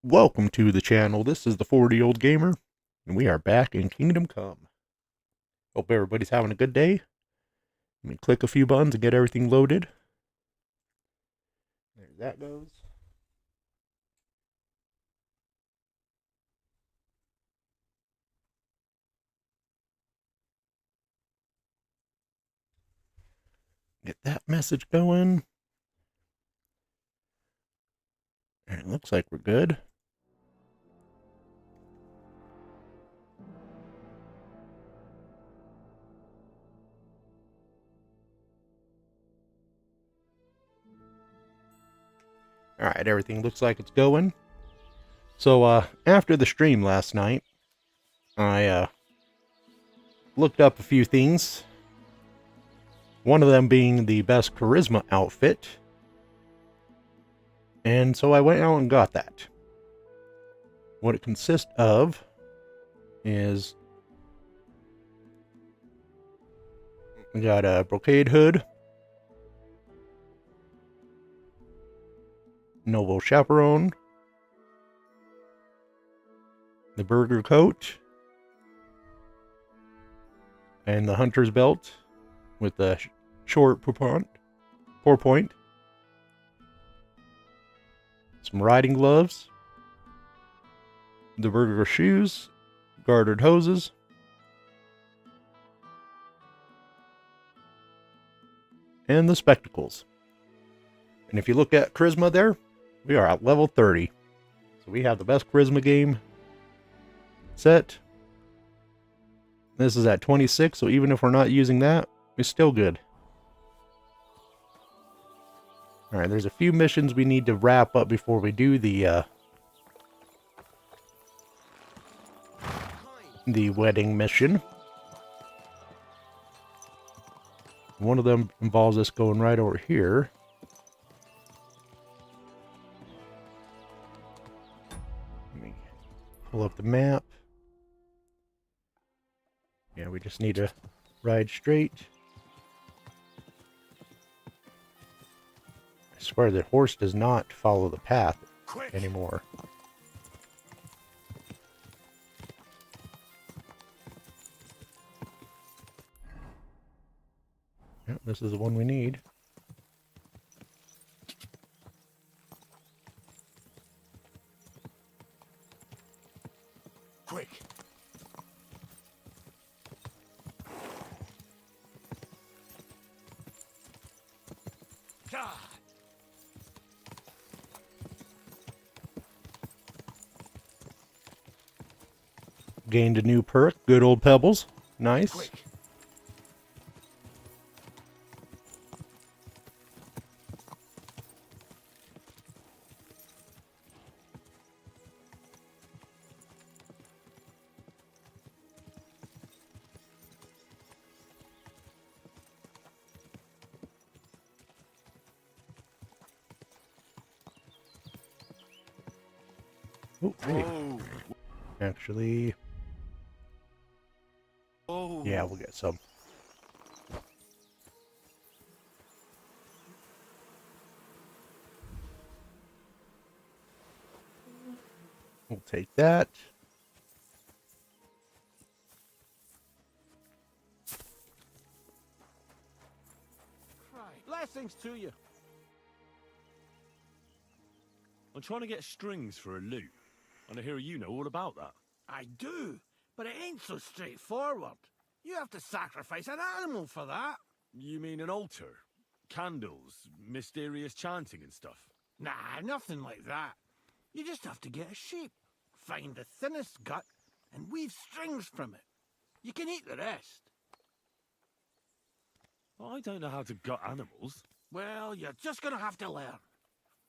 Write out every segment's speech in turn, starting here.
Welcome to the channel. This is the 40-year-old gamer, and we are back in Kingdom Come. Hope everybody's having a good day. Let me click a few buttons and get everything loaded. There that goes. Get that message going. And it looks like we're good. Alright, everything looks like it's going. So, after the stream last night, I, looked up a few things. One of them being the best charisma outfit. And so I went out and got that. What it consists of is we got a brocade hood, noble chaperone, the burger coat, and the hunter's belt with the short pourpoint, some riding gloves, the burger shoes, gartered hoses, and the spectacles. And if you look at charisma there, we are at level 30. So we have the best charisma game set. This is at 26, so even if we're not using that, it's still good. Alright, there's a few missions we need to wrap up before we do the wedding mission. One of them involves us going right over here. Let me pull up the map. Yeah, we just need to ride straight. I swear the horse does not follow the path anymore. Yep, this is the one we need. Quick. God. Gained a new perk. Good old pebbles. Nice. Quick. Oh, wait. Oh. Actually, Oh. yeah, we'll get some. We'll take that. Blessings to you. I'm trying to get strings for a loot, and I hear you know all about that. I do, but it ain't so straightforward. You have to sacrifice an animal for that. You mean an altar? Candles, mysterious chanting and stuff? Nah, nothing like that. You just have to get a sheep, find the thinnest gut, and weave strings from it. You can eat the rest. I don't know how to gut animals. Well, you're just gonna have to learn.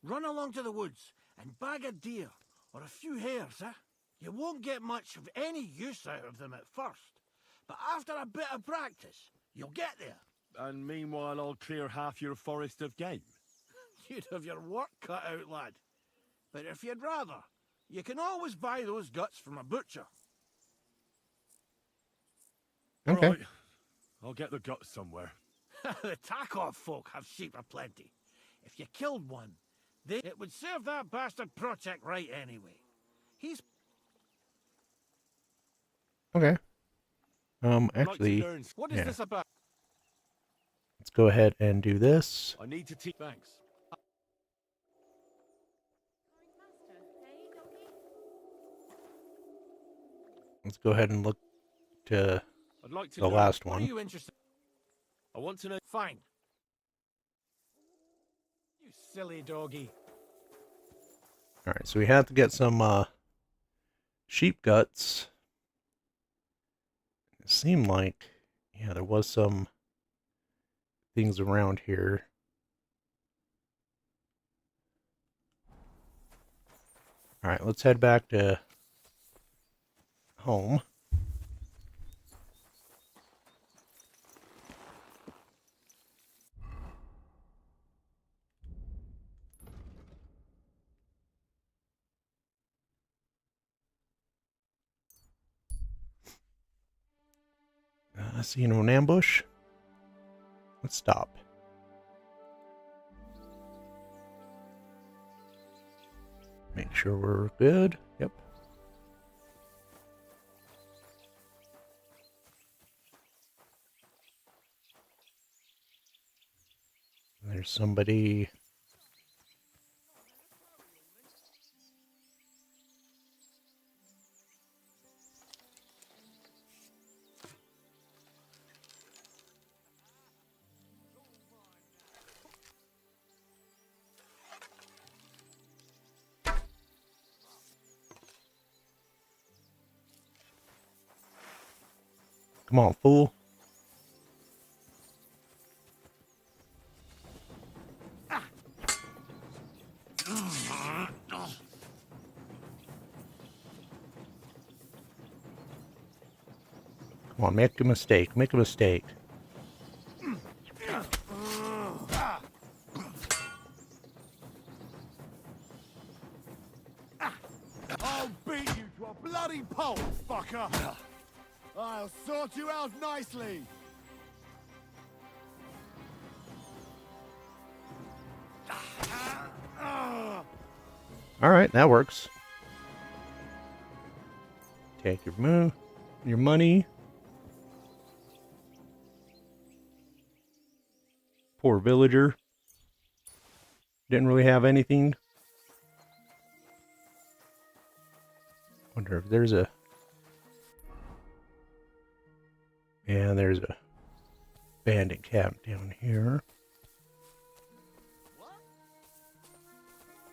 Run along to the woods and bag a deer or a few hares, eh? You won't get much of any use out of them at first, but after a bit of practice, you'll get there. And meanwhile, I'll clear half your forest of game. You'd have your work cut out, lad. But if you'd rather, you can always buy those guts from a butcher. Okay. Right. I'll get the guts somewhere. The Takov folk have sheep aplenty. If you killed one, it would serve that bastard project right anyway. He's Okay. I'd like to Actually, learn. what is yeah. this about? Let's go ahead and do this. I need to teach. Thanks. Let's go ahead and look to I'd like to the learn. last What are one. you interested? I want to know. Fine. You silly doggy. All right, so we have to get some sheep guts. It seemed like, yeah, there was some things around here. All right, let's head back to home. I see an ambush. Let's stop. Make sure we're good. Yep. There's somebody. Come on, fool. Come on, make a mistake. Make a mistake. I'll beat you to a bloody pulp, fucker! I'll sort you out nicely! All right, that works. Take your money. Poor villager. Didn't really have anything. Wonder if there's a... Yeah, there's a bandit camp down here. What?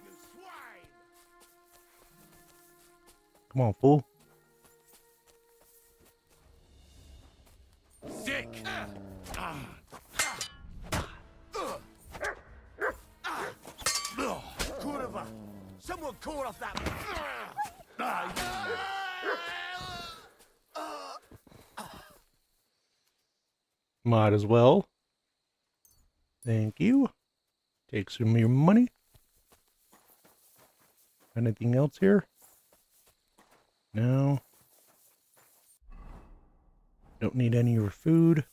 You swine! Come on, fool. Sick. Kurva! Someone call off that... Might as well. Thank you. Take some of your money. Anything else here? No. Don't need any of your food.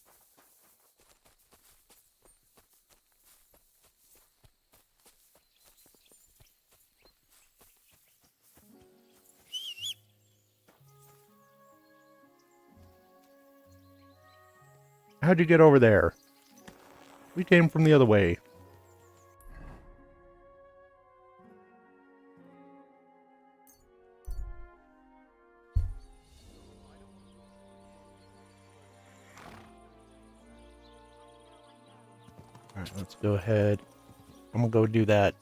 How'd you get over there? We came from the other way. Alright, let's go ahead. I'm gonna go do that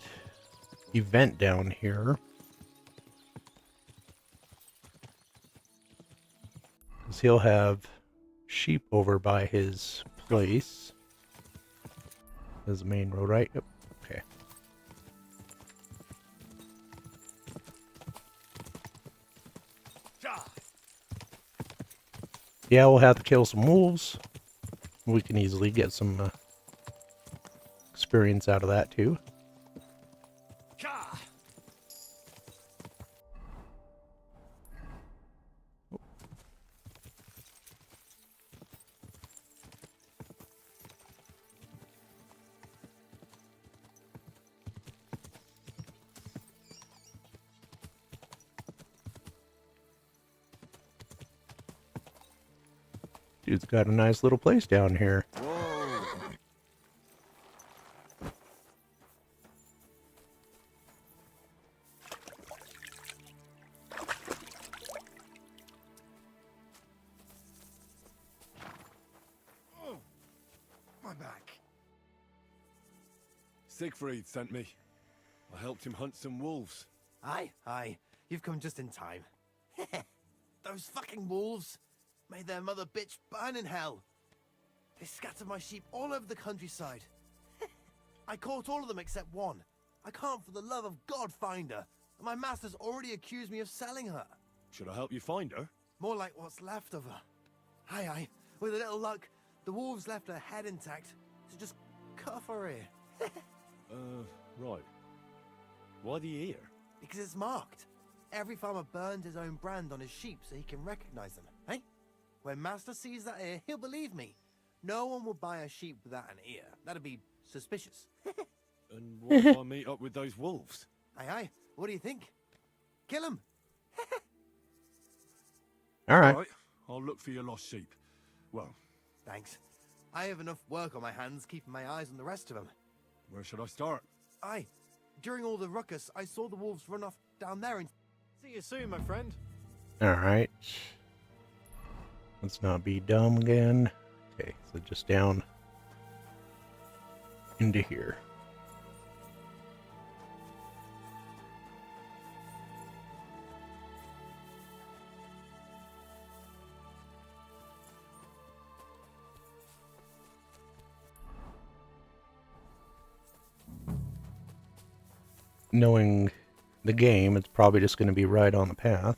event down here. Because he'll have sheep over by his place. This is the main road, right? Yep. Okay. Yeah, we'll have to kill some wolves. We can easily get some experience out of that too. Dude's got a nice little place down here. Whoa. Oh, my back. Siegfried sent me. I helped him hunt some wolves. Aye. You've come just in time. Those fucking wolves made their mother bitch burn in hell. They scattered my sheep all over the countryside. I caught all of them except one. I can't for the love of God find her. And my master's already accused me of selling her. Should I help you find her? More like what's left of her. Aye. With a little luck, the wolves left her head intact. So just cut off her ear. Right. Why the ear? Because it's marked. Every farmer burns his own brand on his sheep so he can recognize them, eh? When Master sees that ear, he'll believe me. No one will buy a sheep without an ear. That'd be suspicious. And what if I meet up with those wolves? Aye. What do you think? Kill him. All right. Right, I'll look for your lost sheep. Well, Thanks. I have enough work on my hands keeping my eyes on the rest of them. where should I start? Aye. During all the ruckus, I saw the wolves run off down there and... See you soon, my friend. All right. Let's not be dumb again. Okay, so just down into here. Knowing the game, it's probably just going to be right on the path.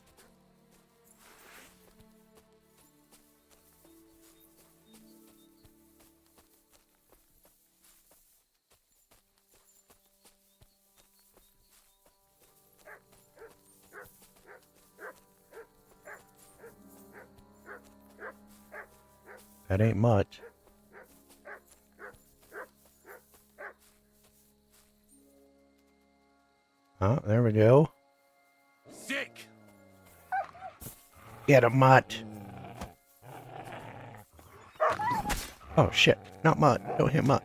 That ain't much. Oh, there we go. Sick! Get him, Mutt. Oh, shit. Not Mutt. Don't hit Mutt.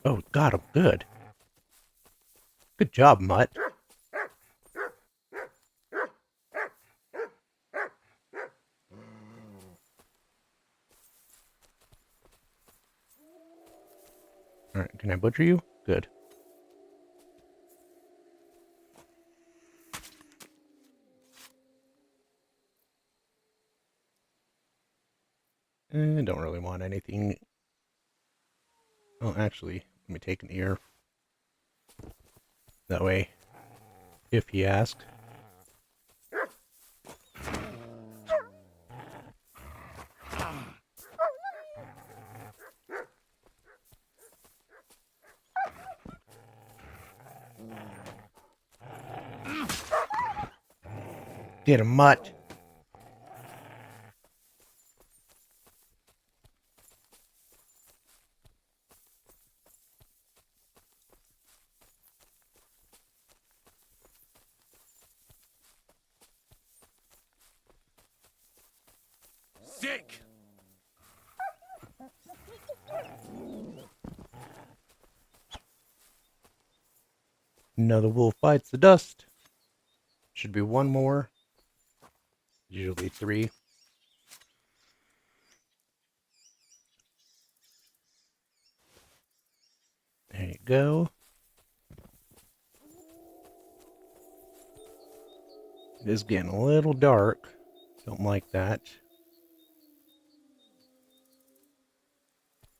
Oh, got him. Good. Good job, Mutt. Alright, can I butcher you? Good. Don't really want anything. Oh, actually, let me take an ear. That way, if he asks. Get him, Mutt. Sick! Another wolf bites the dust. Should be one more. Usually 3. There you go. It is getting a little dark. Don't like that.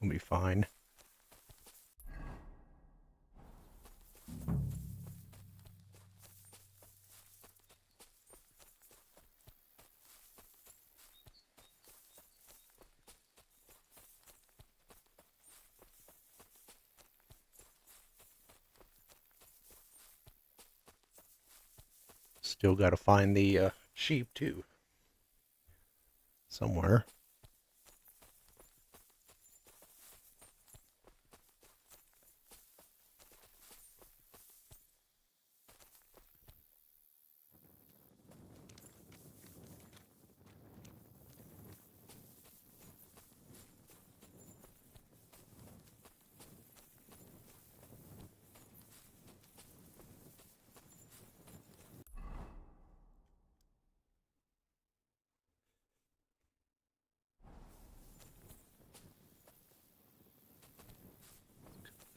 We'll be fine. Still got to find the sheep too. somewhere.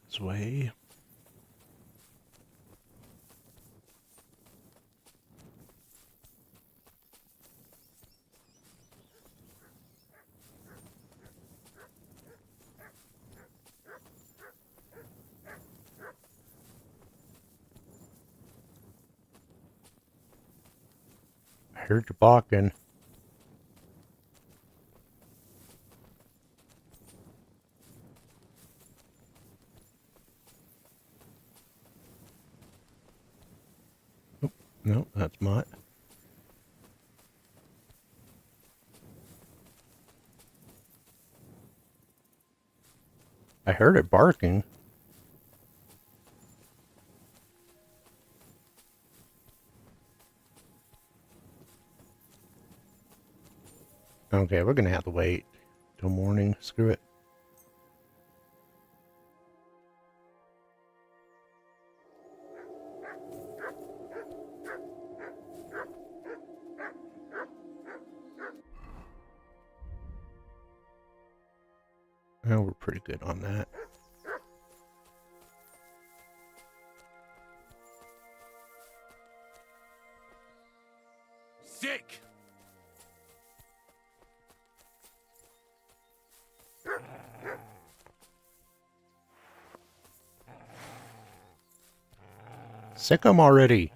This way. I heard you barking. Oh, no, that's Mutt. I heard it barking. Okay, we're gonna have to wait till morning. Screw it. Oh, we're pretty good on that. Sick! Sick 'em already.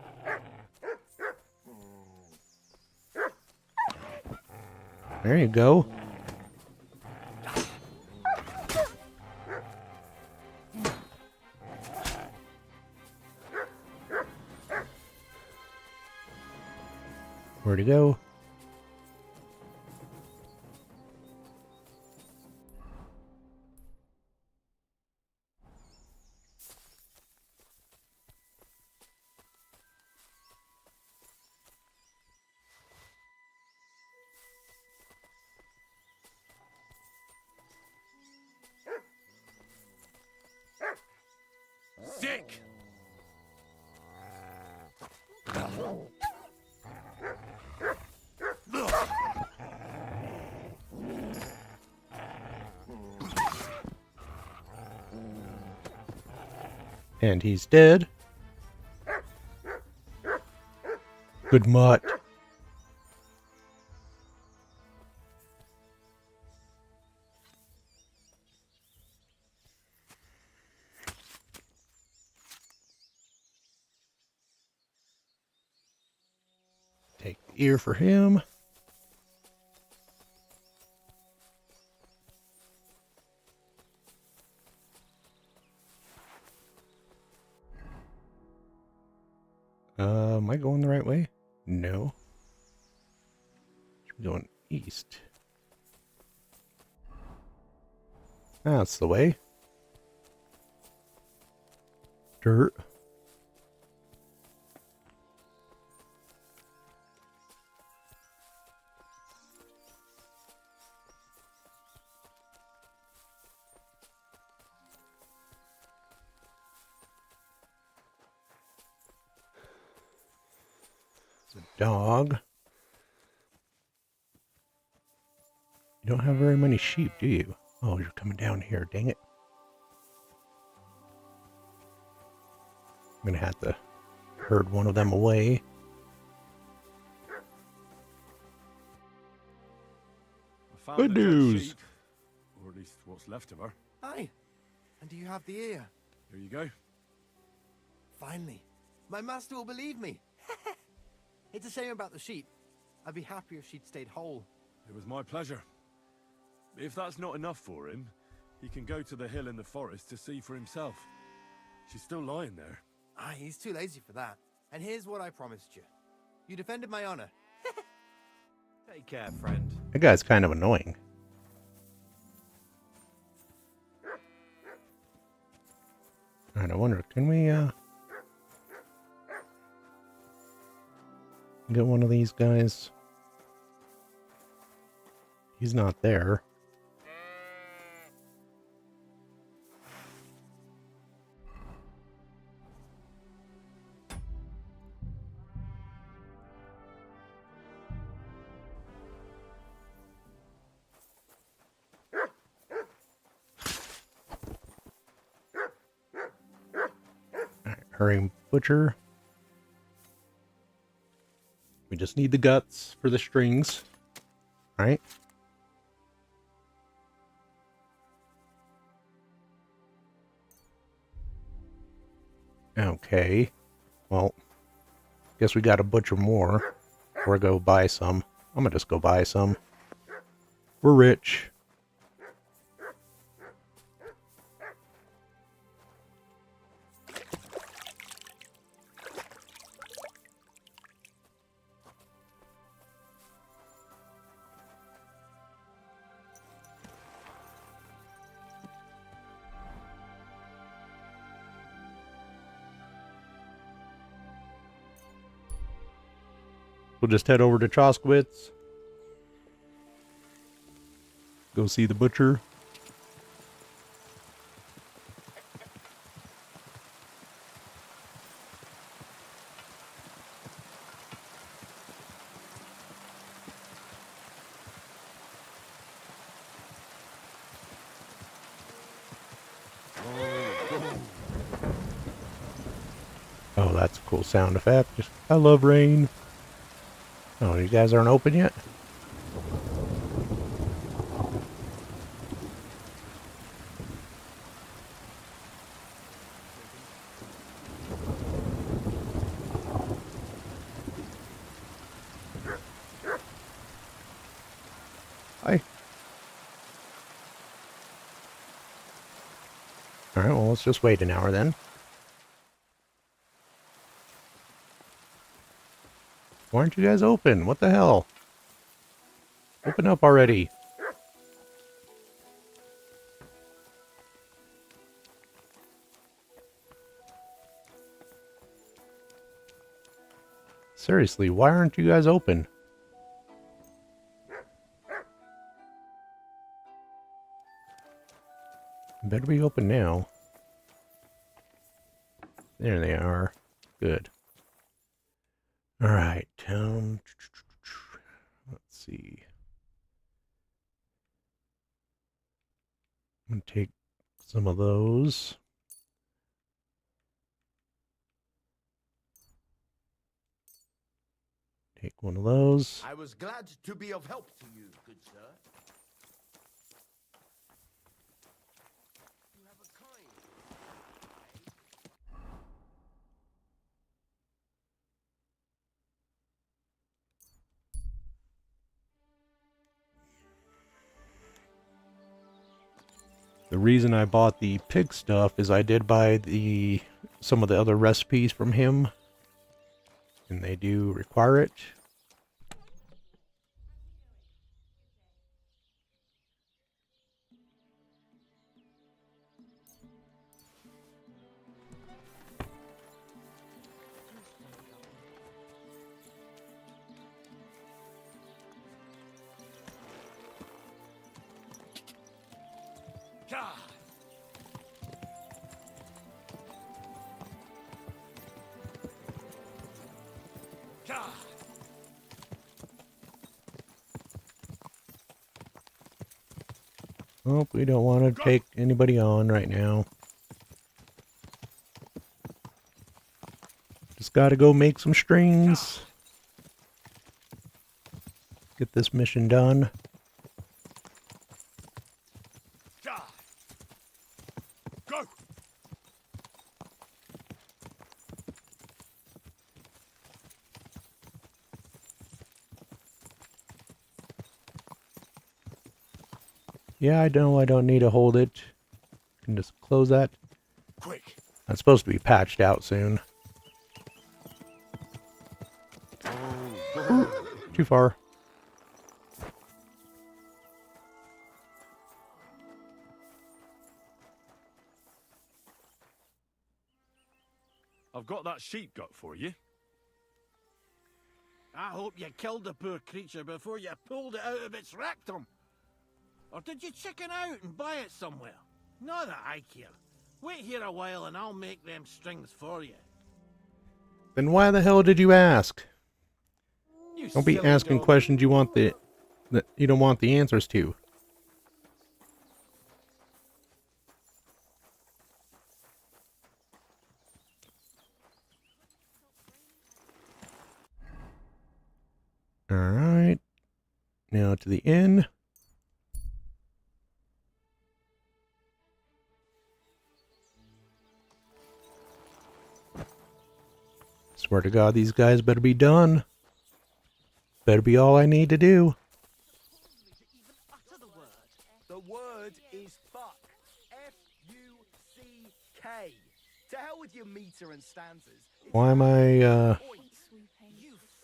There you go. Where'd he go? Sick! And he's dead. Good mutt. Take the ear for him. Am I going the right way? No. Should be going east. That's the way. Dirt. It's a dog. You don't have very many sheep, do you? Oh, you're coming down here, dang it. I'm gonna have to herd one of them away. I found Good the dead news. sheep, or at least what's left of her. Aye. And do you have the ear? Here you go. Finally. My master will believe me. It's a shame about the sheep. I'd be happier if she'd stayed whole. It was my pleasure. If that's not enough for him, he can go to the hill in the forest to see for himself. She's still lying there. Aye, he's too lazy for that. And here's what I promised you. You defended my honor. Take care, friend. That guy's kind of annoying. Alright, I wonder, can we, get one of these guys? He's not there. Alright, hurry, butcher. We just need the guts for the strings. Alright. Okay. Well, guess we gotta butcher more. Or go buy some. I'm gonna just go buy some. We're rich. We'll just head over to Choskowitz. Go see the butcher. Oh, that's a cool sound effect. I love rain. Oh, you guys aren't open yet? Hi. Alright, well, let's just wait an hour then. Why aren't you guys open? What the hell? Open up already. Seriously, why aren't you guys open? Better be open now. There they are. Good. Alright, let's see. I'm gonna take some of those. Take one of those. I was glad to be of help to you, good sir. You have a kind. The reason I bought the pig stuff is I did buy some of the other recipes from him, and they do require it. Gah! Gah! Oh, we don't want to take anybody on right now. Just gotta go make some strings. Get this mission done. Gah! Go! Yeah, I know I don't need to hold it. Can just close that. Quick! That's supposed to be patched out soon. Too far. I've got that sheep gut for you. I hope you killed the poor creature before you pulled it out of its rectum. Or did you chicken out and buy it somewhere? Not that I care. Wait here a while and I'll make them strings for you. Then why the hell did you ask? You Don't be silly asking dog. questions you want that you don't want the answers to. All right. Now to the inn. Swear to God, these guys better be done. Better be all I need to do. The word is fuck. F-U-C-K. To hell with your meter and stanzas. Why am I, You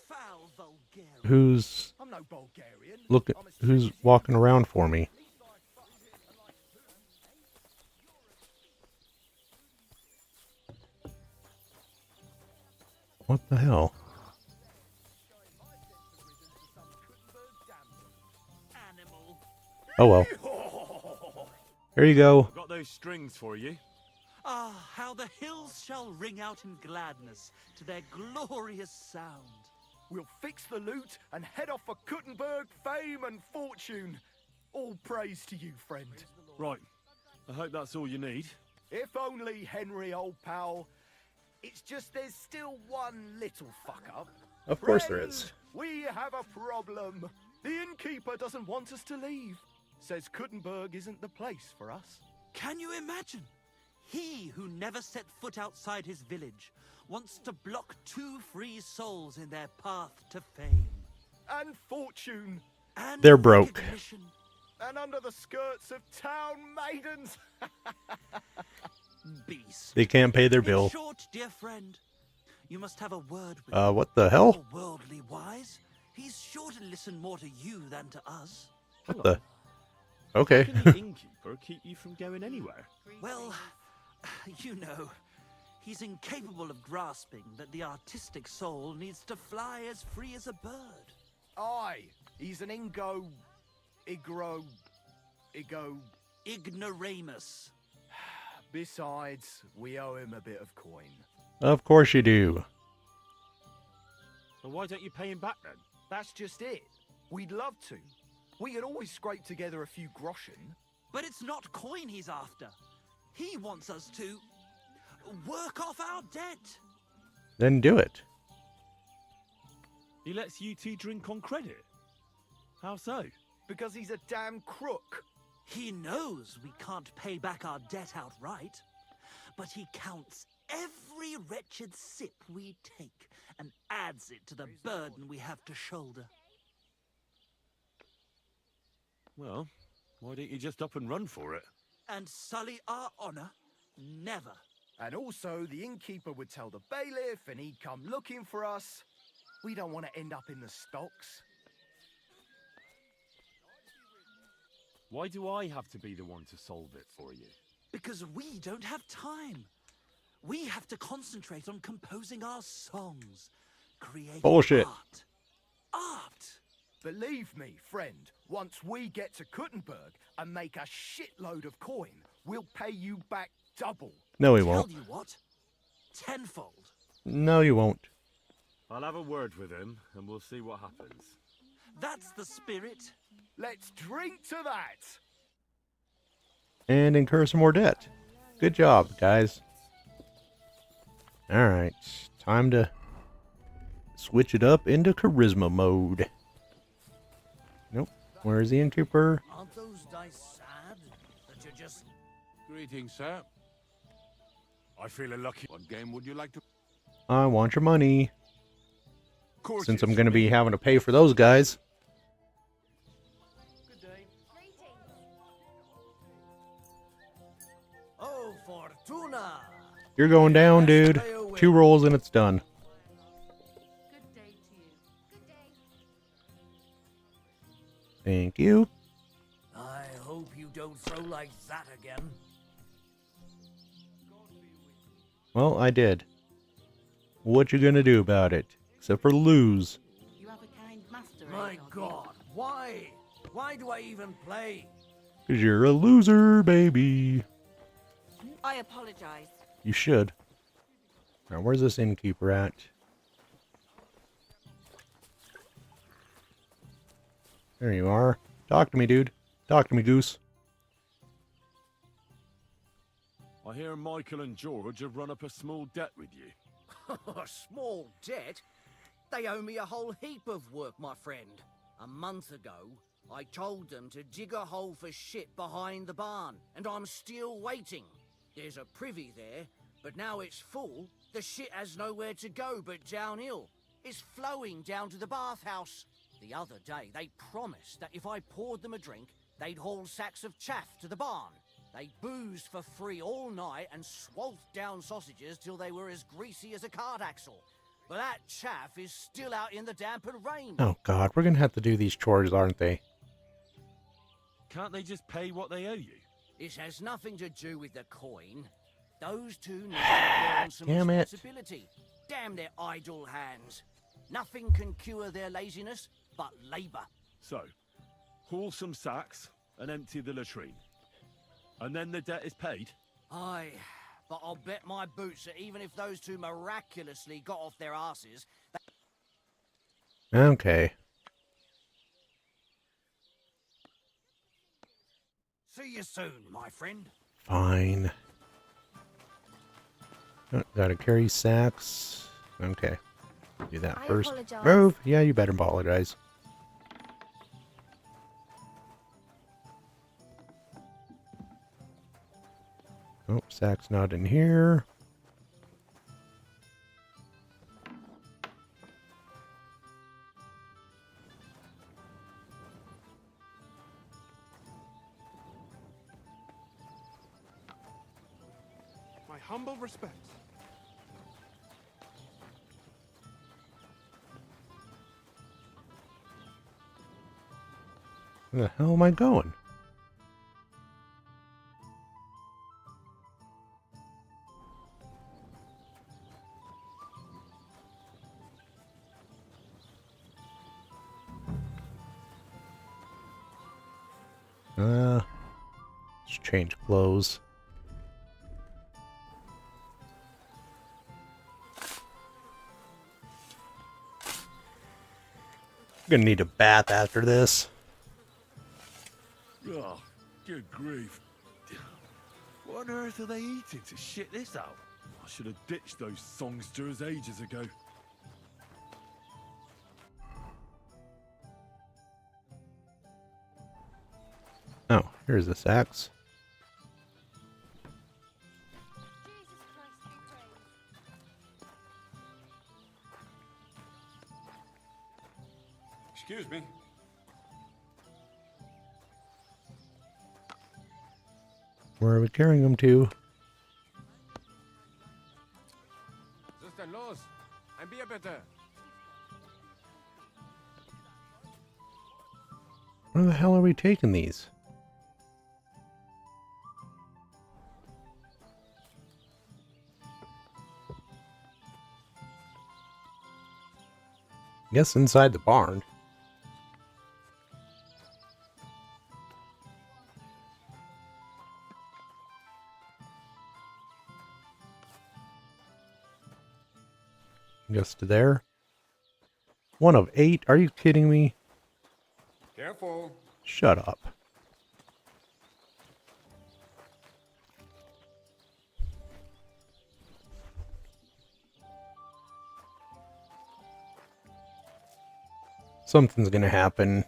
foul Bulgarian. who's, I'm no Bulgarian. look, who's walking around for me? What the hell? Animal. Oh well. Here you go. I've got those strings for you. Ah, how the hills shall ring out in gladness to their glorious sound. We'll fix the loot and head off for Kuttenberg, fame and fortune. All praise to you, friend. Right. I hope that's all you need. If only, Henry, old pal. It's just there's still one little fuck up. Of course there Friend, is. We have a problem. The innkeeper doesn't want us to leave. Says Kuttenberg isn't the place for us. Can you imagine? He who never set foot outside his village wants to block 2 free souls in their path to fame. And fortune. And They're broke. recognition. And under the skirts of town maidens. Beast. They can't pay their In bill. short, dear friend, you must have a word with What the hell? him. Worldly wise, he's sure to listen more to you than to us. What the? Okay. Can the innkeeper keep you from going anywhere? Well, you know, he's incapable of grasping that the artistic soul needs to fly as free as a bird. Aye, he's an Igno... Ignoramus. Besides, we owe him a bit of coin. Of course you do. Well, why don't you pay him back then? That's just it. We'd love to. We could always scrape together a few groschen. But it's not coin he's after. He wants us to work off our debt. Then do it. He lets you two drink on credit. How so? Because he's a damn crook. He knows we can't pay back our debt outright, but he counts every wretched sip we take and adds it to the burden we have to shoulder. Well, why don't you just up and run for it? And sully our honor? Never. And also, the innkeeper would tell the bailiff and he'd come looking for us. We don't want to end up in the stocks. Why do I have to be the one to solve it for you? Because we don't have time. We have to concentrate on composing our songs, creating Bullshit. art. Art! Believe me, friend, once we get to Kuttenberg and make a shitload of coin, we'll pay you back double. No, he Tell won't. you what, tenfold. No, you won't. I'll have a word with him, and we'll see what happens. That's the spirit. Let's drink to that. And incur some more debt. Good job, guys. Alright, time to switch it up into charisma mode. Nope. Where's the innkeeper? Aren't those dice sad that you're just... Greetings, sir. I feel a lucky. What game would you like to... I want your money. Since I'm going to be having to pay for those guys. Oh, Fortuna! You're going down, dude. 2 rolls and it's done. Good day to you. Good day. Thank you. I hope you don't throw like that again. Well, I did. What you gonna do about it? Except for lose. You have a kind master. My eh, God, why? Why do I even play? Cause you're a loser, baby. I apologize. You should. Now, where's this innkeeper at? There you are. Talk to me, dude. Talk to me, goose. I hear Michael and George have run up a small debt with you. A small debt? They owe me a whole heap of work, my friend. A month ago, I told them to dig a hole for shit behind the barn, and I'm still waiting. There's a privy there, but now it's full. The shit has nowhere to go but downhill. It's flowing down to the bathhouse. The other day, they promised that if I poured them a drink, they'd haul sacks of chaff to the barn. They boozed for free all night and swathed down sausages till they were as greasy as a cart axle. But that chaff is still out in the damp and rain. Oh, God. We're gonna have to do these chores, aren't they? Can't they just pay what they owe you? This has nothing to do with the coin. Those two need to learn some Damn it. responsibility. Damn their idle hands. Nothing can cure their laziness but labour. So, haul some sacks and empty the latrine. And then the debt is paid? Aye, but I'll bet my boots that even if those two miraculously got off their asses, Okay. See you soon, my friend. Fine. Oh, gotta carry sacks. Okay. Do that I first. apologize. Move! Yeah, you better apologize. Oh, sack's not in here. My humble respects. Where the hell am I going? Let's change clothes. I'm gonna need a bath after this. Oh, good grief. What on earth are they eating to shit this out? I should have ditched those songsters ages ago. Oh, here's the sacks. Jesus Christ be praised. Excuse me. Where are we carrying them to? Sister los, ein Bier bitte. Where the hell are we taking these? Guess inside the barn. Guess to there. 1 of 8? Are you kidding me? Careful. Shut up. Something's gonna happen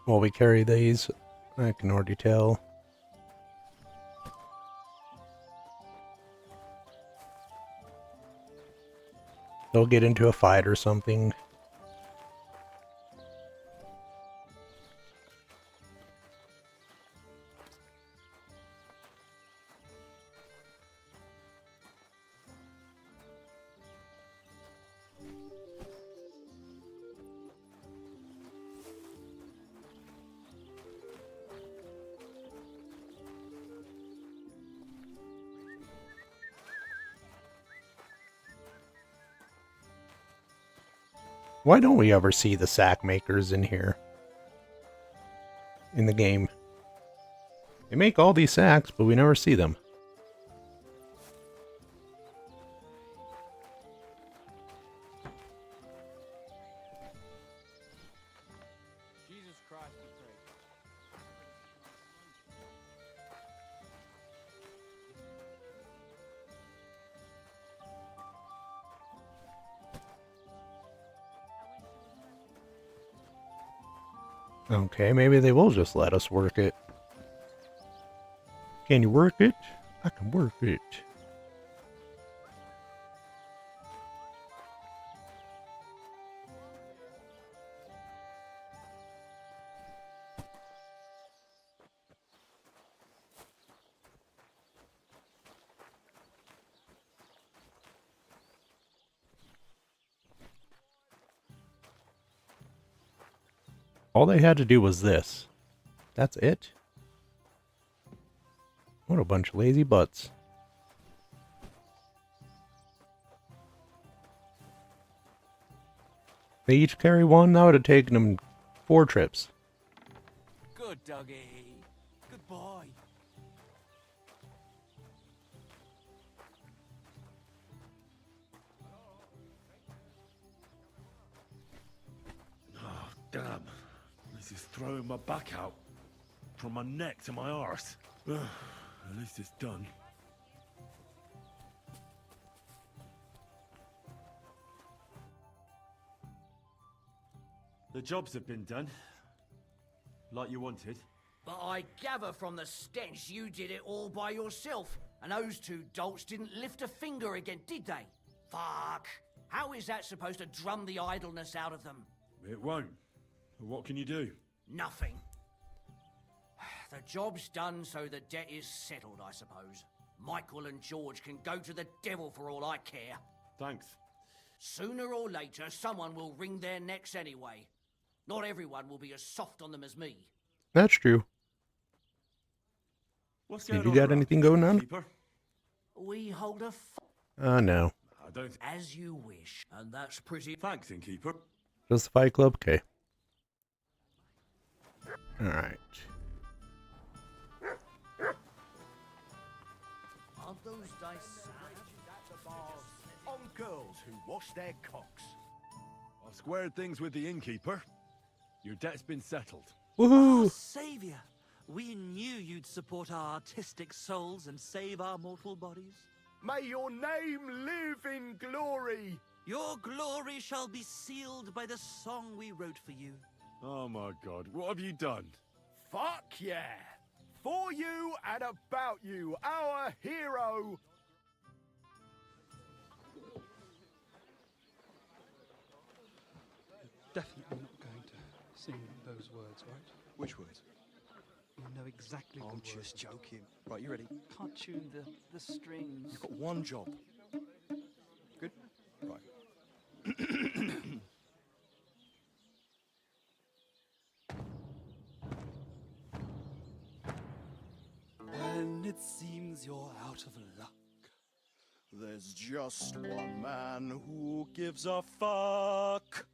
while we carry these. I can already tell. They'll get into a fight or something. Why don't we ever see the sack makers in here? In the game. They make all these sacks, but we never see them. Jesus Christ, we pray. Okay, maybe they will just let us work it. Can you work it? I can work it. All they had to do was this. That's it? What a bunch of lazy butts. They each carry one. That would have taken them 4 trips. Good doggy. Good boy. Oh, damn. This is throwing my back out. From my neck to my arse. At least it's done. The jobs have been done. Like you wanted. But I gather from the stench you did it all by yourself. And those 2 dolts didn't lift a finger again, did they? Fuck. How is that supposed to drum the idleness out of them? It won't. What can you do? Nothing. The job's done, so the debt is settled, I suppose. Michael and George can go to the devil for all I care. Thanks. Sooner or later, someone will wring their necks anyway. Not everyone will be as soft on them as me. That's true. What's Did going you on got around anything here, going on? Keeper? We hold a No. I don't. as you wish, and that's pretty... Thanks, innkeeper. Just the Fight Club? Okay. Alright. Aren't those dice At the bars, on girls who wash their cocks. I squared things with the innkeeper. Your debt's been settled. Woohoo! Savior, we knew you'd support our artistic souls and save our mortal bodies. May your name live in glory. Your glory shall be sealed by the song we wrote for you. Oh my god, what have you done? Fuck yeah. For you and about you, our hero. Definitely not going to sing those words, right? Which words? You know exactly I'm the words. just joking. Right, you ready? Can't tune the strings. You've got one job. Good? Right. When it seems you're out of luck, there's just one man who gives a fuck.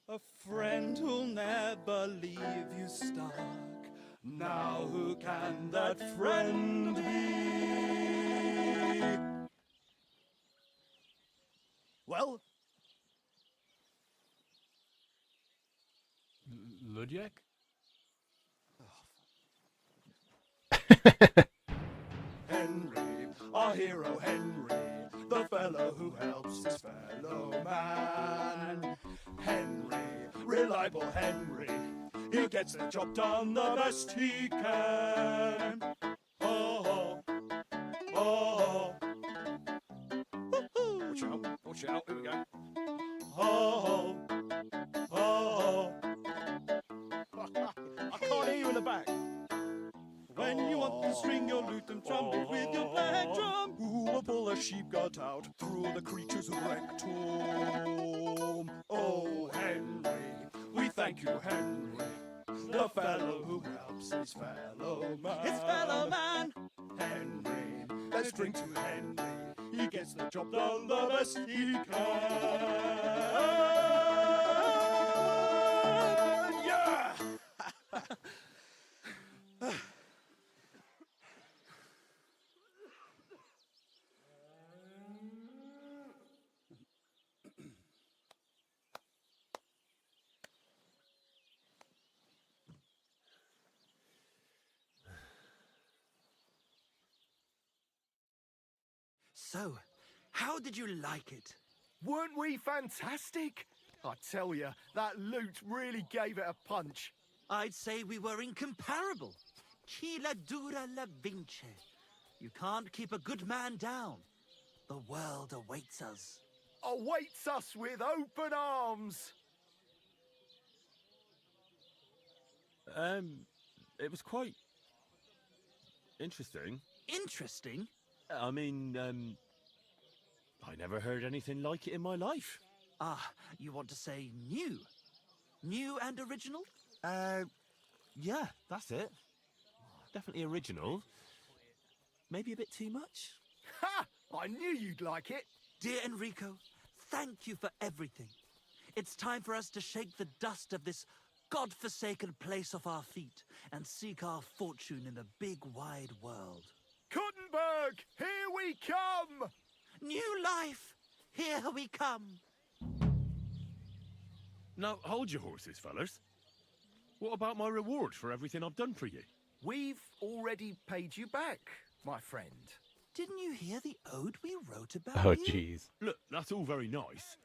A friend who'll never leave you stuck. Now who can that friend be? Well, Ludiak? Henry, our hero Henry, the fellow who helps his fellow man. Henry, reliable Henry, he gets the job done the best he can. Oh, oh, oh. Watch out, watch out, here we go. Oh, oh, I can't hear you in the back. when you want to string your lute and trumpet with your black drum, Who will pull a sheep gut out through the creature's rectum? oh Henry, we thank you Henry, the fellow who helps his fellow man. His fellow man, Henry, let's drink to Henry, he gets the job done the best he can. So, how did you like it? Weren't we fantastic? I tell you, that loot really gave it a punch. I'd say we were incomparable. Chi la dura la vince. You can't keep a good man down. The world awaits us. Awaits us with open arms. It was quite interesting. Interesting? I mean, I never heard anything like it in my life. Ah, you want to say new? New and original? Yeah, that's it. Definitely original. Maybe a bit too much. Ha! I knew you'd like it. Dear Enrico, thank you for everything. It's time for us to shake the dust of this God-forsaken place off our feet and seek our fortune in the big wide world. Kuttenberg, here we come! New life, here we come. Now, hold your horses, fellas. What about my reward for everything I've done for you? We've already paid you back, my friend. Didn't you hear the ode we wrote about Oh, you? jeez. Look, that's all very nice.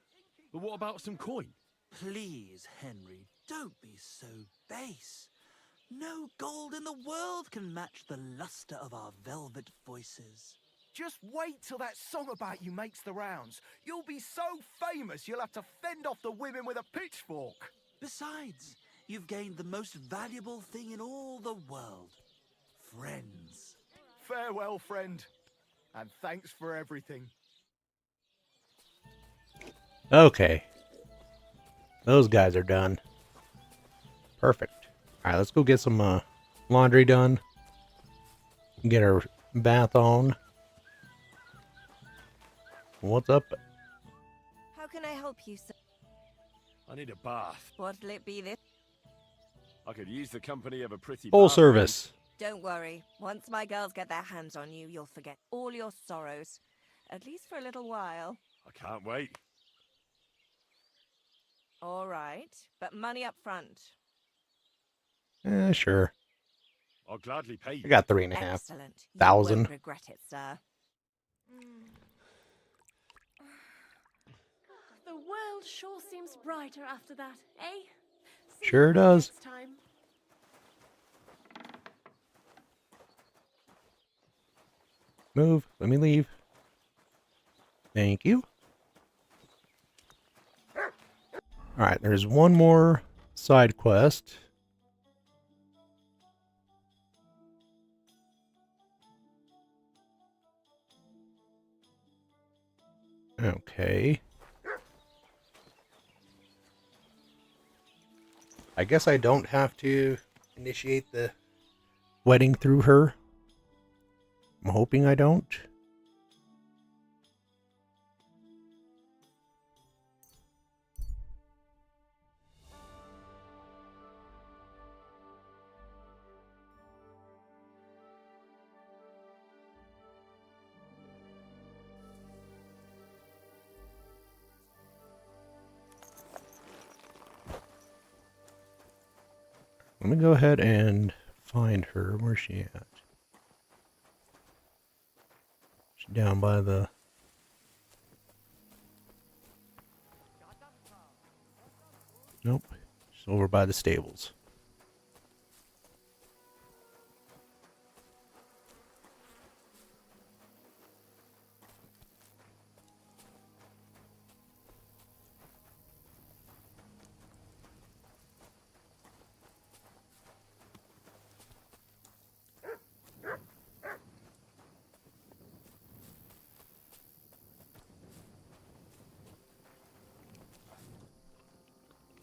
But what about some coin? Please, Henry, don't be so base. No gold in the world can match the luster of our velvet voices. Just wait till that song about you makes the rounds. You'll be so famous you'll have to fend off the women with a pitchfork. Besides, you've gained the most valuable thing in all the world. Friends. Farewell, friend. And thanks for everything. Okay. Those guys are done. Perfect. Alright, let's go get some laundry done. Get our bath on. What's up? How can I help you, sir? I need a bath. What'll it be this? I could use the company of a pretty Full bath service. Don't worry. Once my girls get their hands on you, you'll forget all your sorrows. At least for a little while. I can't wait. All right. But money up front. Sure. I'll gladly pay you. I got 3,500. Excellent. You Thousand. won't regret it, sir. The world sure seems brighter after that, eh? See Sure you does. next time. Move. Let me leave. Thank you. Alright, there's one more side quest. Okay. I guess I don't have to initiate the wedding through her. I'm hoping I don't. Let me go ahead and find her. Where's she at? She's down by the... Nope. She's over by the stables.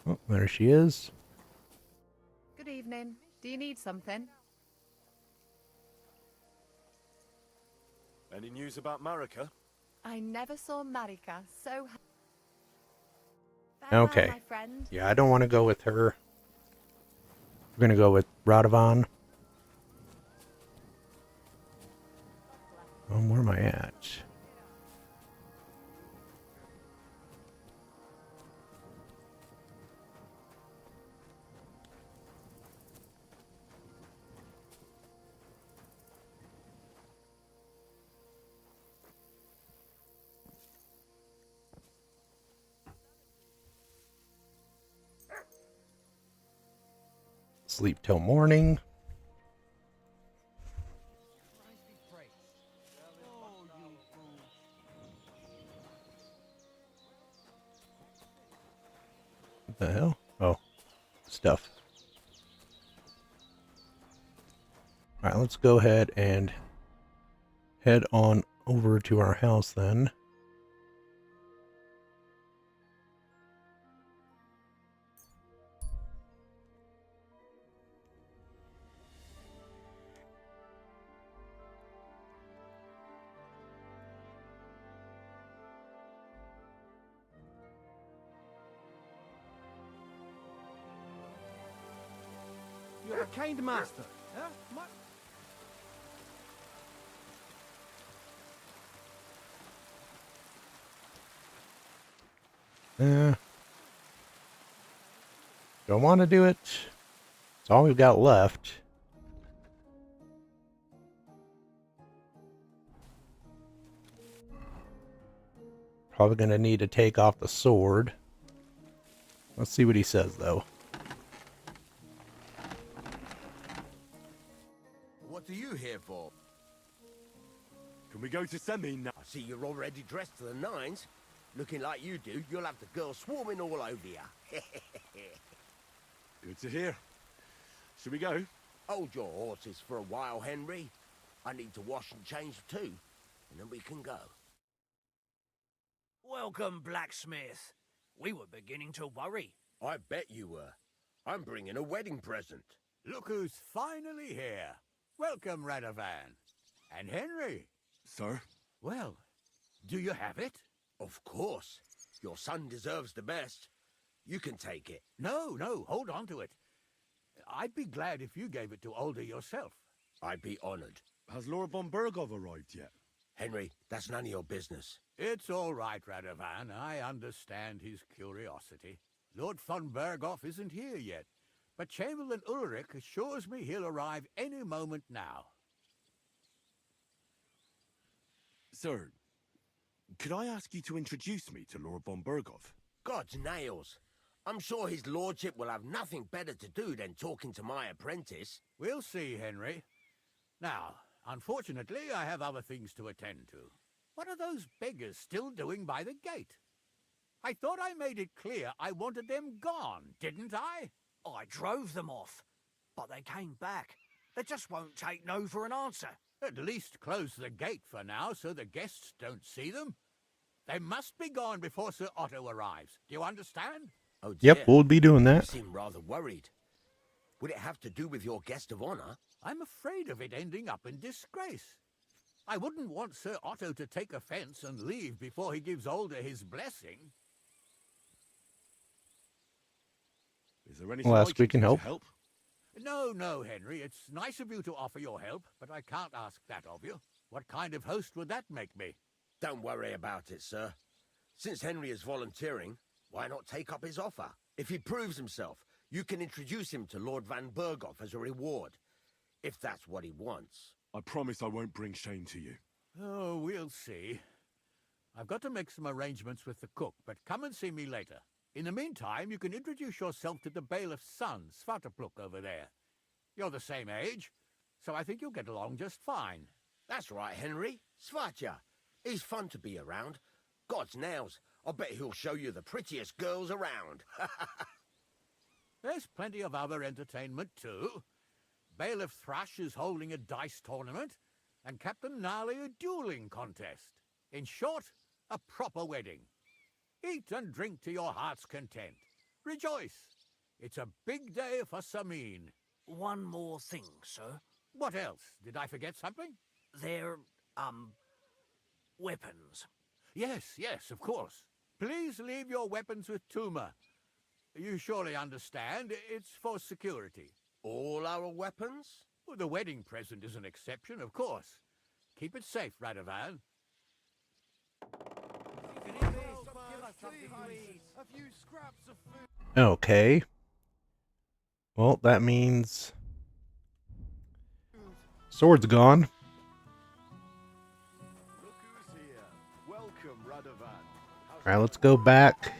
Oh, there she is. Good evening. Do you need something? Any news about Marika? I never saw Marika so... Okay. My friend. Yeah, I don't want to go with her. We're gonna go with Radovan. Where am I at? Sleep till morning. What the hell? Oh, stuff. Alright, let's go ahead and head on over to our house then. You're a kind master, huh? Don't want to do it. It's all we've got left. Probably going to need to take off the sword. Let's see what he says, though. What are you here for? Can we go to Semi now? I see you're already dressed to the nines. Looking like you do, you'll have the girls swarming all over you. Good to hear. Should we go? Hold your horses for a while, Henry. I need to wash and change too, and then we can go. Welcome, blacksmith. We were beginning to worry. I bet you were. I'm bringing a wedding present. Look who's finally here. Welcome, Radovan. And Henry. Sir? Well, do you have it? Of course. Your son deserves the best. You can take it. No, hold on to it. I'd be glad if you gave it to Older yourself. I'd be honored. Has Lord von Bergov arrived yet? Henry, that's none of your business. It's all right, Radovan. I understand his curiosity. Lord von Bergov isn't here yet, but Chamberlain Ulrich assures me he'll arrive any moment now. Sir, could I ask you to introduce me to Lord von Bergov? God's nails. I'm sure his lordship will have nothing better to do than talking to my apprentice. We'll see, Henry. Now, unfortunately, I have other things to attend to. What are those beggars still doing by the gate? I thought I made it clear I wanted them gone, didn't I? I drove them off, but they came back. They just won't take no for an answer. At least close the gate for now so the guests don't see them. They must be gone before Sir Otto arrives. Do you understand? Oh dear. Yep, we'll be doing You that. seem rather worried. Would it have to do with your guest of honor? I'm afraid of it ending up in disgrace. I wouldn't want Sir Otto to take offense and leave before he gives Older his blessing. Is there anything Well, I ask we can do help. to help? No, Henry. It's nice of you to offer your help, but I can't ask that of you. What kind of host would that make me? Don't worry about it, sir. Since Henry is volunteering, why not take up his offer? If he proves himself, you can introduce him to Lord Van Bergov as a reward, if that's what he wants. I promise I won't bring shame to you. Oh, we'll see. I've got to make some arrangements with the cook, but come and see me later. In the meantime, you can introduce yourself to the bailiff's son, Svartapluk, over there. You're the same age, so I think you'll get along just fine. That's right, Henry. Svatja. He's fun to be around. God's nails. I bet he'll show you the prettiest girls around. There's plenty of other entertainment, too. Bailiff Thrush is holding a dice tournament, and Captain Gnarly a dueling contest. In short, a proper wedding. Eat and drink to your heart's content. Rejoice. It's a big day for Samin. One more thing, sir. What else? Did I forget something? They're, weapons. Yes, of course. Please leave your weapons with Tuma. You surely understand, it's for security. All our weapons? Well, the wedding present is an exception, of course. Keep it safe, Radovan. Okay. Well, that means sword's gone. Welcome, Radovan. Alright, let's go back.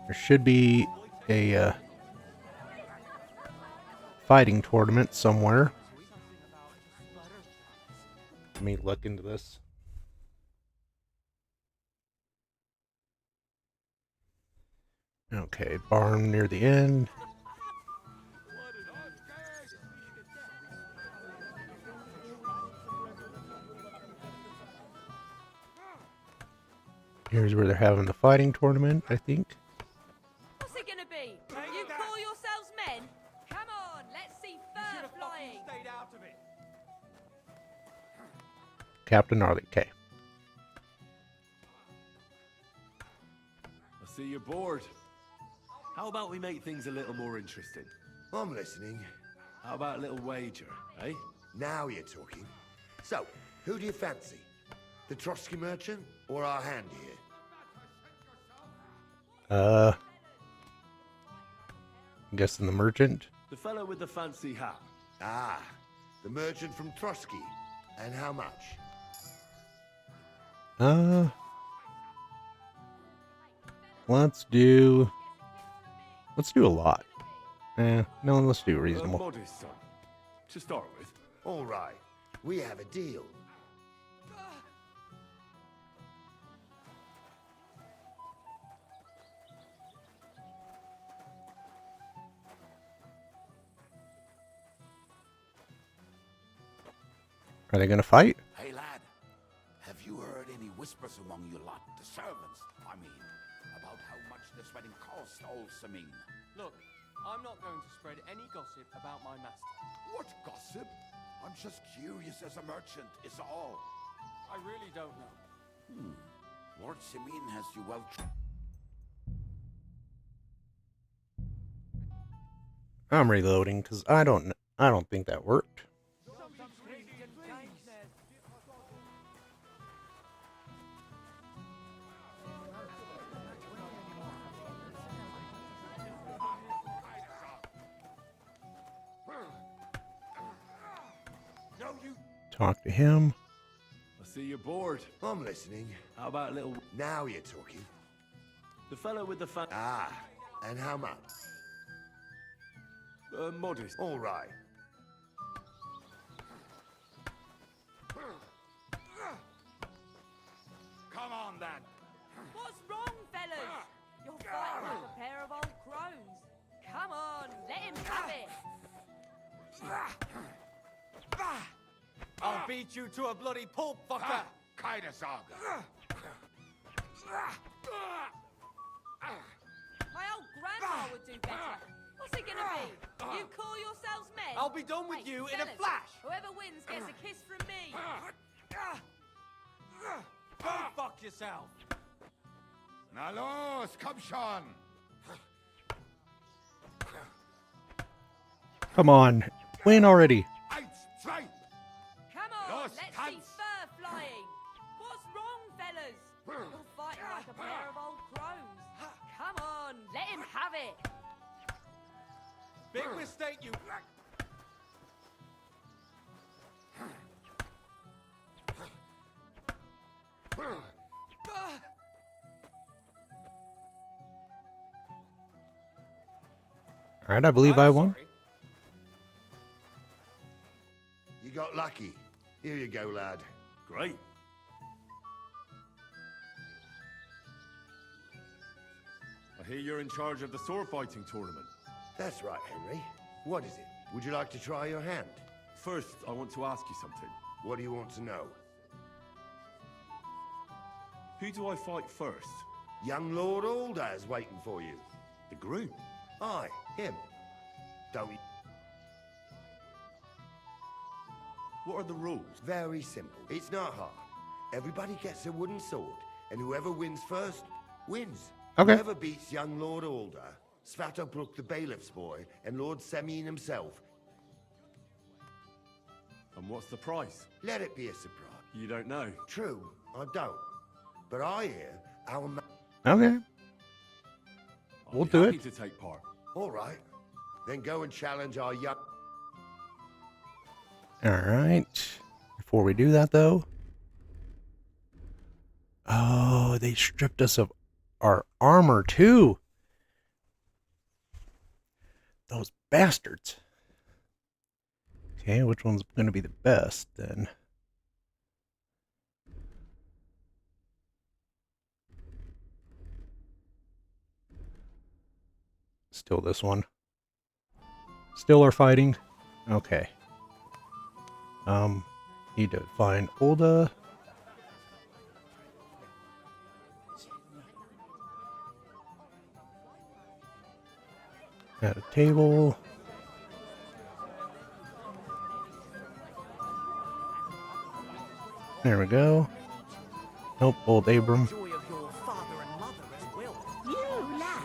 There should be a fighting tournament somewhere. Let me look into this. Okay, barn near the end. Here's where they're having the fighting tournament, I think. What's it gonna be? You call yourselves men? Come on, let's see fur flying. Stayed out of it. Captain Gnarly. Okay. I see you're bored. How about we make things a little more interesting? I'm listening. How about a little wager, eh? Now you're talking. So, who do you fancy? The Trotsky merchant or our hand here? I'm guessing the merchant. The fellow with the fancy hat. Ah, the merchant from Trotsky. And how much? Let's do a lot. No, let's do reasonable. Modest sum, to start with. All right, we have a deal. Are they gonna fight? Hey lad, have you heard any whispers among your lot, the servants, I mean, about how much this wedding cost, old Samin? Look, I'm not going to spread any gossip about my master. What gossip? I'm just curious as a merchant, is all. I really don't know. Lord Samin has you well I'm reloading because I don't think that worked. Talk to him. I see you're bored. I'm listening. How about a little... Now you're talking. The fellow with the Ah, and how much? Modest. All right. Come on then. What's wrong, fellas? You're fighting like a pair of old crones. Come on, let him have it. I'll beat you to a bloody pulp, fucker! Keine Sorge. My old grandma would do better. What's it gonna be? You call yourselves men? I'll be done with Hey, you in a fellas, flash! Whoever wins gets a kiss from me. Go fuck yourself! Na los, komm schon. Come on, win already. Eins, zwei. Come on, Los, let's tanz. see fur flying. What's wrong, fellas? You're fighting like a pair of old crones. Come on, let him have it. Big mistake, you... All right, I believe I won. You got lucky. Here you go, lad. Great. I hear you're in charge of the sword fighting tournament. That's right, Henry. What is it? Would you like to try your hand? First, I want to ask you something. What do you want to know? Who do I fight first? Young Lord Alder is waiting for you. The groom? Aye, him. Don't... What are the rules? Very simple. It's not hard. Everybody gets a wooden sword, and whoever wins first, wins. Okay. Whoever beats young Lord Alder Svatobrook the bailiff's boy, and Lord Semyon himself. And what's the price? Let it be a surprise. You don't know? True, I don't. But I hear our Okay. We'll do happy it. to take part. All right. Then go and challenge our young... Alright. Before we do that, though. Oh, they stripped us of our armor, too. Those bastards. Okay, which one's going to be the best, then? Still this one. Still are fighting? Okay. Need to find Olda. At a table. There we go. Nope, old Abram. Joy of your father and mother as well. You lad,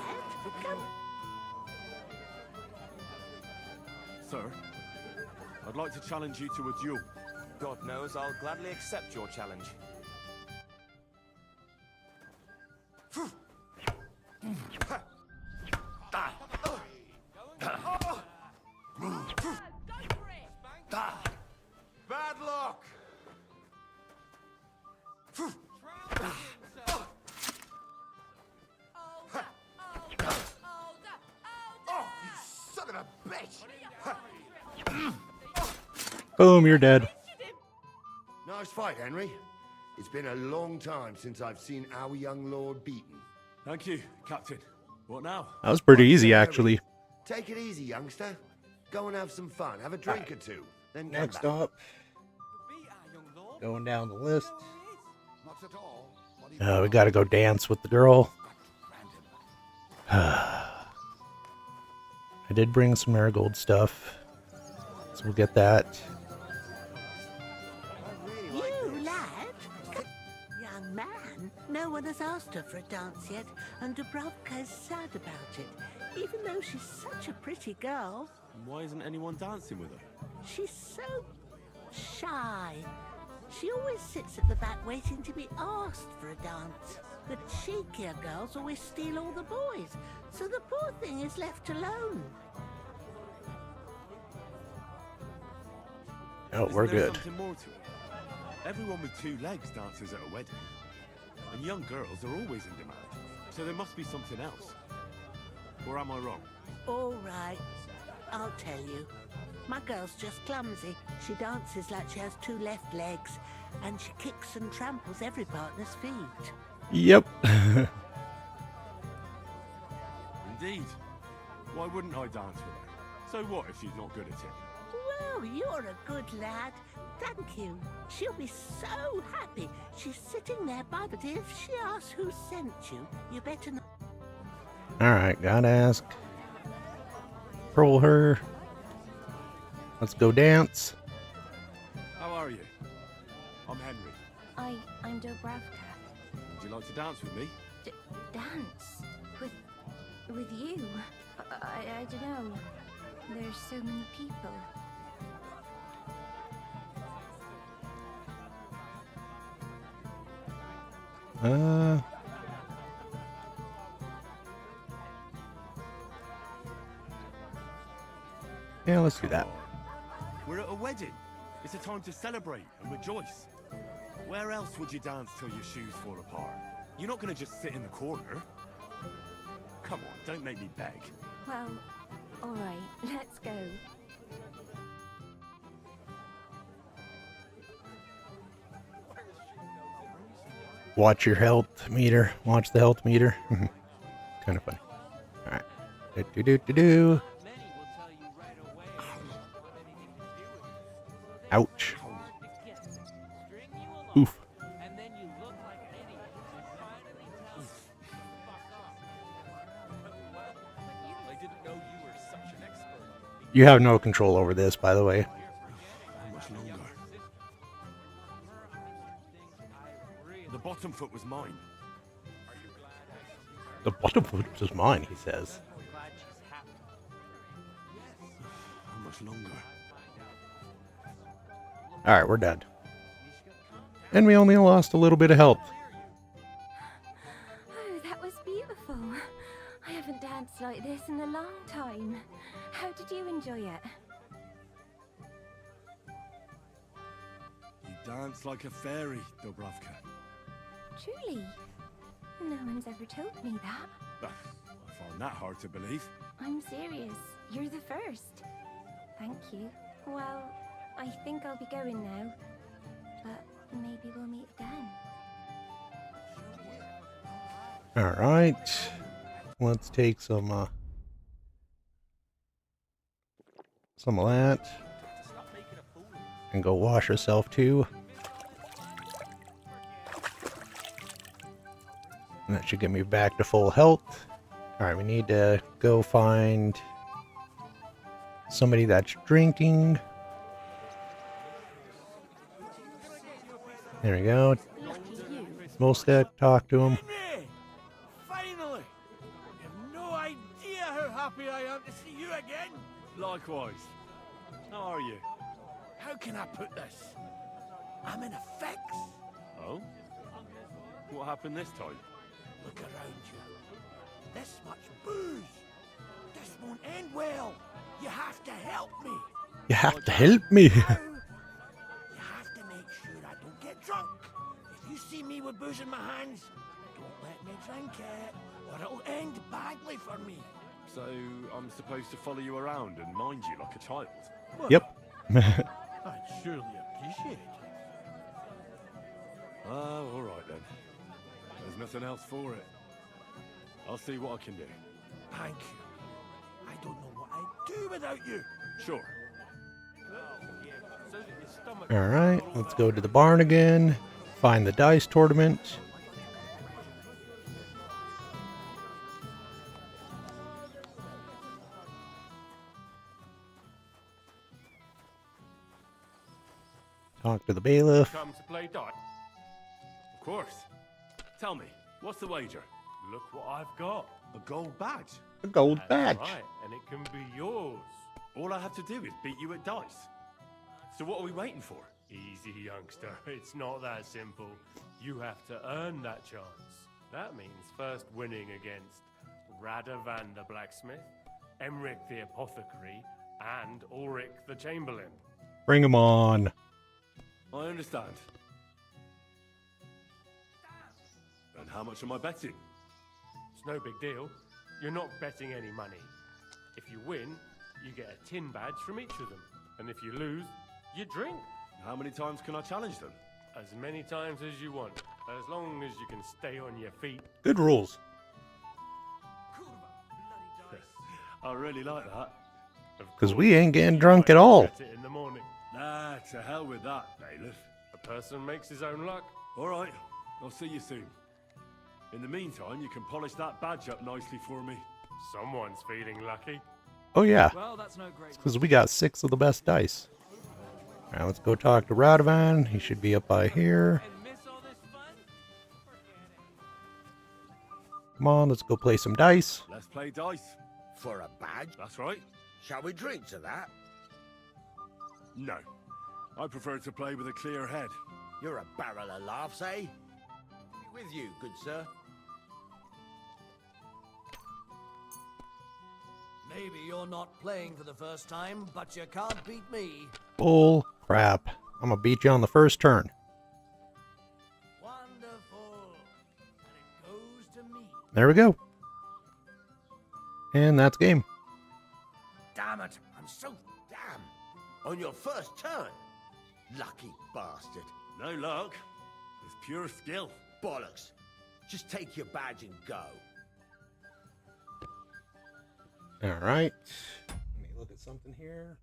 come. Sir, I'd like to challenge you to a duel. God knows I'll gladly accept your challenge. Bad luck! Oh, you son of a bitch! Boom, you're dead. Nice fight, Henry. It's been a long time since I've seen our young lord beaten. Thank you, Captain. What now? That was pretty easy, actually. Take it easy, youngster. Go and have some fun. Have a drink or two. Then come Next back. up. Going down the list. Not at all. We gotta go dance with the girl. I did bring some marigold stuff. So we'll get that. You lad, young man. No one has asked her for a dance yet, and Dubrovka's sad about it. Even though she's such a pretty girl, Why isn't anyone dancing with her? she's so shy. She always sits at the back waiting to be asked for a dance. The cheekier girls always steal all the boys, so the poor thing is left alone. Oh, we're Isn't there good. something more to it? Everyone with two legs dances at a wedding. And young girls are always in demand. So there must be something else. Or am I wrong? All right, I'll tell you. My girl's just clumsy. She dances like she has two left legs, and she kicks and tramples every partner's feet. Yep. Indeed. Why wouldn't I dance with her? So what if she's not good at it? Well, you're a good lad. Thank you. She'll be so happy. She's sitting there by the... If she asks who sent you, you better not... Alright, gotta ask. Pearl her. Let's go dance. How are you? I'm Henry. I'm Dubravka. Would you like to dance with me? Dance? With you? I don't know. There's so many people. Yeah, let's do that. We're at a wedding. It's a time to celebrate and rejoice. Where else would you dance till your shoes fall apart? You're not going to just sit in the corner. Come on, don't make me beg. Well, all right, let's go. Watch your health meter. Watch the health meter. Kind of funny. Alright. Do-do-do-do-do. Ouch. Oof. You have no control over this, by the way. How much longer? The bottom foot was mine. The bottom foot was mine, he says. much longer. Alright, we're done. And we only lost a little bit of health. Oh, that was beautiful. I haven't danced like this in a long time. How did you enjoy it? You dance like a fairy, Dubravka. Truly? No one's ever told me that. I find that hard to believe. I'm serious. You're the first. Thank you. Well, I think I'll be going now. But maybe we'll meet again. Alright. Let's take some of that. And go wash herself too. And that should get me back to full health. Alright, we need to go find somebody that's drinking. There we go. Molstad, talk to him. Finally! You've no idea how happy I am to see you again. Likewise. How are you? How can I put this? I'm in a fix. Oh? What happened this time? Look around you. This much booze. This won't end well. You have to help me. You have to help me. You have to make sure I don't get drunk. If you see me with booze in my hands, don't let me drink it, or it'll end badly for me. So, I'm supposed to follow you around and mind you like a child? Yep. I'd surely appreciate it. Oh, alright then. There's nothing else for it. I'll see what I can do. Thank you. I don't know what I'd do without you. Sure. Alright, let's go to the barn again. Find the dice tournament. Talk to the bailiff. Come to play dice? Of course. Tell me, what's the wager? Look what I've got. A gold badge. A gold badge. Right, and it can be yours. All I have to do is beat you at dice. So what are we waiting for? Easy, youngster. It's not that simple. You have to earn that chance. That means first winning against Radovan the blacksmith, Emric the apothecary, and Ulrich the chamberlain. Bring him on. I understand. And how much am I betting? It's no big deal. You're not betting any money. If you win, you get a tin badge from each of them. And if you lose, you drink. How many times can I challenge them? As many times as you want, as long as you can stay on your feet. Good rules. I really like that. Because we ain't getting drunk at all. Get it in the morning. Nah, to hell with that, bailiff. A person makes his own luck. All right, I'll see you soon. In the meantime, you can polish that badge up nicely for me. Someone's feeling lucky. Oh yeah. Well, that's no great. Because we got 6 of the best dice. Alright, let's go talk to Radovan. He should be up by here. Come on, let's go play some dice. Let's play dice. For a badge? That's right. Shall we drink to that? No. I prefer to play with a clear head. You're a barrel of laughs, eh? With you, good sir. Maybe you're not playing for the first time, but you can't beat me. Bull crap. I'm gonna beat you on the first turn. Wonderful. And it goes to me. There we go. And that's game. Damn it, I'm so damn. On your first turn. Lucky bastard. No luck. It's pure skill. Bollocks. Just take your badge and go. Alright. Let me look at something here.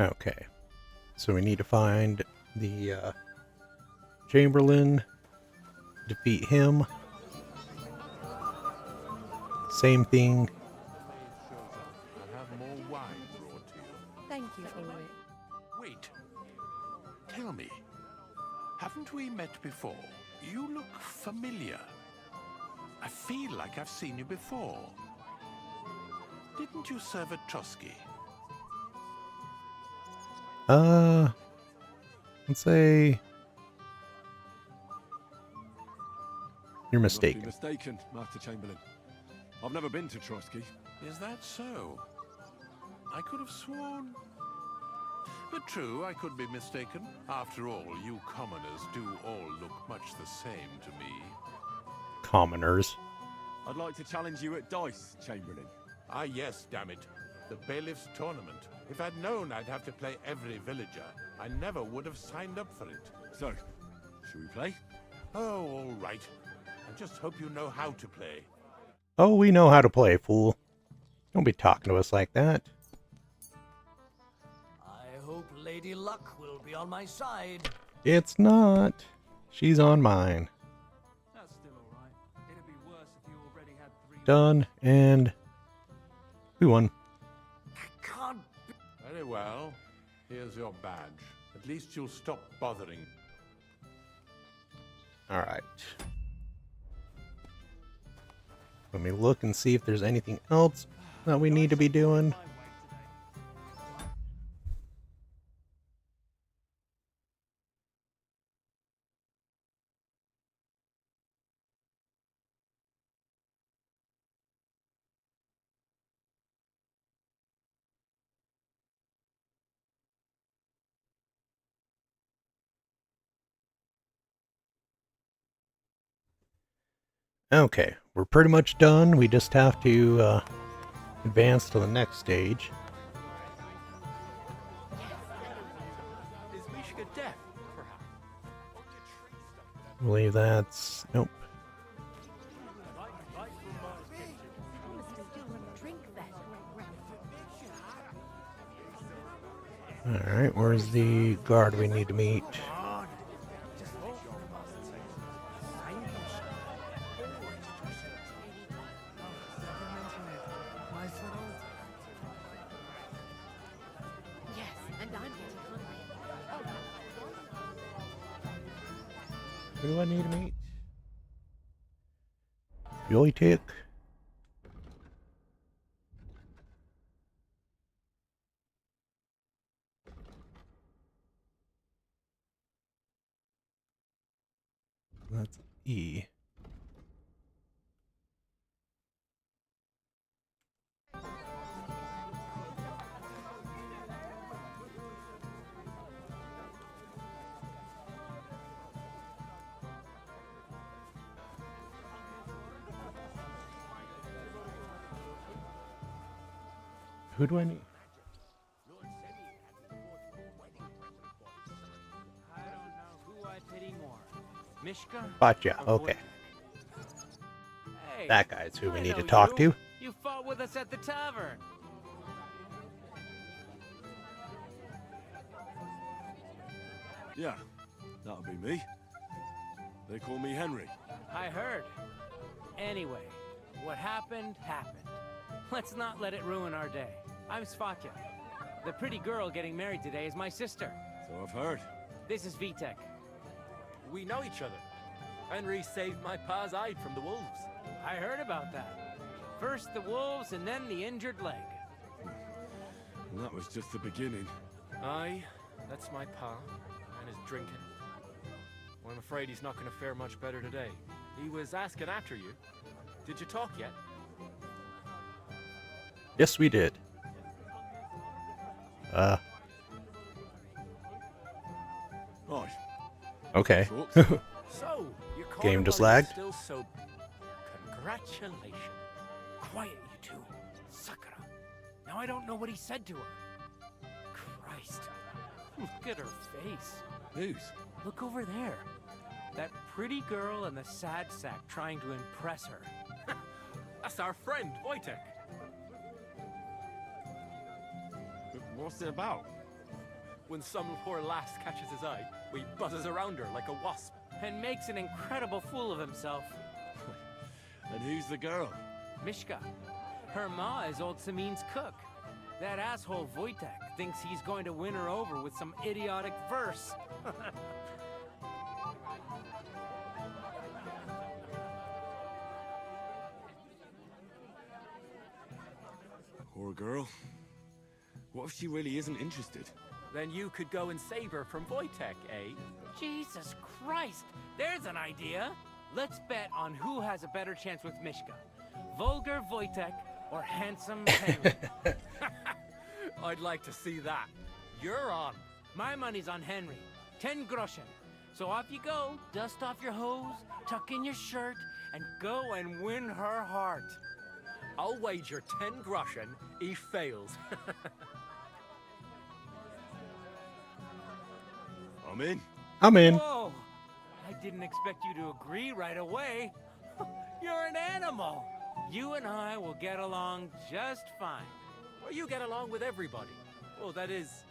Okay, so we need to find the Chamberlain, defeat him. Same thing. I'll have more wine brought to you. Thank you, Ulrich. Wait. Tell me, haven't we met before? You look familiar. I feel like I've seen you before. Didn't you serve at Trotsky? Let's say you're Must be mistaken. mistaken, Master Chamberlain. I've never been to Trotsky. Is that so? I could have sworn. But true, I could be mistaken. After all, you commoners do all look much the same to me. Commoners. I'd like to challenge you at dice, Chamberlain. Ah, yes, damn it. The bailiff's tournament. If I'd known I'd have to play every villager, I never would have signed up for it. So, should we play? Oh, all right. I just hope you know how to play. Oh, we know how to play, fool. Don't be talking to us like that. I hope Lady Luck will be on my side. It's not. She's on mine. That's still alright. It'd be worse if you already had 3. Done, and we won. Can't be. Very well. Here's your badge. At least you'll stop bothering. All right. Let me look and see if there's anything else that we need to be doing. Okay, we're pretty much done. We just have to advance to the next stage. Is Mishka deaf, perhaps? I believe that's... Nope. Alright, where's the guard we need to meet? Who do I need to meet? Joytick. That's E. Who do I need? I don't know who I pity more. Mishka? Gotcha, or okay. Hey, That guy's who we I need to know talk you. to. You fought with us at the tavern. Yeah, that'll be me. They call me Henry. I heard. Anyway, what happened, happened. Let's not let it ruin our day. I'm Svatya. The pretty girl getting married today is my sister. So I've heard. This is Vitek. We know each other. Henry saved my pa's hide from the wolves. I heard about that. First the wolves and then the injured leg. And that was just the beginning. Aye, that's my pa, and his drinking. Well, I'm afraid he's not going to fare much better today. He was asking after you. Did you talk yet? Yes, we did. Right. Okay. So, your Game just carnival is lagged. Still so... Congratulations. Quiet, you two. Sakura. Now I don't know what he said to her. Christ. Look at her face. Whose? Look over there. That pretty girl and the sad sack trying to impress her. That's our friend, Wojtek. What's it about? When some poor lass catches his eye, he buzzes around her like a wasp. And makes an incredible fool of himself. And who's the girl? Mishka. Her ma is old Samin's cook. That asshole Wojtek thinks he's going to win her over with some idiotic verse. Poor girl. What if she really isn't interested? Then you could go and save her from Wojtek, eh? Jesus Christ! There's an idea! Let's bet on who has a better chance with Mishka. Vulgar Wojtek or handsome Henry. I'd like to see that. You're on. My money's on Henry. 10 groschen. So off you go, dust off your hose, tuck in your shirt, and go and win her heart. I'll wager 10 groschen he fails. I'm in. I'm in. Whoa! I didn't expect you to agree right away. You're an animal. You and I will get along just fine. Well, you get along with everybody. Well, that is,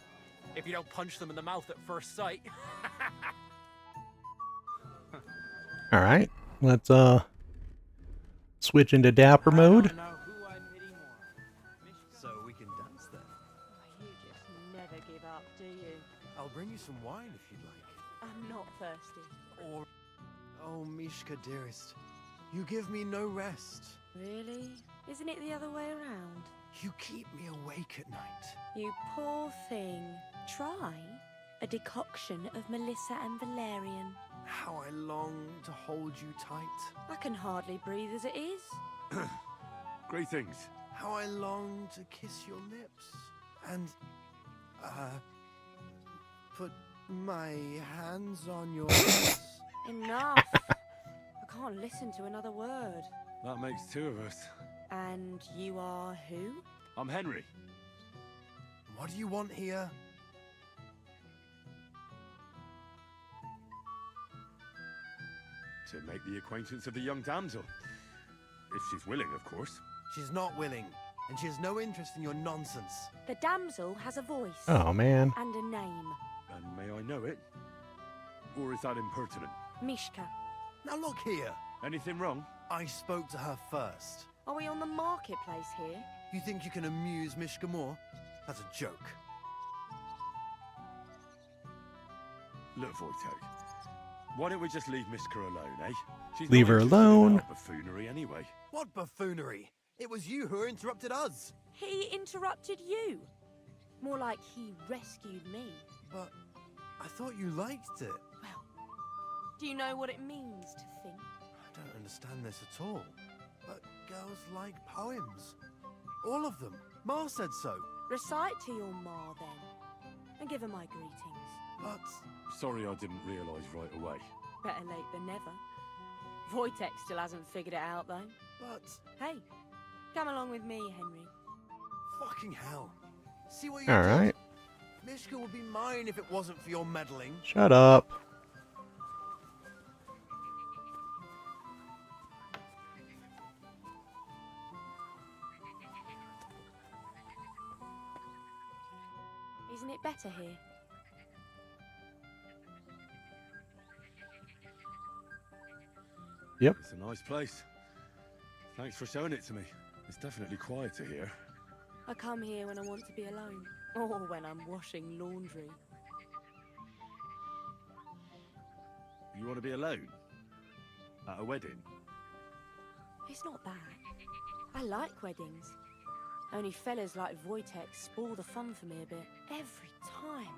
if you don't punch them in the mouth at first sight. All right, let's switch into dapper mode. So we can dance then. You just never give up, do you? I'll bring you some wine if you'd like. I'm not thirsty. Or... Oh, Mishka, dearest. You give me no rest. Really? Isn't it the other way around? You keep me awake at night. You poor thing. Try a decoction of Melissa and Valerian. How I long to hold you tight. I can hardly breathe as it is. Great things. How I long to kiss your lips. And, put my hands on your lips. Enough. I can't listen to another word. That makes two of us. And you are who? I'm Henry. What do you want here? To make the acquaintance of the young damsel. If she's willing, of course. She's not willing, and she has no interest in your nonsense. The damsel has a voice. Oh, man. And a name. And may I know it? Or is that impertinent? Mishka. Now look here. Anything wrong? I spoke to her first. Are we on the marketplace here? You think you can amuse Mishka more? That's a joke. Look, Wojtek. Why don't we just leave Mishka alone, eh? She's Leave not her interested in alone. our buffoonery anyway. What buffoonery? It was you who interrupted us. He interrupted you. More like he rescued me. But I thought you liked it. Well, do you know what it means to think? I don't understand this at all. But girls like poems. All of them. Ma said so. Recite to your ma then. And give her my greetings. But... Sorry I didn't realise right away. Better late than never. Wojtek still hasn't figured it out though. But... Hey, come along with me, Henry. Fucking hell. See what you All did? right. Mishka would be mine if it wasn't for your meddling. Shut up. Isn't it better here? Yep. It's a nice place. Thanks for showing it to me. It's definitely quieter here. I come here when I want to be alone. Or when I'm washing laundry. You want to be alone? At a wedding? It's not that. I like weddings. Only fellas like Wojtek spoil the fun for me a bit. Every time.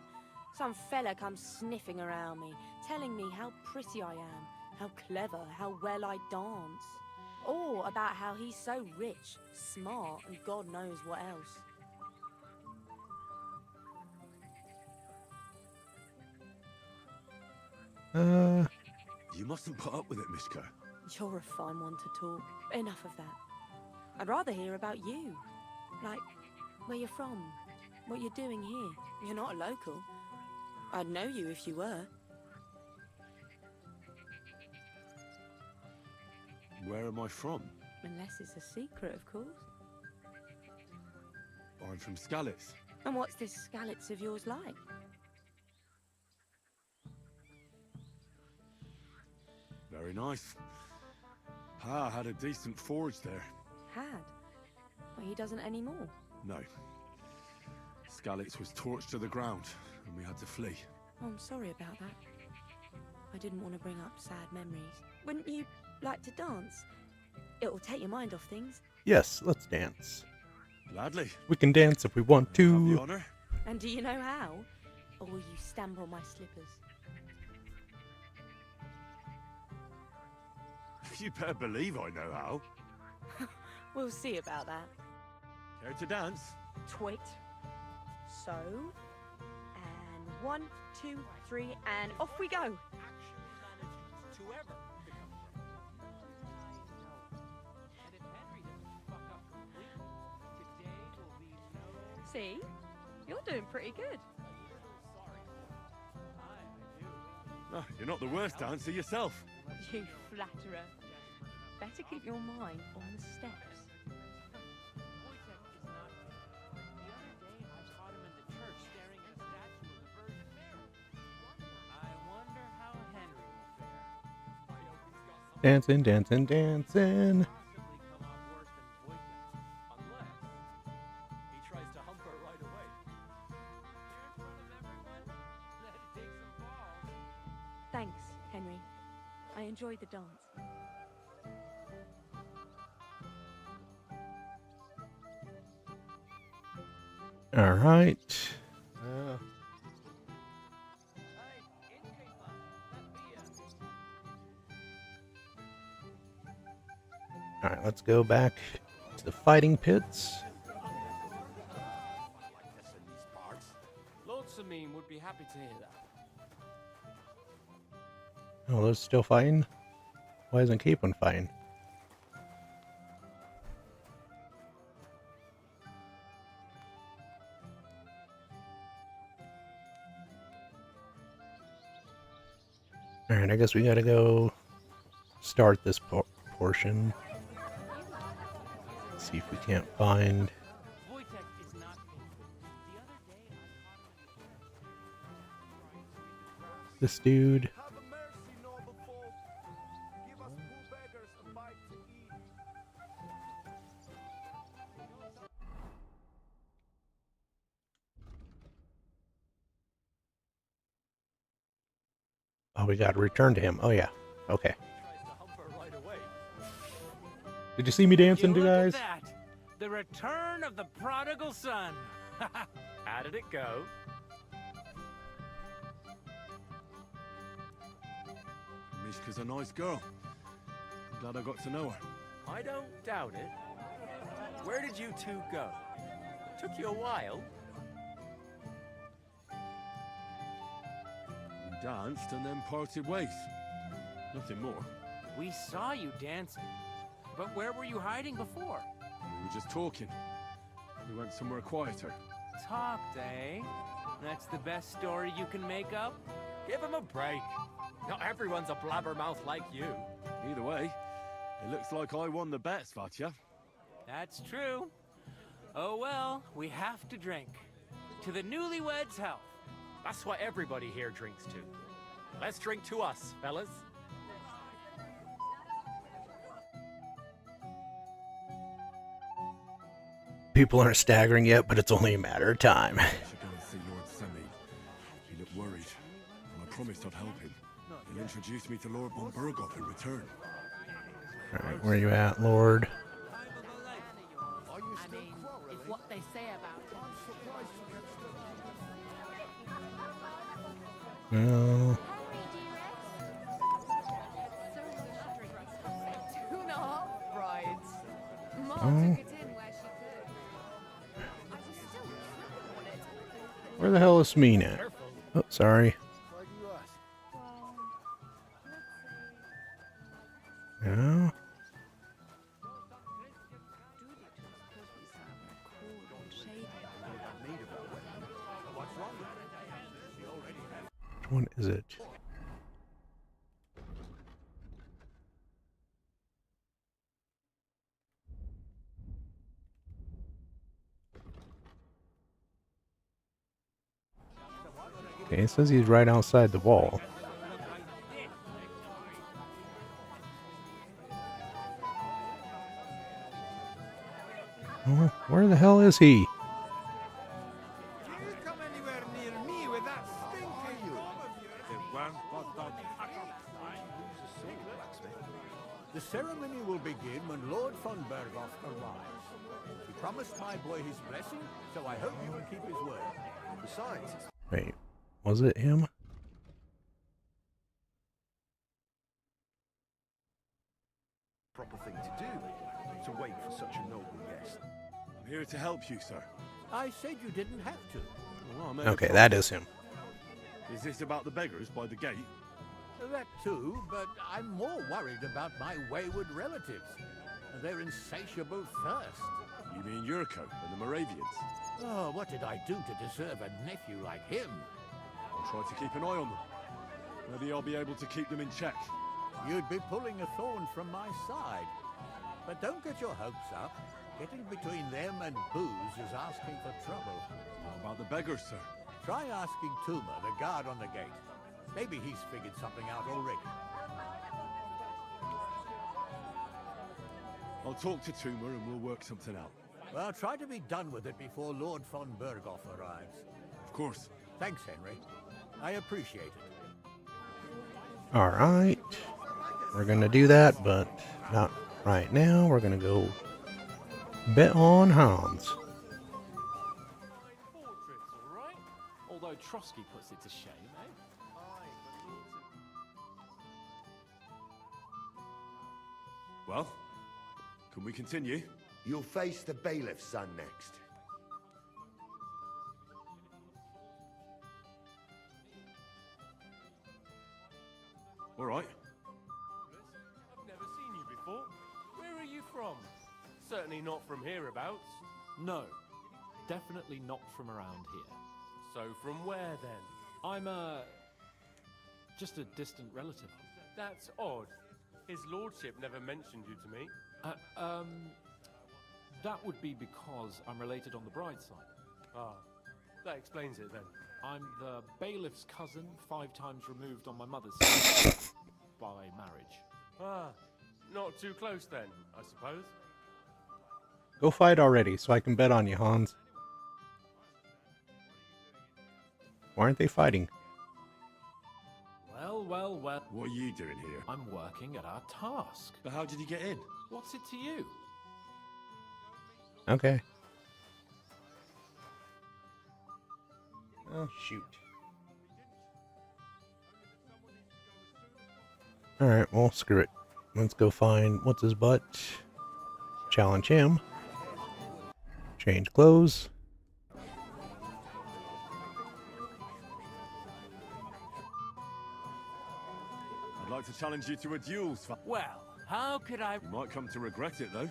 Some fella comes sniffing around me, telling me how pretty I am, how clever, how well I dance. Or about how he's so rich, smart, and God knows what else. You mustn't put up with it, Mishka. You're a fine one to talk. Enough of that. I'd rather hear about you. Like, where you're from, what you're doing here. You're not a local. I'd know you if you were. Where am I from? Unless it's a secret, of course. I'm from Skalitz. And what's this Skalitz of yours like? Very nice. Pa had a decent forge there. Had. But he doesn't anymore. No. Skalitz was torched to the ground, and we had to flee. Oh, I'm sorry about that. I didn't want to bring up sad memories. Wouldn't you like to dance? It'll take your mind off things. Yes, let's dance. Gladly. We can dance if we want Have the to. honor? And do you know how? Or will you stamp on my slippers? You better believe I know how. We'll see about that. Care to dance? Twit. So. And 1, 2, 3, and off we go. See? You're doing pretty good. No, you're not the worst dancer yourself. You flatterer. Better keep your mind on the steps. Dancing, dancing, dancing. Thanks, Henry. I enjoyed the dance. All right. All right, let's go back to the fighting pits. Lord Samim would be happy to hear that. Oh, those still fighting? Why isn't Capon fighting? Alright, I guess we gotta go start this portion. See if we can't find this dude. Oh, we gotta return to him. Oh yeah. Okay. Did you see me dancing, You look guys? at that. The return of the prodigal son. How did it go? Mishka's a nice girl. I'm glad I got to know her. I don't doubt it. Where did you two go? Took you a while. We danced and then parted ways. Nothing more. We saw you dancing. But where were you hiding before? We were just talking. We went somewhere quieter. Talked, eh? That's the best story you can make up? Give him a break. Not everyone's a blabbermouth like you. Either way, it looks like I won the bet, Svatya. That's true. Oh well, we have to drink. To the newlyweds' health. That's what everybody here drinks to. Let's drink to us, fellas. People aren't staggering yet, but it's only a matter of time. I should go and see Lord Semi. He looked worried, and I promised I'd help him. He'll introduce me to Lord von Burghoff in return. Alright, where you at, Lord? I mean, it's what they say about No. 2.5 brides. Ma Oh. took it in where she could. I was still tripping on it. Where the hell is Smeen at? Oh, sorry. No. Which one is it? Okay, it says he's right outside the wall. hell is he? Come anywhere near me with that stinking The ceremony will begin when Lord von Berghoff arrives. He promised my boy his blessing, so I hope he will keep his word. Besides, Wait, was it him? Proper thing to do, to wait for such a noble guest. I'm here to help you, sir. I said you didn't have to. Well, Okay, that is him. Is this about the beggars by the gate? That too, but I'm more worried about my wayward relatives. Their insatiable thirst. You mean Yurko and the Moravians? Oh, what did I do to deserve a nephew like him? I'll try to keep an eye on them. Maybe I'll be able to keep them in check. You'd be pulling a thorn from my side. But don't get your hopes up. Getting between them and booze is asking for trouble. How about the beggars, sir? Try asking Tuma, the guard on the gate. Maybe he's figured something out already. I'll talk to Tuma and we'll work something out. Well, try to be done with it before Lord von Berghoff arrives. Of course. Thanks, Henry. I appreciate it. Alright. We're gonna do that, but not right now. We're gonna go bet on Hans. Although Trotsky puts it to shame, eh? Well, can we continue? You'll face the bailiff's son next. All right. I've never seen you before. Where are you from? Certainly not from hereabouts. No, definitely not from around here. So from where then? I'm just a distant relative. That's odd. His lordship never mentioned you to me. That would be because I'm related on the bride's side. Ah, that explains it then. I'm the bailiff's cousin, 5 times removed on my mother's side by marriage. Ah, not too close then, I suppose. Go fight already, so I can bet on you, Hans. Why aren't they fighting? Well. What are you doing here? I'm working at our task. But how did you get in? What's it to you? Okay. Oh, shoot. Alright, well, screw it. Let's go find what's his butt. Challenge him. Change clothes. I'd like to challenge you to a duel, Sven. Well, how could I... You might come to regret it, though.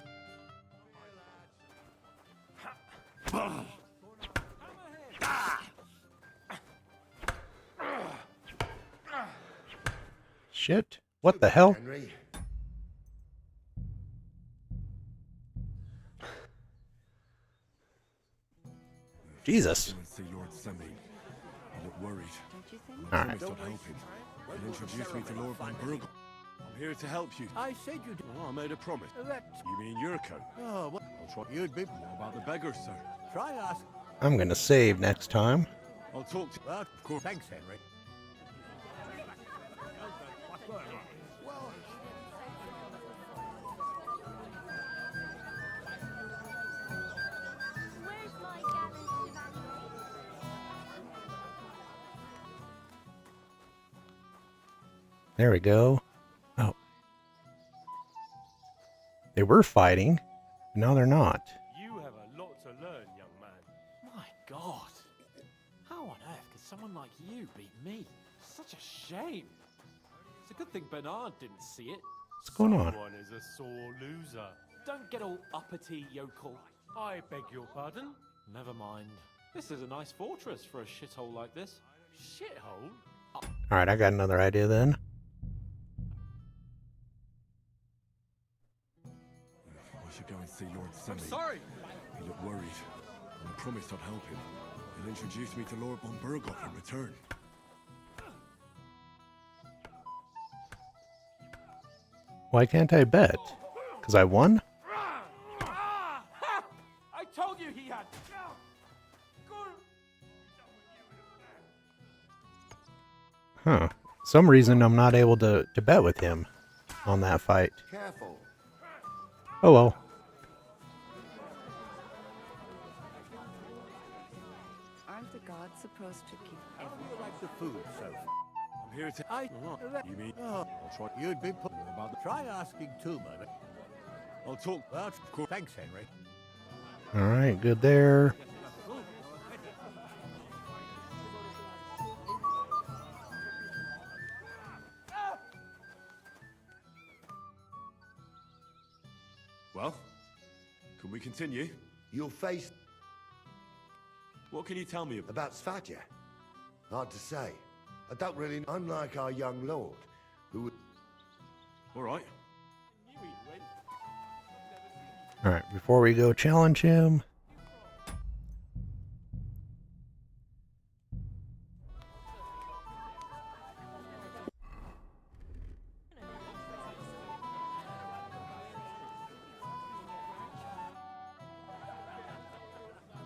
Shit. What the hell? Henry. Jesus. See Lord Semi. You look worried. All right. I'll help him. And introduce me to Lord Van Berg. I'm here to help you. I said you did. Oh, I made a promise. That... You mean Yurko? Oh, what? I'll try. You'd be... What about the beggars, sir? Try ask... I'm gonna save next time. I'll talk to... Well, of course. Thanks, Henry. Where's my gallant chevalier? There we go. Oh. They were fighting. But now they're not. You have a lot to learn, young man. My God. How on earth could someone like you beat me? Such a shame. It's a good thing Bernard didn't see it. What's going on? Someone is a sore loser. Don't get all uppity, yokel. I beg your pardon? Never mind. This is a nice fortress for a shithole like this. Shithole? Alright, I got another idea then. I should go and see Lord Semi. I'm sorry. He looked worried. And I promised I'd help him. He'll introduce me to Lord von Berghoff in return. Why can't I bet? Because I won? I told you he Huh. Some reason I'm not able to bet with him on that fight. Careful. Oh well. Aren't the gods supposed to keep everything? Like the food, Sophie. I'm here to... You mean... Oh, I'll try... you'd be put about the... Try asking Tuma. I'll talk... Well, thanks, Henry. Alright, good there. Well, can we continue? You'll face... What can you tell me about Svatya? Hard to say. I don't really... Unlike our young lord, who... All right. Alright, before we go challenge him...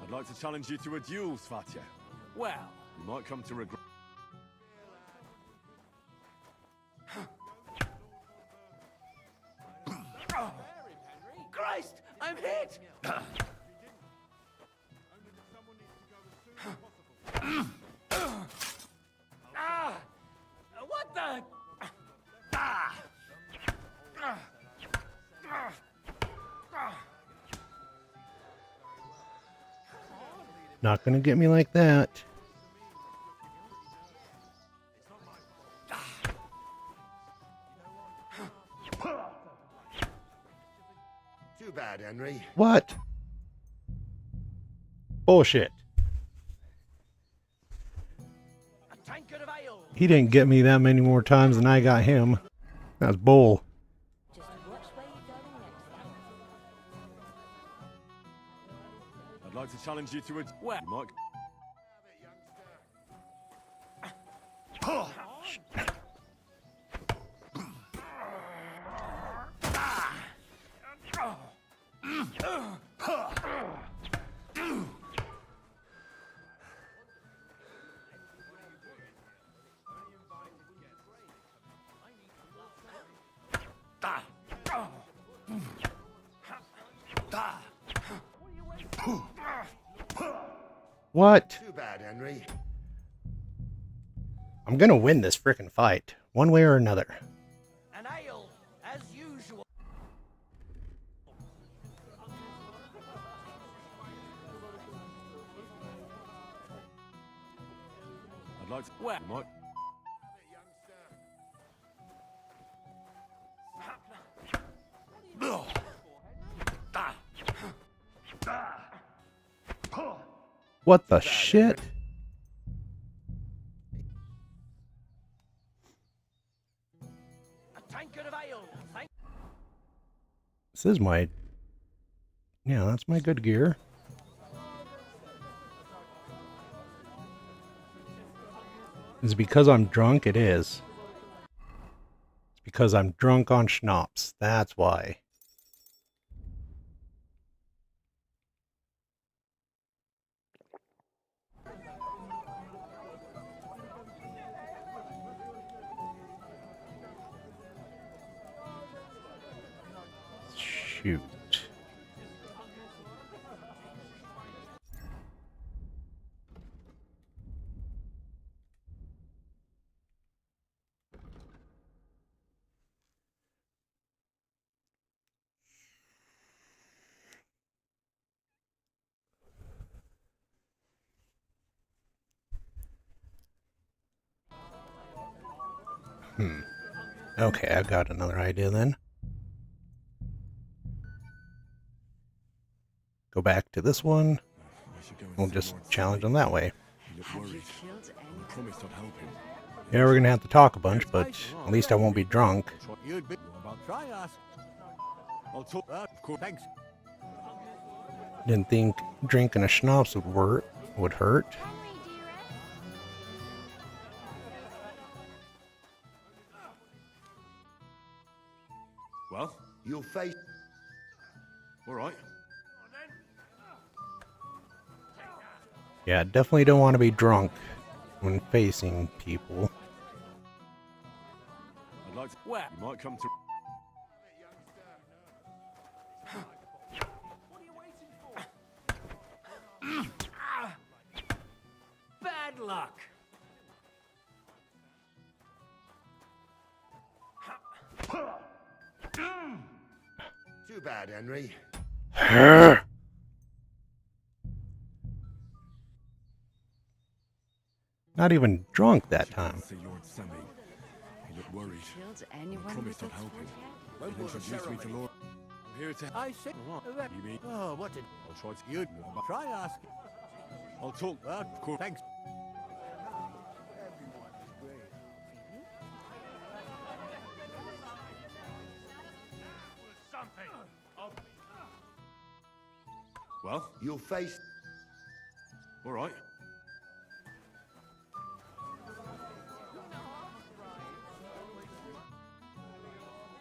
I'd like to challenge you to a duel, Svatya. Well, You might come to regret... Christ! I'm hit! Ah! What the? Ah! Not gonna get me like that. Too bad, Henry. What? Bullshit. He didn't get me that many more times than I got him. That's bull. I'd like to challenge you to a... Well, you might... What? Too bad, Henry. I'm gonna win this frickin' fight, one way or another. An ale, as usual. I'd like to... Well, you might... What the shit? This is my... Yeah, that's my good gear. Is it because I'm drunk? It is. It's because I'm drunk on schnapps. That's why. Shoot. Okay, I've got another idea then. Go back to this one. We'll just challenge them that way. You look worried. I promised I'd help him. Yeah, we're gonna have to talk a bunch, but at least I won't be drunk. You'd be about try us. I'll talk. Of course. Thanks. Didn't think drinking a schnapps would hurt. Well, you'll face... All right. Yeah, definitely don't want to be drunk when facing people. like to... Well, you might come to... bad luck. Too bad, Henry. Not even drunk that time. See Lord Sammy. He looked worried. Killed I anyone promised with I'd a help him. sword He'll introduce me to Lord... I'm here to... I said, What? You mean... oh, what did I'll try to... you try asking? I'll talk. Well, Of course. thanks. Well, You'll face... all right.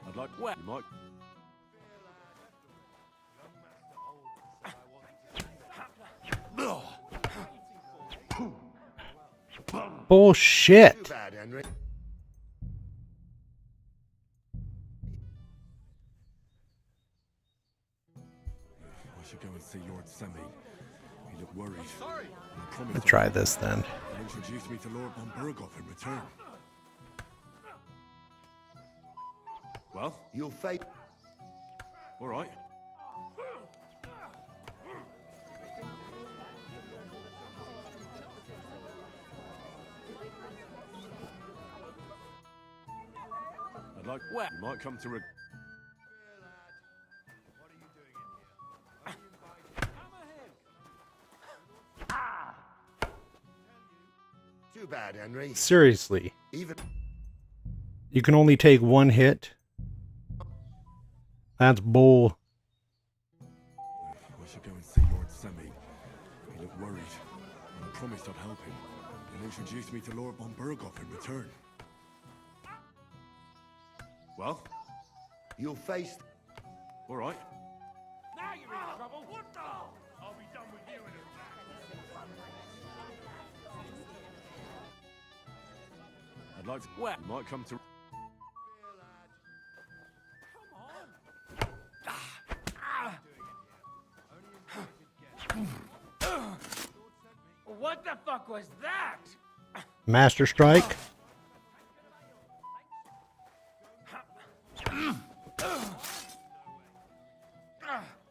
I'd like... Well- you might... Bullshit. Too bad, Henry. I should go and see Lord Sammy. He looked worried. Sorry. I promised Let's I'd try help this him. then. He'll introduce me to Lord von Burgoff in return. Well, You'll face... all right. I'd like... Well- you might come to... Too bad, Henry. Seriously. Even... You can only take one hit? That's bull. I should go and see Lord Sammy. He looked worried. And I promised I'd help him. He'll introduce me to Lord von Burgoff in return. Well, You'll face... all right. Now you're in trouble. What the? I'll be done with you in a I'd like to... Well- you might come to... What the fuck was that? Master Strike.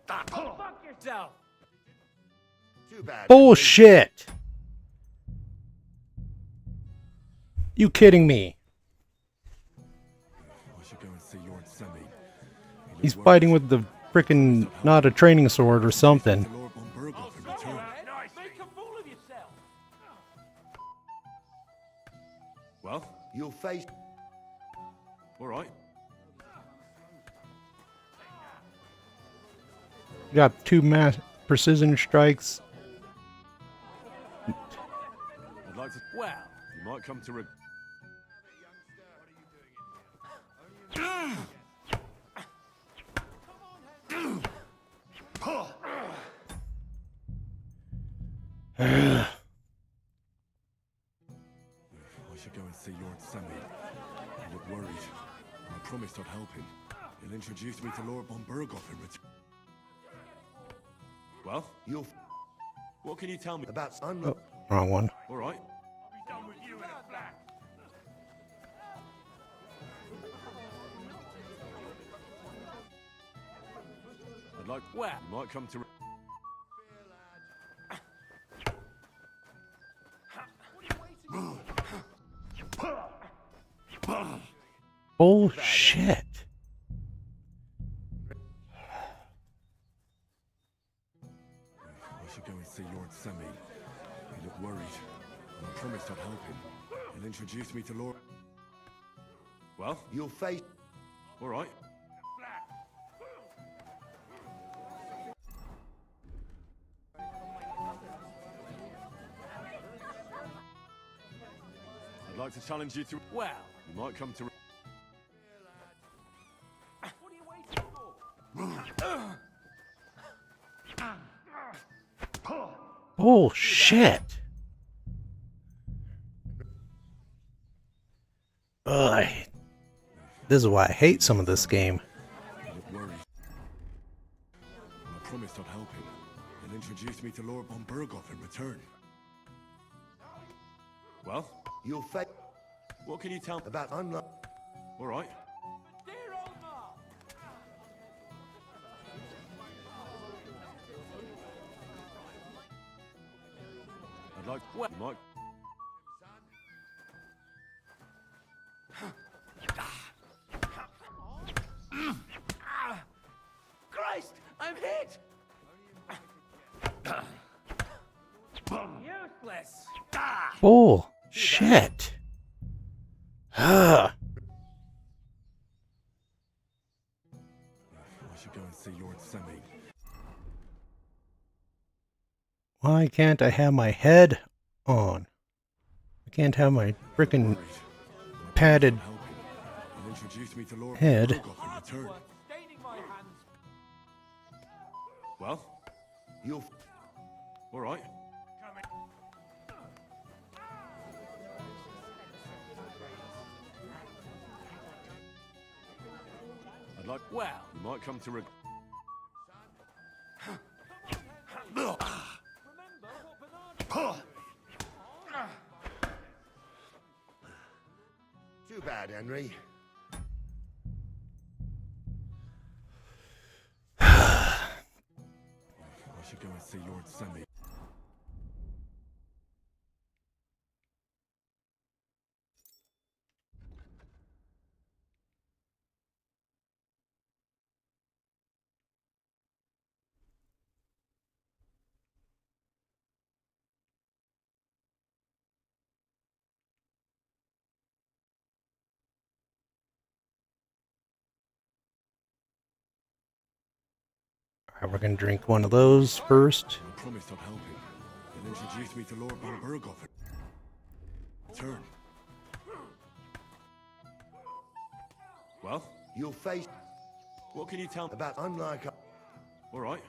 Fuck yourself. Too bad. Bullshit. You kidding me? I should go and see Lord Sammy. He looked He's worried. fighting with the frickin' not a training sword or something. To Lord von Burgoff in return. Make a fool of yourself. Well, You'll face... all right. You got two precision strikes. I'd like to... Well, you might come to... I should go and see Lord Sammy. He looked worried. And I promised I'd help him. He'll introduce me to Lord von Burgoff in return. Well, You'll... what can you tell me? About... Oh, wrong one. All right. I'll be done with you in a flash. I'd like... Well- you might come to... Bullshit. I should go and see Lord Sammy. He looked worried. And I promised I'd help him. He'll introduce me to Lord... Well, You'll face... all right. I'd like to challenge you to... Well, you might come to... what are you waiting for? Bullshit. Ugh. This is why I hate some of this game. Look worried. I promised I'd help him. He'll introduce me to Lord von Berghoff in return. Well? You'll face. What can you tell me? About unlock. All right. I'd like... Well, you might... Christ! I'm hit! Useless! Oh, shit. Ah. I should go and see Lord Semi. Why can't I have my head on? I can't have my frickin' padded He'll introduce me to Lord head. Berghoff in return. Well? You'll... All right. I'd like... Well... You might come to... Too bad, Henry. I should go and see Lord Semi. Alright, we're gonna drink one of those first. I promised I'd help him. He'll introduce me to Lord von Berghoff. Turn. Well? You'll face... What can you tell me? About unlike... All right.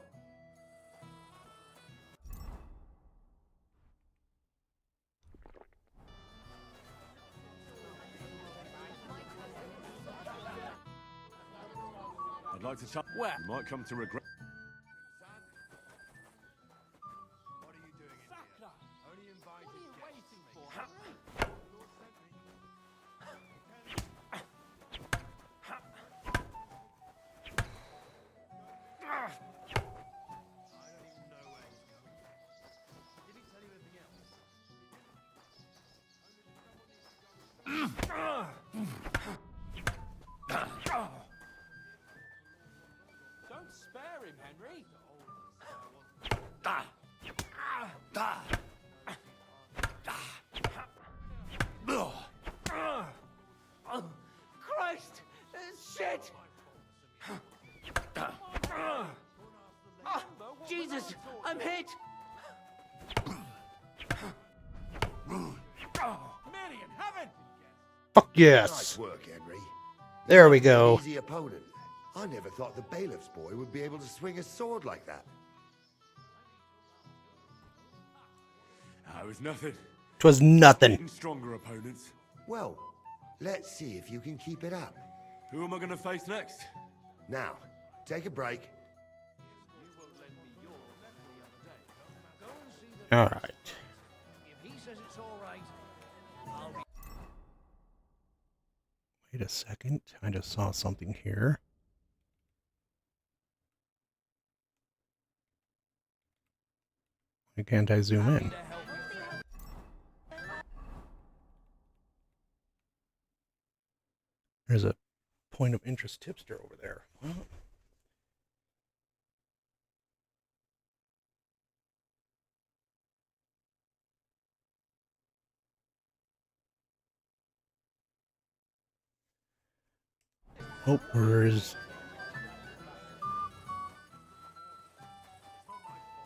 I'd like to tell... Well... You might come to regret... Don't spare him, Henry. Christ! Shit! Jesus! I'm hit! Mary in heaven! Fuck yes. Nice work, Henry. There we go. Easy opponent. I never thought the bailiff's boy would be able to swing a sword like that. It was nothing. 'Twas nothing. Beating stronger opponents. Well, let's see if you can keep it up. Who am I going to face next? Now, take a break. Alright. If he says it's all right, I'll be... Wait a second. I just saw something here. Why can't I zoom in? There's a point of interest tipster over there. Well, oh, where's...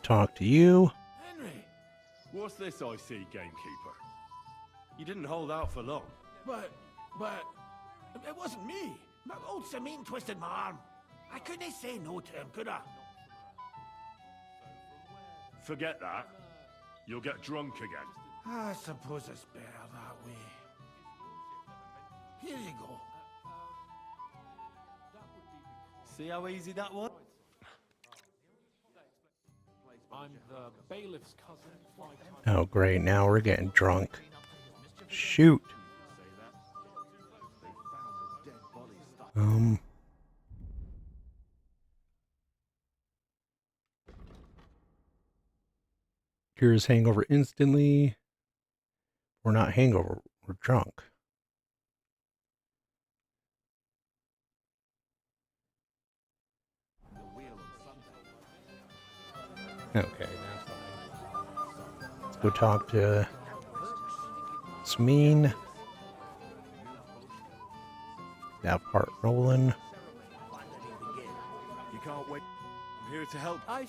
Talk to you. Henry! What's this I see, gamekeeper? You didn't hold out for long. But, it wasn't me. My old Samine twisted my arm. I couldn't say no to him, could I? Forget that. You'll get drunk again. I suppose it's better that way. Here you go. See how easy that was? I'm the bailiff's cousin. Oh, great. Now we're getting drunk. Shoot. Cures hangover instantly. We're not hangover. We're drunk. Okay, that's fine. Let's go talk to Smeen. That part rolling. You can't wait. I'm here to help. I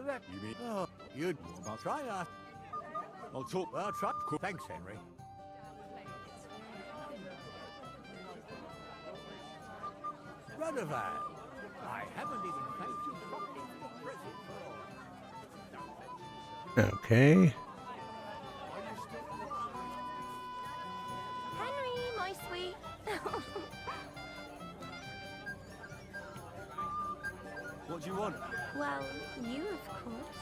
that You mean? Oh, you'd about try that. I'll talk. Well, try. Thanks, Henry. Radovan, I haven't even thanked you properly for the present for all. Okay. Henry, my sweet. What do you want? Well, you, of course.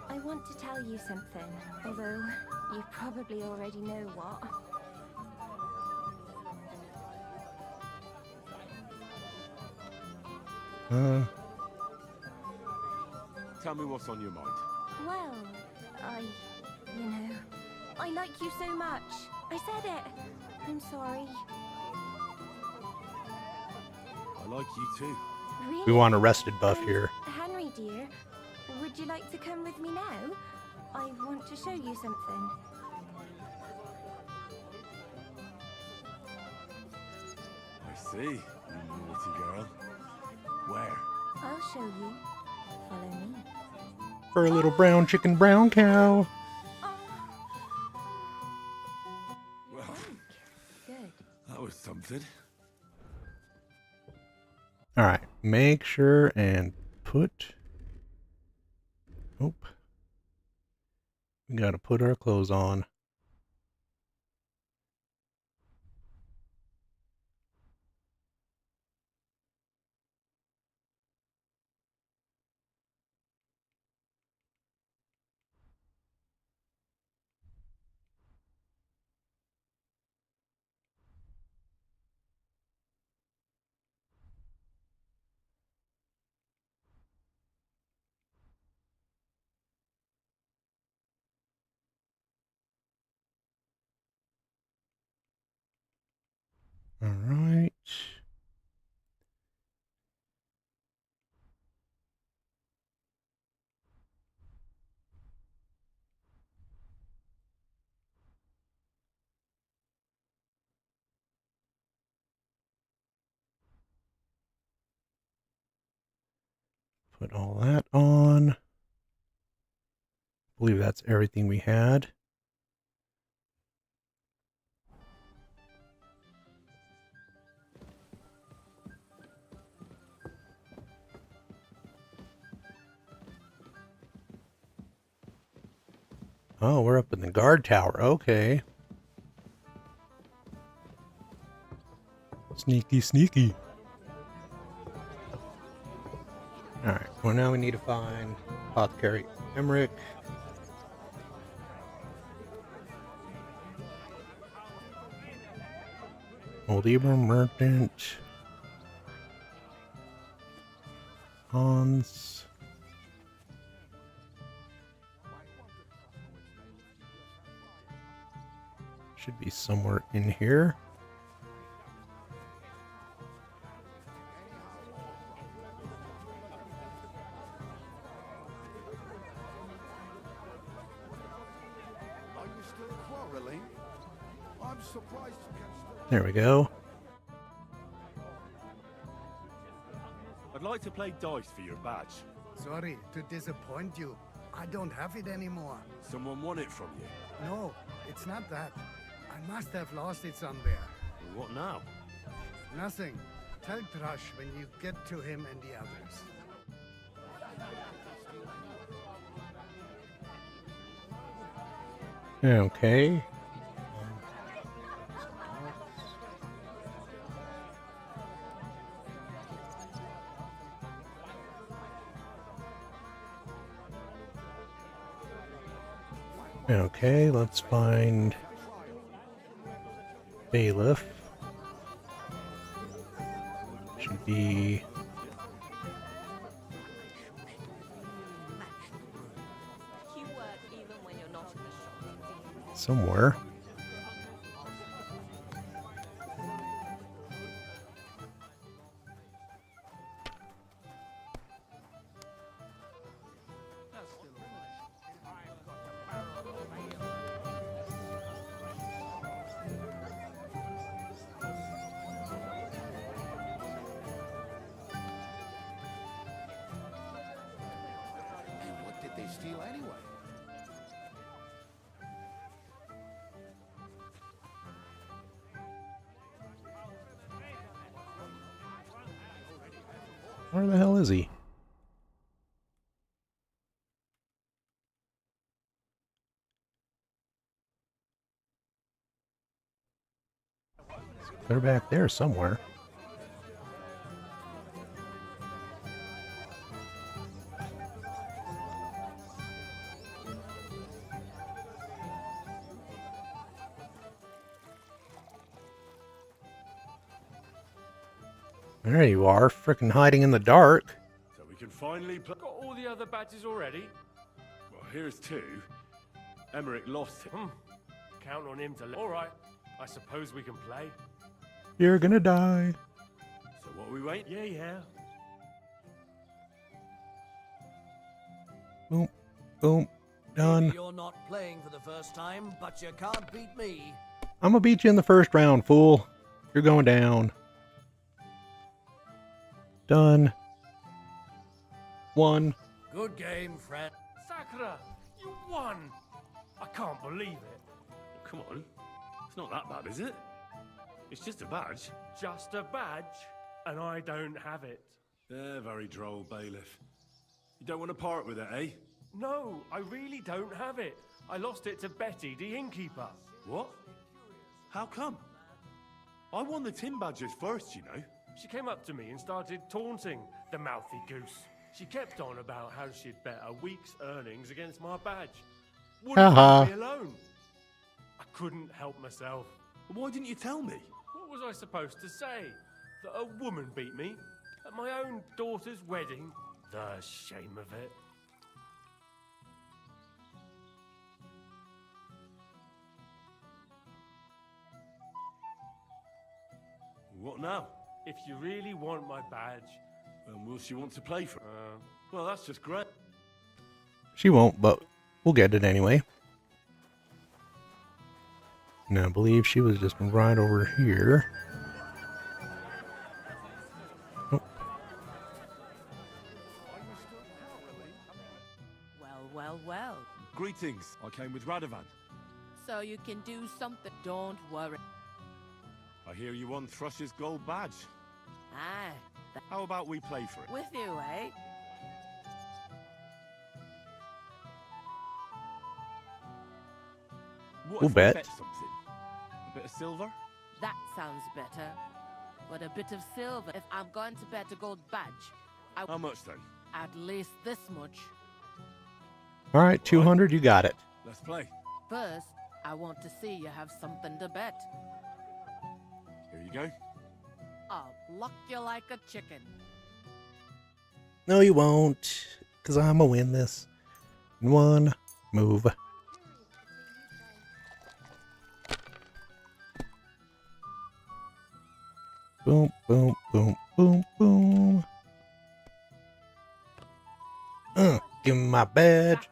I want to tell you something, although you probably already know what. Tell me what's on your mind. Well, I like you so much. I said it. I'm sorry. I like you too. Really? We want a rested buff here. Henry, dear, would you like to come with me now? I want to show you something. I see, you naughty girl. Where? I'll show you. Follow me. For a little brown chicken, brown cow. Well, Good. that was something. All right, make sure and put. Nope. We gotta put our clothes on. All right. Put all that on. I believe that's everything we had. Oh, we're up in the guard tower. Okay. Sneaky, sneaky. Alright, well now we need to find Apothecary Emmerich. Old Ibram Merchant. Hans. Should be somewhere in here. Are you still quarreling? I'm surprised you can still... There we go. I'd like to play dice for your badge. Sorry to disappoint you. I don't have it anymore. Someone won it from you. No, it's not that. I must have lost it somewhere. What now? Nothing. Tell Thrush when you get to him and the others. Okay. Okay, let's find bailiff. Should be You work even when you're not in the shop. somewhere. And what did they steal anyway? Where the hell is he? They're back there somewhere. There you are, frickin' hiding in the dark. So we can finally play. Got all the other badges already? Well, here's two. Emmerich lost him. Count on him to... All right, I suppose we can play. You're gonna die. So what are we waiting? Yeah. Boom, boom, done. Maybe you're not playing for the first time, but you can't beat me. I'm gonna beat you in the first round, fool. You're going down. Done. One. Good game, friend. Sakura, you won! I can't believe it. Come on. It's not that bad, is it? It's just a badge. Just a badge, and I don't have it. Very droll, bailiff. You don't want to part with it, eh? No, I really don't have it. I lost it to Betty, the innkeeper. What? How come? I won the tin badges first, you know. She came up to me and started taunting the mouthy goose. She kept on about how she'd bet a week's earnings against my badge. Wouldn't leave me alone. I couldn't help myself. Why didn't you tell me? What was I supposed to say? That a woman beat me? At my own daughter's wedding? The shame of it. What now? If you really want my badge... Will she want to play for it? Well, that's just great. She won't, but we'll get it anyway. And I believe she was just right over here. Oh. Well. Greetings. I came with Radovan. So you can do something. Don't worry. I hear you won Thrush's gold badge. Ah. How about we play for it? With you, eh? What We'll if we bet. something? A bit of silver? That sounds better. But a bit of silver. If I'm going to bet a gold badge, How much then? at least this much. All right, 200, you got it. Let's play. First, I want to see you have something to bet. Here you go. I'll pluck you like a chicken. No, you won't, because I'm going to win this in one move. Boom, boom, boom, boom, boom. Give me my badge.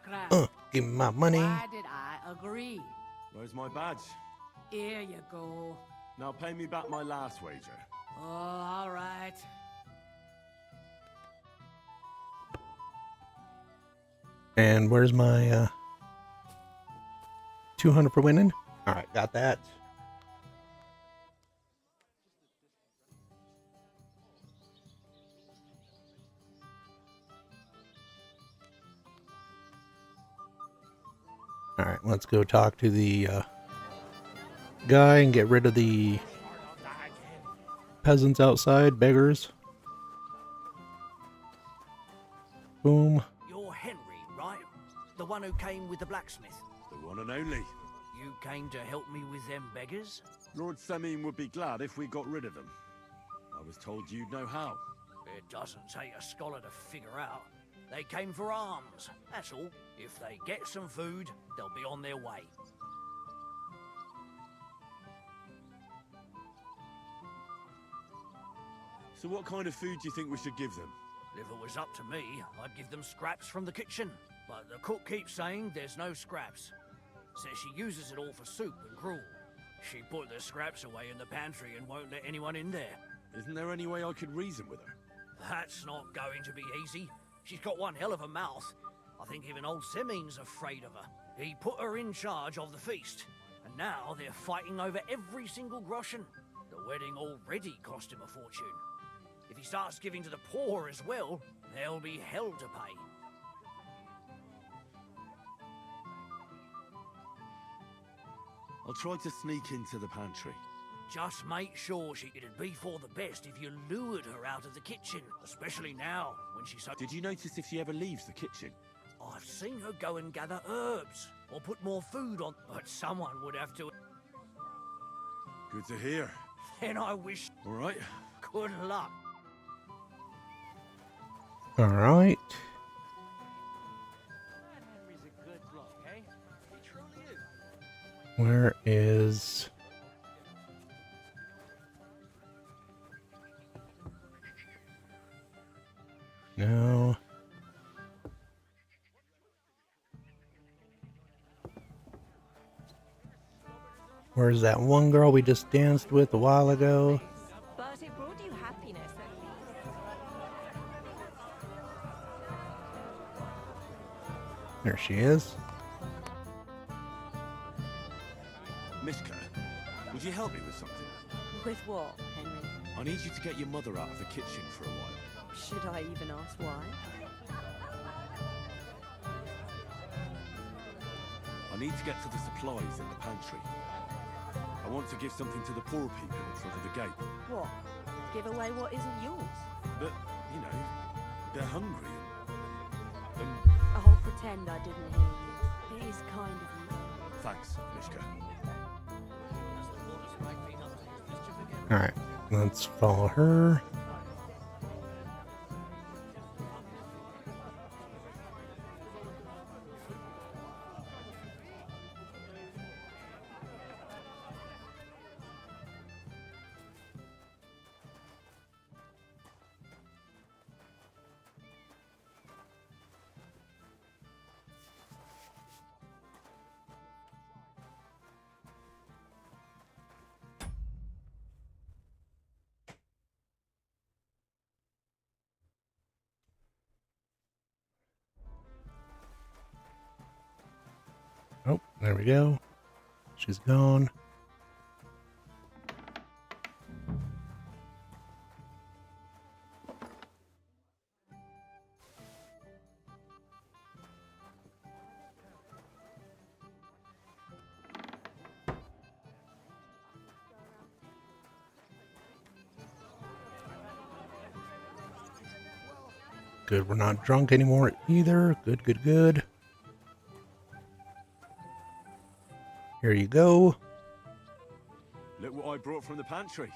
Give me my money. Why did I agree? Where's my badge? Here you go. Now pay me back my last wager. Oh, all right. And where's my 200 for winning? All right, got that. All right, let's go talk to the guy and get rid of the peasants outside, beggars. Boom. You're Henry, right? The one who came with the blacksmith. The one and only. You came to help me with them beggars? Lord Semine would be glad if we got rid of them. I was told you'd know how. It doesn't take a scholar to figure out. They came for alms, that's all. If they get some food, they'll be on their way. So what kind of food do you think we should give them? If it was up to me, I'd give them scraps from the kitchen. But the cook keeps saying there's no scraps. Says she uses it all for soup and gruel. She put the scraps away in the pantry and won't let anyone in there. Isn't there any way I could reason with her? That's not going to be easy. She's got one hell of a mouth. I think even old Semine's afraid of her. He put her in charge of the feast, and now they're fighting over every single groschen. The wedding already cost him a fortune. If he starts giving to the poor as well, there'll be hell to pay. I'll try to sneak into the pantry. Just make sure it'd be for the best if you lured her out of the kitchen, especially now, when she's so... Did you notice if she ever leaves the kitchen? I've seen her go and gather herbs, or put more food on, but someone would have to... Good to hear. Then I wish... All right. Good luck. All right. Henry's a good bloke, eh? He truly is. Where is... No. Where's that one girl we just danced with a while ago? But it brought you happiness, at least. There she is. Mishka, would you help me with something? With what, Henry? I need you to get your mother out of the kitchen for a while. Should I even ask why? I need to get to the supplies in the pantry. I want to give something to the poor people in front of the gate. What? Give away what isn't yours? But, you know, they're hungry and... I'll pretend I didn't hear you. It is kind of you. Thanks, Mishka. Alright, let's follow her. Oh, there we go. She's gone. Good, we're not drunk anymore either. Good, good, good. Here you go. Look what I brought from the pantry.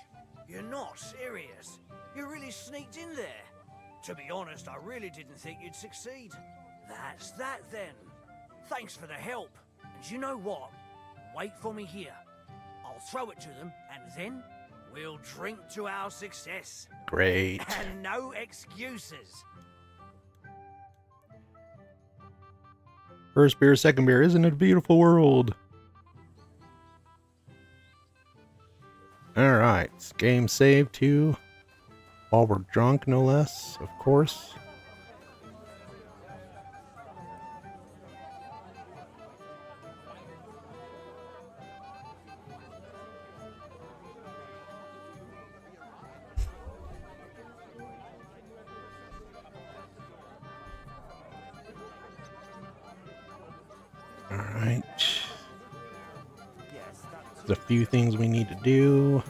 You're not serious. You really sneaked in there. To be honest, I really didn't think you'd succeed. That's that then. Thanks for the help. And you know what? Wait for me here. I'll throw it to them, and then we'll drink to our success. Great. And no excuses. First beer, second beer. Isn't it a beautiful world? Alright, game saved too. While we're drunk, no less, of course. Alright. There's a few things we need to do.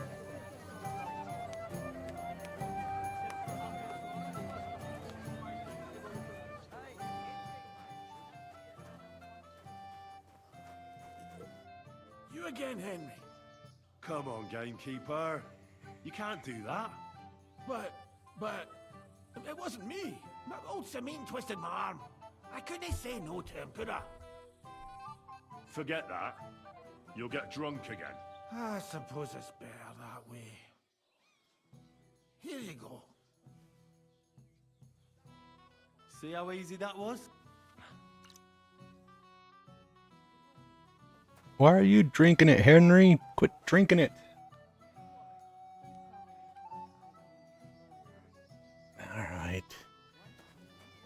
doing, Henry? Come on, gamekeeper. You can't do that. But, it wasn't me. My old Samine twisted my arm. I couldn't say no to him, could I? Forget that. You'll get drunk again. I suppose it's better that way. Here you go. See how easy that was? Why are you drinking it, Henry? Quit drinking it. Alright.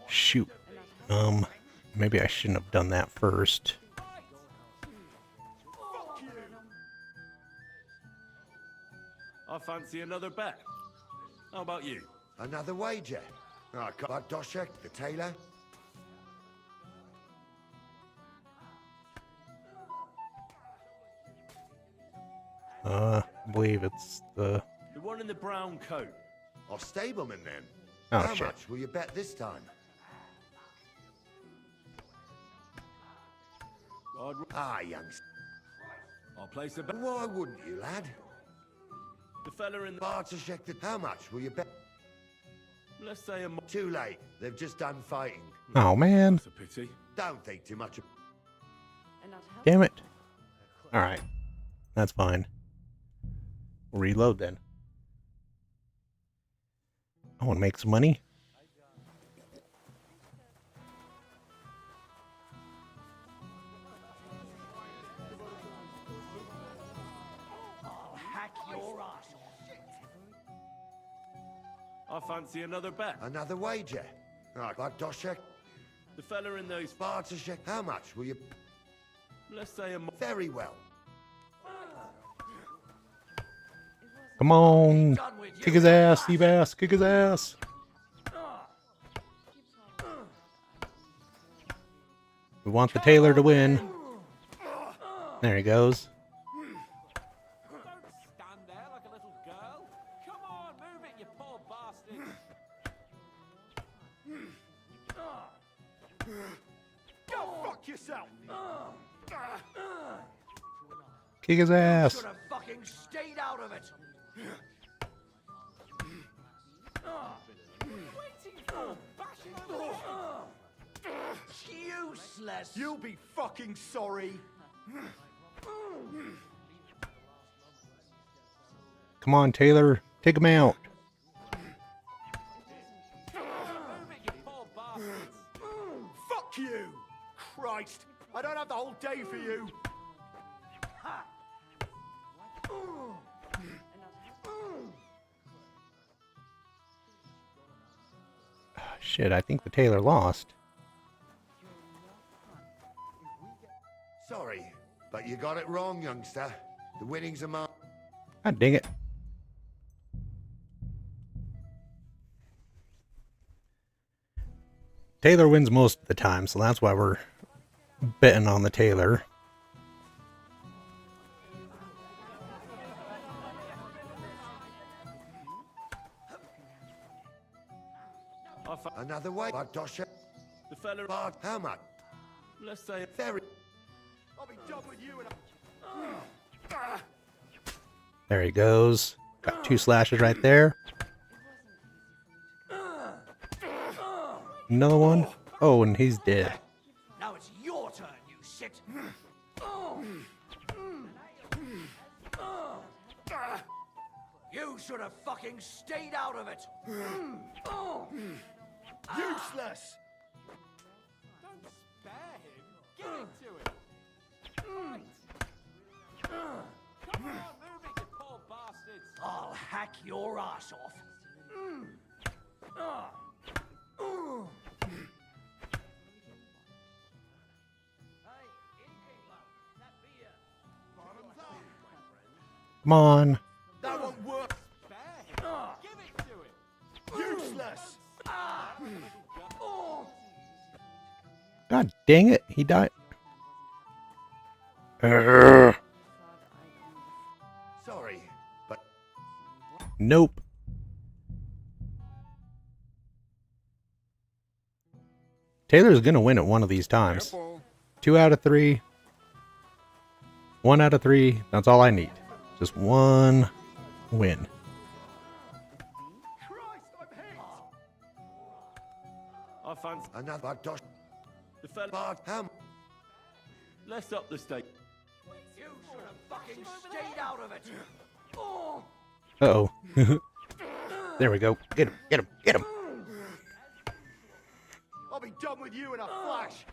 Shoot. Maybe I shouldn't have done that first. I fancy another bet. How about you? Another wager. Oh, but Doshek, the tailor. I believe it's the... The one in the brown coat. Or stableman, then. Oh, How shit. much will you bet this time? Youngster. I'll place a bet. Why wouldn't you, lad? The fella in the... Bartoszek, how much will you bet? Let's say Too late. They've just done fighting. Oh, man. That's a pity. Don't think too much of... Damn it. Alright. That's fine. We'll reload then. I want to make some money. I'll hack your ass off. I fancy another bet. Another wager. Right, but Doshek, The fella in those... Bartoszek, how much will you... Let's say Very well. Come on. Kick his ass, Seabass. Kick his ass. We want the tailor to win. There he goes. Stand there like a little girl. Come on, move it, you poor bastard. Go fuck yourself! Kick his ass. Should have fucking stayed out of it. Useless. You'll be fucking sorry. Come on, Taylor. Take him out. Fuck you! Christ! I don't have the whole day for you! Shit, I think the tailor lost. Sorry, but you got it wrong, youngster. The winnings are mine. God dang it. Taylor wins most of the time, so that's why we're betting on the tailor. Another way. Bartoszek. The fella... Bart, how much? Let's say... Very... I'll be done with you in There he goes. Got 2 slashes right there. Another one. Oh, and he's dead. Now it's your turn, you shit. You should have fucking stayed out of it. Useless! Don't spare him. Give it to him. Come on, move it, you poor bastards. I'll hack your ass off. Come on. That won't work! Spare him. Give it to him. Useless! God dang it. He died. Urgh. Sorry, but... Nope. Taylor's gonna win it one of these times. 2 out of 3. 1 out of 3. That's all I need. Just one win. I fancy Another dosh. the fella. Bart Ham. Let's up the stake. You should have fucking stayed out of it. Oh. Uh-oh. There we go. Get him, get him, get him. I'll be done with you in a flash.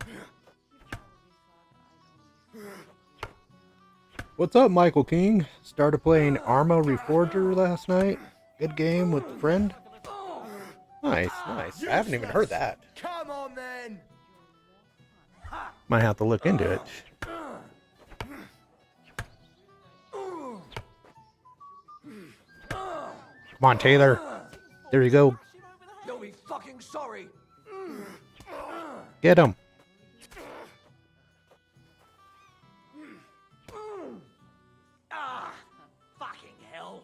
What's up, Michael King? Started playing Arma Reforger last night. Good game with a friend. Nice, nice. I haven't even heard that. Come on then. Might have to look into it. Come on, Taylor. There you go. You'll be fucking sorry. Get him. Ah, fucking hell.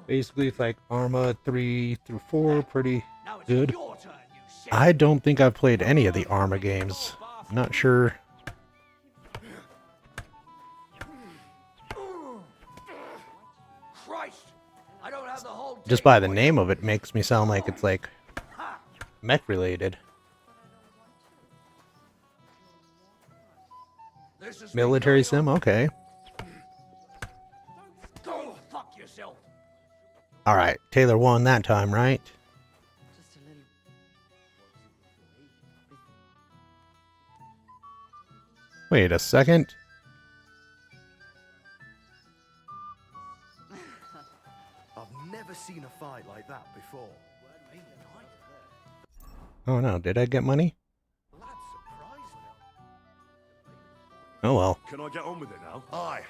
Basically, it's like Arma 3 through 4, pretty good. I don't think I've played any of the Arma games. I'm not sure. Christ, I don't have the whole Just by the name of it makes me sound like it's like mech related. Military sim, okay. Go fuck yourself. All right, Taylor won that time, right? Wait a second. I've never seen a fight like that before. Oh no, did I get money? Oh well. Can I get on with it now? Aye.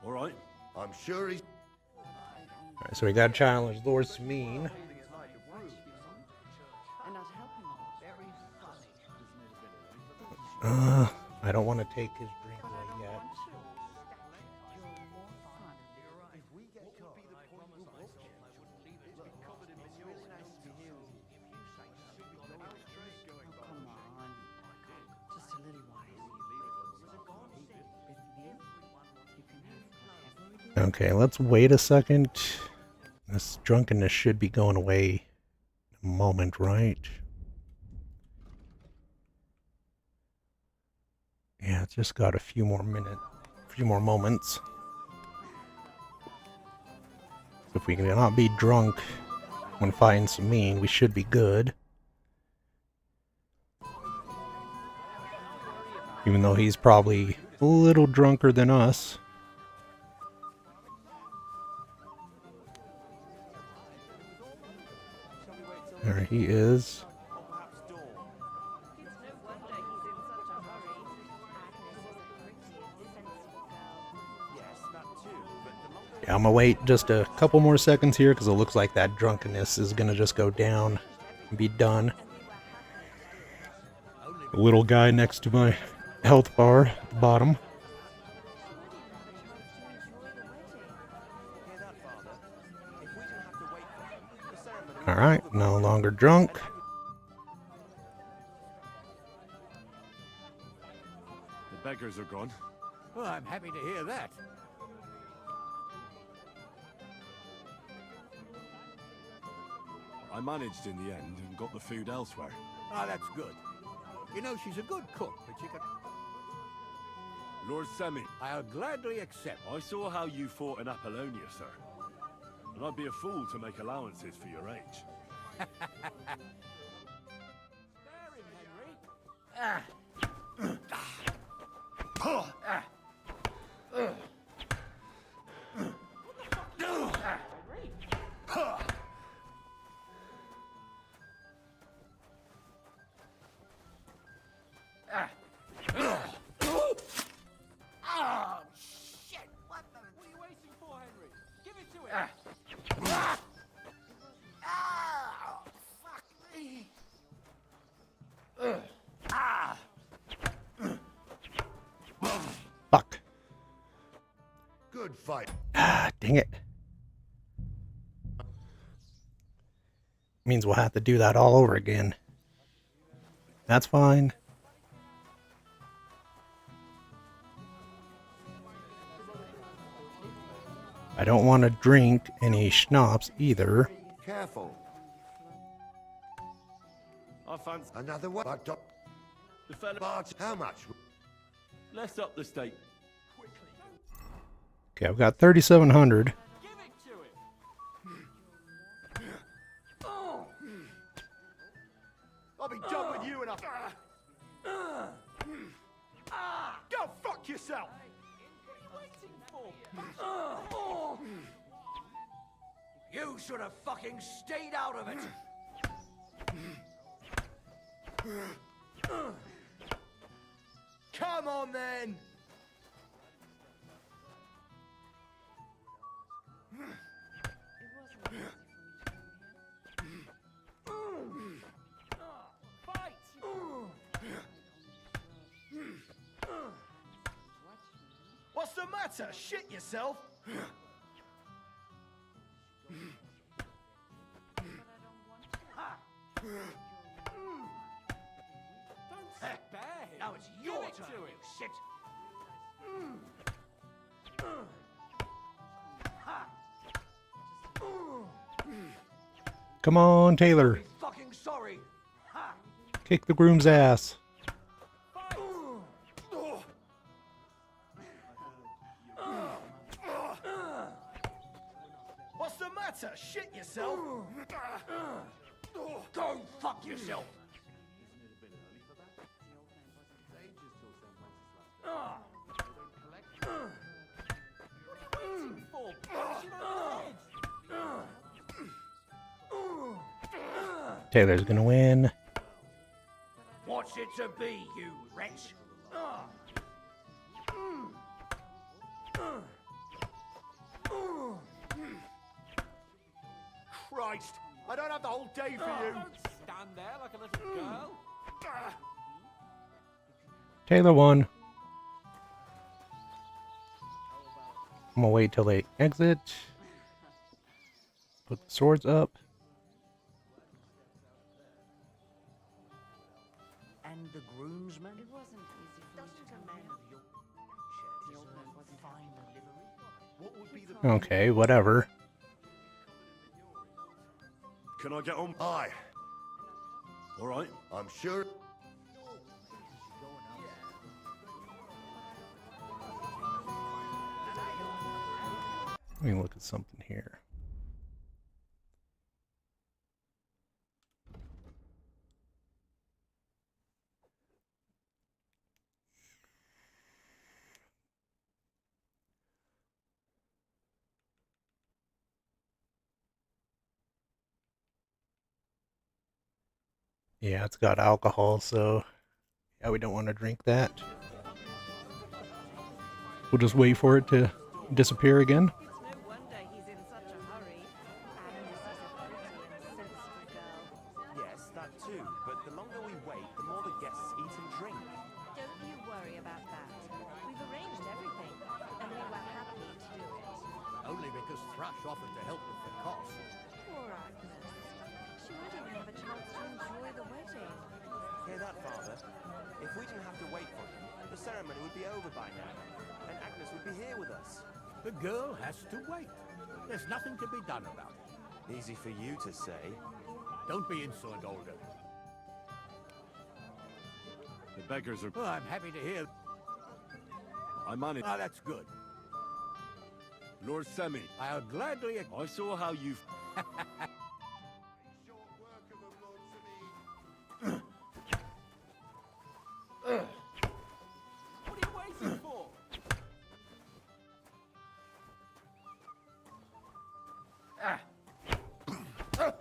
All right. I'm sure he's... Alright, so we got to challenge Lord Smeen. I don't want to take his drink away yet. Okay, let's wait a second. This drunkenness should be going away in a moment, right? Yeah, it's just got a few more moments. If we cannot be drunk when fighting Smeen, we should be good. Even though he's probably a little drunker than us. There he is. Yeah, I'm gonna wait just a couple more seconds here because it looks like that drunkenness is gonna just go down and be done. The little guy next to my health bar at the bottom. Alright, no longer drunk. The beggars are gone. Well, I'm happy to hear that. I managed in the end and got the food elsewhere. Ah, that's good. You know, she's a good cook, but she can... Lord Semi. I'll gladly accept. I saw how you fought in Apollonia, sir. And I'd be a fool to make allowances for your age. Oh, shit! What the... What are you waiting for, Henry? Give it to him! Ah! Fuck me! Ah! Fuck. Good fight. Ah, dang it. Means we'll have to do that all over again. That's fine. I don't want to drink any schnapps either. Careful. I fancy Another one. But the fella. Bart, how much? Let's up the stake. Okay, I've got 3,700. I'll be done with you in a... Go fuck yourself! You should have fucking stayed out of it. Come on then! What's the matter? Shit yourself? Now it's your turn, you shit. Come on, Taylor. Fucking sorry. Kick the groom's ass. What's the matter? Shit yourself? Go fuck yourself. Taylor's gonna win. What's it to be, you wretch? Christ! I don't have the whole day for you! Don't stand there like a little girl. Taylor won. I'm gonna wait till they exit. Put the swords up. And the groomsman? It wasn't easy for me to come out. Okay, whatever. Can I get on? Aye. All right. I'm sure. Let me look at something here. Yeah, it's got alcohol, so yeah, we don't want to drink that. We'll just wait for it to disappear again. No wonder he's in such a hurry. Agnes is a pretty and sensible girl. Yes, that too. But the longer we wait, the more the guests eat and drink. Don't you worry about that. We've arranged everything, and we were happy to do it. Only because Thrush offered to help with the cost. Poor Agnes. She won't even have a chance to enjoy the wedding. Hear that, Father? If we didn't have to wait for him, the ceremony would be over by now. And Agnes would be here with us. The girl has to wait. There's nothing to be done about it. Easy for you to say. Don't be insolent, Olga. The beggars are. Well, I'm happy to hear. I managed. Ah, that's good. Lord Semi. I'll gladly. I saw how you. What are you waiting for? What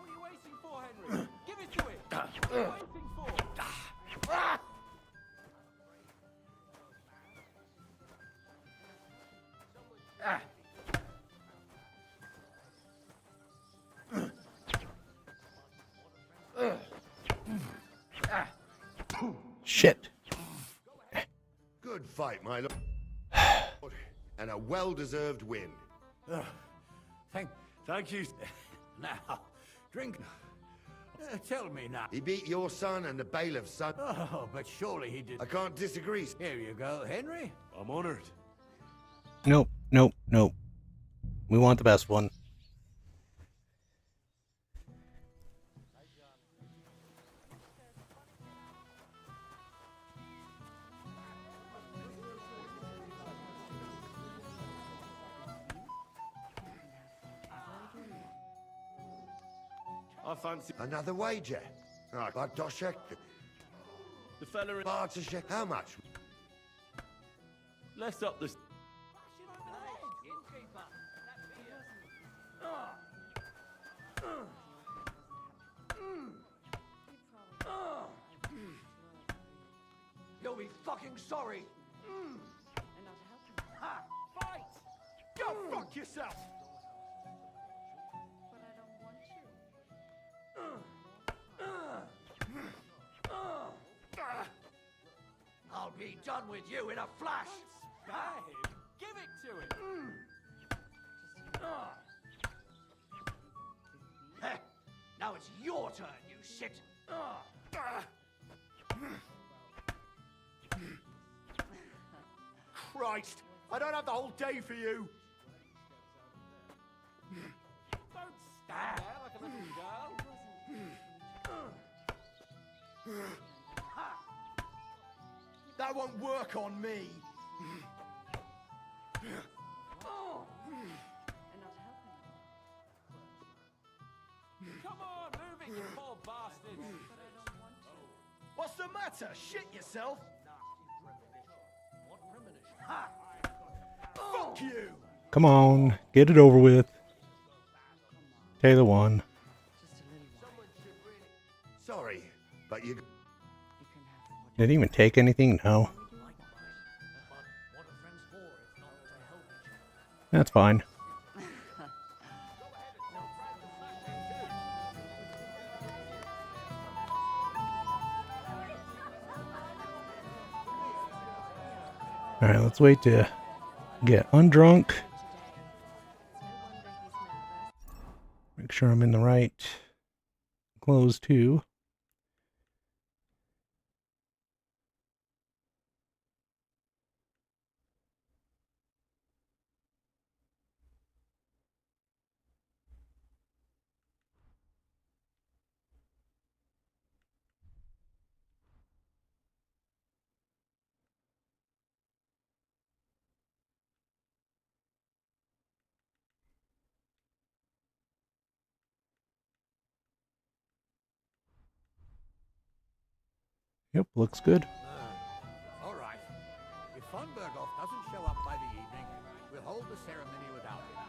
are you waiting for, Henry? Give it to him. What are you waiting for? Shit. Good fight, my lord. And a well-deserved win. Thank you. Now, drink. Tell me now. He beat your son and the bailiff's son. Oh, but surely he did. I can't disagree. Here you go, Henry. I'm honored. Nope, nope, nope. We want the best one. I fancy Another wager. Right, Bartoszek. the fella in... Bartoszek, how much? Let's up this... You'll be fucking sorry. Ha! Fight! Go fuck yourself! I'll be done with you in a flash. Babe, give it to him. Heh, now it's your turn, you shit. Christ, I don't have the whole day for you. Don't stand there like a little girl. That won't work on me. Come on, move it, you poor bastard. What's the matter? Shit yourself? Ha! Fuck you! Come on, get it over with. Taylor won. Sorry, but you... Did it even take anything? No. That's fine. Alright, let's wait to get undrunk. Make sure I'm in the right clothes too. Yep, looks good. All right. If von Berghoff doesn't show up by the evening, we'll hold the ceremony without him.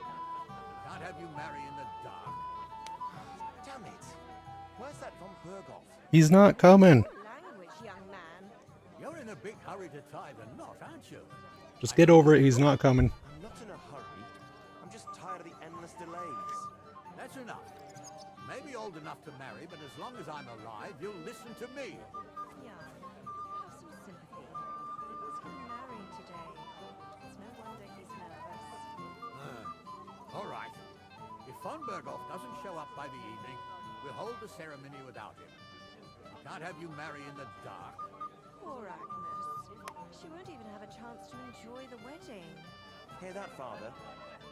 Can't have you marry in the dark. Damn it. Where's that von Berghoff? He's not coming. Language, young man. You're in a big hurry to tie the knot, aren't you? Just get over it, he's not coming. I'm not in a hurry. I'm just tired of the endless delays. That's enough. You may be old enough to marry, but as long as I'm alive, you'll listen to me. Yeah, have some sympathy. He's getting married today. It's no wonder he's nervous. All right. If von Berghoff doesn't show up by the evening, we'll hold the ceremony without him. Can't have you marry in the dark. Poor Agnes. She won't even have a chance to enjoy the wedding. Hear that, Father?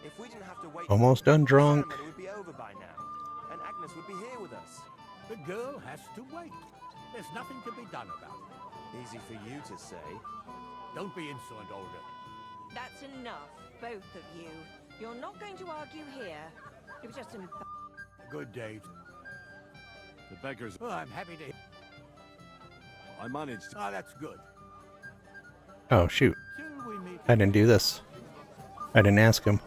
If we didn't have to wait... Almost done drunk. The ceremony would be over by now. And Agnes would be here with us. The girl has to wait. There's nothing to be done about it. Easy for you to say. Don't be insolent, Olga. That's enough, both of you. You're not going to argue here. It was just an... Good date. The beggars... Oh, I'm happy to... I managed... Oh, that's good. Oh, shoot. Till we meet... I didn't do this. I didn't ask him.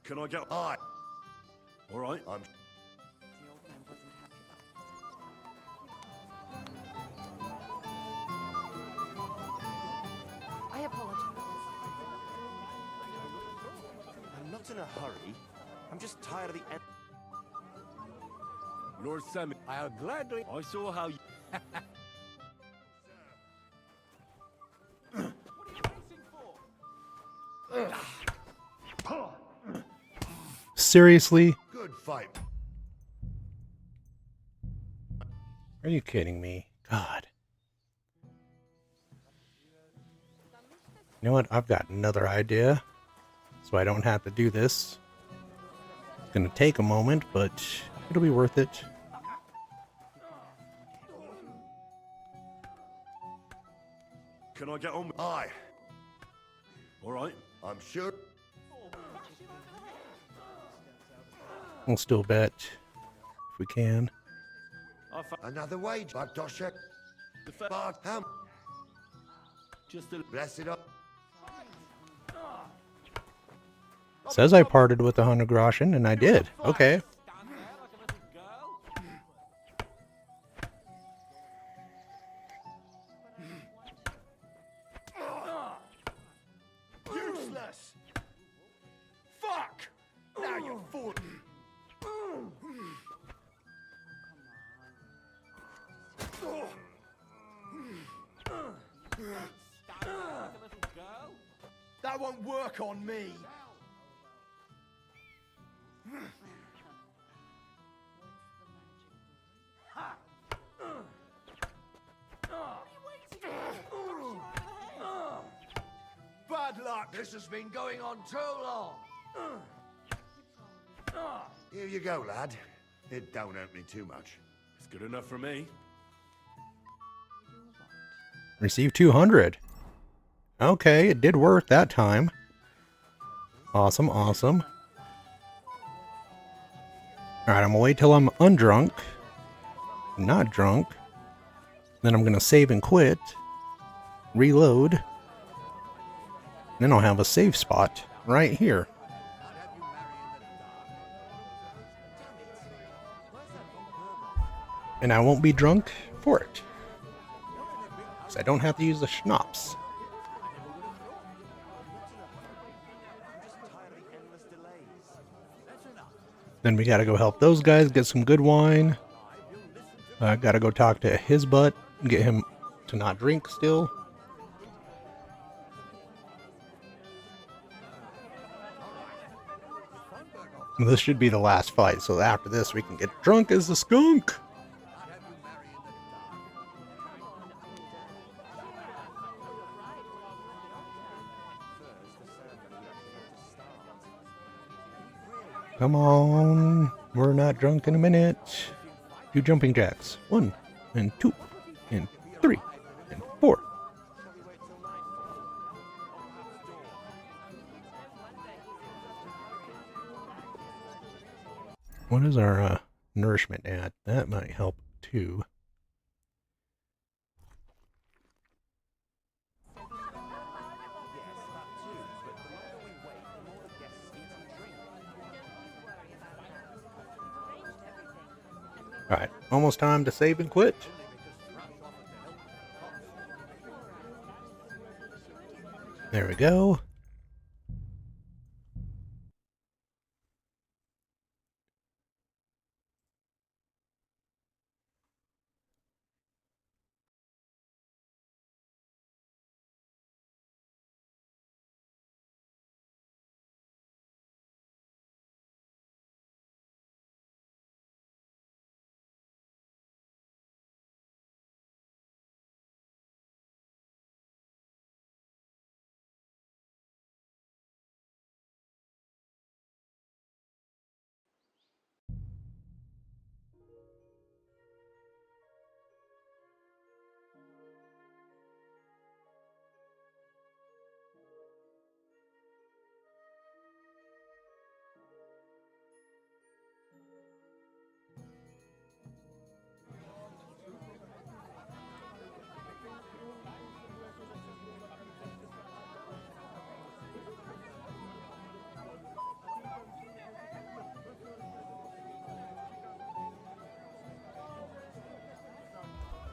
Can I get... Aye. All right. I'm... I apologize. I'm not in a hurry. I'm just tired of the end... Lord Sam... I'll gladly... I saw how you... seriously? Good fight. Are you kidding me? God. You know what? I've got another idea. So I don't have to do this. It's going to take a moment, but it'll be worth it. Can I get on with... Aye. All right. I'm sure... We'll still bet if we can. Another wage, Bartoshek. Bartham. Just a... Bless it up. Says I parted with 100 groschen, and I did. Okay. Useless! Fuck! Now you're fool. That won't work on me. Bad luck. This has been going on too long. Here you go, lad. It don't hurt me too much. It's good enough for me. Receive 200. Okay, it did work that time. Awesome, awesome. Alright, I'm gonna wait till I'm undrunk. Not drunk. Then I'm gonna save and quit. Reload. Then I'll have a save spot right here. And I won't be drunk for it. Because I don't have to use the schnapps. Then we gotta go help those guys get some good wine. Gotta go talk to his butt, get him to not drink still. This should be the last fight, so after this we can get drunk as a skunk. Come on, we're not drunk in a minute. 2 jumping jacks. 1 and 2 and 3 and 4. What is our nourishment at? That might help too. Alright, almost time to save and quit. There we go.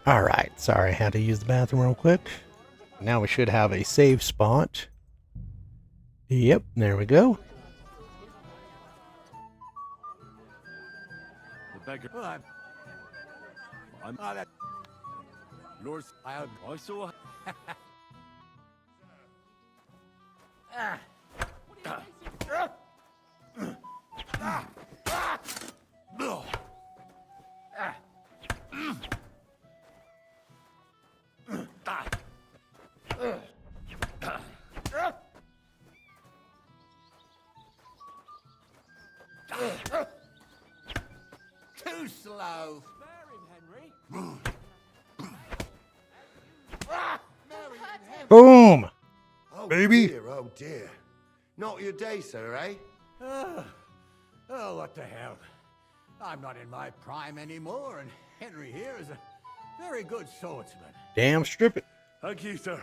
Alright, sorry, I had to use the bathroom real quick. Now we should have a save spot. Yep, there we go. The beggar. I'm Lord, I saw. Too slow. Boom! Oh, Baby. Dear, oh dear. Not your day, sir, eh? Oh, what the hell. I'm not in my prime anymore, and Henry here is a very good swordsman. Damn, strip it. Thank you, sir.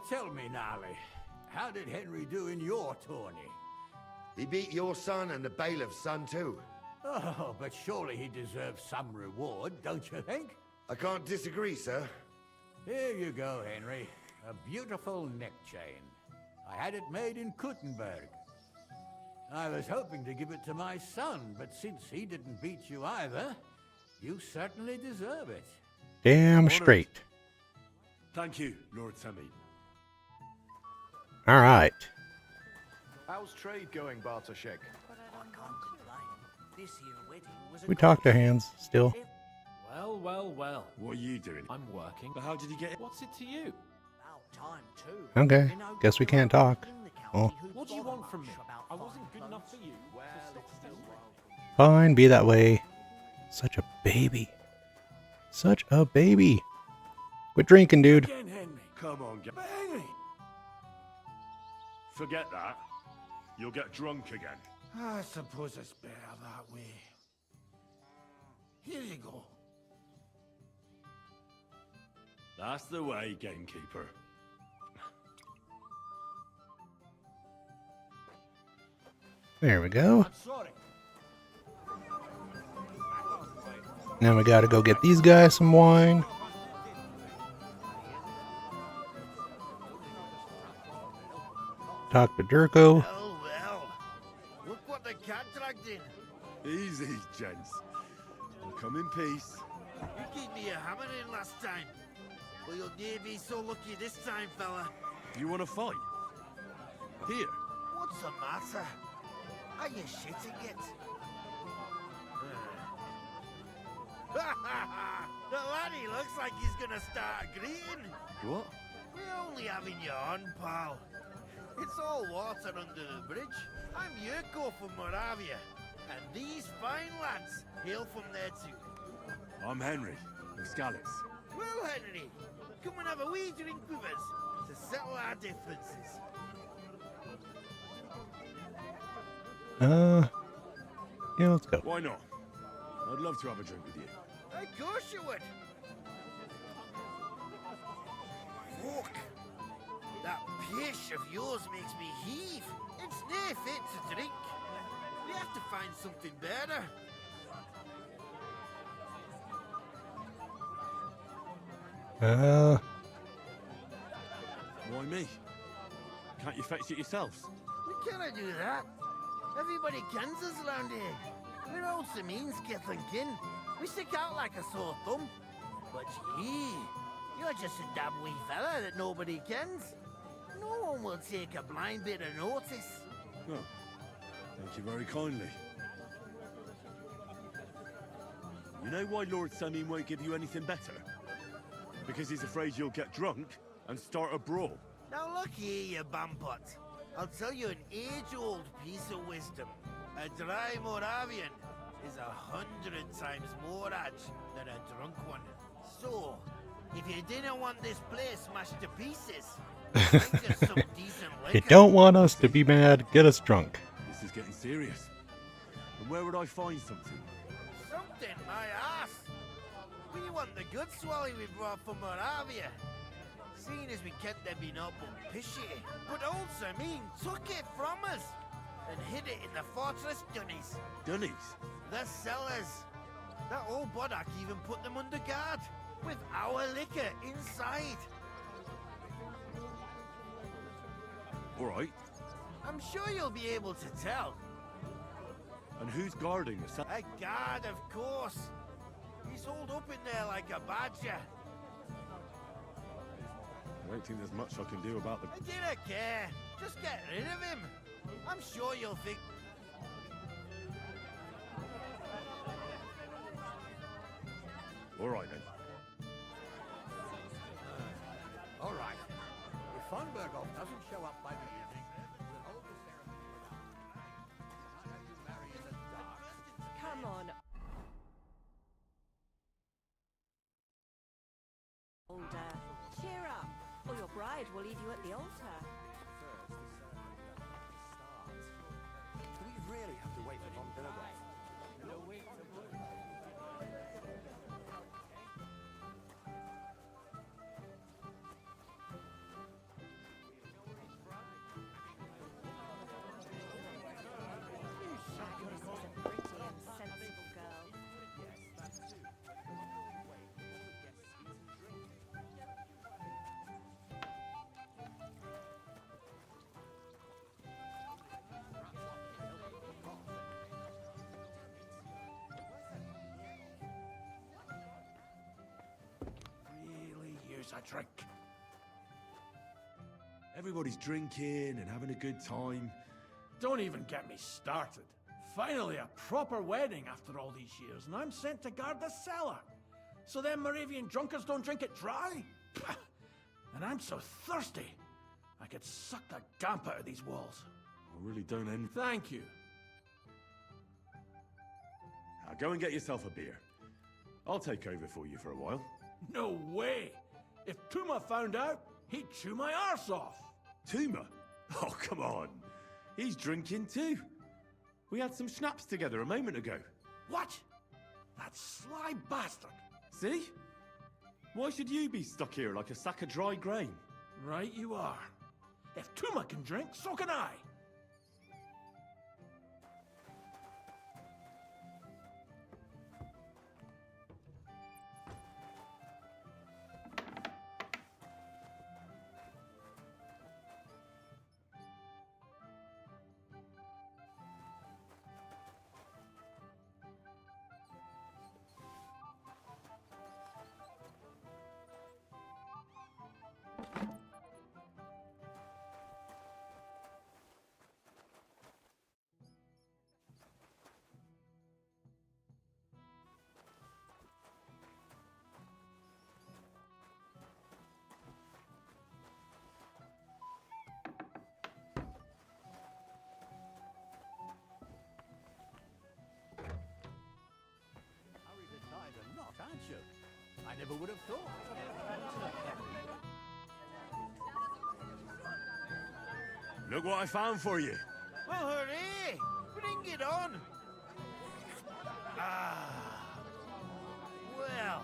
Tell me, Gnarly, how did Henry do in your tourney? He beat your son and the bailiff's son, too. Oh, but surely he deserves some reward, don't you think? I can't disagree, sir. Here you go, Henry. A beautiful neck chain. I had it made in Kuttenberg. I was hoping to give it to my son, but since he didn't beat you either, you certainly deserve it. Damn straight. Thank you, Lord Sammy. All right. How's trade going, Bartoszek? This here wedding was a We talk to hands still. Well, well, well. What are you doing? I'm working. But how did you get it? What's it to you? about time too. Okay. Guess we can't talk. Oh. What do you want from me? I wasn't good enough for you. Fine, be that way. Such a baby. Such a baby. Quit drinking, dude. Again, Henry. Come on, get Henry. Forget that. You'll get drunk again. I suppose it's better that way. Here you go. That's the way, gamekeeper. There we go. I'm sorry. Now we gotta go get these guys some wine. Talk to Durko. Well, well. Look what the cat dragged in. Easy, gents. We'll come in peace. You gave me a hammer in last time. Well, you'll near be so lucky this time, fella. You want to fight? Here. What's the matter? Are you shitting it? The laddie looks like he's gonna start agreeing. What? We're only having you on, pal. It's all water under the bridge. I'm Yurko from Moravia, and these fine lads hail from there too. I'm Henry, of Skalitz. Well, Henry, come and have a wee drink with us to settle our differences. Yeah, let's go. Why not? I'd love to have a drink with you. Of course you would. Fuck. That pish of yours makes me heave. It's no fit to drink. We have to find something better. Why me? Can't you fetch it yourselves? We cannot do that. Everybody kens us around here. We're old Sameen's kithling kin. We stick out like a sore thumb. But you're just a damn wee fella that nobody kens. No one will take a blind bit of notice. Oh, thank you very kindly. You know why Lord Sameen won't give you anything better? Because he's afraid you'll get drunk and start a brawl. Now look here, you bampot. I'll tell you an age-old piece of wisdom. A dry Moravian is 100 times more edge than a drunk one. So, if you didn't want this place smashed to pieces, think of some decent If you liquor. don't want us to be mad, get us drunk. This is getting serious. And where would I find something? Something, my ass. We want the good swally we brought from Moravia. Seeing as we can't there be no but pishy. But old Sameen took it from us and hid it in the fortress dunnies. Dunnies? The cellars. That old Bodak even put them under guard with our liquor inside. All right. I'm sure you'll be able to tell. And who's guarding the A guard, of course. He's holed up in there like a badger. I don't think there's much I can do about the... I didn't care. Just get rid of him. I'm sure you'll think... All right, then. All right. If von Berghoff doesn't show up by the evening, we'll hold the ceremony without him. I'll have you marry in the dark. Come on. Older. Cheer up, or your bride will leave you at the altar. Do we really have to wait for von Berghoff? No way. Really use a drink. Everybody's drinking and having a good time. Don't even get me started. Finally, a proper wedding after all these years, and I'm sent to guard the cellar. So them Moravian drunkards don't drink it dry? Pah! And I'm so thirsty, I could suck the damp out of these walls. I really don't envy. Thank you. Now go and get yourself a beer. I'll take over for you for a while. No way! If Tuma found out, he'd chew my arse off. Tuma? Oh, come on. He's drinking too. We had some schnapps together a moment ago. What? That sly bastard. See? Why should you be stuck here like a sack of dry grain? Right you are. If Tuma can drink, so can I. Aren't you? I never would have thought. Look what I found for you. Well, hooray! Bring it on! Ah. Well,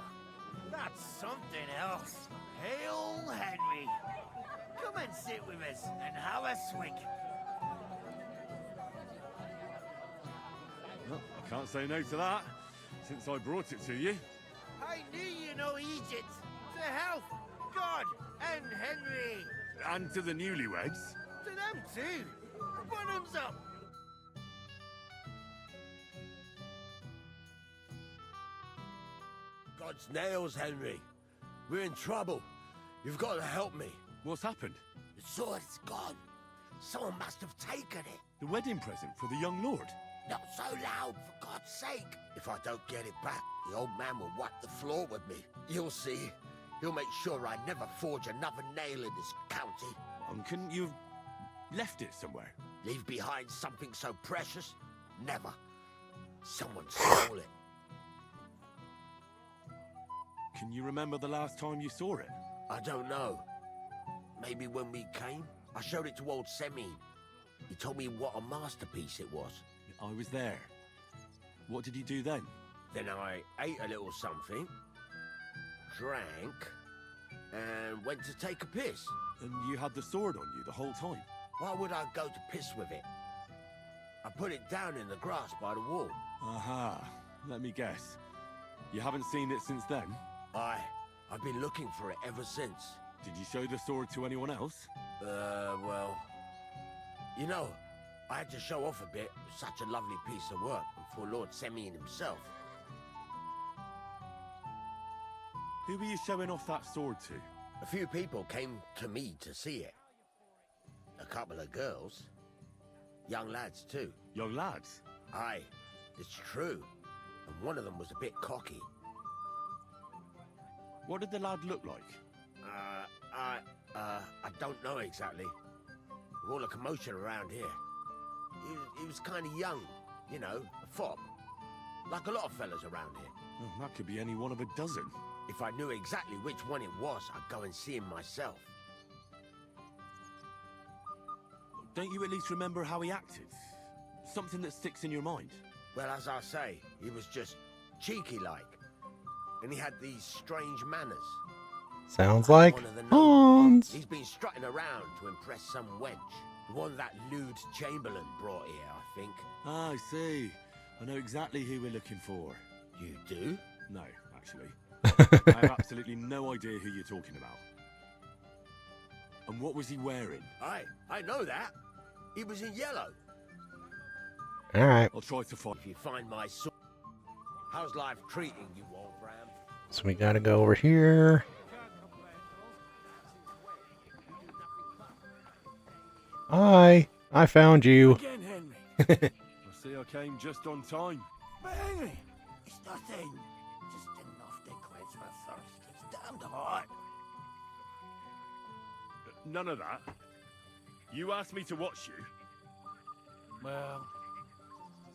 that's something else. Hail Henry! Come and sit with us and have a swig. Well, I can't say no to that, since I brought it to you. I knew you know Egypt. To health, God, and Henry. And to the newlyweds. To them too. Bottoms up. God's nails, Henry. We're in trouble. You've got to help me. What's happened? The sword's gone. Someone must have taken it. The wedding present for the young lord? Not so loud, for God's sake. If I don't get it back, the old man will wipe the floor with me. You'll see. He'll make sure I never forge another nail in this county. Couldn't you have left it somewhere? Leave behind something so precious? Never. Someone stole it. Can you remember the last time you saw it? I don't know. Maybe when we came? I showed it to old Semin. He told me what a masterpiece it was. I was there. What did you do then? Then I ate a little something, drank, and went to take a piss. And you had the sword on you the whole time? Why would I go to piss with it? I put it down in the grass by the wall. Aha. Let me guess. You haven't seen it since then? I've been looking for it ever since. Did you show the sword to anyone else? Well... You know, I had to show off a bit. It was such a lovely piece of work, and for Lord Semin himself. Who were you showing off that sword to? A few people came to me to see it. A couple of girls. Young lads, too. Young lads? Aye, it's true. And one of them was a bit cocky. What did the lad look like? I don't know exactly. With all the commotion around here. He was kind of young, you know, a fop. Like a lot of fellas around here. Oh, that could be any one of a dozen. If I knew exactly which one it was, I'd go and see him myself. Don't you at least remember how he acted? Something that sticks in your mind? Well, as I say, he was just cheeky-like. And he had these strange manners. Sounds like Hans. He's been strutting around to impress some wench. The one that lewd Chamberlain brought here, I think. Ah, I see. I know exactly who we're looking for. You do? No, actually. I have absolutely no idea who you're talking about. And what was he wearing? I know that. He was in yellow. All right. I'll try to find. If you find my sword. How's life treating you, old Ram? So we gotta go over here. Hi, I found you. Again, Henry. I see I came just on time. But Henry, it's nothing. Just enough to quench my thirst. It's damned hot. None of that. You asked me to watch you. Well,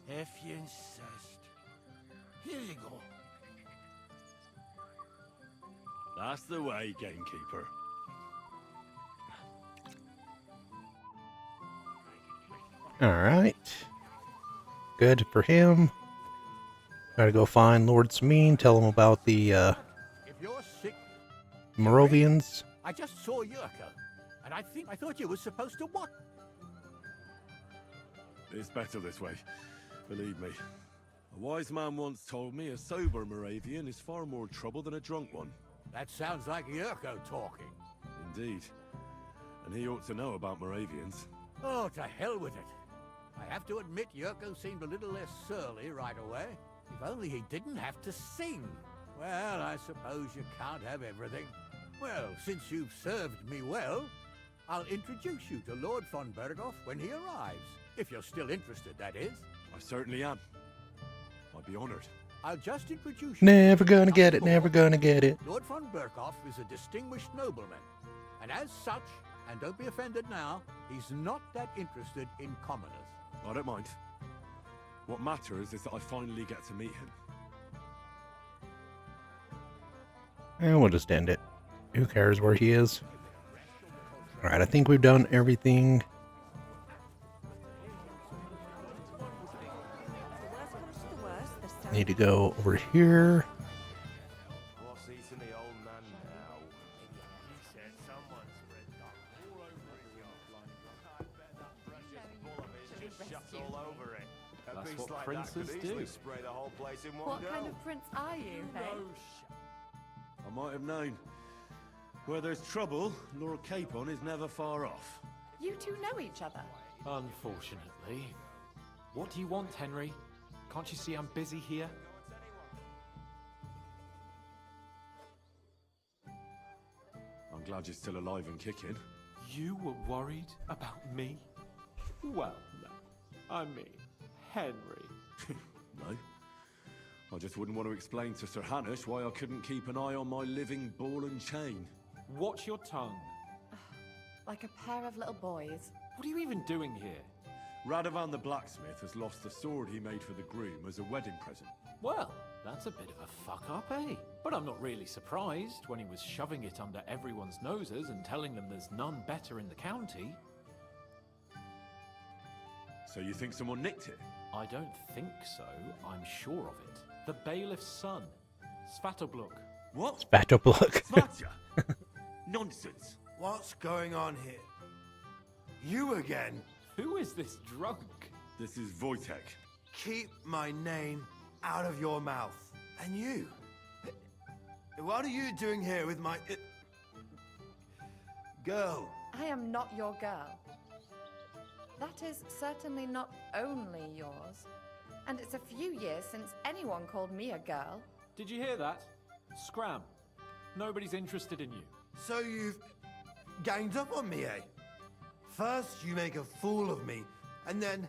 if you insist. Here you go. That's the way, gamekeeper. All right. Good for him. Gotta go find Lord Smeen, tell him about the If you're sick, Moravians. I just saw Yurko, and I thought you were supposed to what? It's better this way. Believe me. A wise man once told me a sober Moravian is far more trouble than a drunk one. That sounds like Yurko talking. Indeed. And he ought to know about Moravians. Oh, to hell with it. I have to admit Yurko seemed a little less surly right away. If only he didn't have to sing. Well, I suppose you can't have everything. Well, since you've served me well, I'll introduce you to Lord von Berghoff when he arrives. If you're still interested, that is. I certainly am. I'd be honored. I'll just introduce you. Never gonna get it, never gonna get it. Lord von Berghoff is a distinguished nobleman. And as such, and don't be offended now, he's not that interested in commoners. I don't mind. What matters is that I finally get to meet him. And we'll just end it. Who cares where he is? Alright, I think we've done everything. Need to go over here. What's eating the old man now? He said someone spread all over his yard. I bet that precious bull of his just shuts all over it. A That's beast what like princes that could easily do. spray the whole place in one What go. kind of prince are you, hey? I might have known. Where there's trouble, Lord Capon is never far off. You two know each other. Unfortunately. What do you want, Henry? Can't you see I'm busy here? I'm glad you're still alive and kicking. You were worried about me? Well, no. I mean, Henry. No. I just wouldn't want to explain to Sir Hanush why I couldn't keep an eye on my living ball and chain. Watch your tongue. Like a pair of little boys. What are you even doing here? Radovan the blacksmith has lost the sword he made for the groom as a wedding present. Well, that's a bit of a fuck-up, eh? But I'm not really surprised when he was shoving it under everyone's noses and telling them there's none better in the county. So you think someone nicked it? I don't think so. I'm sure of it. The bailiff's son, Svatobluk. What? Spatoblook. Svatja? Nonsense. What's going on here? You again? Who is this drunk? This is Wojtek. Keep my name out of your mouth. And you? What are you doing here with my... girl? I am not your girl. That is certainly not only yours. And it's a few years since anyone called me a girl. Did you hear that? Scram. Nobody's interested in you. So you've ganged up on me, eh? First you make a fool of me, and then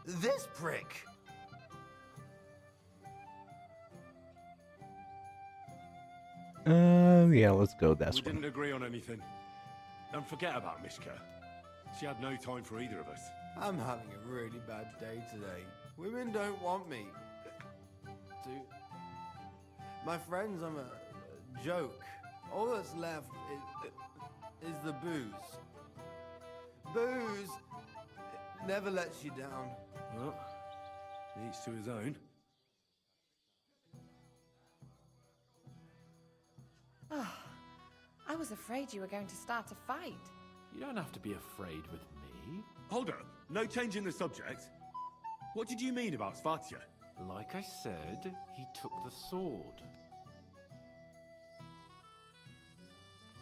this prick. Yeah, let's go this We one. didn't agree on anything. Don't forget about Mishka. She had no time for either of us. I'm having a really bad day today. Women don't want me. My friends, I'm a joke. All that's left is the booze. Booze never lets you down. Well, each to his own. Oh, I was afraid you were going to start a fight. You don't have to be afraid with me. Hold up. No change in the subject. What did you mean about Svatya? Like I said, he took the sword.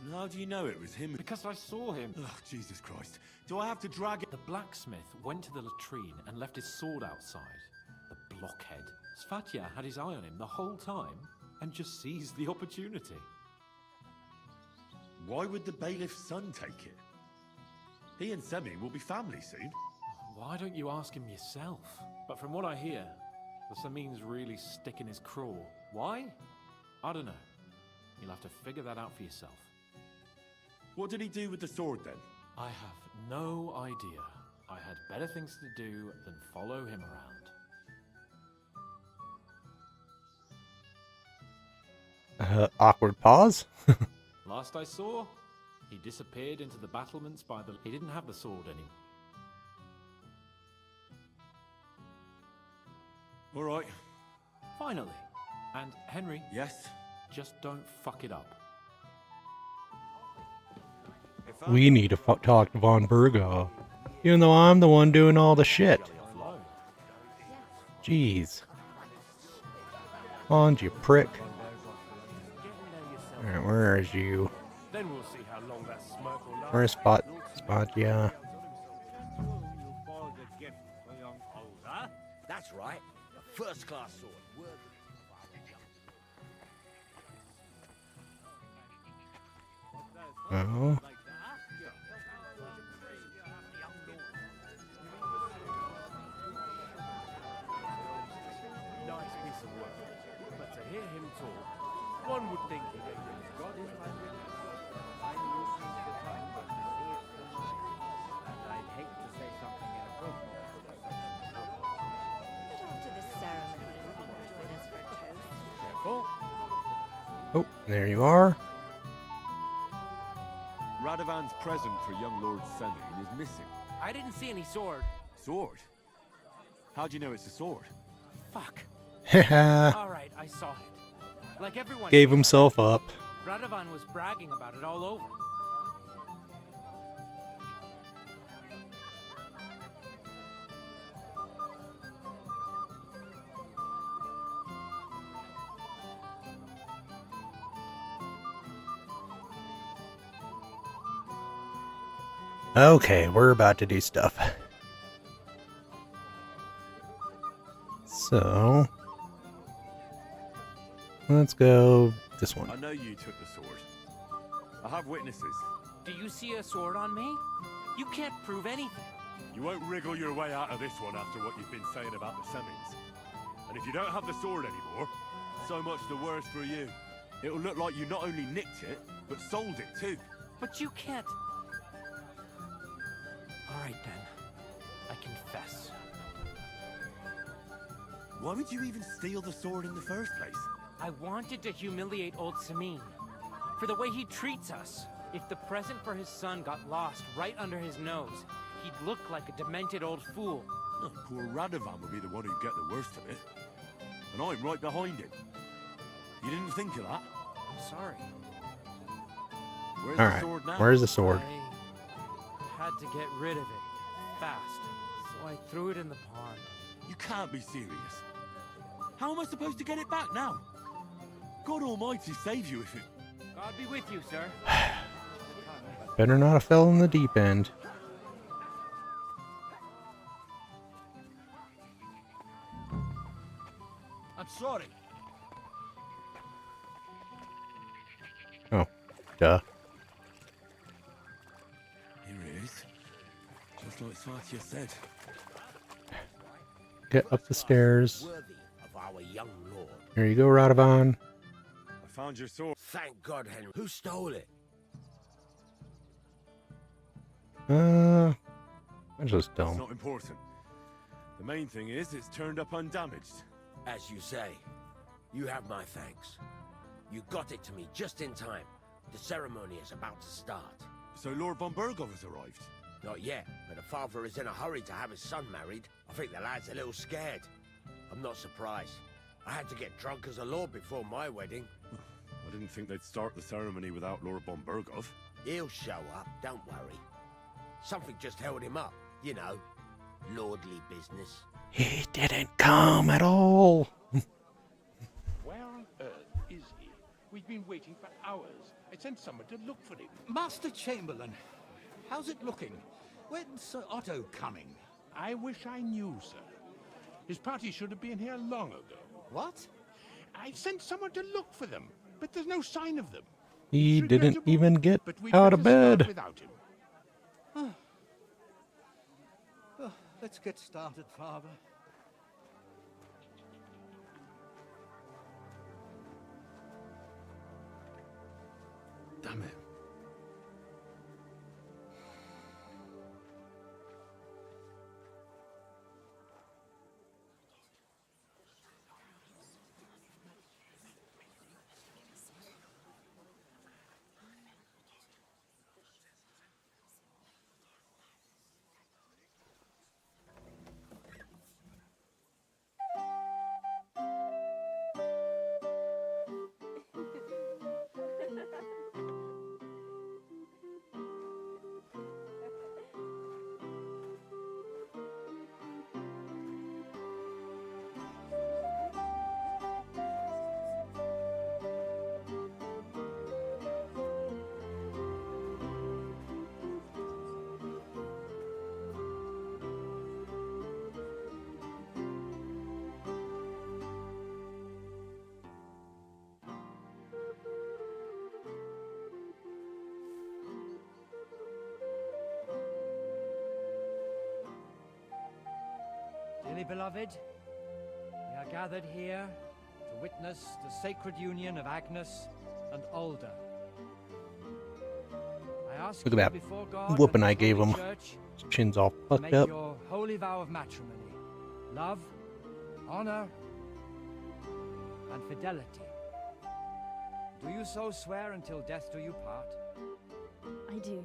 And how do you know it was him? Because I saw him. Oh, Jesus Christ. Do I have to drag it? The blacksmith went to the latrine and left his sword outside. The blockhead. Svatya had his eye on him the whole time and just seized the opportunity. Why would the bailiff's son take it? He and Semi will be family soon. Why don't you ask him yourself? But from what I hear, the Samin's really sticking his craw. Why? I don't know. You'll have to figure that out for yourself. What did he do with the sword then? I have no idea. I had better things to do than follow him around. Awkward pause. Last I saw, he disappeared into the battlements by the... He didn't have the sword anymore. All right. Finally. And Henry... Yes? Just don't fuck it up. We need to talk to Von Berghoff. Even though I'm the one doing all the shit. Jeez. On, you prick. Alright, where is you? Then we'll see how long that smirk will last. Where's Spot? Yeah. That's right. A first-class sword. Oh. Nice piece of work. But to hear him talk, one would think he got his I'm losing the time, but to see it tonight. And I'd hate to say something inappropriate. But after this ceremony, will you join us for a toast? Careful. Oh, there you are. Radovan's present for young Lord Semin is missing. I didn't see any sword. Sword? How do you know it's a sword? Fuck. Haha. Alright, I saw it. Like everyone Gave did. himself up. Radovan was bragging about it all over. Okay, we're about to do stuff. So, let's go this one. I know you took the sword. I have witnesses. Do you see a sword on me? You can't prove anything. You won't wriggle your way out of this one after what you've been saying about the Semins. And if you don't have the sword anymore, so much the worse for you. It'll look like you not only nicked it, but sold it too. But you can't. Alright then. I confess. Why would you even steal the sword in the first place? I wanted to humiliate old Samin. For the way he treats us. If the present for his son got lost right under his nose, he'd look like a demented old fool. Oh, poor Radovan would be the one who'd get the worst of it. And I'm right behind him. You didn't think of that? I'm sorry. Where's All the right, sword now? where's the sword? I had to get rid of it. Fast. So I threw it in the pond. You can't be serious. How am I supposed to get it back now? God Almighty save you if it... God be with you, sir. Better not have fell in the deep end. I'm sorry. Oh, duh. Here it is. Just like Svatya said. Get up the stairs. Worthy of our young lord. Here you go, Radovan. I found your sword. Thank God, Henry. Who stole it? I just That's don't. not important. The main thing is it's turned up undamaged. As you say, you have my thanks. You got it to me just in time. The ceremony is about to start. So Lord von Burgov has arrived? Not yet, but the father is in a hurry to have his son married. I think the lad's a little scared. I'm not surprised. I had to get drunk as a lord before my wedding. I didn't think they'd start the ceremony without Lord von Burgov. He'll show up, don't worry. Something just held him up, you know. Lordly business. He didn't come at all. Where on earth is he? We've been waiting for hours. I sent someone to look for him. Master Chamberlain, how's it looking? When's Sir Otto coming? I wish I knew, sir. His party should have been here long ago. What? I sent someone to look for them, but there's no sign of them. He didn't even get But we out of better start bed. without him. Let's get started, Father. Damn it. Dearly beloved, we are gathered here to witness the sacred union of Agnes and Alda. I ask Look you at that before God whooping and I the gave Holy him. Church His chin's all to fucked make up. your holy vow of matrimony, love, honor, and fidelity. Do you so swear until death do you part? I do.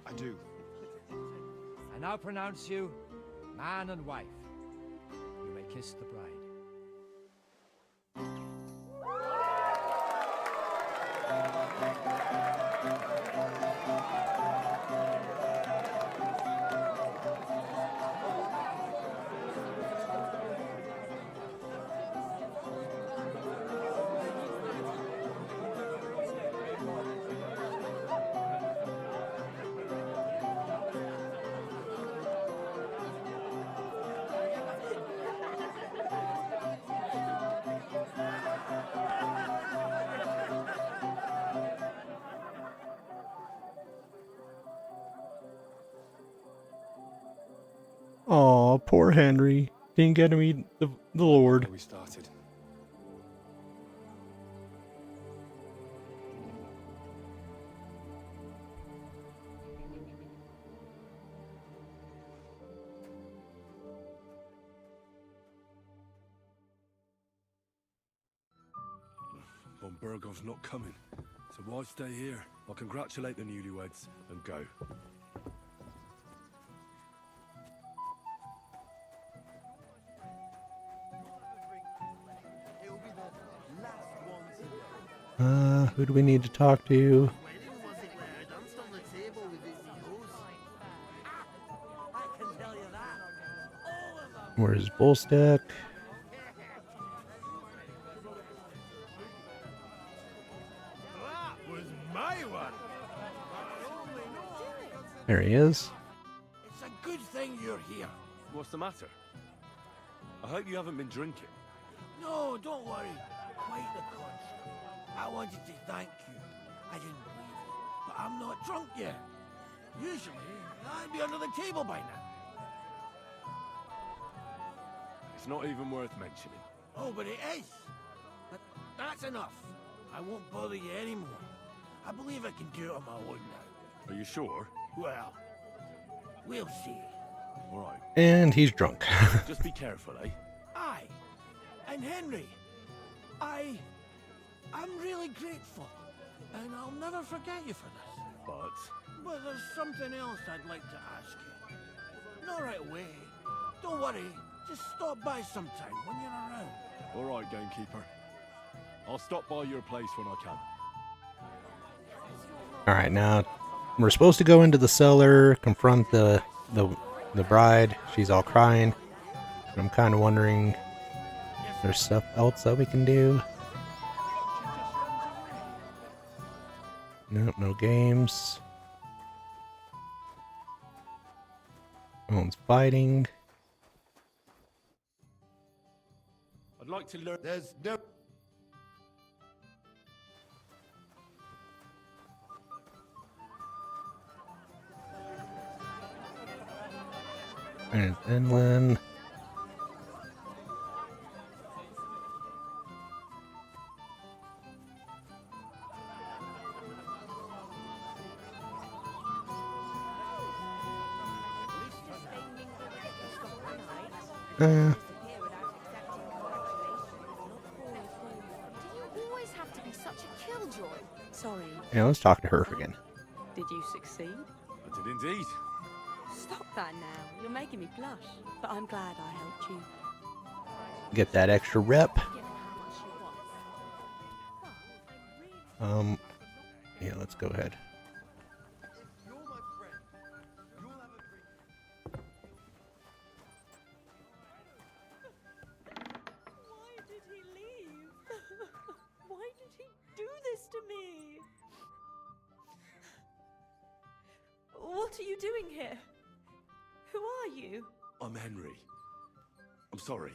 I do. I now pronounce you man and wife. You may kiss the bride. Aw, poor Henry. Didn't get to meet the Lord. We started. Von Burgov's not coming, so why stay here? I'll congratulate the newlyweds and go. Who do we need to talk to? Where's Bullstack? That was my one. There he is. It's a good thing you're here. What's the matter? I hope you haven't been drinking. No, don't worry. Quite the contrary. I wanted to thank you. I didn't believe it, but I'm not drunk yet. Usually, I'd be under the table by now. It's not even worth mentioning. Oh, but it is. But that's enough. I won't bother you anymore. I believe I can do it on my own now. Are you sure? Well, we'll see. All right. And he's drunk. Just be careful, eh? Aye. And Henry, I'm really grateful. And I'll never forget you for this. But there's something else I'd like to ask you. Not right away. Don't worry. Just stop by sometime when you're around. All right, gamekeeper. I'll stop by your place when I can. All right, now we're supposed to go into the cellar, confront the bride. She's all crying. I'm kind of wondering if there's stuff else that we can do. Nope, no games. No one's fighting. I'd like to learn. There's no. There's inland. Do you always have to be such a killjoy? Sorry. Yeah, let's talk to her again. Did you succeed? I did indeed. Stop that now. You're making me blush. But I'm glad I helped you. Get that extra rep. Yeah, let's go ahead. Why did he do this to me? What are you doing here? Who are you? I'm Henry. I'm sorry.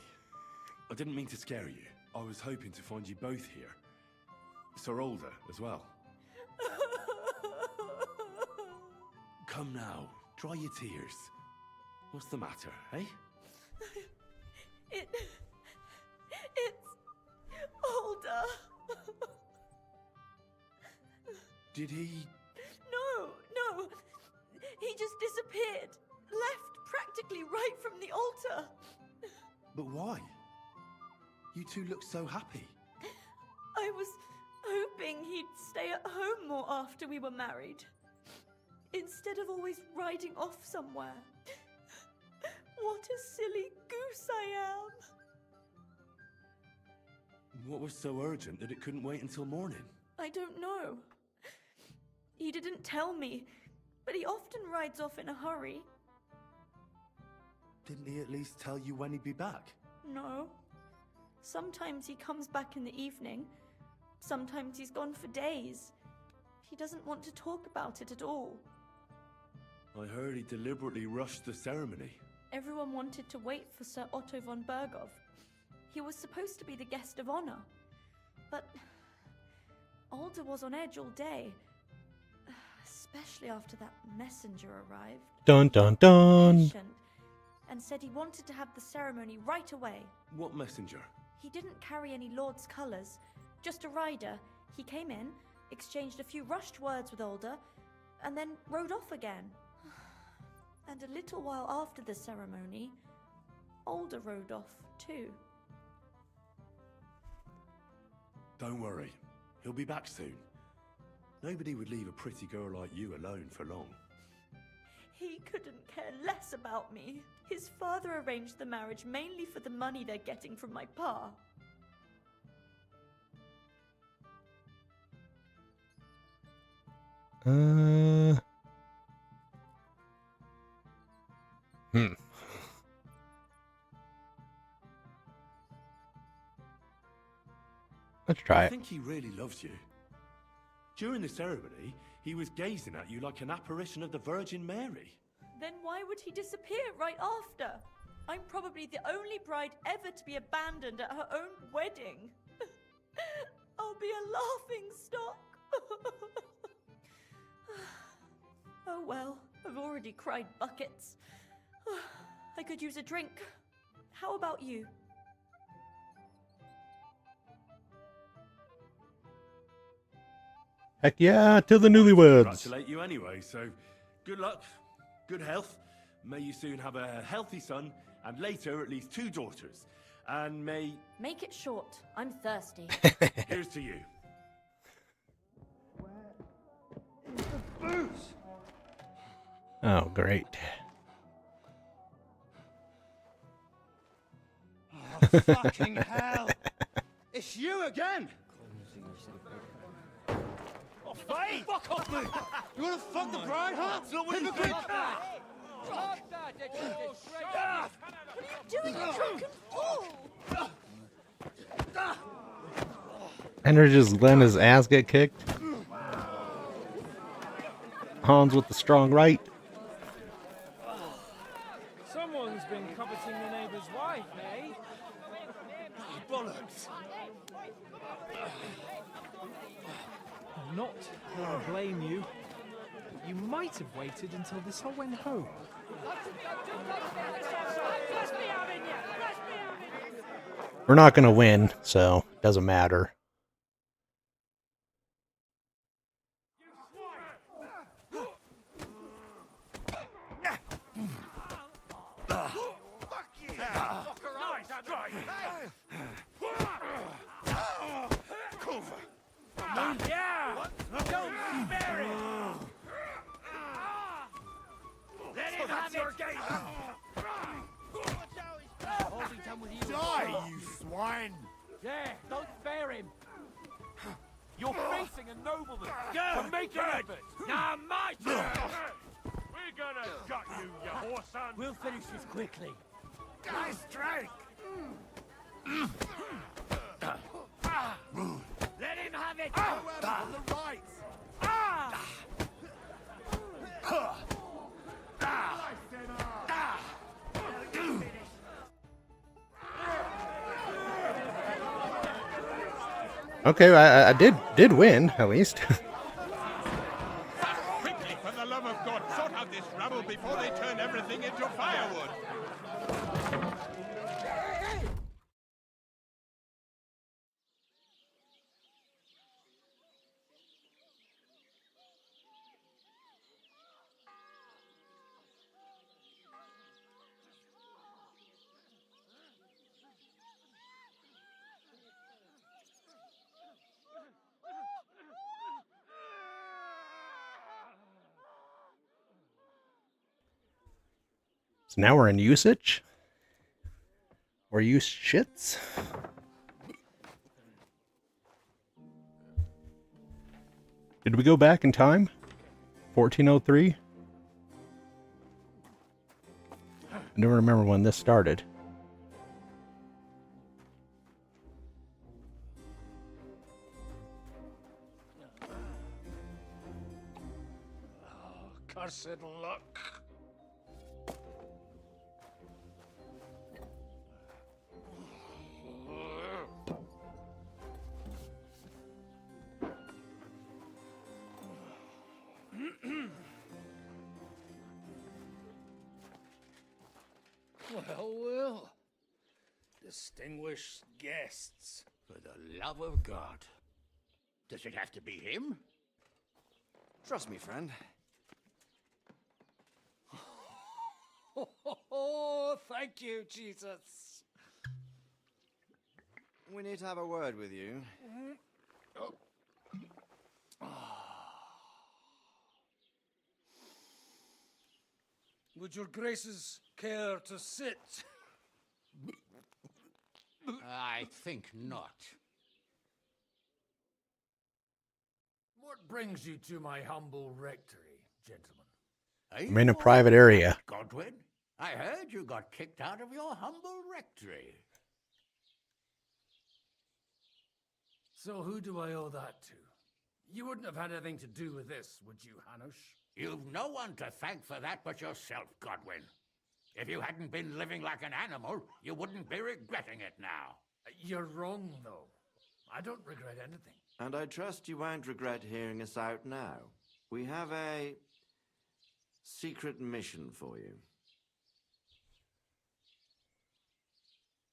I didn't mean to scare you. I was hoping to find you both here. Sir Older as well. Come now, dry your tears. What's the matter, eh? It's Older. Did he... No. He just disappeared. Left practically right from the altar. But why? You two look so happy. I was hoping he'd stay at home more after we were married. Instead of always riding off somewhere. What a silly goose I am. What was so urgent that it couldn't wait until morning? I don't know. He didn't tell me, but he often rides off in a hurry. Didn't he at least tell you when he'd be back? No. Sometimes he comes back in the evening. Sometimes he's gone for days. He doesn't want to talk about it at all. I heard he deliberately rushed the ceremony. Everyone wanted to wait for Sir Otto von Bergov. He was supposed to be the guest of honor. But Alder was on edge all day. Especially after that messenger arrived. Dun dun dun! Patient, and said he wanted to have the ceremony right away. What messenger? He didn't carry any lord's colours, just a rider. He came in, exchanged a few rushed words with Alder, and then rode off again. And a little while after the ceremony, Alder rode off too. Don't worry, he'll be back soon. Nobody would leave a pretty girl like you alone for long. He couldn't care less about me. His father arranged the marriage mainly for the money they're getting from my pa. Let's try I it. think he really loves you. During the ceremony, he was gazing at you like an apparition of the Virgin Mary. Then why would he disappear right after? I'm probably the only bride ever to be abandoned at her own wedding. I'll be a laughing stock. Oh well, I've already cried buckets. I could use a drink. How about you? Heck yeah, to the newlyweds. Congratulate you anyway, so good luck, good health. May you soon have a healthy son, and later at least 2 daughters. And may... Make it short. I'm thirsty. Here's to you. Booze! Oh, great. Oh, fucking hell! It's you again! Oh, hey! Fuck off, mate! You wanna fuck the bride, huh? It's not what you think! What are you doing, you drunken fool? Henry just letting his ass get kicked. Hans with the strong right. Someone's been coveting the neighbour's wife, eh? Bollocks! I'm not gonna blame you. You might have waited until this all went home. We're not going to win, so it doesn't matter. Die, you swine! Yeah, don't spare him. You're facing a nobleman! Go! So make an effort! Now my turn! We're gonna gut you, you horse son! We'll finish this quickly. Nice strike! Let him have it! On the right! Okay, I did win, at least. Quickly, for the love of God, sort out this rabble before they turn everything into firewood! So now we're in usage. Or use shits. Did we go back in time? 1403? I don't remember when this started. Cursed luck! Well. Distinguished guests. For the love of God. Does it have to be him? Trust me, friend. Oh, thank you, Jesus. We need to have a word with you. Would your graces care to sit? I think not. What brings you to my humble rectory, gentlemen? I'm in a private area. Godwin, I heard you got kicked out of your humble rectory. So who do I owe that to? You wouldn't have had anything to do with this, would you, Hanush? You've no one to thank for that but yourself, Godwin. If you hadn't been living like an animal, you wouldn't be regretting it now. You're wrong, though. I don't regret anything. And I trust you won't regret hearing us out now. We have a secret mission for you.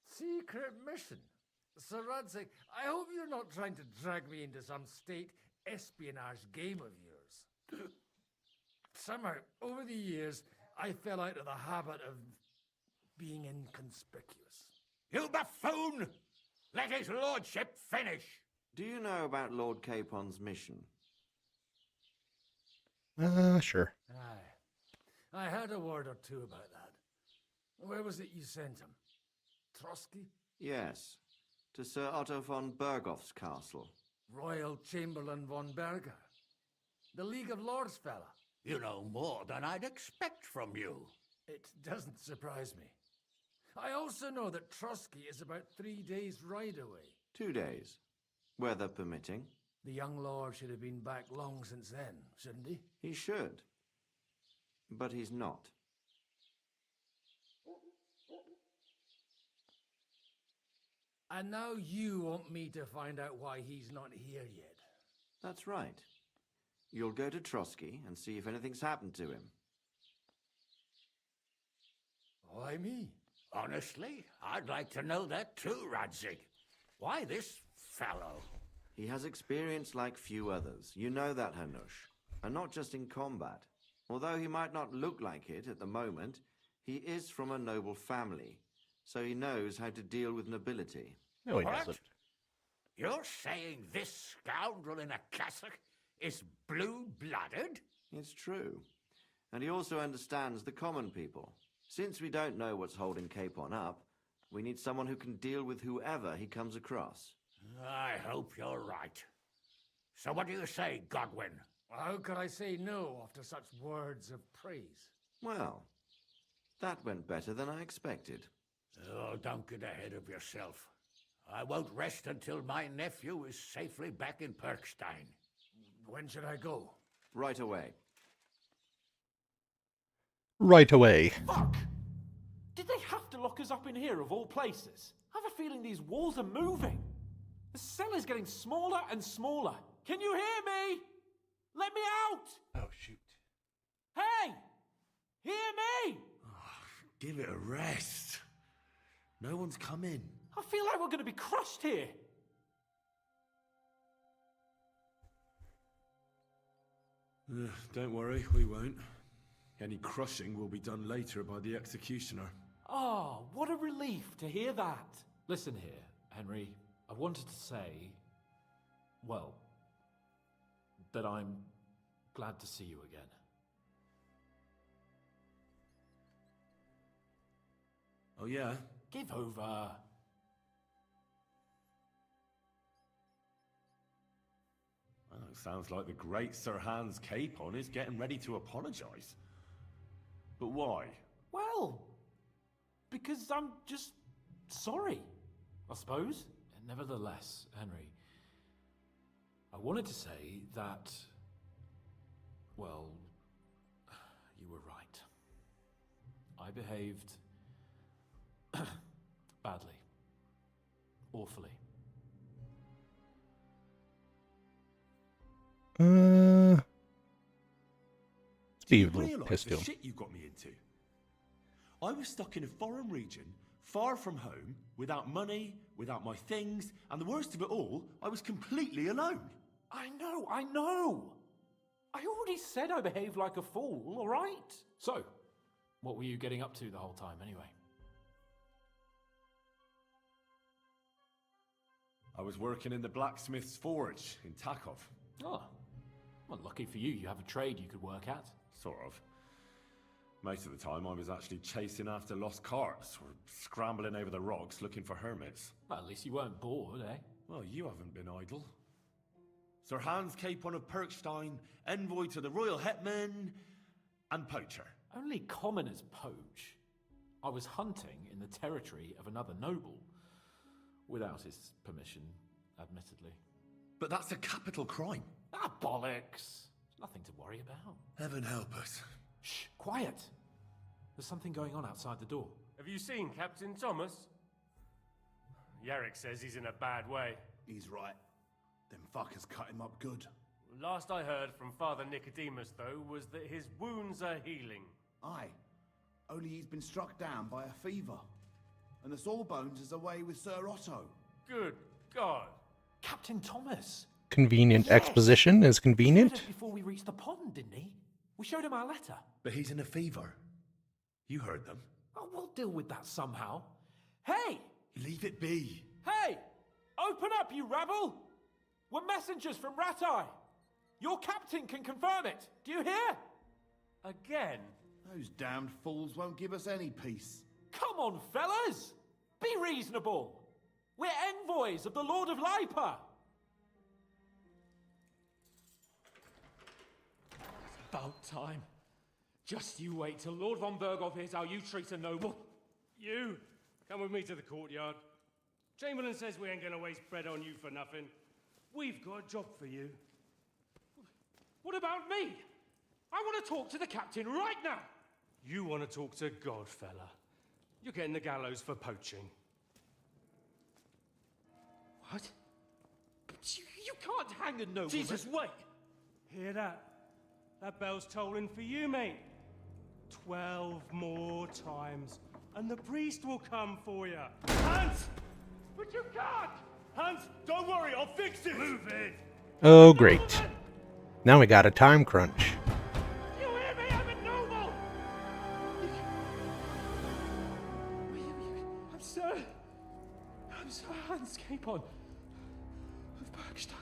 Secret mission? Sir Radzig, I hope you're not trying to drag me into some state espionage game of yours. Somehow, over the years, I fell out of the habit of being inconspicuous. You buffoon! Let his lordship finish! Do you know about Lord Capon's mission? Sure. Aye. I heard a word or two about that. Where was it you sent him? Trotsky? Yes, to Sir Otto von Bergoff's castle. Royal Chamberlain von Berger? The League of Lords fella? You know more than I'd expect from you. It doesn't surprise me. I also know that Trotsky is about 3 days' ride away. 2 days, weather permitting. The young lord should have been back long since then, shouldn't he? He should, but he's not. And now you want me to find out why he's not here yet. That's right. You'll go to Trotsky and see if anything's happened to him. Why me? Honestly, I'd like to know that too, Radzig. Why this fellow? He has experience like few others. You know that, Hanush. And not just in combat. Although he might not look like it at the moment, he is from a noble family. So he knows how to deal with nobility. No, he What? doesn't. You're saying this scoundrel in a cassock is blue-blooded? It's true. And he also understands the common people. Since we don't know what's holding Capon up, we need someone who can deal with whoever he comes across. I hope you're right. So what do you say, Godwin? How could I say no after such words of praise? Well, that went better than I expected. Oh, don't get ahead of yourself. I won't rest until my nephew is safely back in Perkstein. When should I go? Right away. Right away. Fuck! Did they have to lock us up in here of all places? I have a feeling these walls are moving. The cell is getting smaller and smaller. Can you hear me? Let me out! Oh, shoot. Hey! Hear me! Give it a rest. No one's come in. I feel like we're going to be crushed here. Don't worry, we won't. Any crushing will be done later by the executioner. Oh, what a relief to hear that. Listen here, Henry. I wanted to say, well, that I'm glad to see you again. Oh, yeah? Give over. Well, it sounds like the great Sir Hans Capon is getting ready to apologise. But why? Well, because I'm just sorry, I suppose. Nevertheless, Henry, I wanted to say that, well, you were right. I behaved badly. Awfully. Be a Do you little realise pissed the off. shit you got me into? I was stuck in a foreign region, far from home, without money, without my things, and the worst of it all, I was completely alone. I know! I already said I behaved like a fool, all right? So, what were you getting up to the whole time, anyway? I was working in the blacksmith's forge in Takov. Oh, well, lucky for you, you have a trade you could work at. Sort of. Most of the time, I was actually chasing after lost carts or scrambling over the rocks looking for hermits. Well, at least you weren't bored, eh? Well, you haven't been idle. Sir Hans Capon of Perkstein, envoy to the royal hetman, and poacher. Only commoners poach. I was hunting in the territory of another noble. Without his permission, admittedly. But that's a capital crime. Ah, bollocks! Nothing to worry about. Heaven help us. Shh, quiet! There's something going on outside the door. Have you seen Captain Thomas? Yarrick says he's in a bad way. He's right. Them fuckers cut him up good. Last I heard from Father Nicodemus, though, was that his wounds are healing. Aye. Only he's been struck down by a fever. And the Sawbones is away with Sir Otto. Good God. Captain Thomas! convenient exposition is convenient. Before we reached the pond, didn't he? We showed him our letter. But he's in a fever. You heard them. Oh, we'll deal with that somehow. Hey! Leave it be. Hey! Open up, you rabble! We're messengers from Ratai. Your captain can confirm it. Do you hear? Again? Those damned fools won't give us any peace. Come on, fellas! Be reasonable. We're envoys of the Lord of Lipa. It's about time. Just you wait till Lord von Berghoff hears how you treat a noble. You, come with me to the courtyard. Chamberlain says we ain't gonna waste bread on you for nothing. We've got a job for you. What about me? I want to talk to the captain right now. You want to talk to God, fella. You're getting the gallows for poaching. What? But you can't hang a nobleman. Jesus, wait! Hear that? That bell's tolling for you, mate. 12 more times, and the priest will come for you. Hans! But you can't! Hans, don't worry, I'll fix it! Move it! Oh, great. Now we got a time crunch. You hear me? I'm a noble! I'm Sir Hans Capon of Bergstein.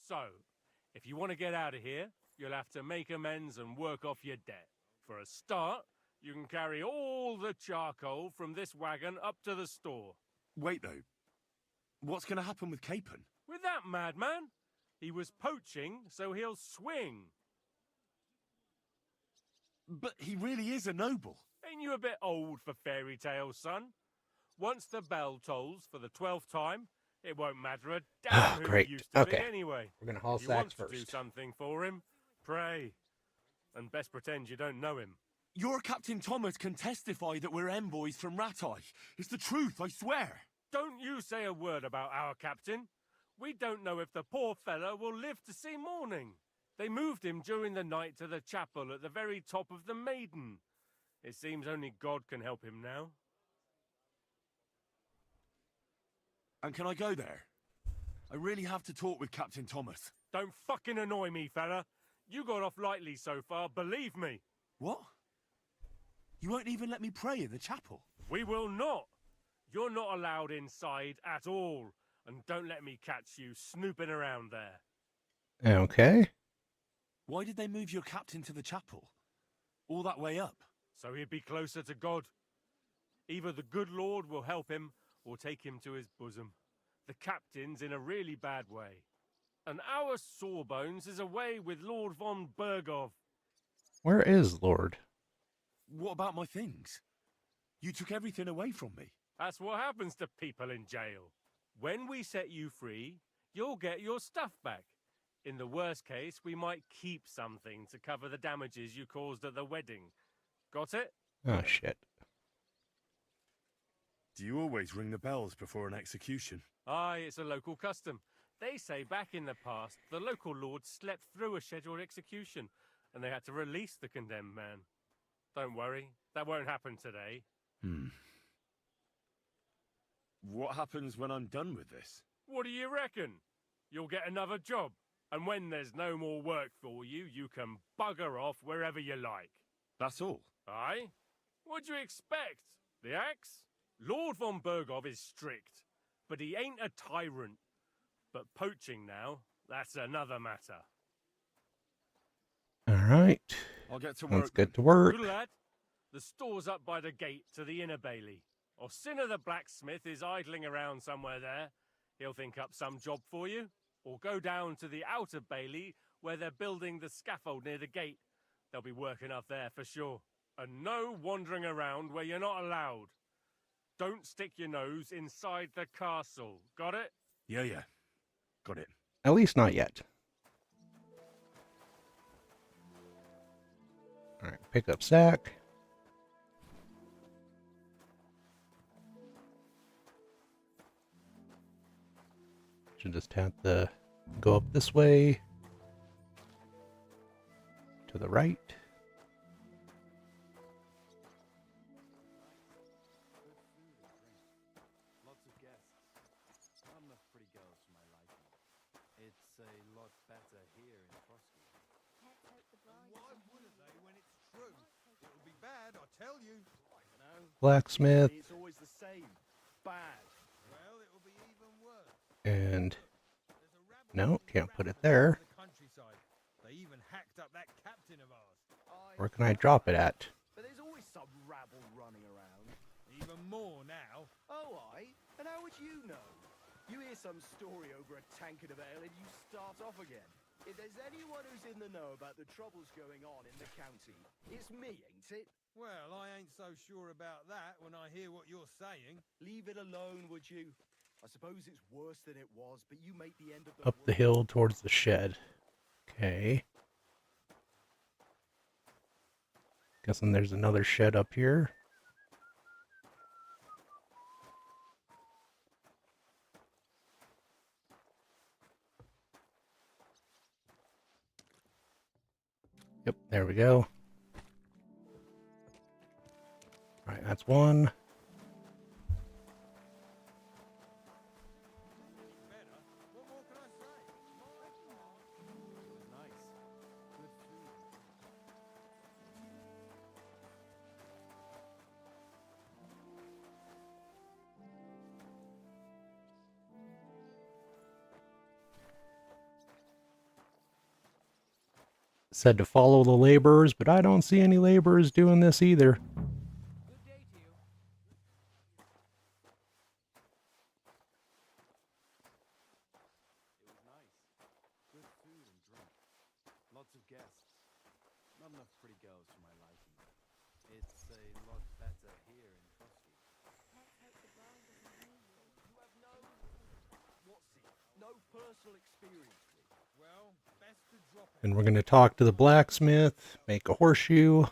So, if you want to get out of here, you'll have to make amends and work off your debt. For a start, you can carry all the charcoal from this wagon up to the store. Wait, though. What's going to happen with Capon? With that madman? He was poaching, so he'll swing. But he really is a noble. Ain't you a bit old for fairy tales, son? Once the bell tolls for the 12th time, it won't matter a damn who Great. he used to be Okay. anyway. We're gonna haul If you sacks want to do first. something for him, pray. And best pretend you don't know him. Your Captain Thomas can testify that we're envoys from Ratai. It's the truth, I swear. Don't you say a word about our captain. We don't know if the poor fellow will live to see morning. They moved him during the night to the chapel at the very top of the Maiden. It seems only God can help him now. And can I go there? I really have to talk with Captain Thomas. Don't fucking annoy me, fella. You got off lightly so far, believe me. What? You won't even let me pray in the chapel? We will not. You're not allowed inside at all. And don't let me catch you snooping around there. Okay. Why did they move your captain to the chapel? All that way up? So he'd be closer to God. Either the good Lord will help him, or take him to his bosom. The captain's in a really bad way. And our Sawbones is away with Lord von Berghoff. Where is Lord? What about my things? You took everything away from me. That's what happens to people in jail. When we set you free, you'll get your stuff back. In the worst case, we might keep something to cover the damages you caused at the wedding. Got it? Oh, shit. Do you always ring the bells before an execution? Aye, it's a local custom. They say back in the past, the local lord slept through a scheduled execution, and they had to release the condemned man. Don't worry, that won't happen today. What happens when I'm done with this? What do you reckon? You'll get another job, and when there's no more work for you, you can bugger off wherever you like. That's all? Aye? What'd you expect? The axe? Lord von Berghoff is strict, but he ain't a tyrant. But poaching now, that's another matter. All right. I'll get to work. Let's get to work. Good lad. The store's up by the gate to the inner bailey. Orsina the blacksmith is idling around somewhere there. He'll think up some job for you. Or go down to the outer bailey where they're building the scaffold near the gate. They'll be working up there for sure. And no wandering around where you're not allowed. Don't stick your nose inside the castle. Got it? Yeah. Got it. At least not yet. All right, pick up sack. Should just have to go up this way. To the right. It's a lot better here in Frosty. Why wouldn't they when it's true? It'll be bad, I tell you. I don't know. Blacksmith. It's always the same. Bad. Well, it'll be even worse. And no, can't put it there. The countryside. They even hacked up that captain of ours. Where can I drop it at? But there's always some rabble running around. Even more now. Oh, aye? And how would you know? You hear some story over a tankard of ale and you start off again. If there's anyone who's in the know about the troubles going on in the county, it's me, ain't it? Well, I ain't so sure about that when I hear what you're saying. Leave it alone, would you? I suppose it's worse than it was, but you make the end of the Up the hill towards the shed. Okay. Guessing there's another shed up here. Yep, there we go. All right, that's one. Said to follow the laborers, but I don't see any laborers doing this either. It was nice. Good food and drink. Lots of guests. Not enough pretty girls for my liking. It's a lot better here in Frosty. You have no personal experience with. Well, best to drop it. And we're going to talk to the blacksmith, make a horseshoe,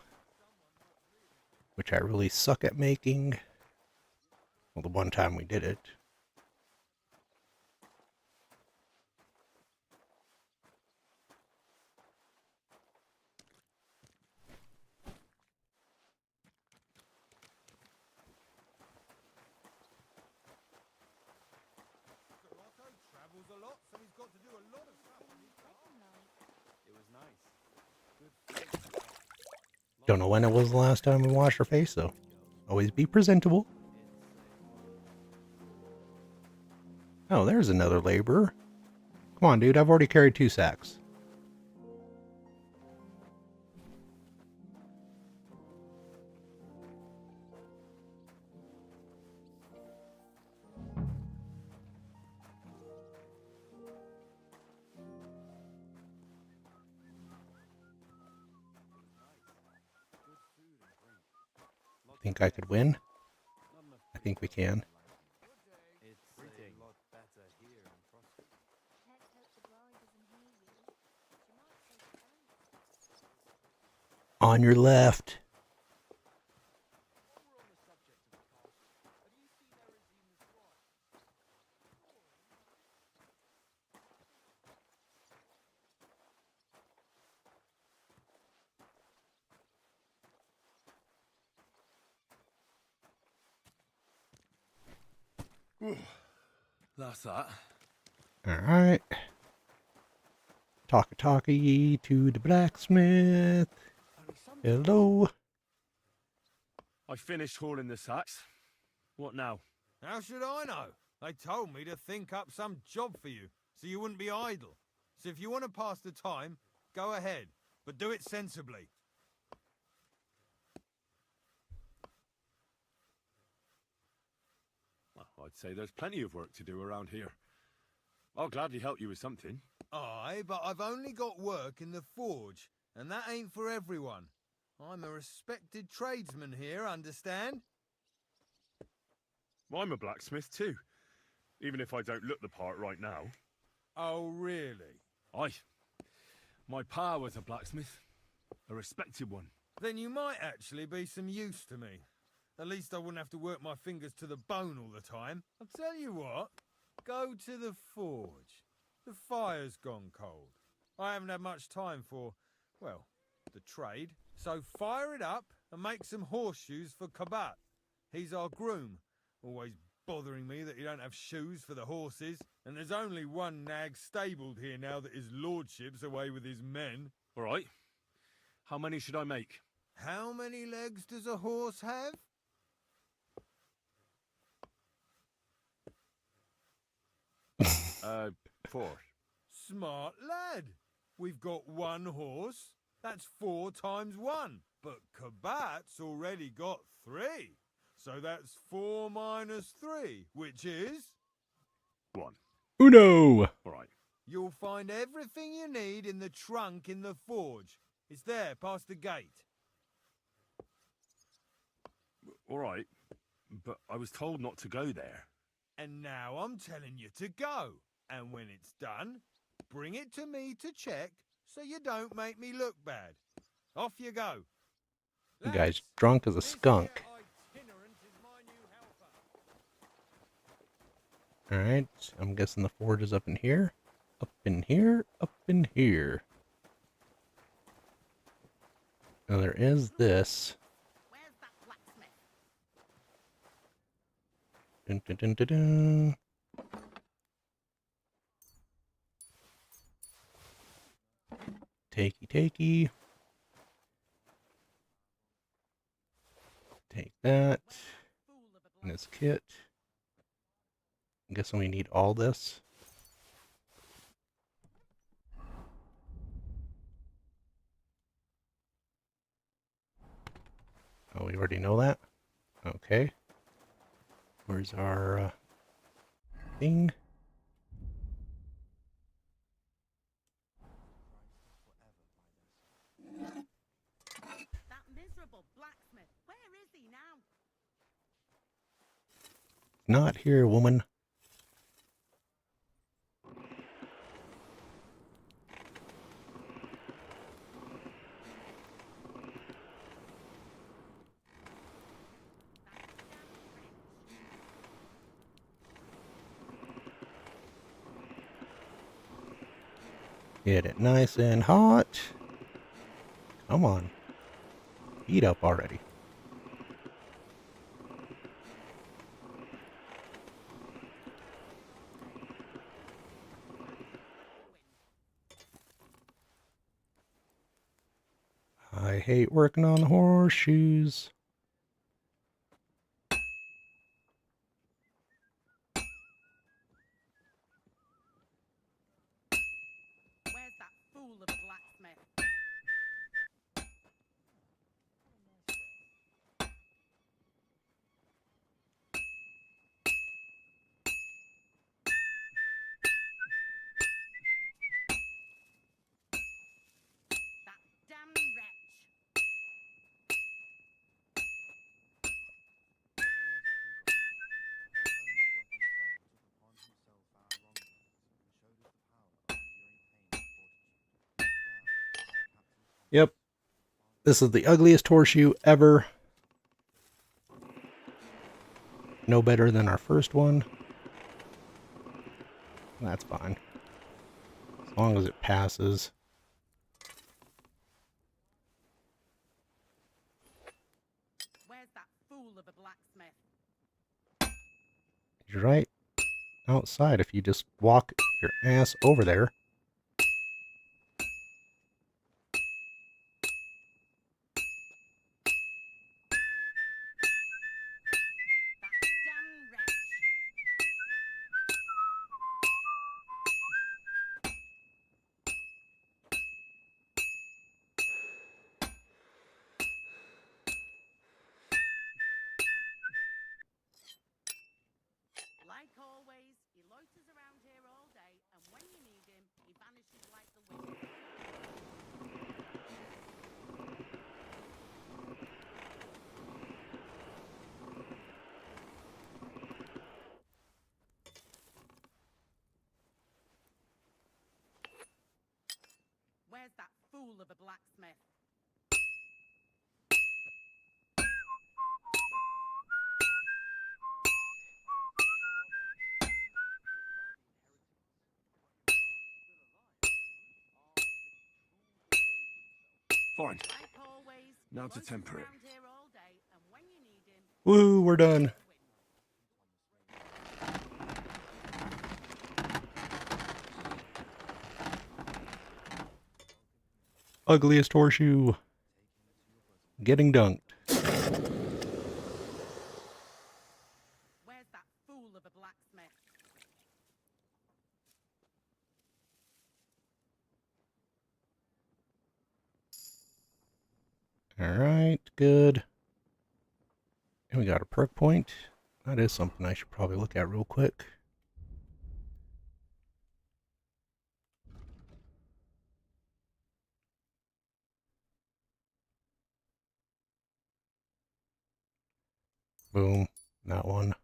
which I really suck at making. Well, the one time we did it. Travels a lot, so he's got to do a lot of stuff on his It was nice. Good food. Don't know when it was the last time we washed our face, so always be presentable. Oh, there's another laborer. Come on, dude, I've already carried 2 sacks. Think I could win? I think we can. It's a lot better here in Frosty. On your left. That's that. Alright. Talkie to the blacksmith. Hello. I finished hauling the sacks. What now? How should I know? They told me to think up some job for you, so you wouldn't be idle. So if you want to pass the time, go ahead, but do it sensibly. Well, I'd say there's plenty of work to do around here. I'll gladly help you with something. Aye, but I've only got work in the forge, and that ain't for everyone. I'm a respected tradesman here, understand? I'm a blacksmith too, even if I don't look the part right now. Oh, really? Aye. My pa was a blacksmith, a respected one. Then you might actually be some use to me. At least I wouldn't have to work my fingers to the bone all the time. I'll tell you what, go to the forge. The fire's gone cold. I haven't had much time for, well, the trade. So fire it up and make some horseshoes for Kabat. He's our groom, always bothering me that you don't have shoes for the horses, and there's only one nag stabled here now that his lordship's away with his men. All right. How many should I make? How many legs does a horse have? Four. Smart lad. We've got one horse. That's 4 times 1. But Kabat's already got 3. So that's 4 minus 3, which is... 1. Uno! All right. You'll find everything you need in the trunk in the forge. It's there, past the gate. All right. But I was told not to go there. And now I'm telling you to go. And when it's done, bring it to me to check so you don't make me look bad. Off you go. The guy's drunk as a skunk. Alright, I'm guessing the forge is up in here. Up in here, up in here. Now there is this. Dun, dun, dun, dun, dun. Takey. Take that. And this kit. I'm guessing we need all this. Oh, we already know that? Okay. Where's our thing? That miserable blacksmith, where is he now? Not here, woman. Get it nice and hot. Come on. Heat up already. I hate working on the horseshoes. Where's that fool of a blacksmith? That damn wretch. Yep. This is the ugliest horseshoe ever. No better than our first one. That's fine. As long as it passes. Where's that fool of a blacksmith? You're right outside if you just walk your ass over there. Like always, he loiters around here all day, and when you need him, he vanishes like the wind. Where's that fool of a blacksmith? Fine. Like always, Now to temper it. around here all day, and when you need him, Woo, we're done. Ugliest horseshoe. Getting dunked. Where's that fool of a blacksmith? Alright, good. And we got a perk point. That is something I should probably look at real quick. Boom. That one.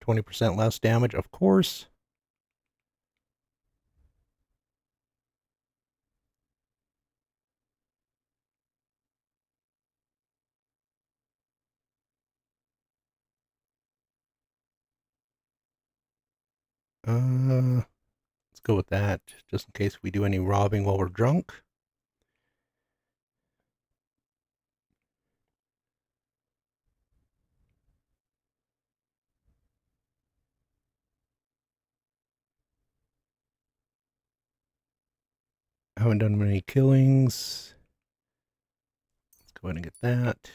20% less damage, of course. Let's go with that, just in case we do any robbing while we're drunk. I haven't done many killings. Let's go ahead and get that.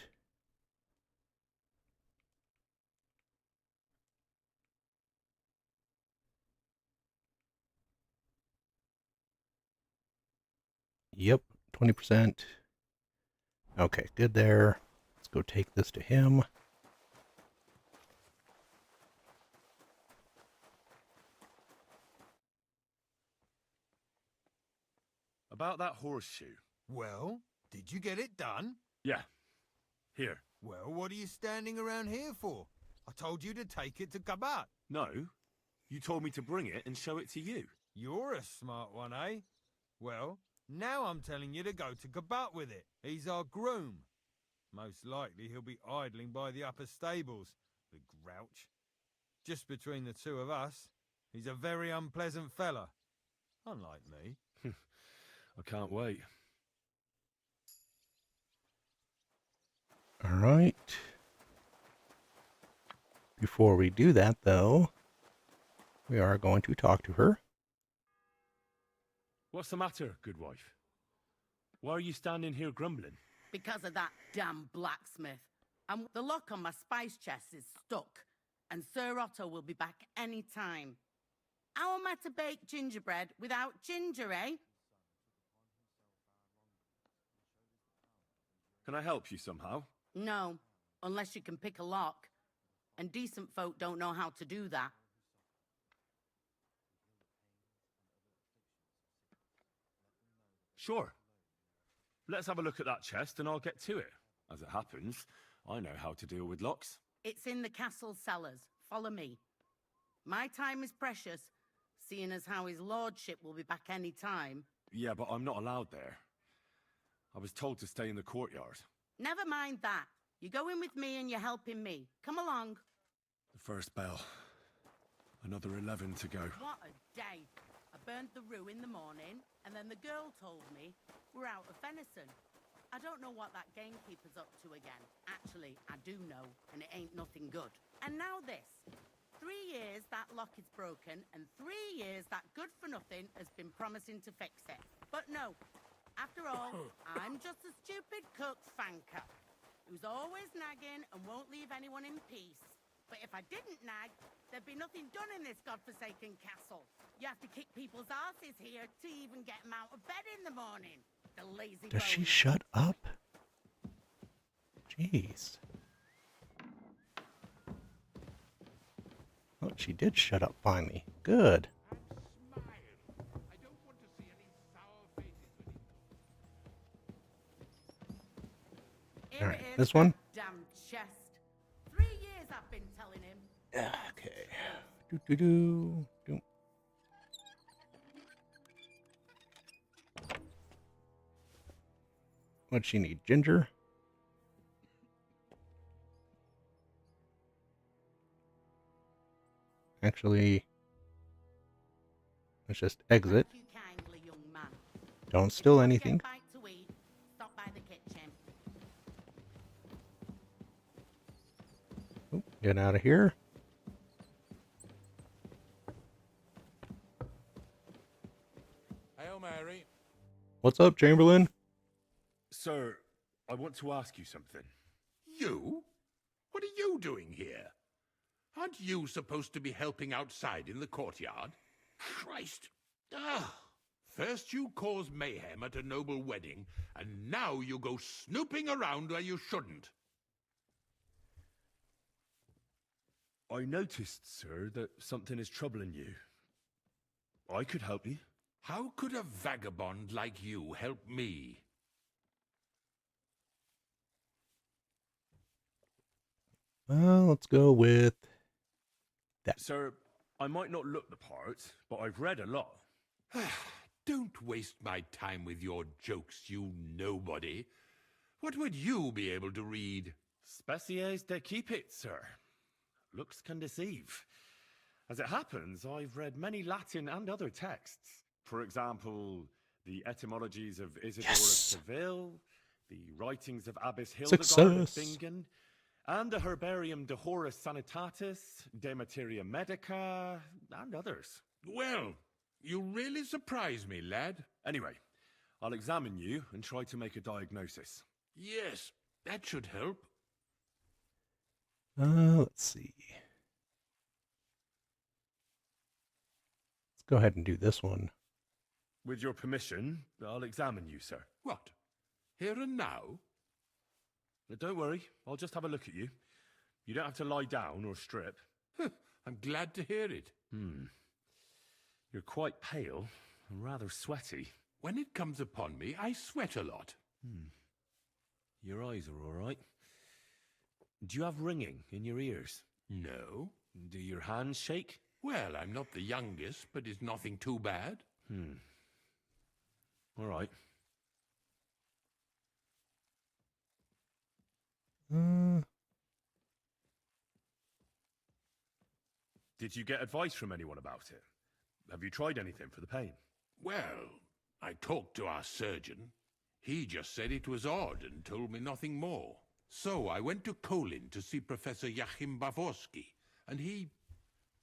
Yep, 20%. Okay, good there. Let's go take this to him. About that horseshoe. Well, did you get it done? Yeah. Here. Well, what are you standing around here for? I told you to take it to Kabat. No. You told me to bring it and show it to you. You're a smart one, eh? Well, now I'm telling you to go to Kabat with it. He's our groom. Most likely he'll be idling by the upper stables, the grouch. Just between the two of us, he's a very unpleasant fella. Unlike me. I can't wait. All right. Before we do that, though, we are going to talk to her. What's the matter, good wife? Why are you standing here grumbling? Because of that damn blacksmith. And the lock on my spice chest is stuck, and Sir Otto will be back any time. How am I to bake gingerbread without ginger, eh? Can I help you somehow? No, unless you can pick a lock. And decent folk don't know how to do that. Sure. Let's have a look at that chest and I'll get to it. As it happens, I know how to deal with locks. It's in the castle cellars. Follow me. My time is precious, seeing as how his lordship will be back any time. Yeah, but I'm not allowed there. I was told to stay in the courtyard. Never mind that. You're going with me and you're helping me. Come along. The first bell. Another 11 to go. What a day. I burnt the rue in the morning, and then the girl told me we're out of venison. I don't know what that gamekeeper's up to again. Actually, I do know, and it ain't nothing good. And now this. 3 years that lock is broken, and 3 years that good-for-nothing has been promising to fix it. But no. After all, I'm just a stupid cook fanker who's always nagging and won't leave anyone in peace. But if I didn't nag, there'd be nothing done in this godforsaken castle. You have to kick people's asses here to even get them out of bed in the morning. The lazy Does she bones. shut up? Jeez. Oh, she did shut up finally. Good. All right, this one. Damn chest. 3 years I've been telling him. Okay. Do. What'd she need? Ginger? Actually, let's just exit. Thank you kindly, young man. Don't steal Get anything. a bite to eat. Stop by the kitchen. Oop, get out of here. Hail Mary. What's up, Chamberlain? Sir, I want to ask you something. You? What are you doing here? Aren't you supposed to be helping outside in the courtyard? Christ! Ah! First you cause mayhem at a noble wedding, and now you go snooping around where you shouldn't. I noticed, sir, that something is troubling you. I could help you. How could a vagabond like you help me? Well, let's go with that. Sir, I might not look the part, but I've read a lot. Don't waste my time with your jokes, you nobody. What would you be able to read? Species de keep it, sir. Looks can deceive. As it happens, I've read many Latin and other texts. For example, the etymologies of Isidore of Seville, the writings of Abbess Hildegard of Bingen, and the Herbarium de Horis Sanitatis, De Materia Medica, and others. Well, you really surprise me, lad. Anyway, I'll examine you and try to make a diagnosis. Yes, that should help. Let's see. Let's go ahead and do this one. With your permission, I'll examine you, sir. What? Here and now? Don't worry, I'll just have a look at you. You don't have to lie down or strip. I'm glad to hear it. You're quite pale and rather sweaty. When it comes upon me, I sweat a lot. Your eyes are all right. Do you have ringing in your ears? No. Do your hands shake? Well, I'm not the youngest, but it's nothing too bad. All right. Did you get advice from anyone about it? Have you tried anything for the pain? Well, I talked to our surgeon. He just said it was odd and told me nothing more. So I went to Kolin to see Professor Joachim Bavorsky, and he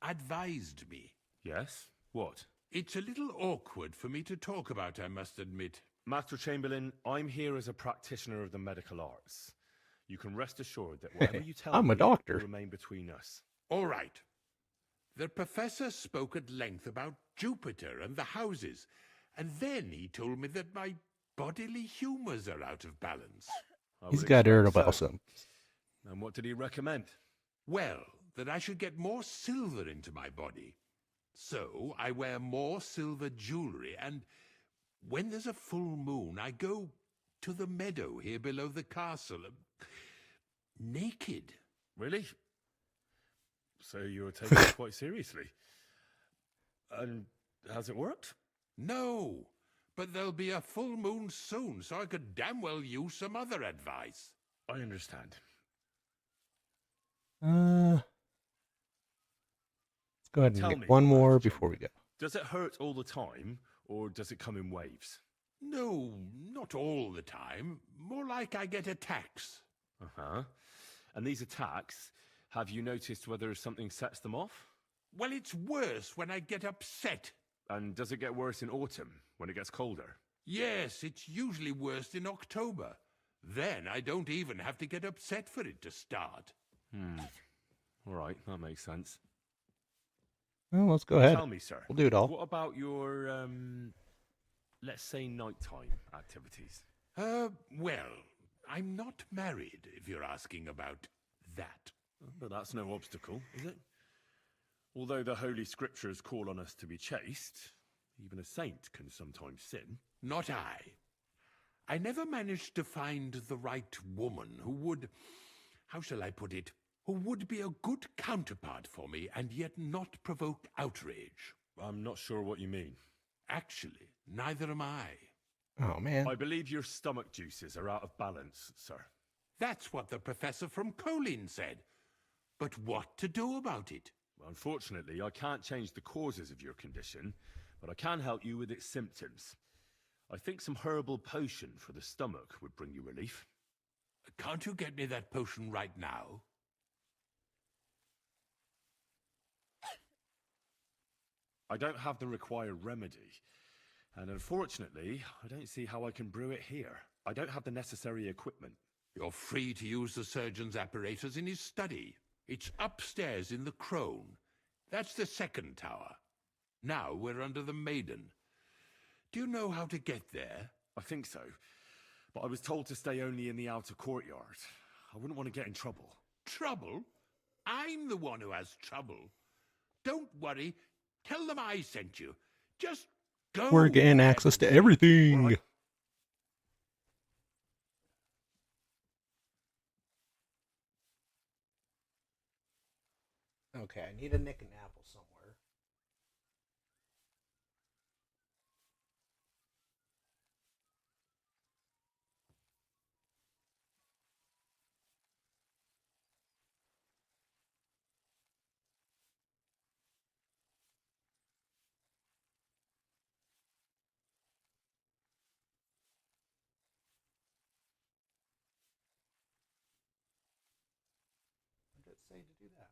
advised me. Yes? What? It's a little awkward for me to talk about, I must admit. Master Chamberlain, I'm here as a practitioner of the medical arts. You can rest assured that whatever you tell I'm me a doctor. will remain between us. All right. The professor spoke at length about Jupiter and the houses, and then he told me that my bodily humors are out of balance. He's got irritable symptoms. And what did he recommend? Well, that I should get more silver into my body. So I wear more silver jewelry, and when there's a full moon, I go to the meadow here below the castle, naked. Really? So you're taking it quite seriously. And has it worked? No, but there'll be a full moon soon, so I could damn well use some other advice. I understand. Let's go ahead and get one more before we go. Does it hurt all the time, or does it come in waves? No, not all the time. More like I get attacks. Uh-huh. And these attacks, have you noticed whether something sets them off? Well, it's worse when I get upset. And does it get worse in autumn, when it gets colder? Yes, it's usually worse in October. Then I don't even have to get upset for it to start. All right, that makes sense. Well, let's go ahead. Tell me, sir. We'll do it all. What about your, let's say, nighttime activities? Well, I'm not married, if you're asking about that. But that's no obstacle, is it? Although the Holy Scriptures call on us to be chaste, even a saint can sometimes sin. Not I. I never managed to find the right woman who would, how shall I put it, who would be a good counterpart for me and yet not provoke outrage. I'm not sure what you mean. Actually, neither am I. Oh, man. I believe your stomach juices are out of balance, sir. That's what the professor from Colin said. But what to do about it? Unfortunately, I can't change the causes of your condition, but I can help you with its symptoms. I think some herbal potion for the stomach would bring you relief. Can't you get me that potion right now? I don't have the required remedy, And unfortunately, I don't see how I can brew it here. I don't have the necessary equipment. You're free to use the surgeon's apparatus in his study. It's upstairs in the Crone. That's the second tower. Now we're under the Maiden. Do you know how to get there? I think so. But I was told to stay only in the outer courtyard. I wouldn't want to get in trouble. Trouble? I'm the one who has trouble. Don't worry. Tell them I sent you. Just go. We're getting access to everything. Okay, I need a nick and apple somewhere. What did it say to do that?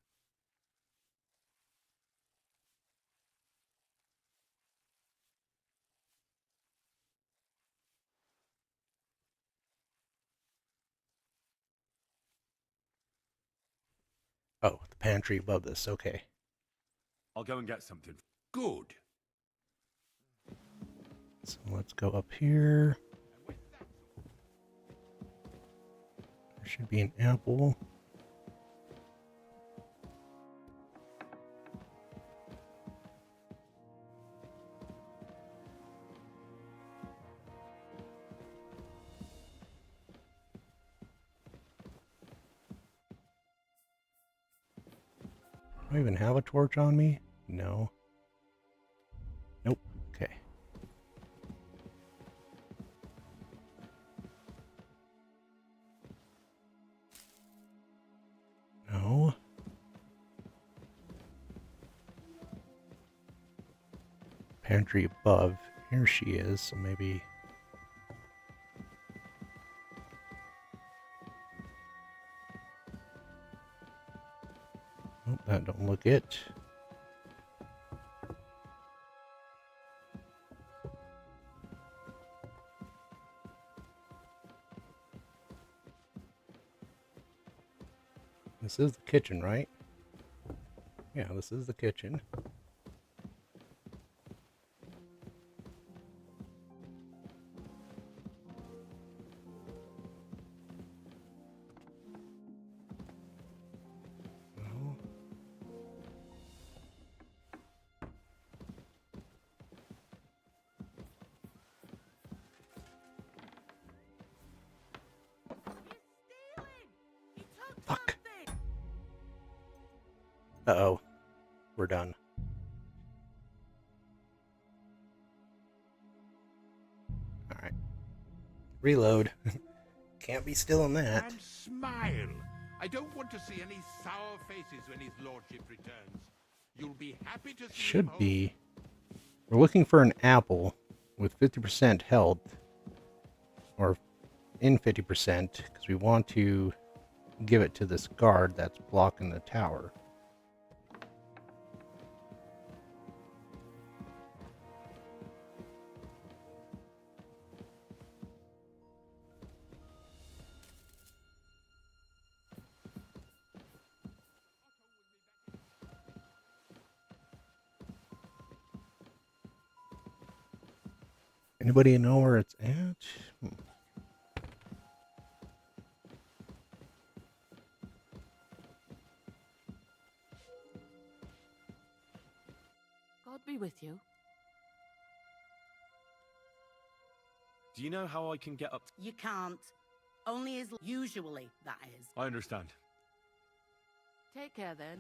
Oh, the pantry above this. Okay. I'll go and get something. Good. So let's go up here. There should be an apple. Do I even have a torch on me? No. Nope. Okay. No. Pantry above. Here she is, so maybe... Oh, that don't look it. This is the kitchen, right? Yeah, this is the kitchen. Uh-oh. We're done. Alright. Reload. Can't be still in that. And smile. I don't want to see any sour faces when his lordship returns. You'll be happy to see him Should home. be. We're looking for an apple with 50% health. Or in 50%, because we want to give it to this guard that's blocking the tower. Anybody know where it's at? God be with you. Do you know how I can get up? You can't. Only as usually, that is. I understand. Take care then.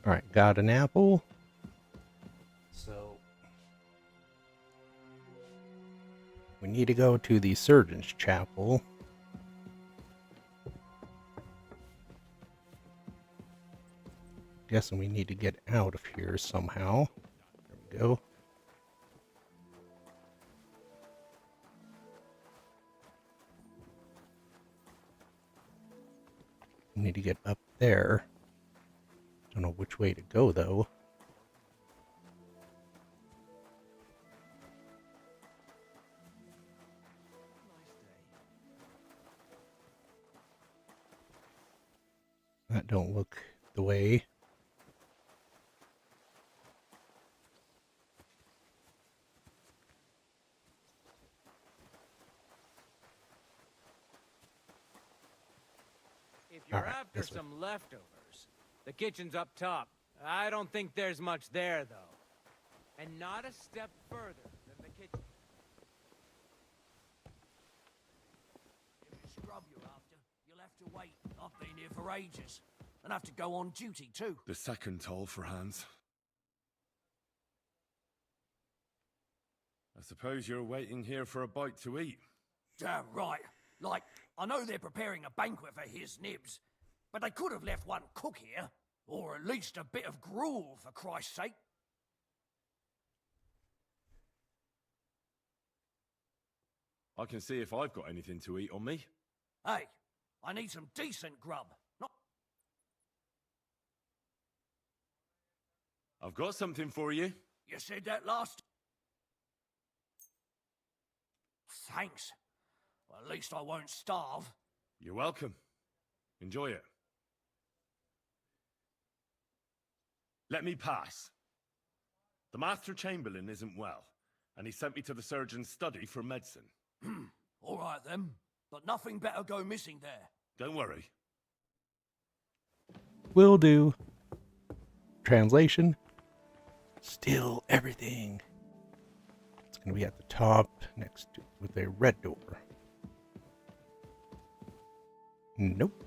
Alright, got an apple. So we need to go to the surgeon's chapel. Guessing we need to get out of here somehow. There we go. need to get up there. Don't know which way to go, though. That don't look the way. If you're All right, after this way. some leftovers, the kitchen's up top. I don't think there's much there, though. And not a step further than the kitchen. If it's scrub you're after, you'll have to wait. I've been here for ages. And have to go on duty, too. The second toll for Hans. I suppose you're waiting here for a bite to eat. Damn right. Like, I know they're preparing a banquet for his nibs, but they could have left one cook here. Or at least a bit of gruel, for Christ's sake. I can see if I've got anything to eat on me. Hey, I need some decent grub. Not... I've got something for you. You said that last... Thanks. Well, at least I won't starve. You're welcome. Enjoy it. Let me pass. The Master Chamberlain isn't well, and he sent me to the surgeon's study for medicine. All right, then. But nothing better go missing there. Don't worry. Will do. Translation. Steal everything. It's going to be at the top next to with a red door. Nope.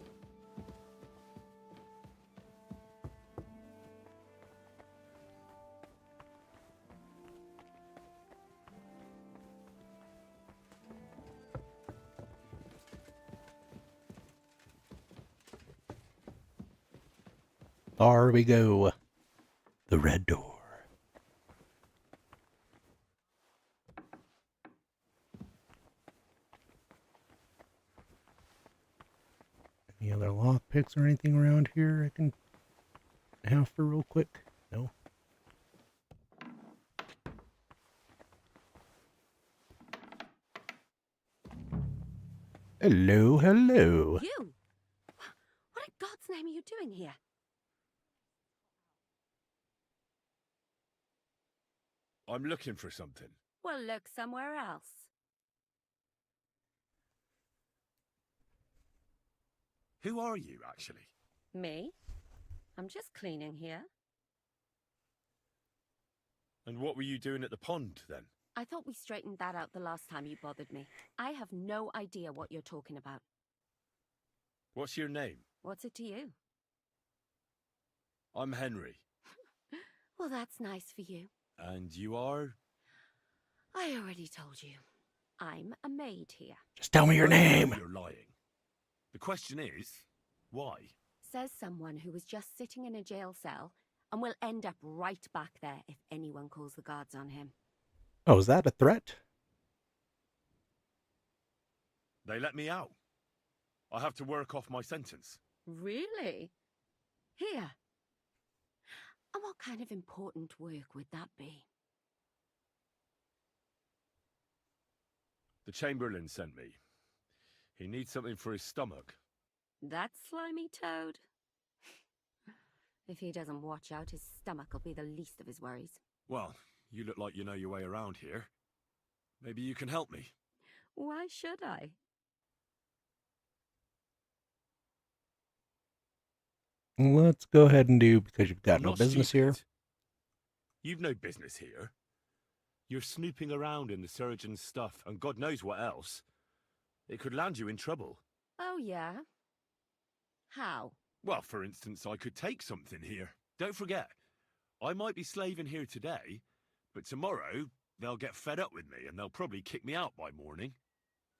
There we go. The red door. Any other lockpicks or anything around here I can have for real quick? No. Hello, hello. You? What in God's name are you doing here? I'm looking for something. Well, look somewhere else. Who are you, actually? Me? I'm just cleaning here. And what were you doing at the pond, then? I thought we straightened that out the last time you bothered me. I have no idea what you're talking about. What's your name? What's it to you? I'm Henry. Well, that's nice for you. And you are? I already told you. I'm a maid here. Just tell me your name. You're lying. The question is, why? Says someone who was just sitting in a jail cell and will end up right back there if anyone calls the guards on him. Oh, is that a threat? They let me out. I have to work off my sentence. Really? Here. And what kind of important work would that be? The Chamberlain sent me. He needs something for his stomach. That slimy toad? If he doesn't watch out, his stomach will be the least of his worries. Well, you look like you know your way around here. Maybe you can help me. Why should I? Let's go ahead and do, because you've got I'm no not business here. stupid. You've no business here. You're snooping around in the surgeon's stuff, and God knows what else. It could land you in trouble. Oh, yeah? How? Well, for instance, I could take something here. Don't forget, I might be slaving here today, but tomorrow they'll get fed up with me and they'll probably kick me out by morning.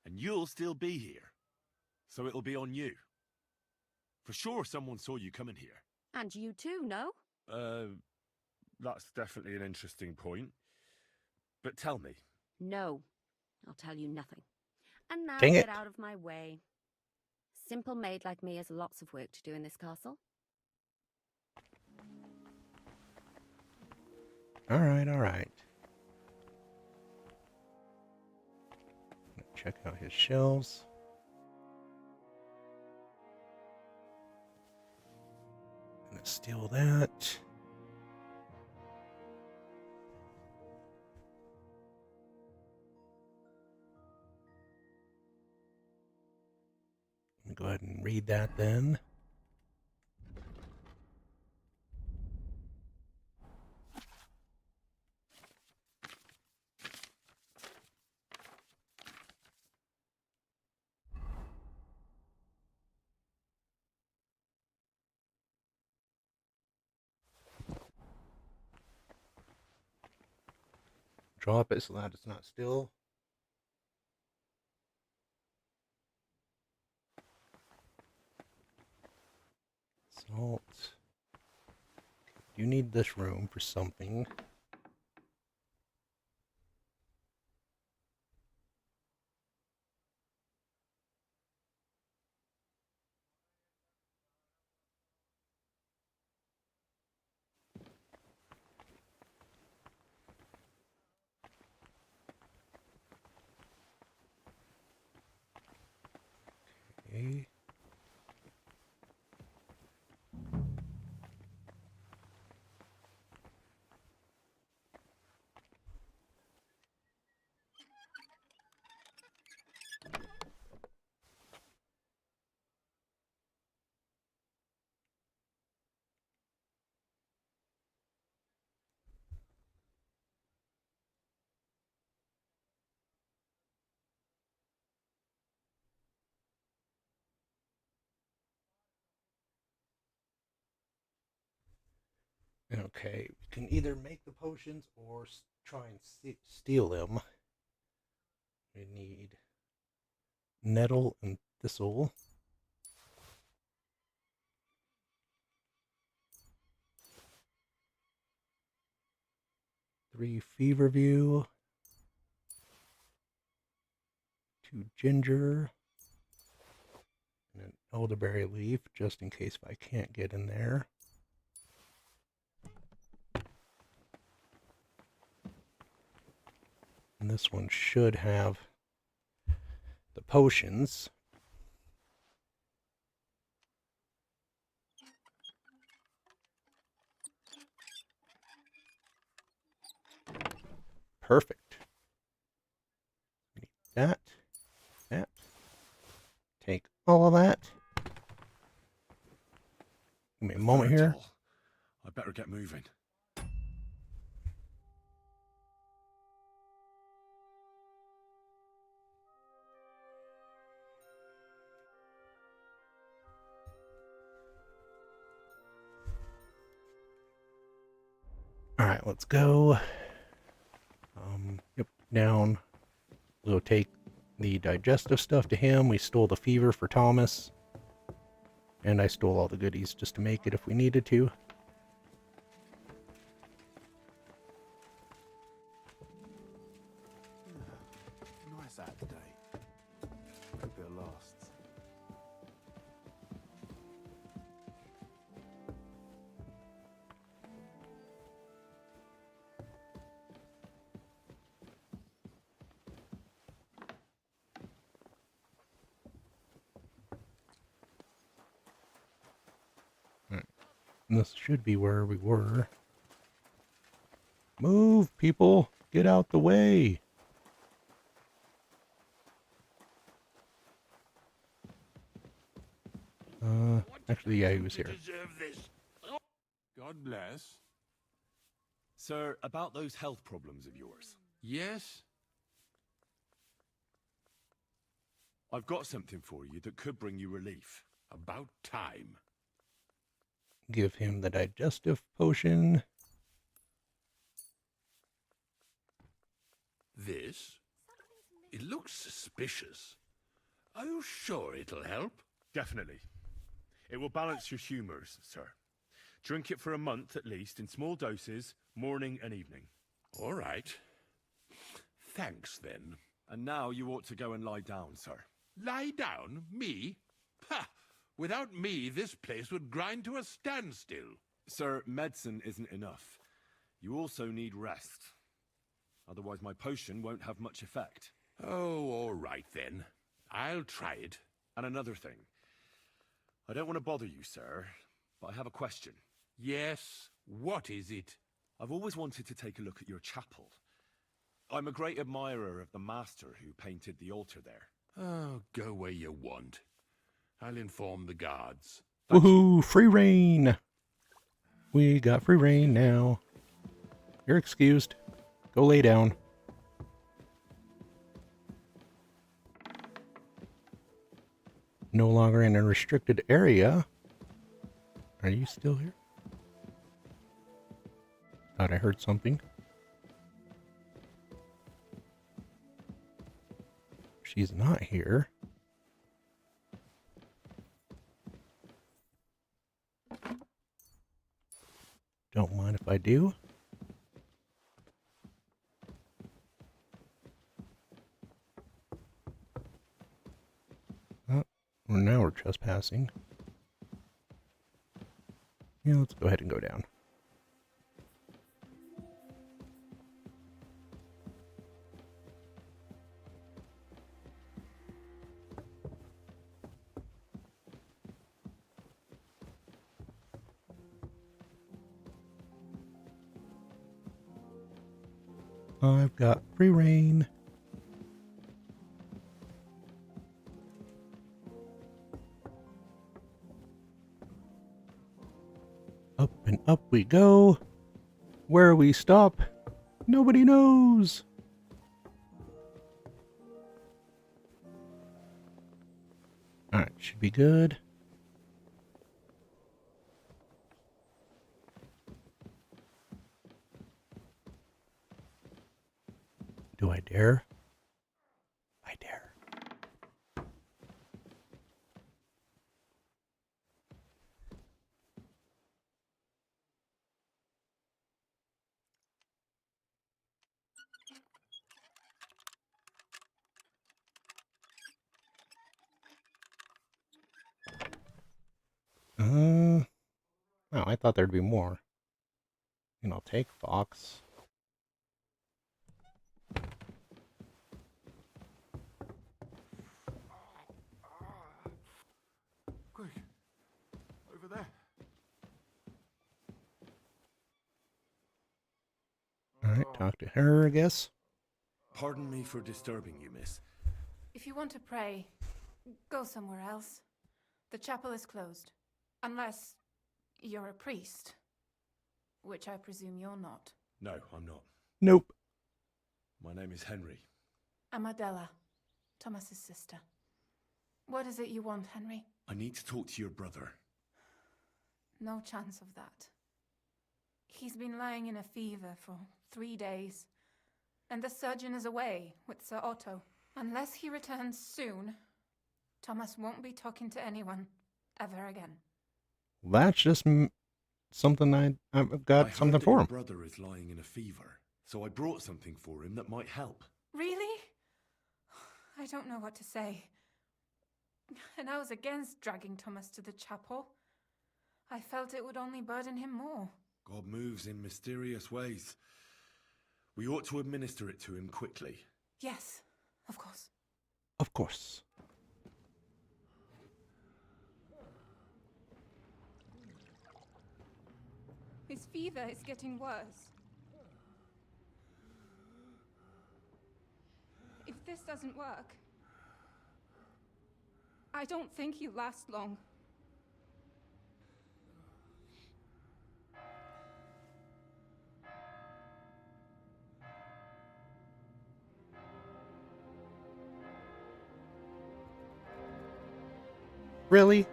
And you'll still be here. So it'll be on you. For sure someone saw you coming here. And you too, no? That's definitely an interesting point. But tell me. No. I'll tell you nothing. And now Dang get it. out of my way. simple maid like me has lots of work to do in this castle. All right, all right. Check out his shelves. Gonna steal that. Go ahead and read that then. Drop it so that it's not still. Salt. You need this room for something. Okay. Okay, we can either make the potions or try and steal them. We need nettle and thistle. Three feverview. 2 ginger. And an elderberry leaf, just in case if I can't get in there. And this one should have the potions. Perfect. Need that. That. Take all of that. Give me a moment here. I better get moving. All right, let's go. Yep, down. We'll take the digestive stuff to him. We stole the fever for Thomas. And I stole all the goodies just to make it if we needed to. Nice out today. Hope it lasts. And this should be where we were. Move, people! Get out the way! Actually, yeah, he was here. God bless. Sir, about those health problems of yours. Yes? I've got something for you that could bring you relief. About time. Give him the digestive potion. This? It looks suspicious. Are you sure it'll help? Definitely. It will balance your humours, sir. Drink it for a month at least, in small doses, morning and evening. All right. Thanks, then. And now you ought to go and lie down, sir. Lie down? Me? Pah! Without me, this place would grind to a standstill. Sir, medicine isn't enough. You also need rest. Otherwise my potion won't have much effect. Oh, all right then. I'll try it. And another thing. I don't want to bother you, sir, but I have a question. Yes? What is it? I've always wanted to take a look at your chapel. I'm a great admirer of the master who painted the altar there. Oh, go where you want. I'll inform the guards. Woohoo! Free reign! We got free reign now. You're excused. Go lay down. No longer in a restricted area. Are you still here? Thought I heard something. She's not here. Don't mind if I do. Oh, well, now we're trespassing. Yeah, let's go ahead and go down. I've got free reign. Up and up we go. Where we stop, nobody knows. Alright, should be good. Do I dare? I dare. Oh, I thought there'd be more. And I'll take Fox. Quick, over there. Alright, talk to her, I guess. Pardon me for disturbing you, miss. If you want to pray, go somewhere else. The chapel is closed. Unless you're a priest. Which I presume you're not. No, I'm not. Nope. My name is Henry. I'm Adela, Thomas's sister. What is it you want, Henry? I need to talk to your brother. No chance of that. He's been lying in a fever for 3 days. And the surgeon is away with Sir Otto. Unless he returns soon, Thomas won't be talking to anyone ever again. That's just something I've got something for him. Your brother is lying in a fever, so I brought something for him that might help. Really? I don't know what to say. And I was against dragging Thomas to the chapel. I felt it would only burden him more. God moves in mysterious ways. We ought to administer it to him quickly. Yes, of course. Of course. His fever is getting worse. If this doesn't work, I don't think he'll last long. Really?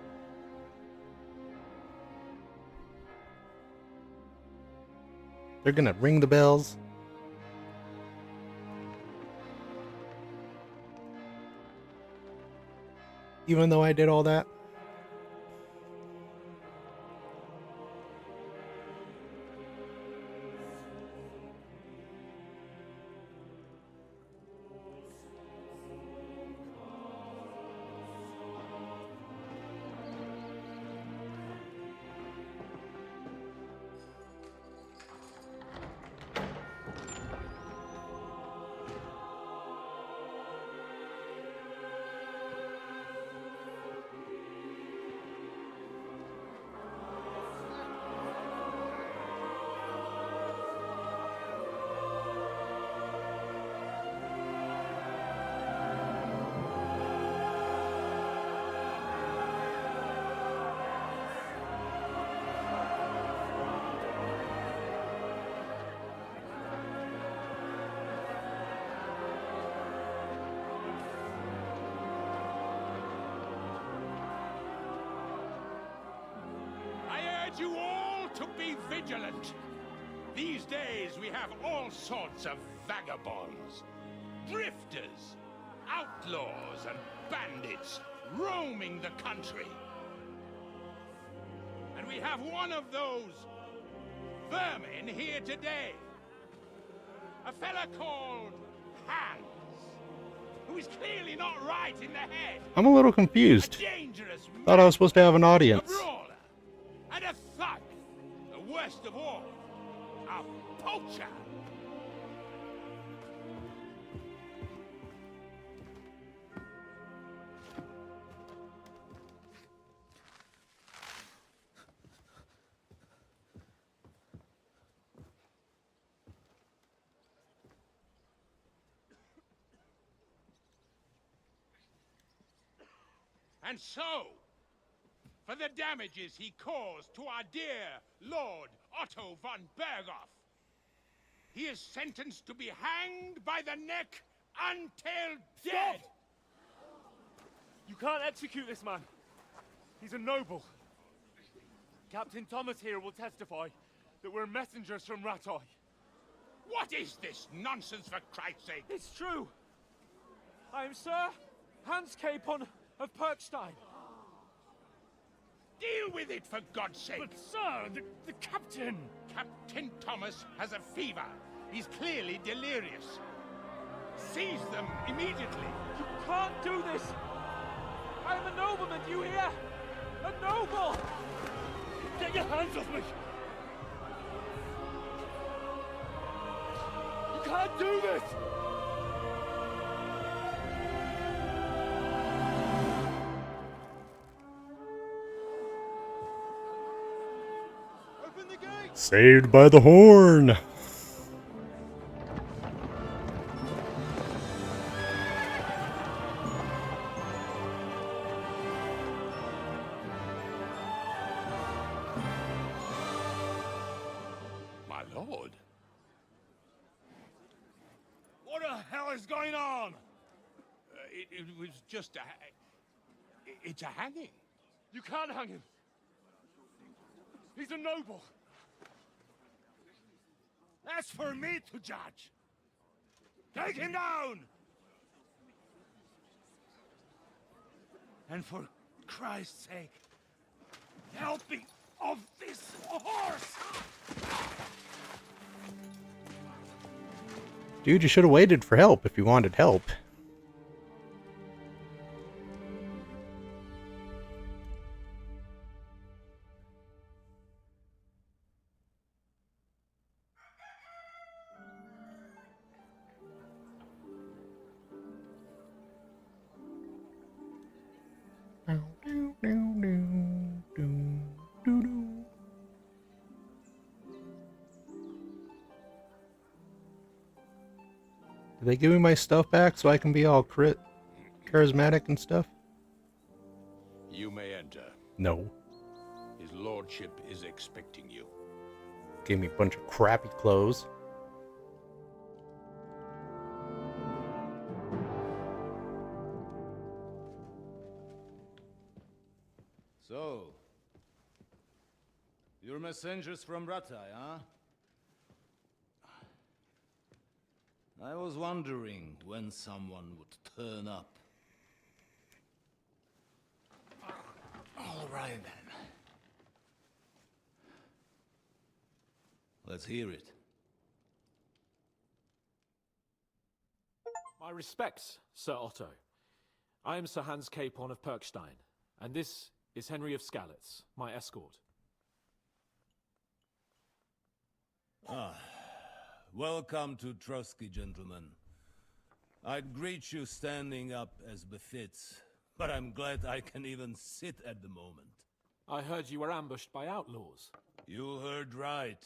They're gonna ring the bells? Even though I did all that? be vigilant. These days we have all sorts of vagabonds, drifters, outlaws and bandits roaming the country. And we have one of those vermin here today. A fella called Hans, who is clearly not right in the head. I'm a little confused. Thought I was supposed to have an audience. A brawler and a thug. The worst of all, a poacher. And so, for the damages he caused to our dear Lord Otto von Berghoff, he is sentenced to be hanged by the neck until dead. Stop! You can't execute this man. He's a noble. Captain Thomas here will testify that we're messengers from Rattay. What is this nonsense, for Christ's sake? It's true. I am Sir Hans Capon of Perkstein. Deal with it, for God's sake! But sir, the captain! Captain Thomas has a fever. He's clearly delirious. Seize them immediately. You can't do this! I am a nobleman, do you hear? A noble! Get your hands off me! You can't do this! Saved by the horn. My lord. What the hell is going on? It was just it's a hanging. You can't hang him. He's a noble. That's for me to judge. Take him down! And for Christ's sake, help me off this horse! Dude, you should have waited for help if you wanted help. Did they give me my stuff back so I can be all charismatic and stuff? You may enter. No. His lordship is expecting you. Gave me a bunch of crappy clothes. So, you're messengers from Rattay, huh? I was wondering when someone would turn up. All right, then. Let's hear it. My respects, Sir Otto. I am Sir Hans Capon of Perkstein, and this is Henry of Skalitz, my escort. Welcome to Trotsky, gentlemen. I'd greet you standing up as befits, but I'm glad I can even sit at the moment. I heard you were ambushed by outlaws. You heard right.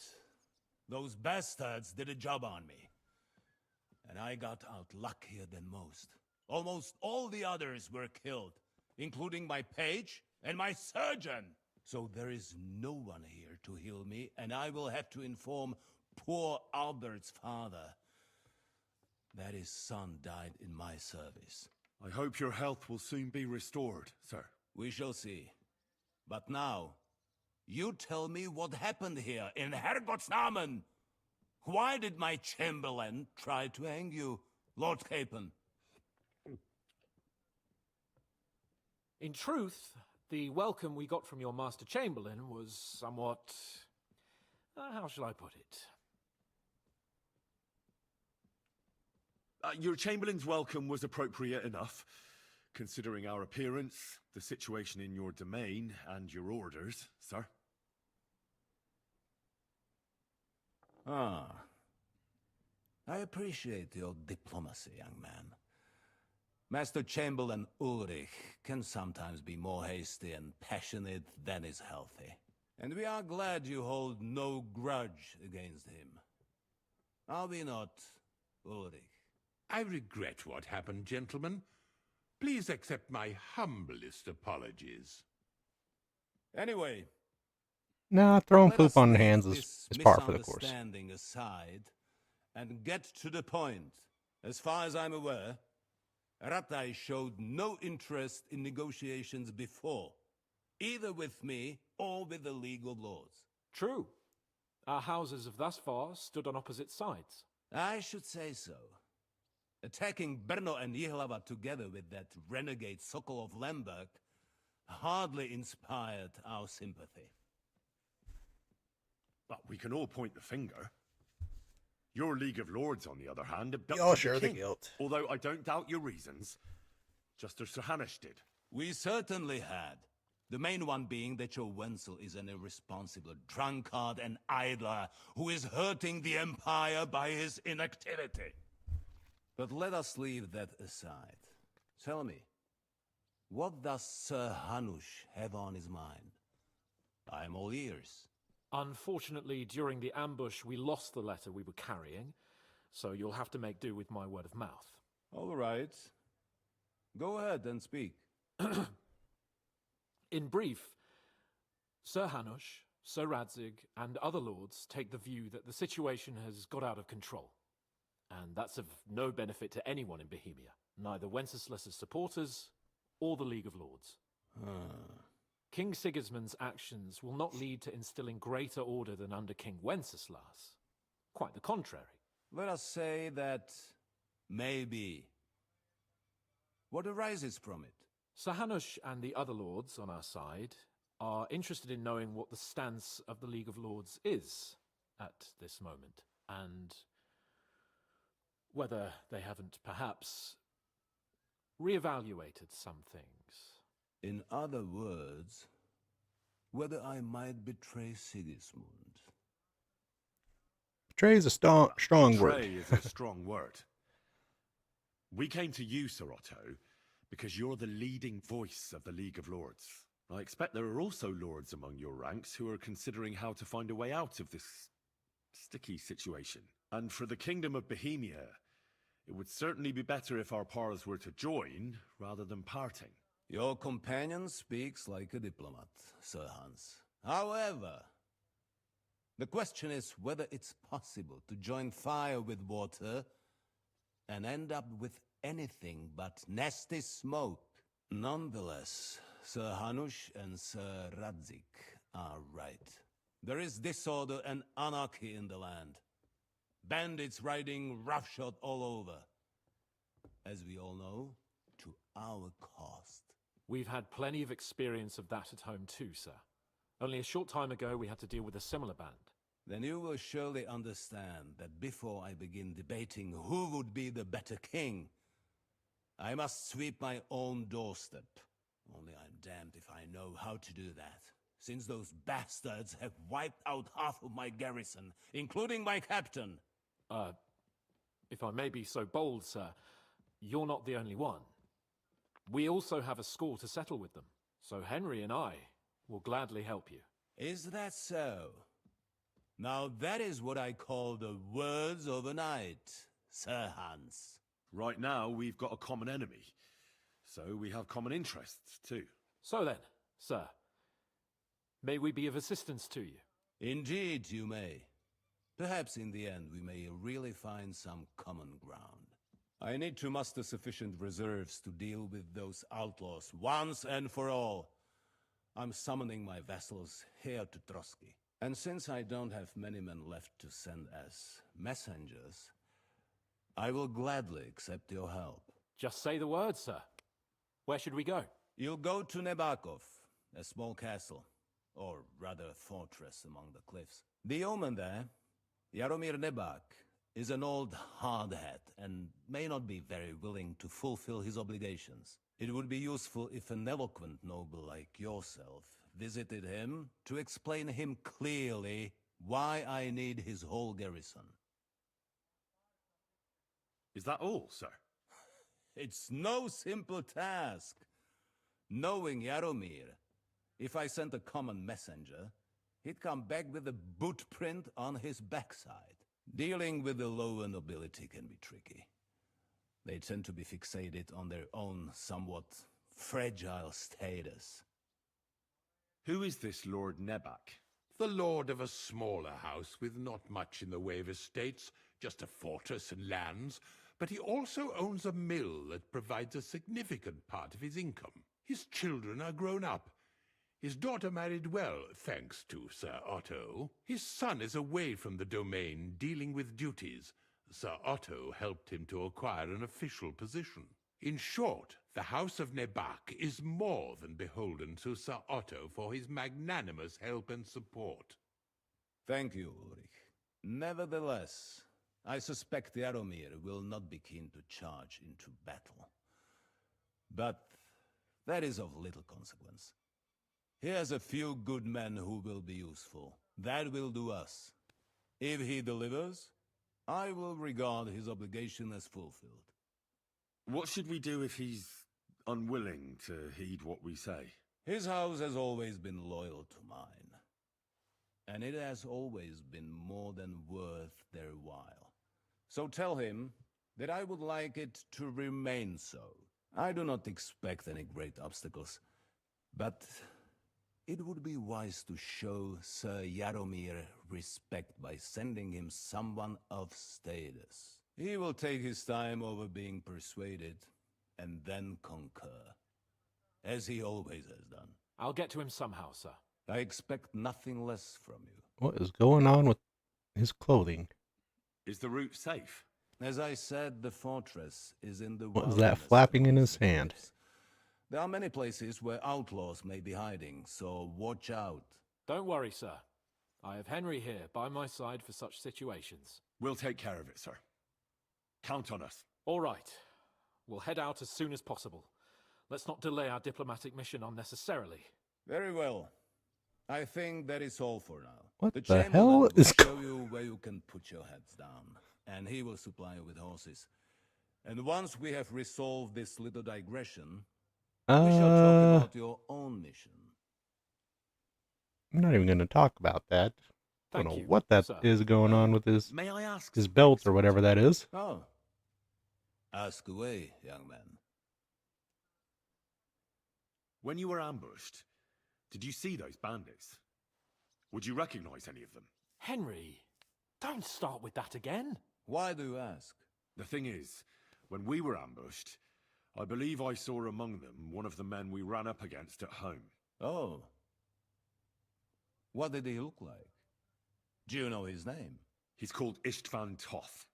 Those bastards did a job on me. And I got out luckier than most. Almost all the others were killed, including my page and my surgeon. So there is no one here to heal me, and I will have to inform poor Albert's father that his son died in my service. I hope your health will soon be restored, sir. We shall see. But now, You tell me what happened here in Herrgottsnamen. Why did my chamberlain try to hang you, Lord Capon? In truth, the welcome we got from your Master Chamberlain was somewhat... how shall I put it? Your Chamberlain's welcome was appropriate enough, considering our appearance, the situation in your domain, and your orders, sir. Ah. I appreciate your diplomacy, young man. Master Chamberlain Ulrich can sometimes be more hasty and passionate than is healthy. And we are glad you hold no grudge against him. Are we not, Ulrich? I regret what happened, gentlemen. Please accept my humblest apologies. Anyway, Nah, throwing let us poop on leave hands this is par for the course. misunderstanding aside and get to the point. As far as I'm aware, Ratai showed no interest in negotiations before, either with me or with the League of Lords. True. Our houses have thus far stood on opposite sides. I should say so. Attacking Brno and Jihlava together with that renegade Sokol of Lemberg hardly inspired our sympathy. But we can all point the finger. Your League of Lords, on the other hand, abducted Y'all share the the king. guilt. Although I don't doubt your reasons, just as Sir Hanush did. We certainly had. The main one being that your Wenzel is an irresponsible drunkard and idler who is hurting the Empire by his inactivity. But let us leave that aside. Tell me, what does Sir Hanush have on his mind? I am all ears. Unfortunately, during the ambush, we lost the letter we were carrying, so you'll have to make do with my word of mouth. All right. Go ahead and speak. In brief, Sir Hanush, Sir Radzig, and other lords take the view that the situation has got out of control. And that's of no benefit to anyone in Bohemia, neither Wenceslas's supporters or the League of Lords. King Sigismund's actions will not lead to instilling greater order than under King Wenceslas. Quite the contrary. Let us say that maybe. What arises from it? Sir Hanush and the other lords on our side are interested in knowing what the stance of the League of Lords is at this moment, and whether they haven't perhaps reevaluated some things. In other words, whether I might betray Sigismund. Betray is a strong word. Betray is a strong word. We came to you, Sir Otto, because you're the leading voice of the League of Lords. I expect there are also lords among your ranks who are considering how to find a way out of this sticky situation. And for the Kingdom of Bohemia, it would certainly be better if our powers were to join rather than parting. Your companion speaks like a diplomat, Sir Hans. However, the question is whether it's possible to join fire with water and end up with anything but nasty smoke. Nonetheless, Sir Hanush and Sir Radzig are right. There is disorder and anarchy in the land. Bandits riding roughshod all over. As we all know, to our cost. We've had plenty of experience of that at home too, sir. Only a short time ago we had to deal with a similar band. Then you will surely understand that before I begin debating who would be the better king, I must sweep my own doorstep. Only I'm damned if I know how to do that, since those bastards have wiped out half of my garrison, including my captain. If I may be so bold, sir, you're not the only one. We also have a score to settle with them, so Henry and I will gladly help you. Is that so? Now that is what I call the words of a knight, Sir Hans. Right now, we've got a common enemy, so we have common interests too. So then, sir, may we be of assistance to you? Indeed you may. Perhaps in the end we may really find some common ground. I need to muster sufficient reserves to deal with those outlaws once and for all. I'm summoning my vassals here to Trotsky. And since I don't have many men left to send as messengers, I will gladly accept your help. Just say the word, sir. Where should we go? You'll go to Nebakov, a small castle, or rather a fortress among the cliffs. The yeoman there, Jaromir Nebak, is an old hardhat and may not be very willing to fulfill his obligations. It would be useful if an eloquent noble like yourself visited him to explain him clearly why I need his whole garrison. Is that all, sir? It's no simple task. Knowing Jaromir, if I sent a common messenger, he'd come back with a boot print on his backside. Dealing with the lower nobility can be tricky. They tend to be fixated on their own somewhat fragile status. Who is this Lord Nebak? The lord of a smaller house with not much in the way of estates, just a fortress and lands, but he also owns a mill that provides a significant part of his income. His children are grown up. His daughter married well, thanks to Sir Otto. His son is away from the domain, dealing with duties. Sir Otto helped him to acquire an official position. In short, the House of Nebak is more than beholden to Sir Otto for his magnanimous help and support. Thank you, Ulrich. Nevertheless, I suspect Jaromir will not be keen to charge into battle. But that is of little consequence. He has a few good men who will be useful. That will do us. If he delivers, I will regard his obligation as fulfilled. What should we do if he's unwilling to heed what we say? His house has always been loyal to mine. And it has always been more than worth their while. So tell him that I would like it to remain so. I do not expect any great obstacles, but it would be wise to show Sir Jaromir respect by sending him someone of status. He will take his time over being persuaded, and then concur, as he always has done. I'll get to him somehow, sir. I expect nothing less from you. What is going on with his clothing? Is the route safe? As I said, the fortress is in the What is that flapping in his hand? There are many places where outlaws may be hiding, so watch out. Don't worry, sir. I have Henry here by my side for such situations. We'll take care of it, sir. Count on us. All right. We'll head out as soon as possible. Let's not delay our diplomatic mission unnecessarily. Very well. I think that is all for now. What the the chamberlain hell will is show you where you can put your heads down, and he will supply you with horses. And once we have resolved this little digression, we shall talk about your own mission. I'm not even going to talk about that. I don't know what that is going on with his May I ask his belt or whatever that is. Oh. Ask away, young man. When you were ambushed, did you see those bandits? Would you recognize any of them? Henry, don't start with that again. Why do you ask? The thing is, when we were ambushed, I believe I saw among them one of the men we ran up against at home. Oh. What did he look like? Do you know his name? He's called István Toth,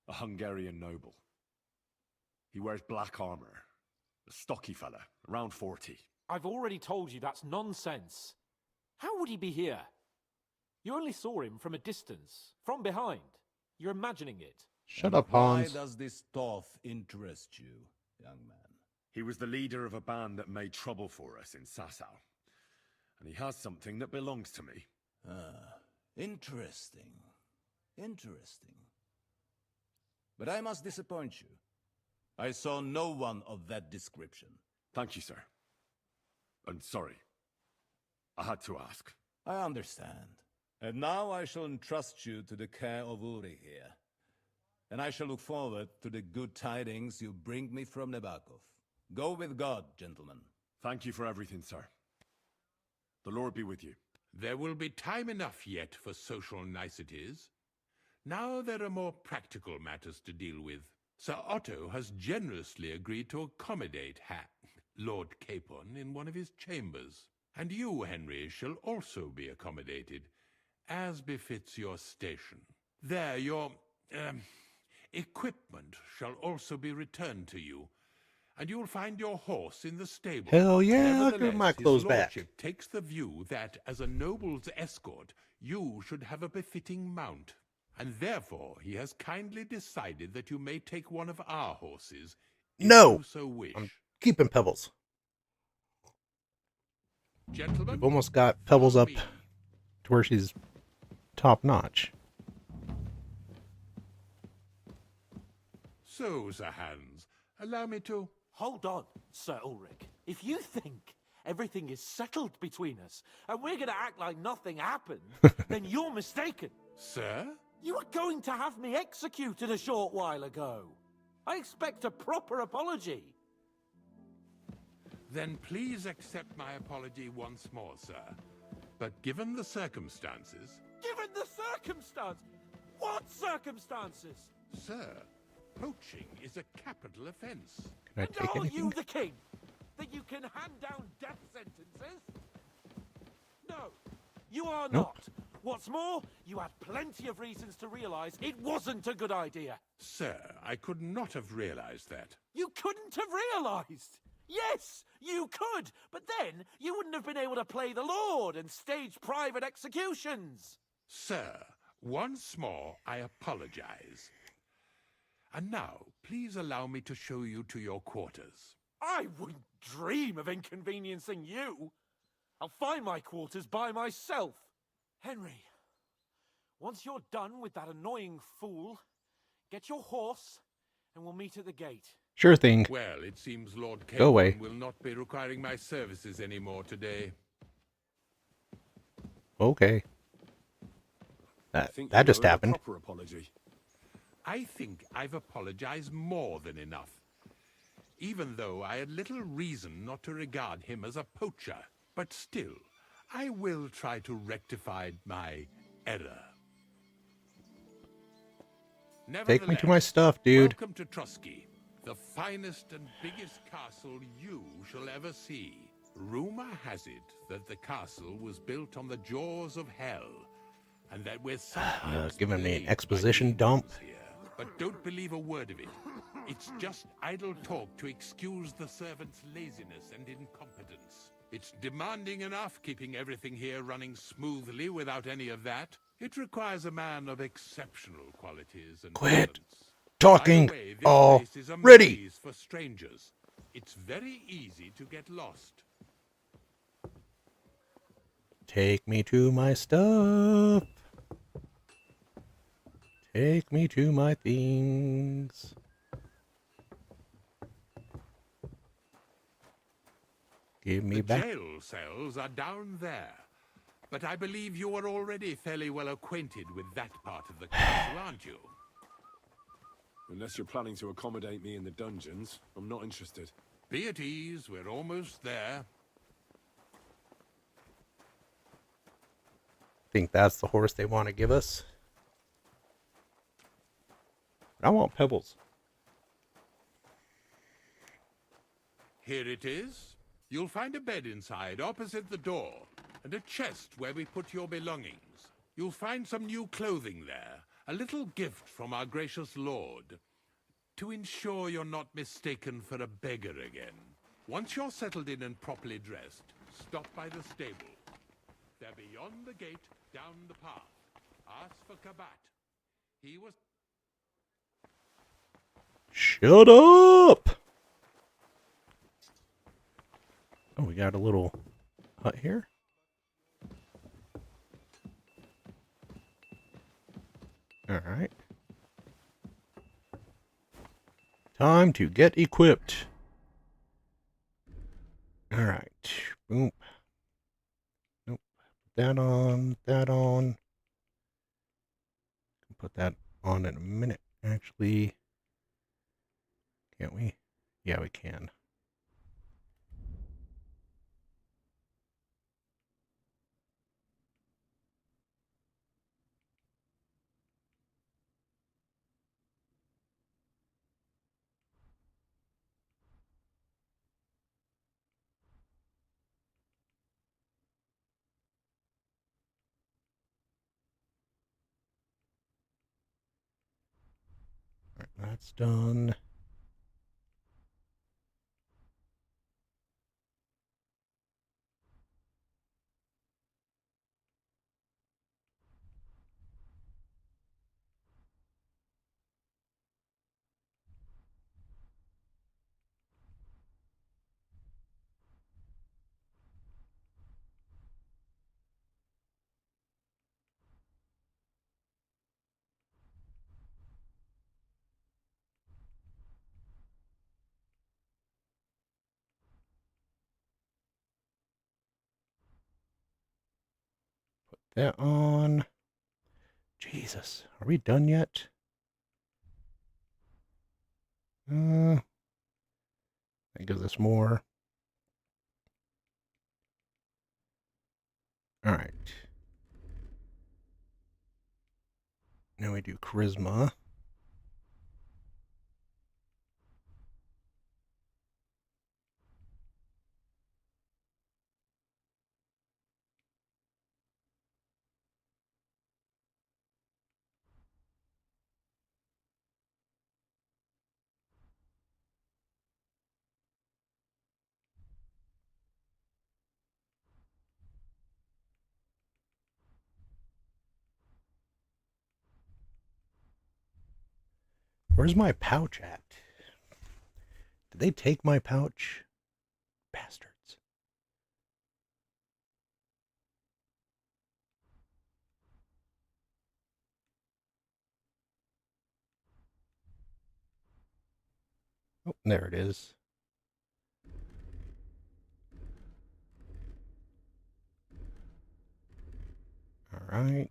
a Hungarian noble. He wears black armor, a stocky fella, around 40. I've already told you that's nonsense. How would he be here? You only saw him from a distance, from behind. You're imagining it. Shut up, Hans. Why does this Toth interest you, young man? He was the leader of a band that made trouble for us in Sasau. And he has something that belongs to me. Ah, interesting. Interesting. But I must disappoint you. I saw no one of that description. Thank you, sir. And sorry. I had to ask. I understand. And now I shall entrust you to the care of Ulrich here. And I shall look forward to the good tidings you bring me from Nebakov. Go with God, gentlemen. Thank you for everything, sir. The Lord be with you. There will be time enough yet for social niceties. Now there are more practical matters to deal with. Sir Otto has generously agreed to accommodate Lord Capon in one of his chambers. And you, Henry, shall also be accommodated, as befits your station. There, your equipment shall also be returned to you, and you'll find your horse in the stable. Hell yeah, I'll give Nevertheless, my clothes his back. lordship takes the view that, as a noble's escort, you should have a befitting mount, and therefore he has kindly decided that you may take one of our horses, if No! you so wish. I'm keeping Pebbles. Gentlemen, We've almost got Pebbles up to where she's top notch. So, Sir Hans, allow me to... Hold on, Sir Ulrich. If you think everything is settled between us, and we're going to act like nothing happened, then you're mistaken. Sir? You were going to have me executed a short while ago. I expect a proper apology. Then please accept my apology once more, sir. But given the circumstances... Given the circumstance? What circumstances? Sir, poaching is a capital offense. Can I take Are anything? you the king? That you can hand down death sentences? No, you are not. What's more, you had plenty of reasons to realize it wasn't a good idea. Sir, I could not have realized that. You couldn't have realized. Yes, you could, but then you wouldn't have been able to play the Lord and stage private executions. Sir, once more I apologize. And now, please allow me to show you to your quarters. I wouldn't dream of inconveniencing you. I'll find my quarters by myself. Henry, once you're done with that annoying fool, get your horse and we'll meet at the gate. Sure thing. Well, it seems Lord Go away. Cameron will not be requiring my services anymore today. Okay. That just happened. Proper apology. I think I've apologized more than enough. Even though I had little reason not to regard him as a poacher. But still, I will try to rectify my error. Take me to my stuff, dude. Welcome to Trusky, the finest and biggest castle you shall ever see. Rumor has it that the castle was built on the jaws of hell, and that we're sometimes Giving me an plagued exposition by dump. demons here. But don't believe a word of it. It's just idle talk to excuse the servants' laziness and incompetence. It's demanding enough keeping everything here running smoothly without any of that. It requires a man of exceptional qualities and Quit talents. talking By the way, this place is a already. maze for strangers. It's very easy to get lost. Take me to my stuff. Take me to my things. Give me The back. jail cells are down there. But I believe you are already fairly well acquainted with that part of the castle, aren't you? Unless you're planning to accommodate me in the dungeons, I'm not interested. Be at ease, we're almost there. Think that's the horse they want to give us. I want Pebbles. Here it is. You'll find a bed inside, opposite the door, and a chest where we put your belongings. You'll find some new clothing there, a little gift from our gracious lord, to ensure you're not mistaken for a beggar again. Once you're settled in and properly dressed, stop by the stable. They're beyond the gate, down the path. Ask for Kabat. He was... Shut up! Oh, we got a little hut here. Alright. Time to get equipped. Alright. Boom. Nope. That on. That on. Put that on in a minute, actually. Can't we? Yeah, we can. That's done. Put that on. Jesus, are we done yet? That gives us more. All right. Now we do charisma. Where's my pouch at? Did they take my pouch? Bastards. Oh, there it is. All right.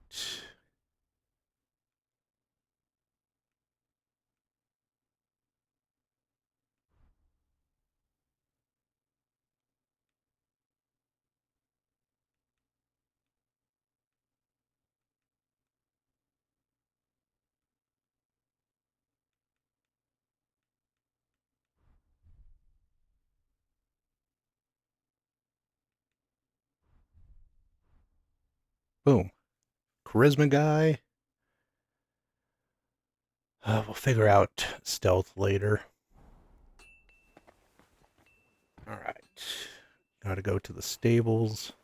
Boom. Charisma guy. We'll figure out stealth later. All right. Gotta go to the stables.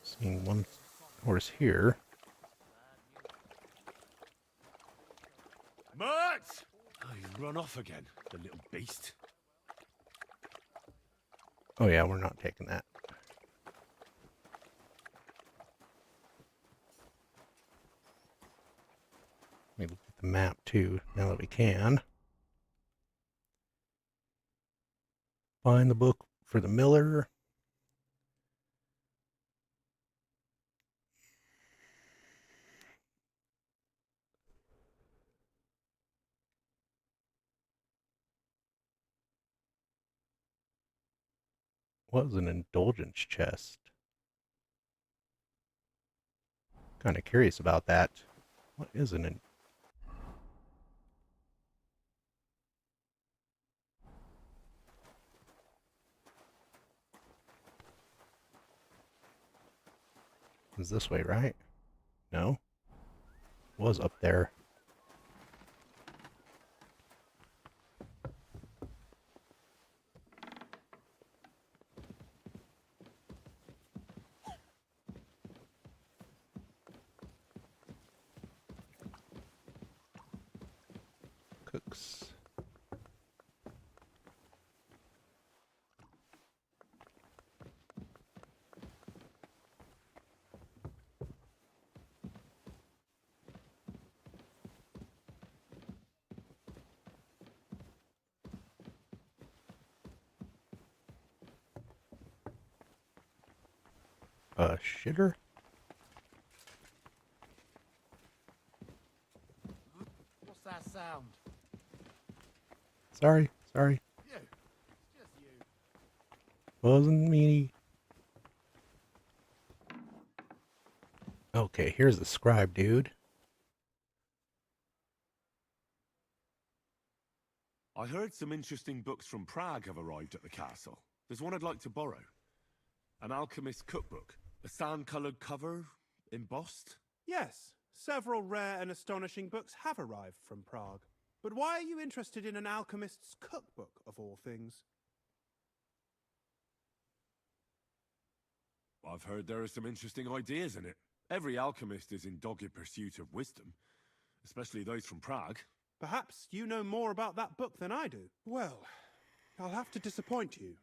Seeing one horse here. Mutt! Oh, he's run off again, the little beast. Oh yeah, we're not taking that. Let me look at the map too, now that we can. Find the book for the miller. What was an indulgence chest? Kind of curious about that. What is an It's this way, right? No? Was up there. Cooks. Shitter? What's that sound? Sorry. You. Just you. Wasn't me. Okay, here's the scribe dude. I heard some interesting books from Prague have arrived at the castle. There's one I'd like to borrow. An alchemist's cookbook. A sand-coloured cover, embossed. Yes, Several rare and astonishing books have arrived from Prague. But why are you interested in an alchemist's cookbook, of all things? I've heard there are some interesting ideas in it. Every alchemist is in dogged pursuit of wisdom, especially those from Prague. Perhaps you know more about that book than I do. Well, I'll have to disappoint you.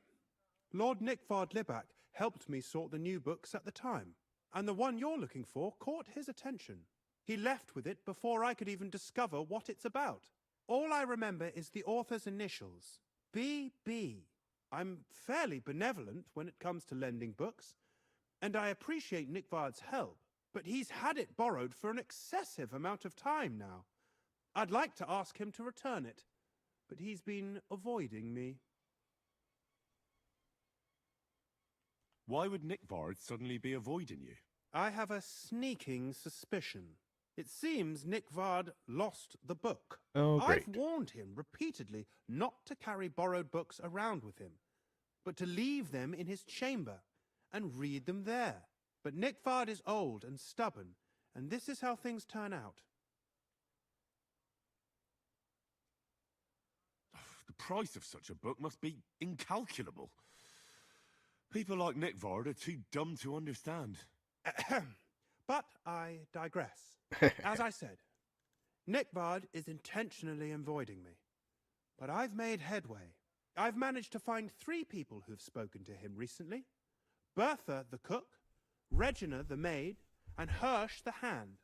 Lord Nickvard Libak helped me sort the new books at the time, and the one you're looking for caught his attention. He left with it before I could even discover what it's about. All I remember is the author's initials, BB. I'm fairly benevolent when it comes to lending books, and I appreciate Nickvard's help, but he's had it borrowed for an excessive amount of time now. I'd like to ask him to return it, but he's been avoiding me. Why would Nickvard suddenly be avoiding you? I have a sneaking suspicion. It seems Nickvard lost the book. Oh, great. I've warned him repeatedly not to carry borrowed books around with him, but to leave them in his chamber and read them there. But Nickvard is old and stubborn, and this is how things turn out. The price of such a book must be incalculable. People like Nickvard are too dumb to understand. But I digress. As I said, Nickvard is intentionally avoiding me. But I've made headway. I've managed to find 3 people who've spoken to him recently. Bertha the cook, Regina the maid, and Hirsch the hand.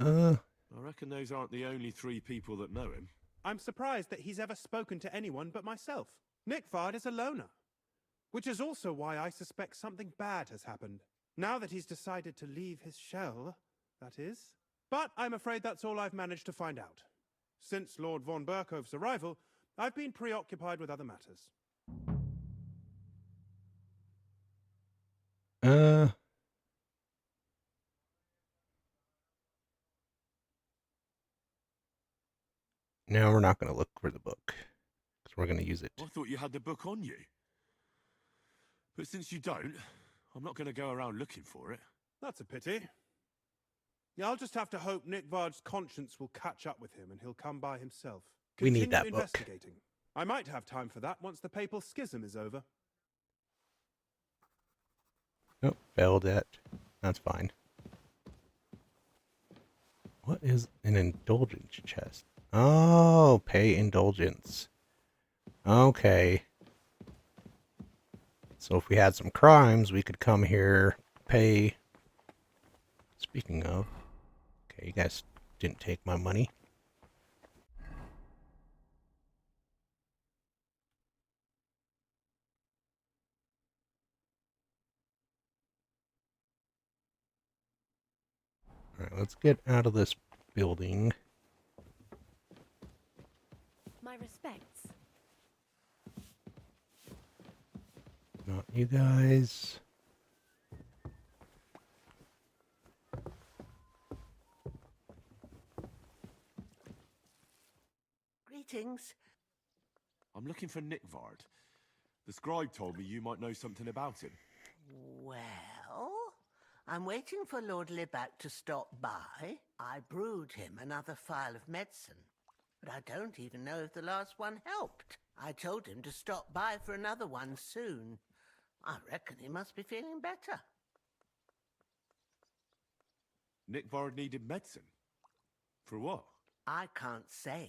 I reckon those aren't the only 3 people that know him. I'm surprised that he's ever spoken to anyone but myself. Nickvard is a loner, which is also why I suspect something bad has happened. Now that he's decided to leave his shell, that is. But I'm afraid that's all I've managed to find out. Since Lord von Berkov's arrival, I've been preoccupied with other matters. Now we're not going to look for the book, because we're going to use it. I thought you had the book on you. But since you don't, I'm not going to go around looking for it. That's a pity. Yeah, I'll just have to hope Nickvard's conscience will catch up with him and he'll come by himself. We need that book. Investigating. I might have time for that once the papal schism is over. Oh, failed it. That's fine. What is an indulgence chest? Oh, pay indulgence. Okay. So if we had some crimes, we could come here, pay. Speaking of, okay, you guys didn't take my money. Alright, let's get out of this building. My respects. Not you guys. Greetings. I'm looking for Nickvard. The scribe told me you might know something about him. Well, I'm waiting for Lord Libak to stop by. I brewed him another phial of medicine, but I don't even know if the last one helped. I told him to stop by for another one soon. I reckon he must be feeling better. Nickvard needed medicine? For what? I can't say.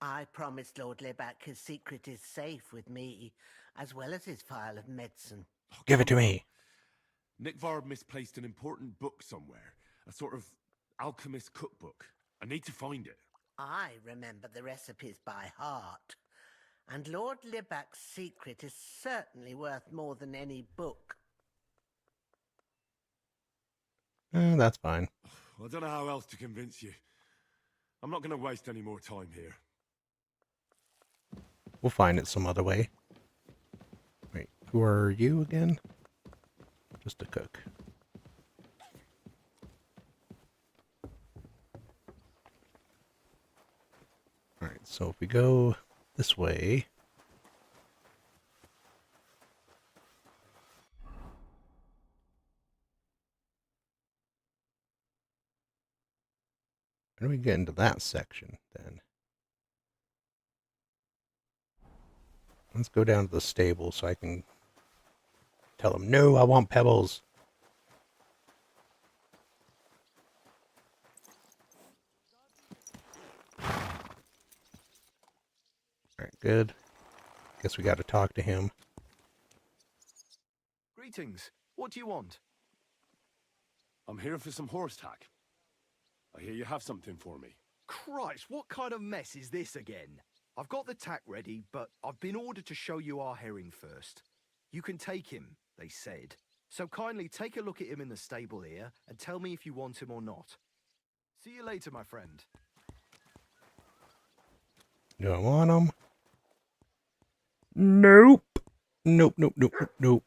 I promised Lord Libak his secret is safe with me, as well as his phial of medicine. Give it to me. Nickvard misplaced an important book somewhere. A sort of alchemist cookbook. I need to find it. I remember the recipes by heart. And Lord Libak's secret is certainly worth more than any book. That's fine. I don't know how else to convince you. I'm not going to waste any more time here. We'll find it some other way. Wait, who are you again? Just a cook. Alright, so if we go this way... How do we get into that section then? Let's go down to the stable so I can tell them, no, I want pebbles. Alright, good. Guess we got to talk to him. Greetings. What do you want? I'm here for some horse tack. I hear you have something for me. Christ, what kind of mess is this again? I've got the tack ready, but I've been ordered to show you our herring first. You can take him, they said. So kindly take a look at him in the stable here and tell me if you want him or not. See you later, my friend. Do I want him? Nope. Nope, nope, nope, nope, nope.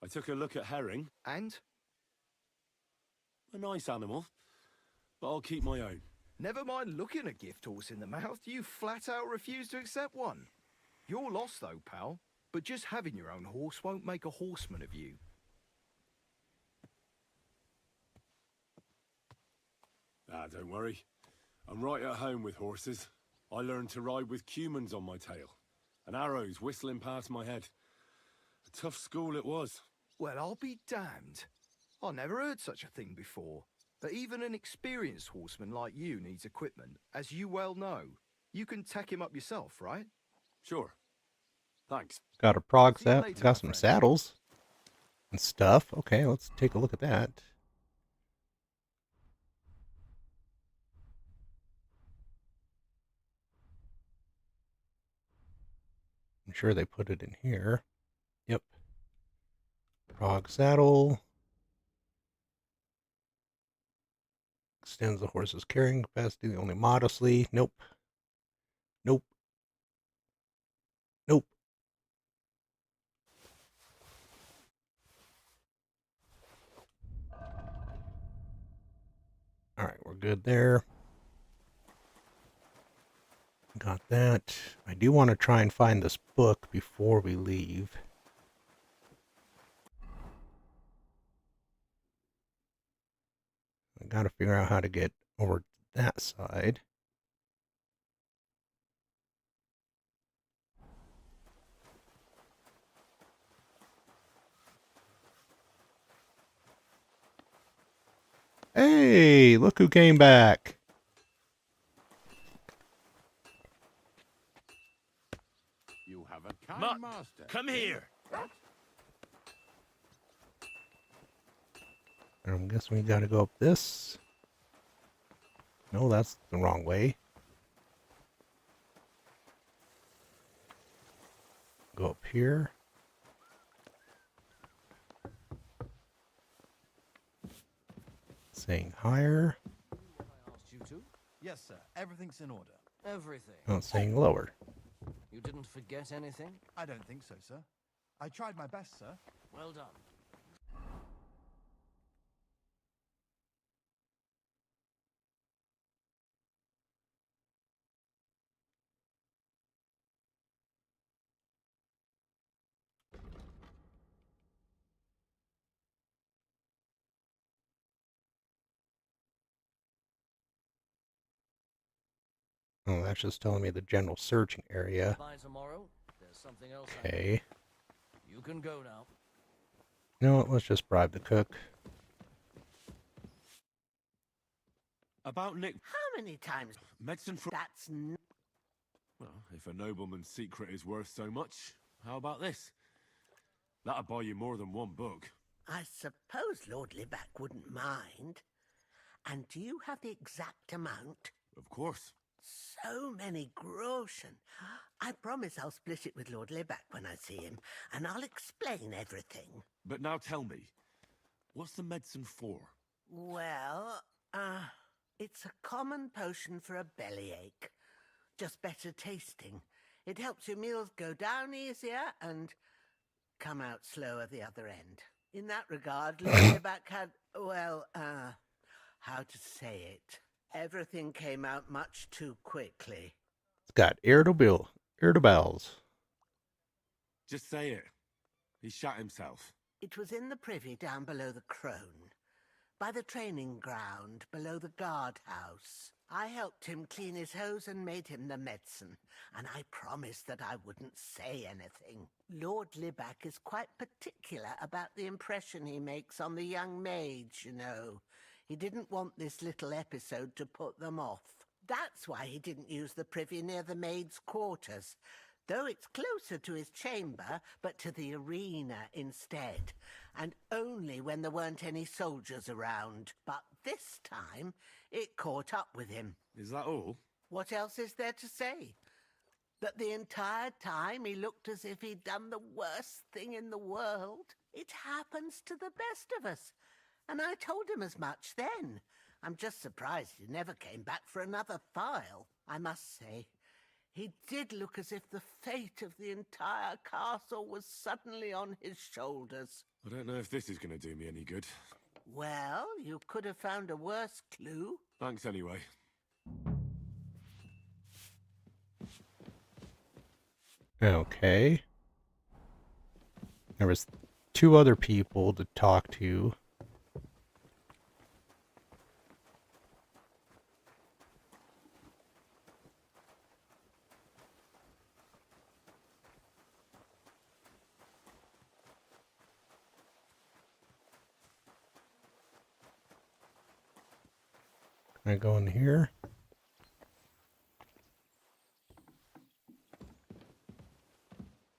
I took a look at herring. And? A nice animal, but I'll keep my own. Never mind looking a gift horse in the mouth, you flat out refuse to accept one. You're lost though, pal. But just having your own horse won't make a horseman of you. Ah, don't worry. I'm right at home with horses. I learned to ride with cumans on my tail, and arrows whistling past my head. A tough school it was. Well, I'll be damned. I never heard such a thing before. But even an experienced horseman like you needs equipment, as you well know. You can tack him up yourself, right? Sure. Thanks. Got a prog See you set. later, Got my some friend. saddles and stuff. Okay, let's take a look at that. I'm sure they put it in here. Yep. Prog saddle. Extends the horse's carrying capacity only modestly. Nope. Nope. Nope. Alright, we're good there. Got that. I do want to try and find this book before we leave. I gotta figure out how to get over that side. Hey, look who came back. You have a kind Mutt, master. come here. I'm guessing we gotta go up this. No, that's the wrong way. Go up here. Saying higher. Asked you to? Yes, sir. Everything's in order. Everything. Oh, saying lower. You didn't forget anything? I don't think so, sir. I tried my best, sir. Well done. Oh, that's just telling me the general searching area. By tomorrow, there's something else. Okay. You can go now. You know what? Let's just bribe the cook. About Nick... How many times? Medicine for... That's Well, if a nobleman's secret is worth so much, how about this? That'll buy you more than one book. I suppose Lord Libac wouldn't mind. And do you have the exact amount? Of course. So many groschen. I promise I'll split it with Lord Libac when I see him, and I'll explain everything. But now tell me, what's the medicine for? Well, it's a common potion for a bellyache. Just better tasting. It helps your meals go down easier and come out slower the other end. In that regard, Lord Libac had, well, how to say it? Everything came out much too quickly. It's got irritable bells. Just say it. He shot himself. It was in the privy down below the Crone, by the training ground below the guardhouse. I helped him clean his hose and made him the medicine, and I promised that I wouldn't say anything. Lord Libac is quite particular about the impression he makes on the young maids, you know. He didn't want this little episode to put them off. That's why he didn't use the privy near the maids' quarters, though it's closer to his chamber, but to the arena instead, and only when there weren't any soldiers around. But this time, it caught up with him. Is that all? What else is there to say? That the entire time he looked as if he'd done the worst thing in the world. It happens to the best of us, and I told him as much then. I'm just surprised he never came back for another file. I must say, he did look as if the fate of the entire castle was suddenly on his shoulders. I don't know if this is going to do me any good. Well, you could have found a worse clue. Thanks anyway. Okay. There was 2 other people to talk to. Can I go in here?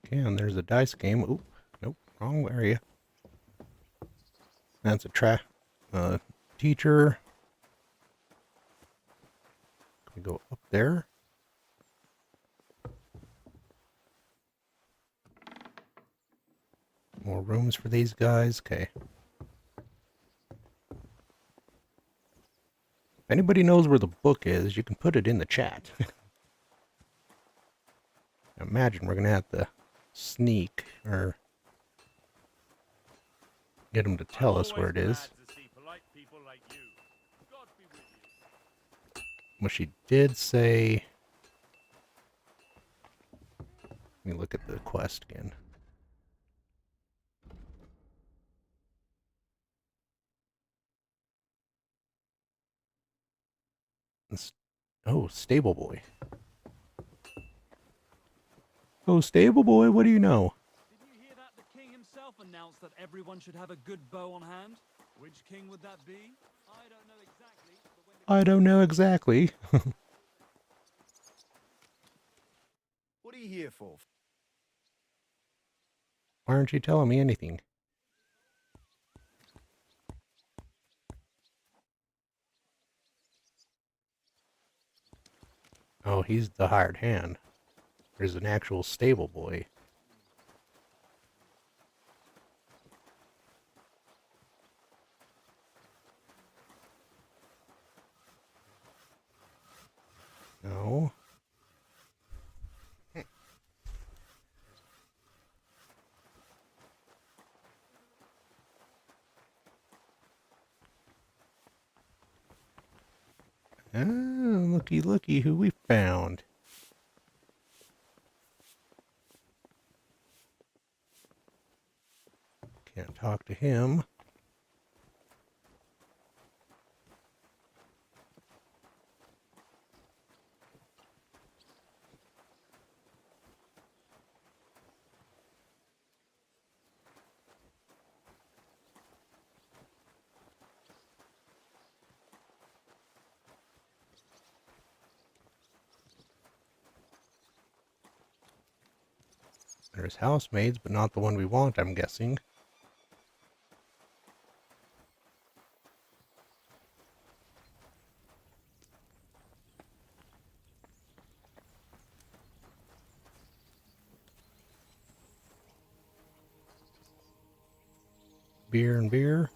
Okay, and there's a dice game. Oop, nope, wrong area. That's a teacher. Can we go up there? More rooms for these guys. Okay. If anybody knows where the book is, you can put it in the chat. Imagine we're going to have to sneak or get them to tell us where it is. Well, she did say... Let me look at the quest again. Oh, stable boy. Oh, stable boy, what do you know? Did you hear that the king himself announced that everyone should have a good bow on hand? Which king would that be? I don't know exactly. I don't know exactly. What are you here for? Why aren't you telling me anything? Oh, he's the hired hand. There's an actual stable boy. No. Ah, looky, looky who we found. Can't talk to him. There's housemaids, but not the one we want, I'm guessing. Beer and beer.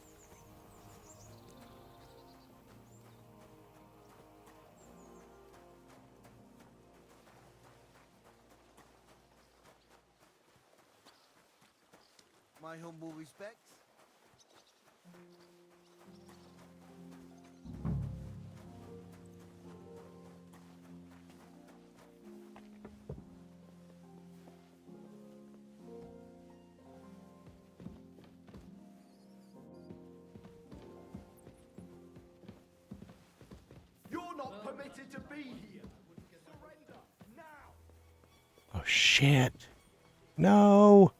My humble respects. Oh shit. No.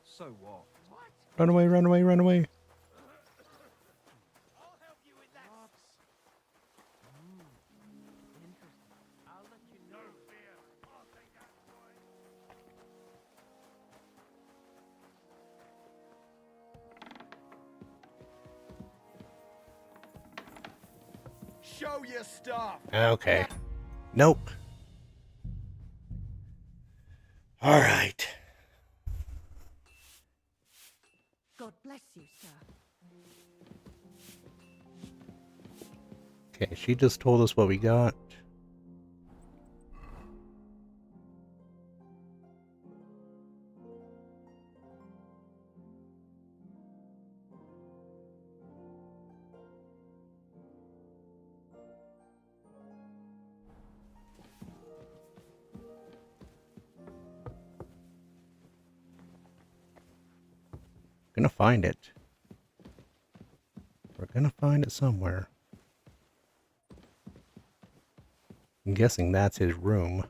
So what? Run away, run away, run away. Show your stuff. Okay. Nope. All right. God bless you, sir. Okay, she just told us what we got. Gonna find it. We're gonna find it somewhere. I'm guessing that's his room.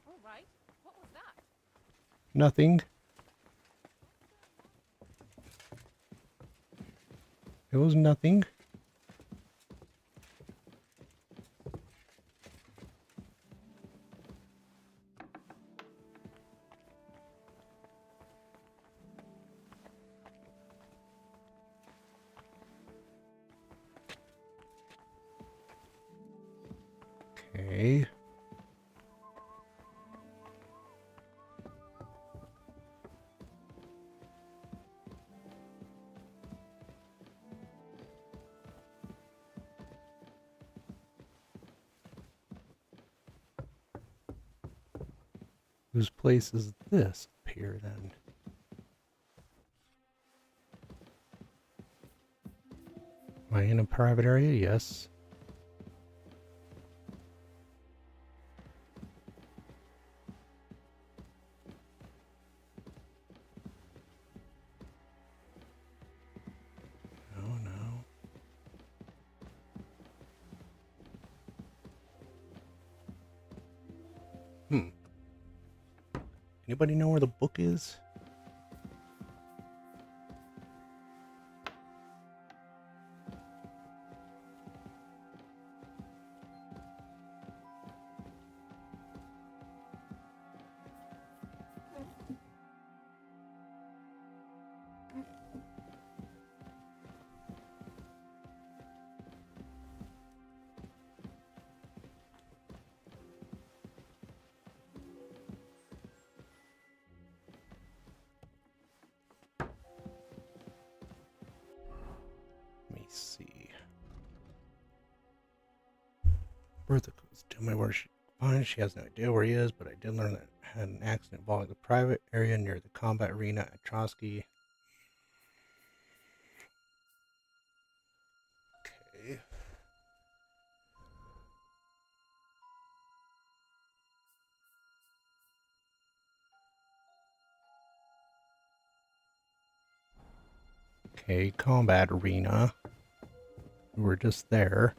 All right. What was that? Nothing. It was nothing. Okay. Whose place is this up here then? Am I in a private area? Yes. Oh no. Anybody know where the book is? Let me see. Bertha goes to me where she finds. She has no idea where he is, but I did learn that had an accident involving the private area near the combat arena at Trotsky. Okay. Okay, combat arena. We were just there.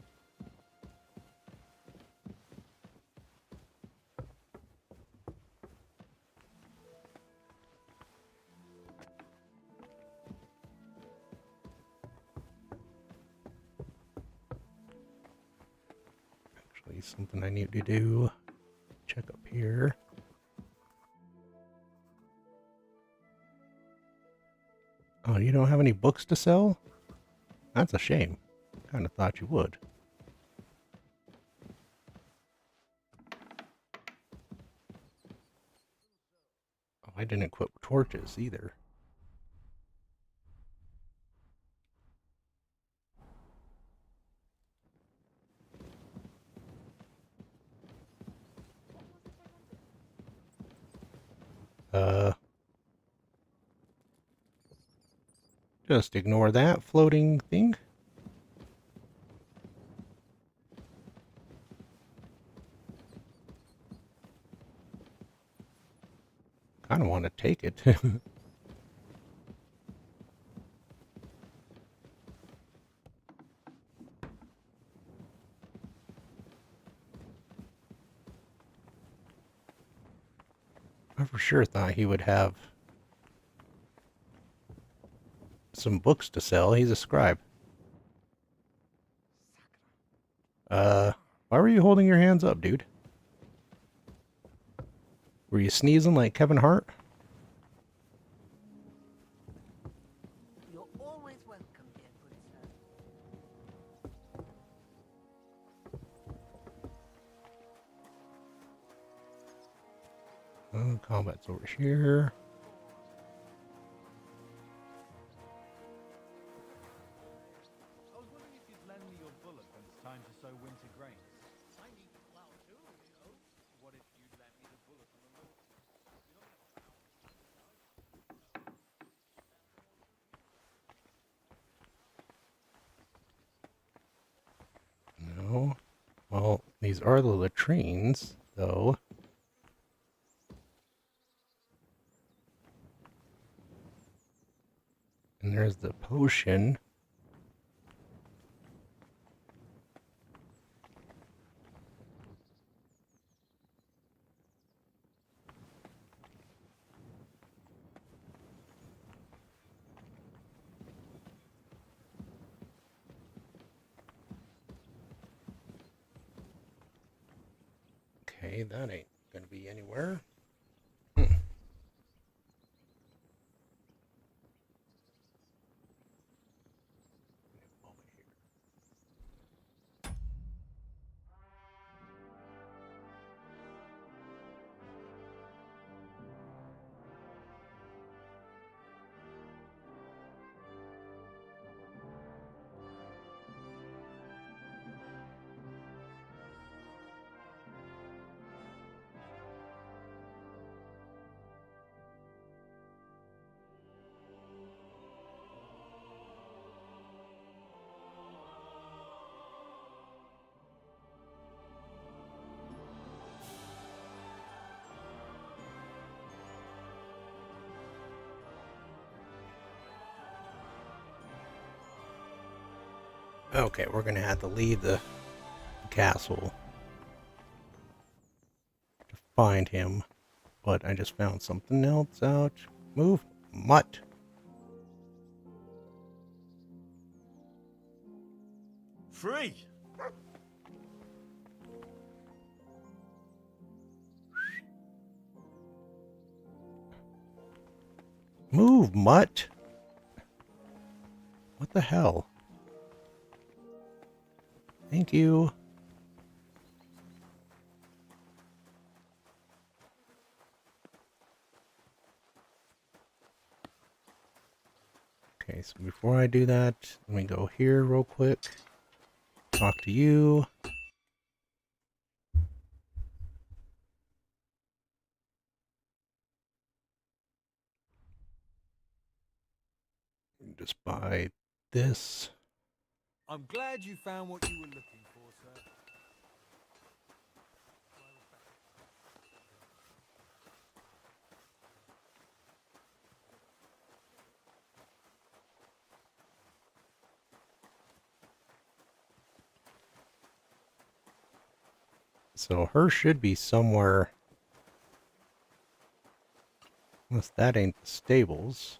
Actually, something I need to do. Check up here. Oh, you don't have any books to sell? That's a shame. Kind of thought you would. Oh, I didn't equip torches either. Just ignore that floating thing. Kind of want to take it. I for sure thought he would have some books to sell. He's a scribe. Why were you holding your hands up, dude? Were you sneezing like Kevin Hart? You're always welcome, dear good sir. Oh, combat's over here. I was wondering if you'd lend me your bullock when it's time to sow winter grains. I need the plow too, you know. What if you'd lend me the bullock on the lawn? No. Well, these are the latrines, though. And there's the potion. Okay, that ain't gonna be anywhere. Okay, we're gonna have to leave the castle to find him. But I just found something else out. Move, mutt. Free! Move, mutt. What the hell? Thank you. Okay, so before I do that, let me go here real quick. Talk to you. Just buy this. I'm glad you found what you were looking for, sir. So her should be somewhere. Unless that ain't the stables.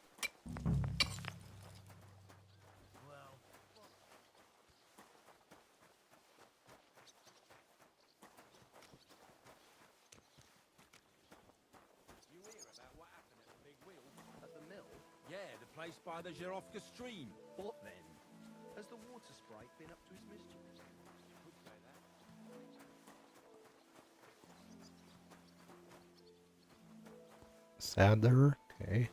You hear about what happened at the big wheel? At the mill? Yeah, the place by the Zherovka stream. What then? Has the water sprite been up to his mischief? Could say that. Sadler, okay.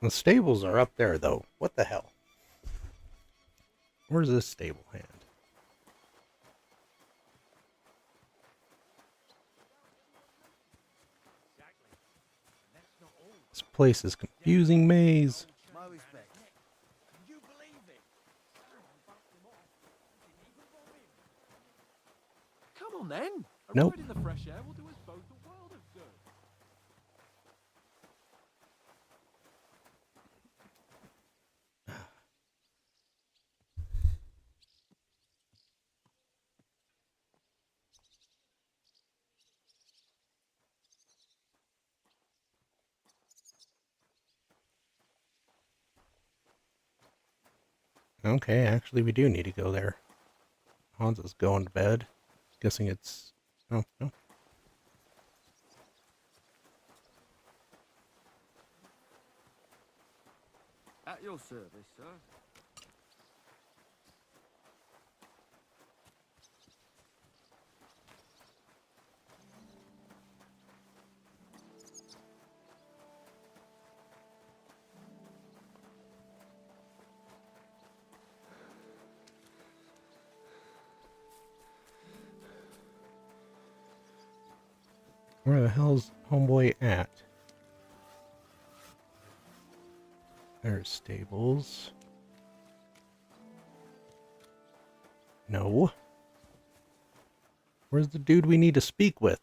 The stables are up there, though. What the hell? Where's this stable hand? This place is confusing maze. My respect. Can you believe it? on then. A Nope. ride in the fresh air will do us both a world of good. Okay, actually we do need to go there. Hans is going to bed. Guessing it's... Oh, no. At your service, sir. Where the hell's homeboy at? There's stables. No. Where's the dude we need to speak with?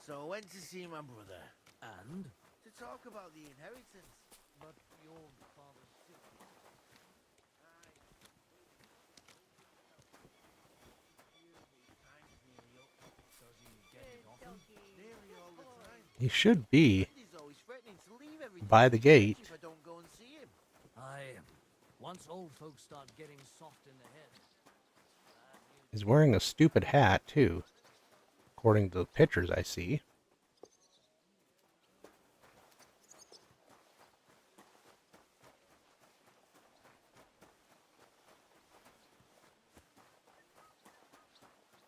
So I went to see my brother. And? To talk about the inheritance. But your father's sick. He should be by the gate. Once old folks start getting soft in the head. He's wearing a stupid hat, too. According to the pictures I see.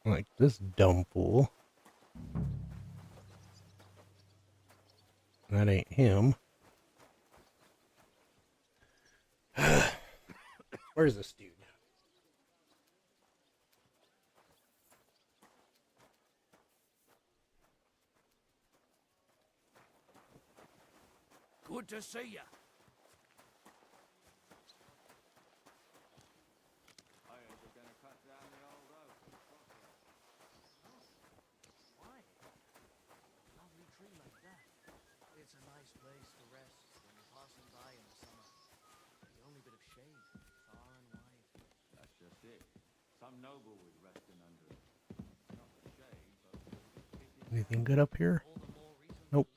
Like this dumb fool. That ain't him. Where's this dude? Good to see ya. Lovely tree like that. It's a nice place to rest when you're passing by in the summer. The only bit of shade, far and wide. That's just it. Some noble would resting under it. Not the shade, but... Anything good up here? Nope.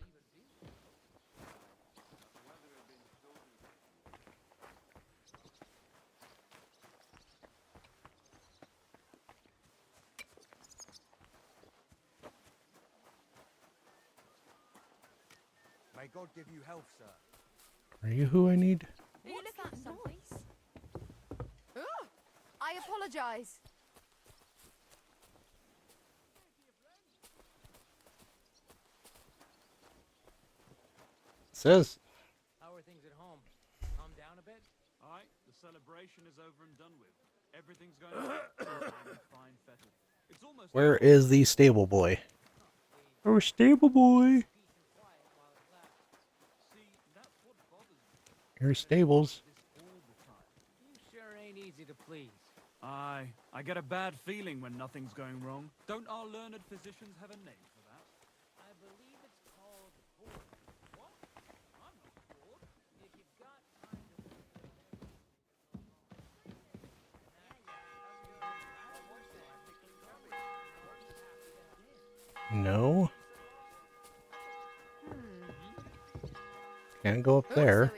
May God give you health, sir. Are you who I need? Are you looking at something? Ugh! I apologize. Says. How are things at home? Calm down a bit? Aye, the celebration is over and done with. Everything's going fine fettle. It's almost Where is the stable boy? Oh, stable boy. Here's stables. You sure ain't easy to please. Aye, I get a bad feeling when nothing's going wrong. Don't our learned physicians have a name for that? I believe it's called bored. What? I'm not bored. If you've got time to... No. Can't go up there.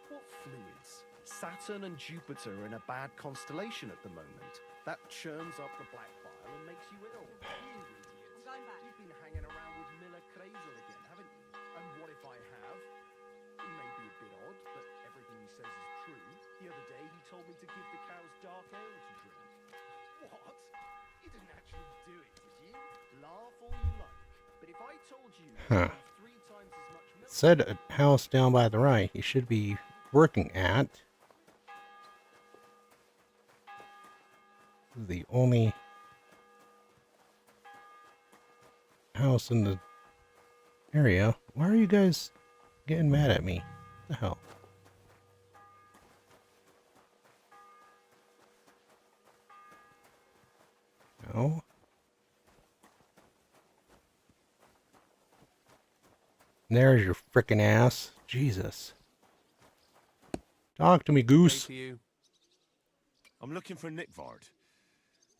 What fluids? Saturn and Jupiter are in a bad constellation at the moment. That churns up the black bile and makes you ill. You've been hanging around with Miller Crazel again, haven't you? And what if I have? He may be a bit odd, but everything he says is true. The other day he told me to give the cows dark ale to drink. What? You didn't actually do it, did you? Laugh all you like. But if I told you Huh. 3 times as much milk... Said a house down by the right he should be working at. This is the only house in the area. Why are you guys Getting mad at me. What the hell? No. There's your frickin' ass. Jesus. Talk to me, Goose. Hey to you. I'm looking for Nickvard.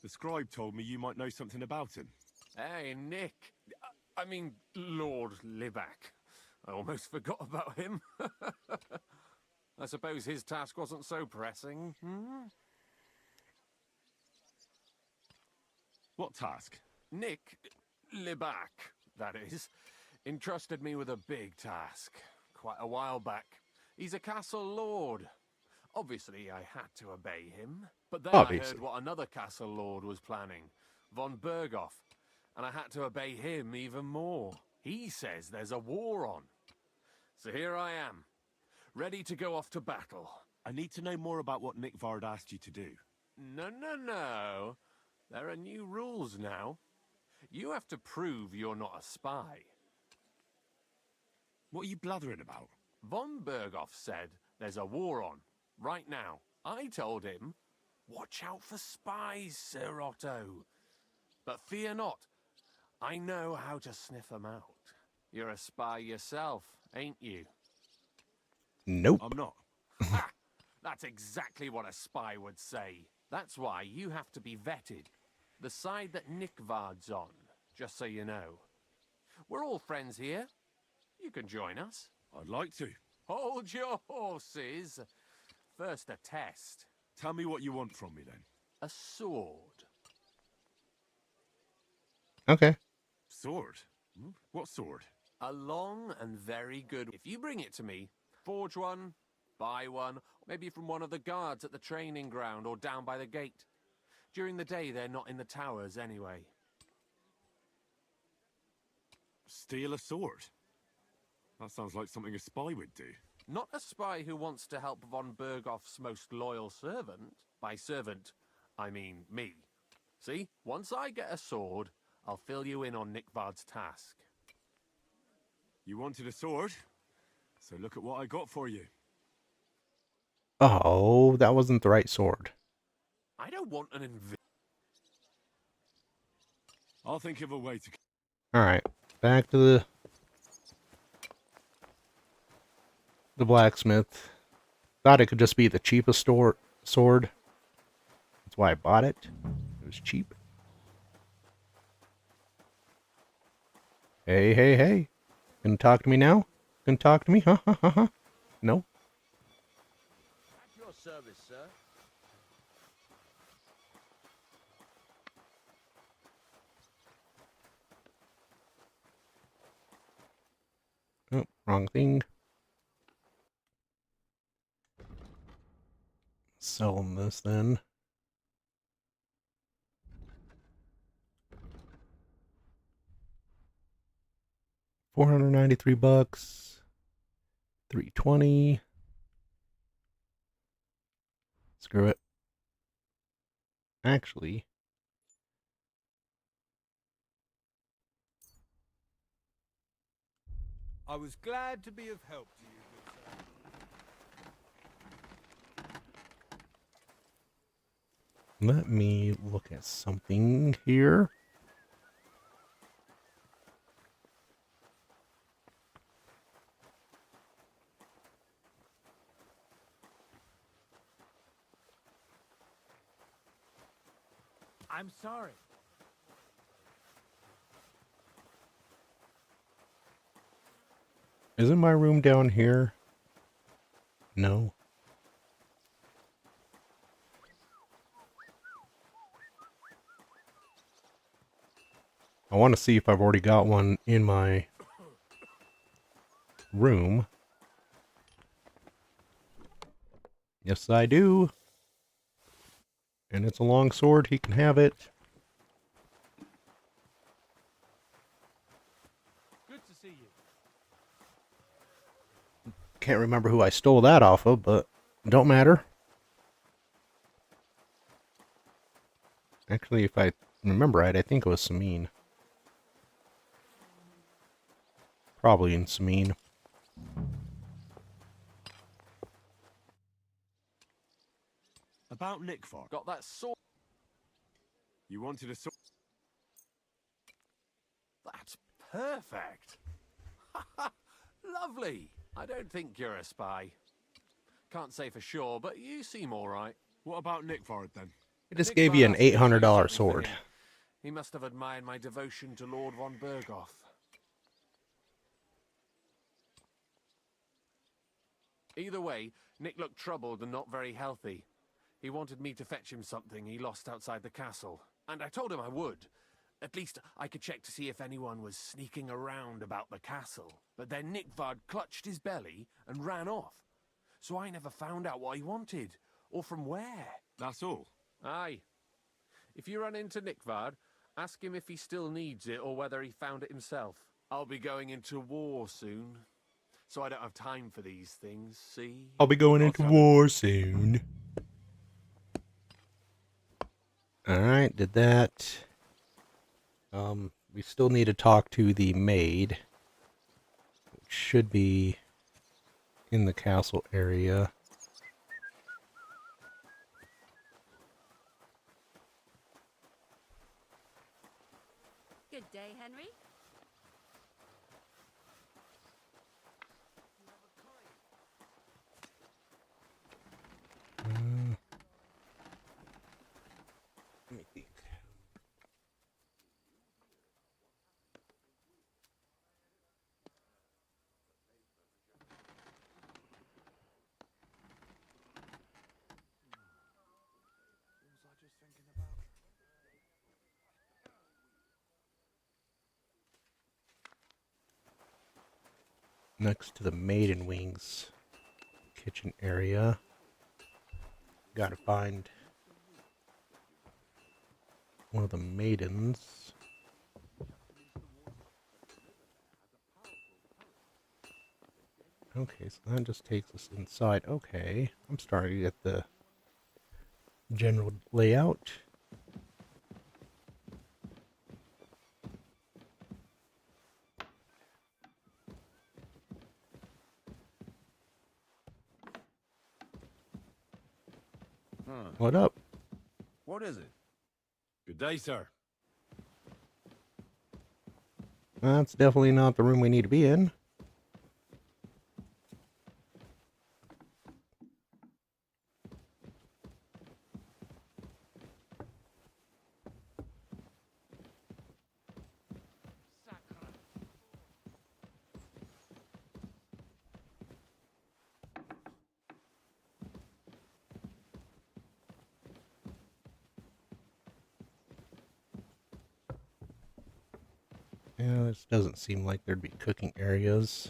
The scribe told me you might know something about him. Hey, Nick. I mean, Lord Liback. I almost forgot about him. I suppose his task wasn't so pressing. Hmm? What task? Nick Liback, that is, entrusted me with a big task quite a while back. He's a castle lord. Obviously, I had to obey him. But then I heard what another castle lord was planning, von Berghoff, and I had to obey him even more. He says there's a war on. So here I am, ready to go off to battle. I need to know more about what Nickvard asked you to do. No. There are new rules now. You have to prove you're not a spy. What are you blathering about? Von Berghoff said there's a war on, right now. I told him, watch out for spies, Sir Otto. But fear not, I know how to sniff them out. You're a spy yourself, ain't you? Nope. I'm not. Ha! That's exactly what a spy would say. That's why you have to be vetted. The side that Nickvard's on, just so you know. We're all friends here. You can join us. I'd like to. Hold your horses. First a test. Tell me what you want from me then. A sword. Okay. Sword? What sword? A long and very good. If you bring it to me, forge one, buy one, maybe from one of the guards at the training ground or down by the gate. During the day, they're not in the towers anyway. Steal a sword? That sounds like something a spy would do. Not a spy who wants to help von Berghoff's most loyal servant. By servant, I mean me. See, once I get a sword, I'll fill you in on Nickvard's task. You wanted a sword? So look at what I got for you. Oh, that wasn't the right sword. I don't want an I'll think of a way to... Alright, back to the blacksmith. Thought it could just be the cheapest sword. That's why I bought it. It was cheap. Hey. Gonna talk to me now? Gonna talk to me? Huh? No? At your service, sir. Oh, wrong thing. Selling this then. $493. $320. Screw it. Actually, I was glad to be of help to you, good sir. let me look at something here. I'm sorry. Isn't my room down here? No. I want to see if I've already got one in my room. Yes, I do. And it's a long sword. He can have it. Good to see you. Can't remember who I stole that off of, but don't matter. Actually, if I remember right, I think it was Samine. Probably in Samine. about Nickford? Got that sword. You wanted a sword? That's perfect. Lovely. I don't think you're a spy. Can't say for sure, but you seem all right. What about Nickford then? He just gave you an $800 sword. He must have admired my devotion to Lord von Berghoff. Either way, Nick looked troubled and not very healthy. He wanted me to fetch him something he lost outside the castle, and I told him I would. At least I could check to see if anyone was sneaking around about the castle. But then Nickford clutched his belly and ran off. So I never found out what he wanted, or from where. That's all? Aye. If you run into Nickford, ask him if he still needs it or whether he found it himself. I'll be going into war soon, so I don't have time for these things, see? I'll be going into war soon. Alright, did that. We still need to talk to the maid, which should be in the castle area. Good day, Henry. Let me think. Next to the maiden wings kitchen area. Gotta find one of the maidens. Okay, so that just takes us inside. Okay, I'm starting to get the general layout. What up? What is it? Good day, sir. That's definitely not the room we need to be in. Yeah, this doesn't seem like there'd be cooking areas.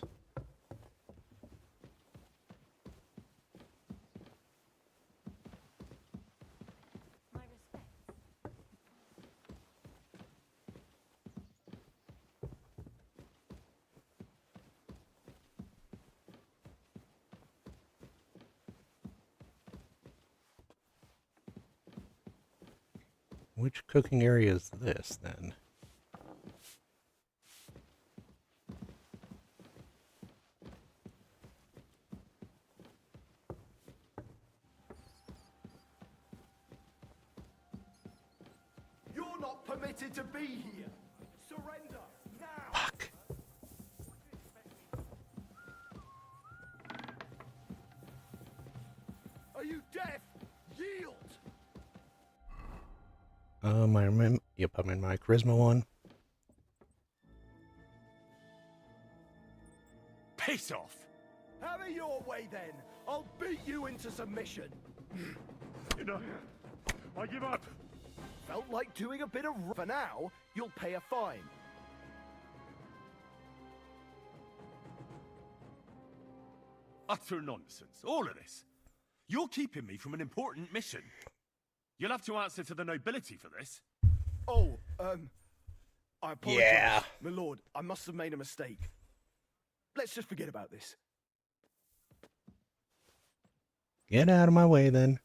Which cooking area is this, then? You're not permitted to be here. Surrender now. Fuck. Are you deaf? Yield. Yep, I'm in my charisma one. Piss off! Have it your way then. I'll beat you into submission. You know, I give up. Felt like doing a bit of... For now, you'll pay a fine. Utter nonsense. All of this. You're keeping me from an important mission. You'll have to answer to the nobility for this. Oh, I apologize. Yeah. My lord, I must have made a mistake. Let's just forget about this. Get out of my way, then.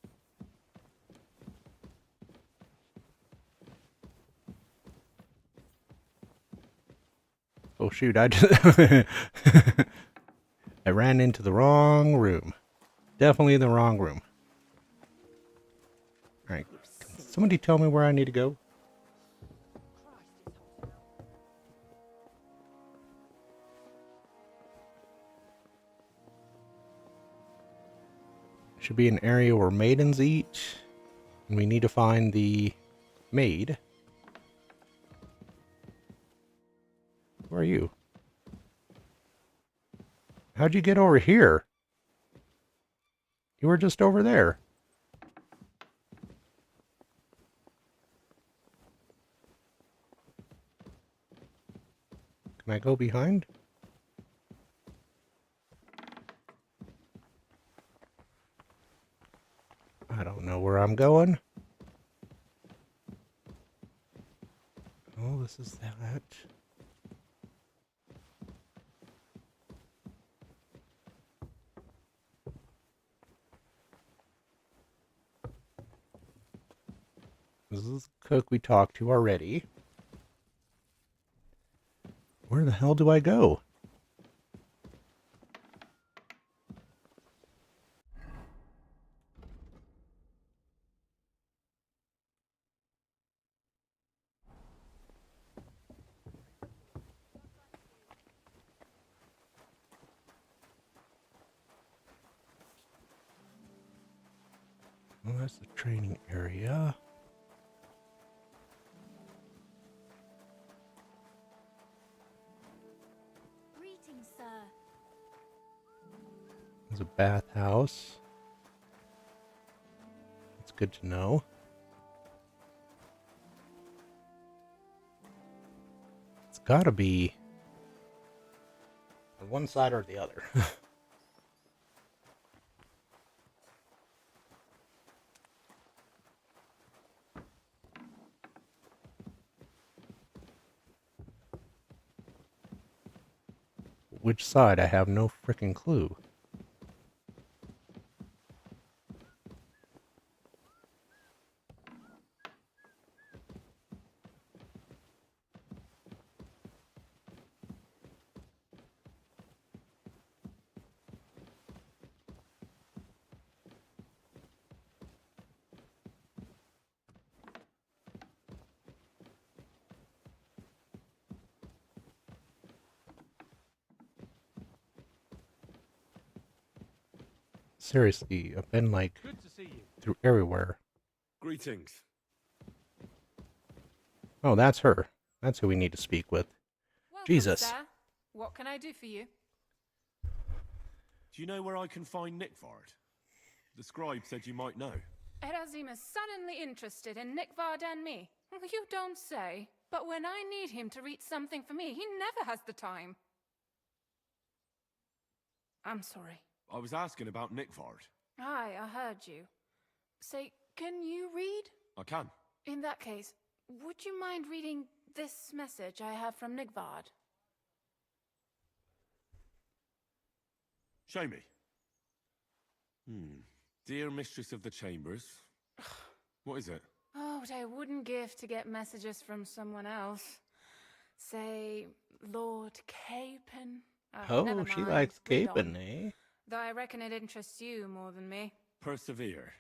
Oh, shoot, I just... I ran into the wrong room. Definitely the wrong room. Somebody tell me where I need to go. Should be an area where maidens eat. And we need to find the maid. Where are you? How'd you get over here? You were just over there. Can I go behind? I don't know where I'm going. Oh, this is that. This is the cook we talked to already. Where the hell do I go? Well, that's the training area. Greetings, sir. There's a bathhouse. That's good to know. It's gotta be on one side or the other. Which side? I have no freaking clue. Seriously, I've been like Good to see you. through everywhere. Greetings. Oh, that's her. That's who we need to speak with. Welcome, Jesus. sir. What can I do for you? Do you know where I can find Nickford? The scribe said you might know. Erazim is suddenly interested in Nickvard and me. You don't say. But when I need him to read something for me, he never has the time. I'm sorry. I was asking about Nickford. Aye, I heard you. Say, can you read? I can. In that case, would you mind reading this message I have from Nickvard? Show me. Dear Mistress of the Chambers. What is it? Oh, what I wouldn't give to get messages from someone else. Say, Lord Capon. Oh, she likes read on. capon, eh? Though I reckon it interests you more than me. Persevere.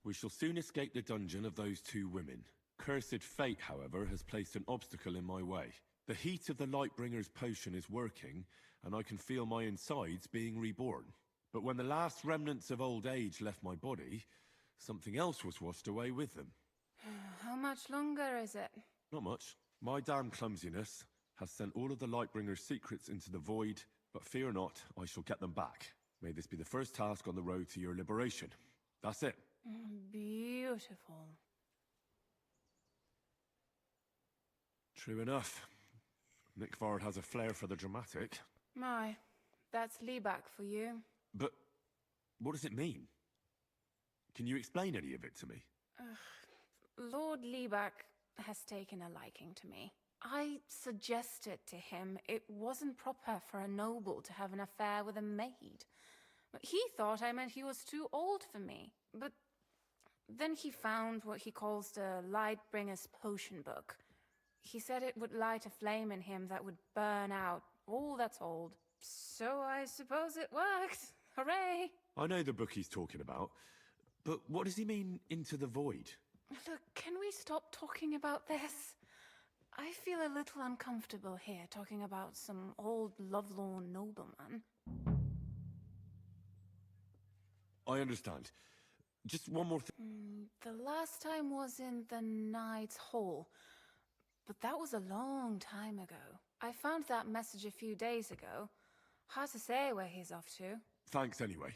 We shall soon escape the dungeon of those two women. Cursed fate, however, has placed an obstacle in my way. The heat of the Lightbringer's potion is working, and I can feel my insides being reborn. But when the last remnants of old age left my body, something else was washed away with them. How much longer is it? Not much. My damn clumsiness has sent all of the Lightbringer's secrets into the void, but fear not, I shall get them back. May this be the first task on the road to your liberation. That's it. Beautiful. True enough. Nickford has a flair for the dramatic. My, that's Liebach for you. But what does it mean? Can you explain any of it to me? Lord Liebach has taken a liking to me. I suggested to him it wasn't proper for a noble to have an affair with a maid. He thought I meant he was too old for me. But then he found what he calls the Lightbringer's potion book. He said it would light a flame in him that would burn out all that's old. So I suppose it worked. Hooray! I know the book he's talking about, but what does he mean, into the void? Look, can we stop talking about this? I feel a little uncomfortable here talking about some old lovelorn nobleman. I understand. Just one more thing. The last time was in the Knight's Hall, but that was a long time ago. I found that message a few days ago. Hard to say where he's off to. Thanks anyway.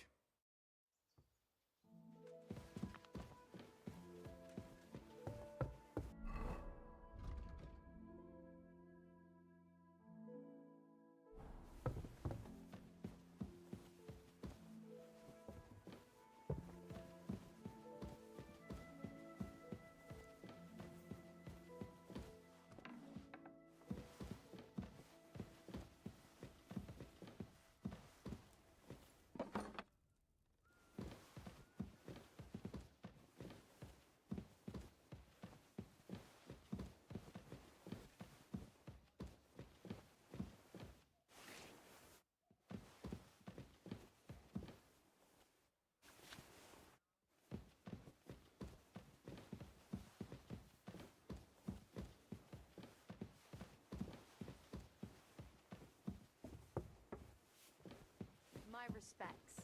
My respects.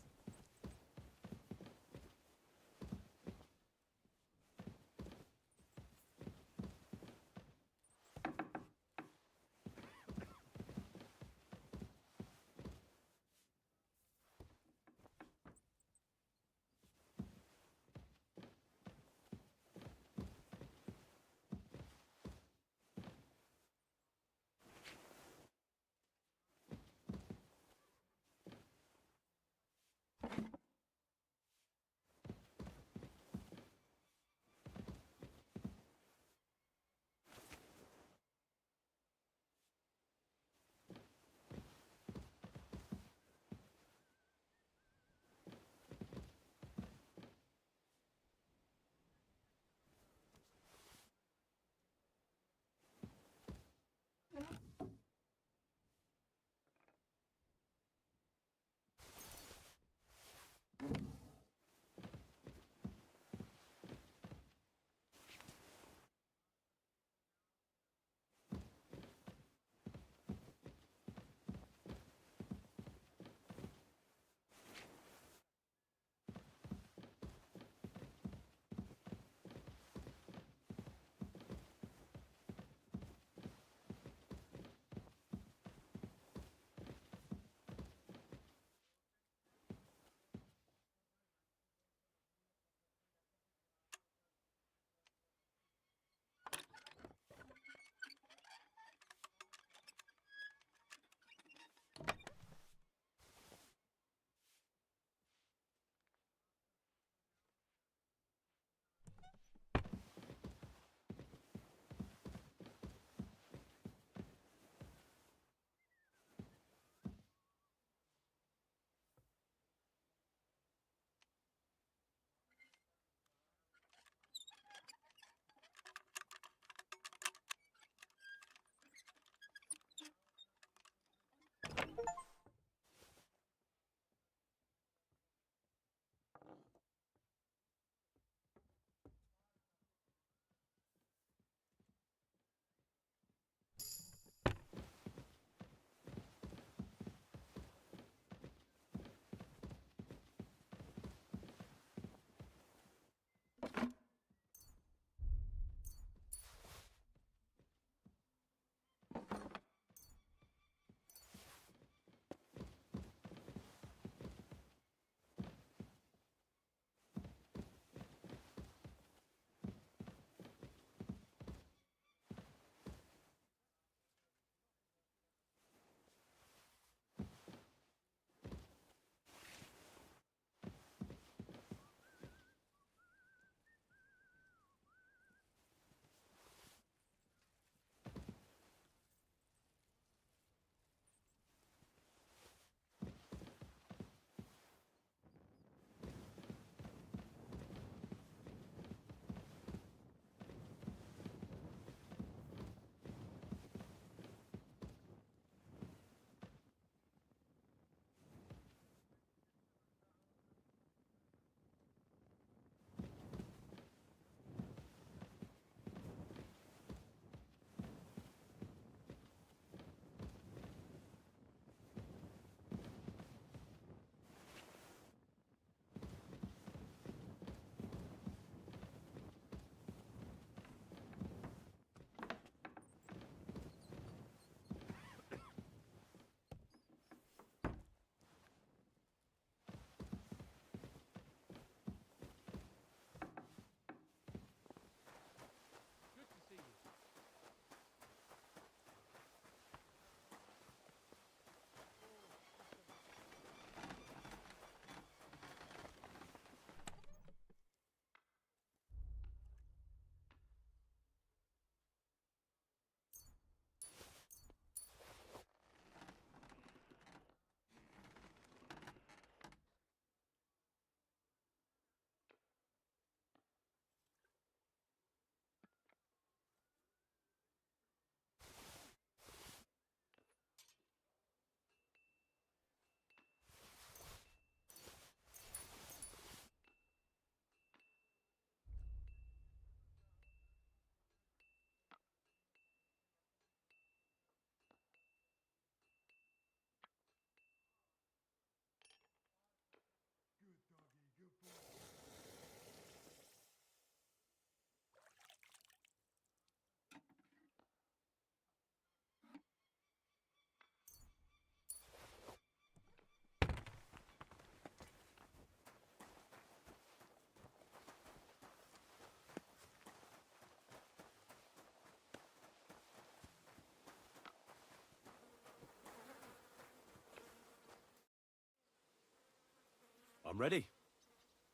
I'm ready.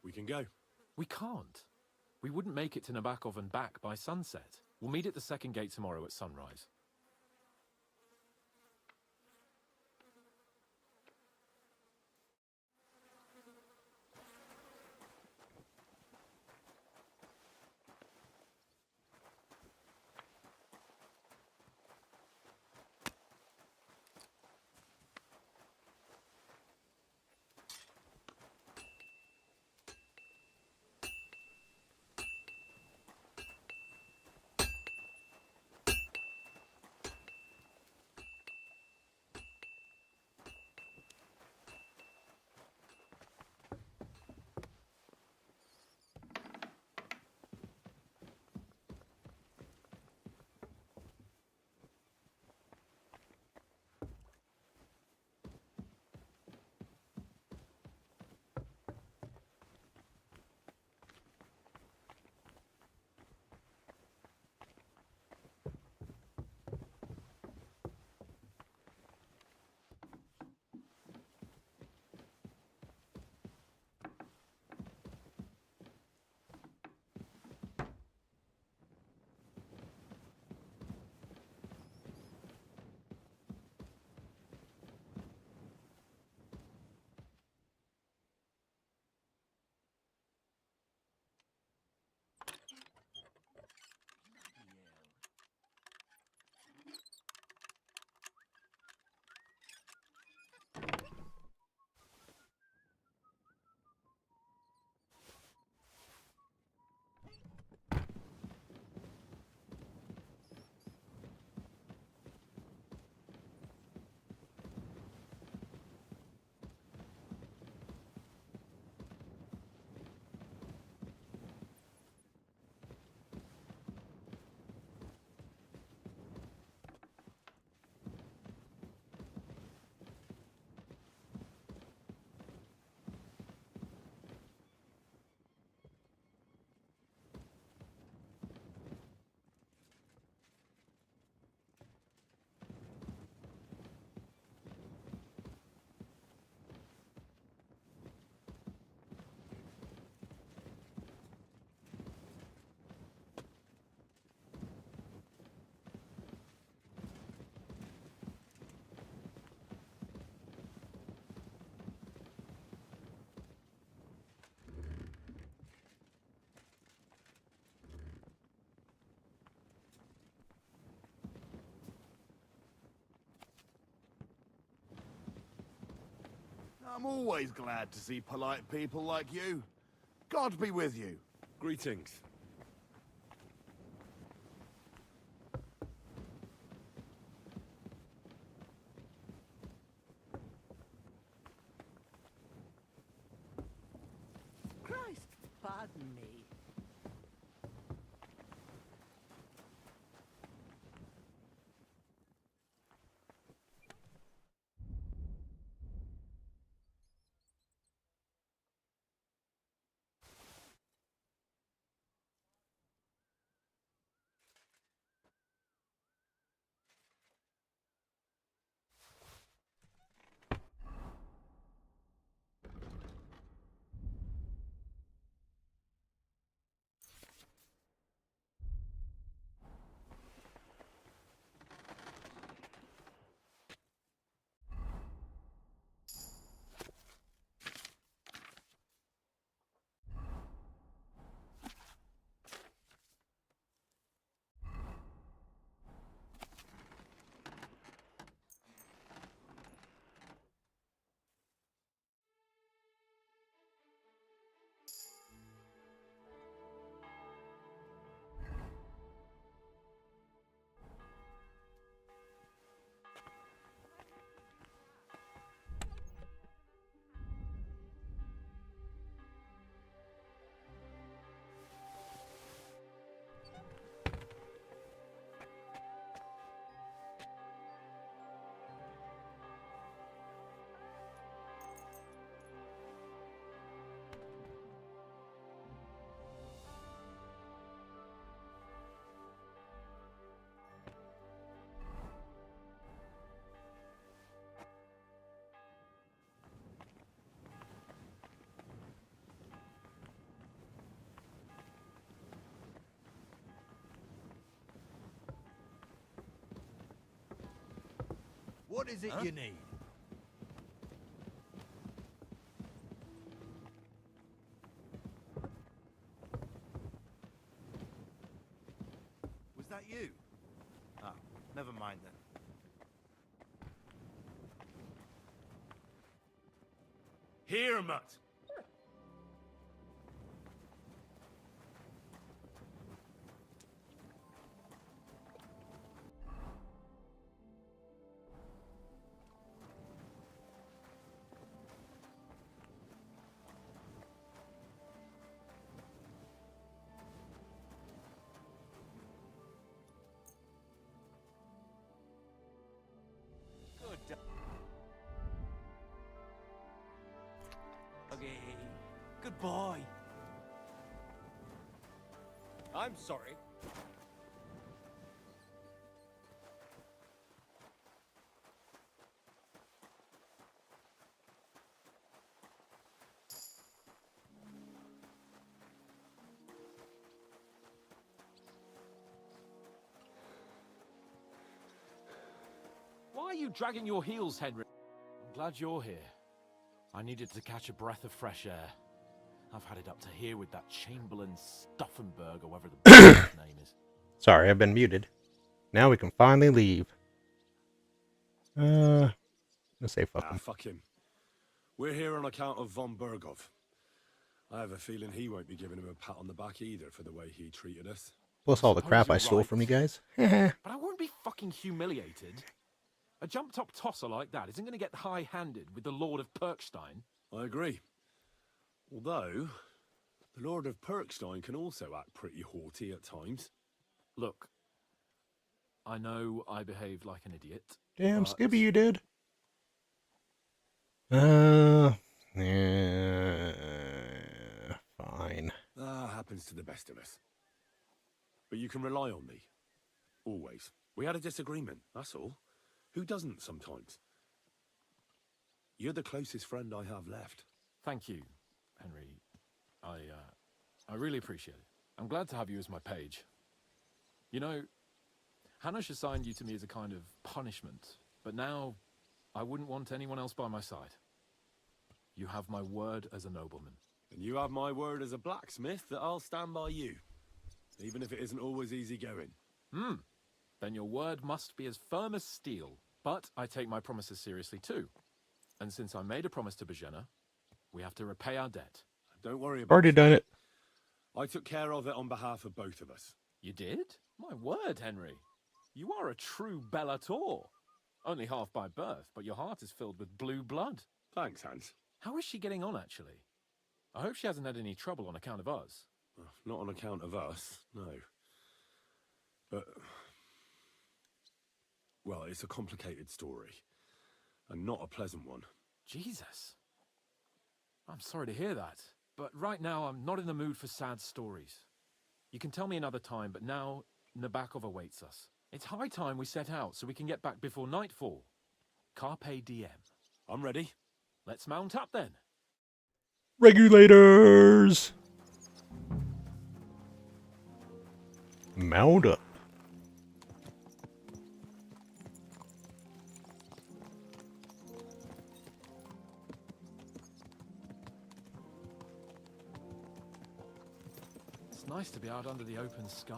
We can go. We can't. We wouldn't make it to Nabokov and back by sunset. We'll meet at the second gate tomorrow at sunrise. I'm always glad to see polite people like you. God be with you. Greetings. Christ, pardon me. What is it you need? Was that you? Oh, never mind then. Here, Mutt. Good. Okay. Goodbye. I'm sorry. Why are you dragging your heels, Henry? I'm glad you're here. I needed to catch a breath of fresh air. I've had it up to here with that Chamberlain Stuffenberg, or whatever the his name is. Sorry, I've been muted. Now we can finally leave. Let's say fuck him. Fuck him. We're here on account of von Bergov. I have a feeling he won't be giving him a pat on the back either for the way he treated us. Plus all the crap I stole from you guys. But I won't be fucking humiliated. A jump-top tosser like that isn't going to get high-handed with the Lord of Perkstein. I agree. Although, the Lord of Perkstein can also act pretty haughty at times. Look, I know I behaved like an idiot. Damn, but... Skibby, you did. Fine. Happens to the best of us. But you can rely on me. Always. We had a disagreement, that's all. Who doesn't sometimes? You're the closest friend I have left. Thank you, Henry. I really appreciate it. I'm glad to have you as my page. You know, Hanush assigned you to me as a kind of punishment, but now I wouldn't want anyone else by my side. You have my word as a nobleman. And you have my word as a blacksmith that I'll stand by you, even if it isn't always easy going. Then your word must be as firm as steel. But I take my promises seriously too. And since I made a promise to Bajena, we have to repay our debt. Don't worry about it. Already done it. I took care of it on behalf of both of us. You did? My word, Henry. You are a true Bellator. Only half by birth, but your heart is filled with blue blood. Thanks, Hans. How is she getting on, actually? I hope she hasn't had any trouble on account of us. Not on account of us, no. But... well, it's a complicated story. And not a pleasant one. Jesus. I'm sorry to hear that. But right now, I'm not in the mood for sad stories. You can tell me another time, but now Nabokov awaits us. It's high time we set out so we can get back before nightfall. Carpe diem. I'm ready. Let's mount up then. Regulators! Mount up. It's nice to be out under the open sky.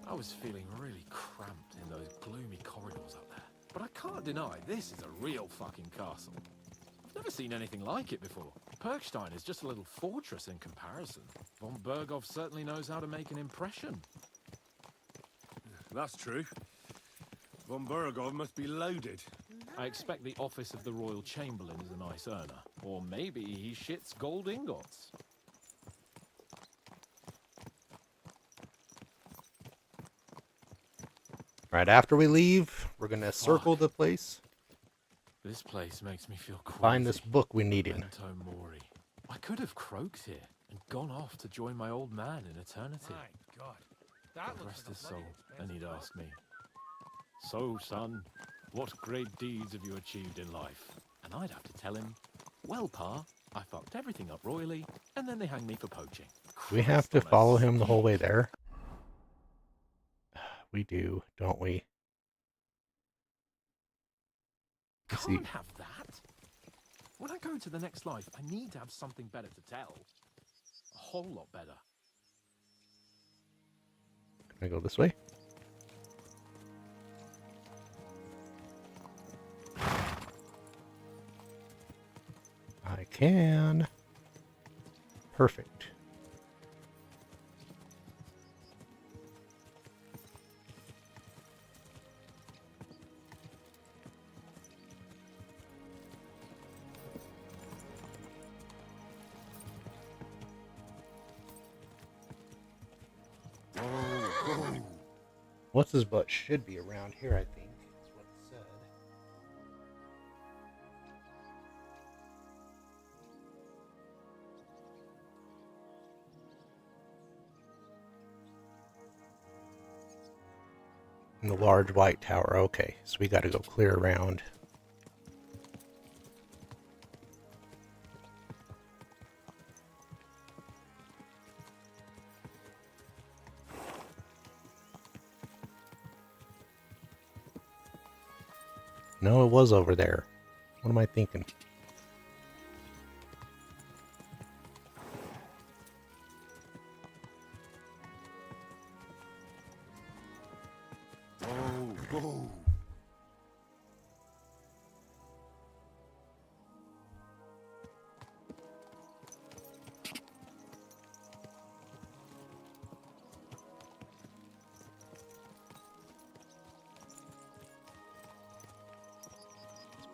I was feeling really cramped in those gloomy corridors up there. But I can't deny, this is a real fucking castle. I've never seen anything like it before. Perkstein is just a little fortress in comparison. Von Bergov certainly knows how to make an impression. That's true. Von Bergov must be loaded. I expect the office of the Royal Chamberlain is a nice earner. Or maybe he shits gold ingots. Right after we leave, we're going to circle the place. This place makes me feel queasy. Find this book we needed. Memento Mori. I could have croaked here and gone off to join my old man in eternity. My God. That God looks rest like his a soul, bloody and he'd expensive ask me, "So, son, what great deeds have you achieved in life?" And I'd have to tell him, "Well, Pa, I fucked everything up royally, and then they hanged me for poaching." We have to follow him the whole way there. We do, don't we? See. Can't have that. When I go to the next life, I need to have something better to tell. A whole lot better. Can I go this way? I can. Perfect. What's his butt should be around here, I think. That's what it said. In the large white tower. Okay, so we got to go clear around. No, it was over there. What am I thinking? Oh.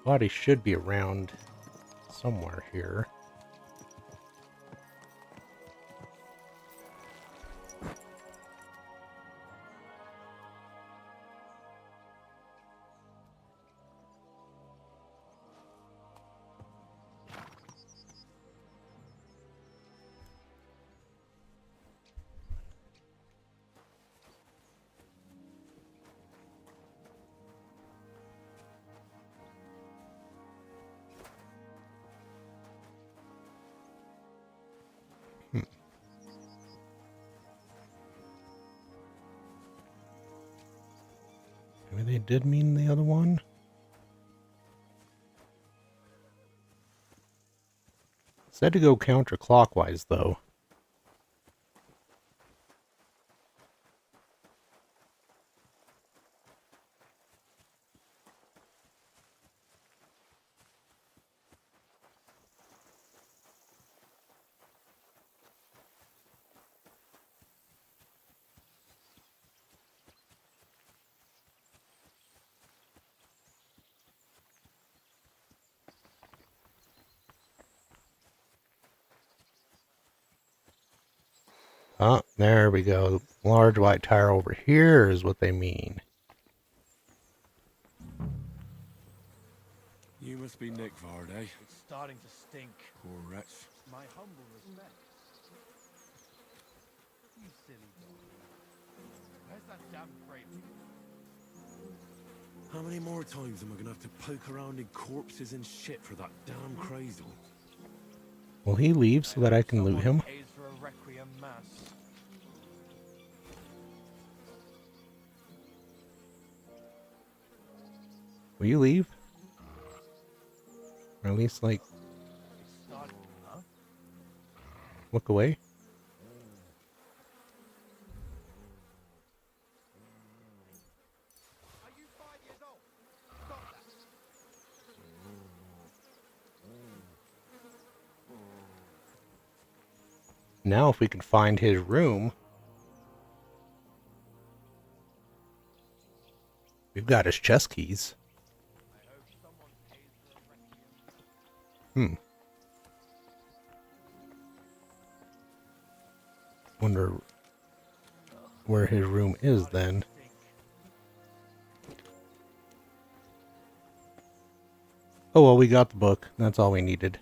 Body should be around somewhere here. Maybe they did mean the other one? Said to go counterclockwise, though. Oh, there we go. Large white tower over here is what they mean. You must be Nickford, eh? It's starting to stink. Poor wretch. My humble respect. You silly dog. Where's that damn crate? How many more times am I gonna have to poke around in corpses and shit for that damn cradle? Will he leave so that I can loot him? Pays for a requiem mass. Will you leave? Or at least, like, Huh? look away? Are you 5 years old? Stop that. Now if we can find his room. We've got his chest keys. Wonder where his room is then. Oh well, we got the book. That's all we needed.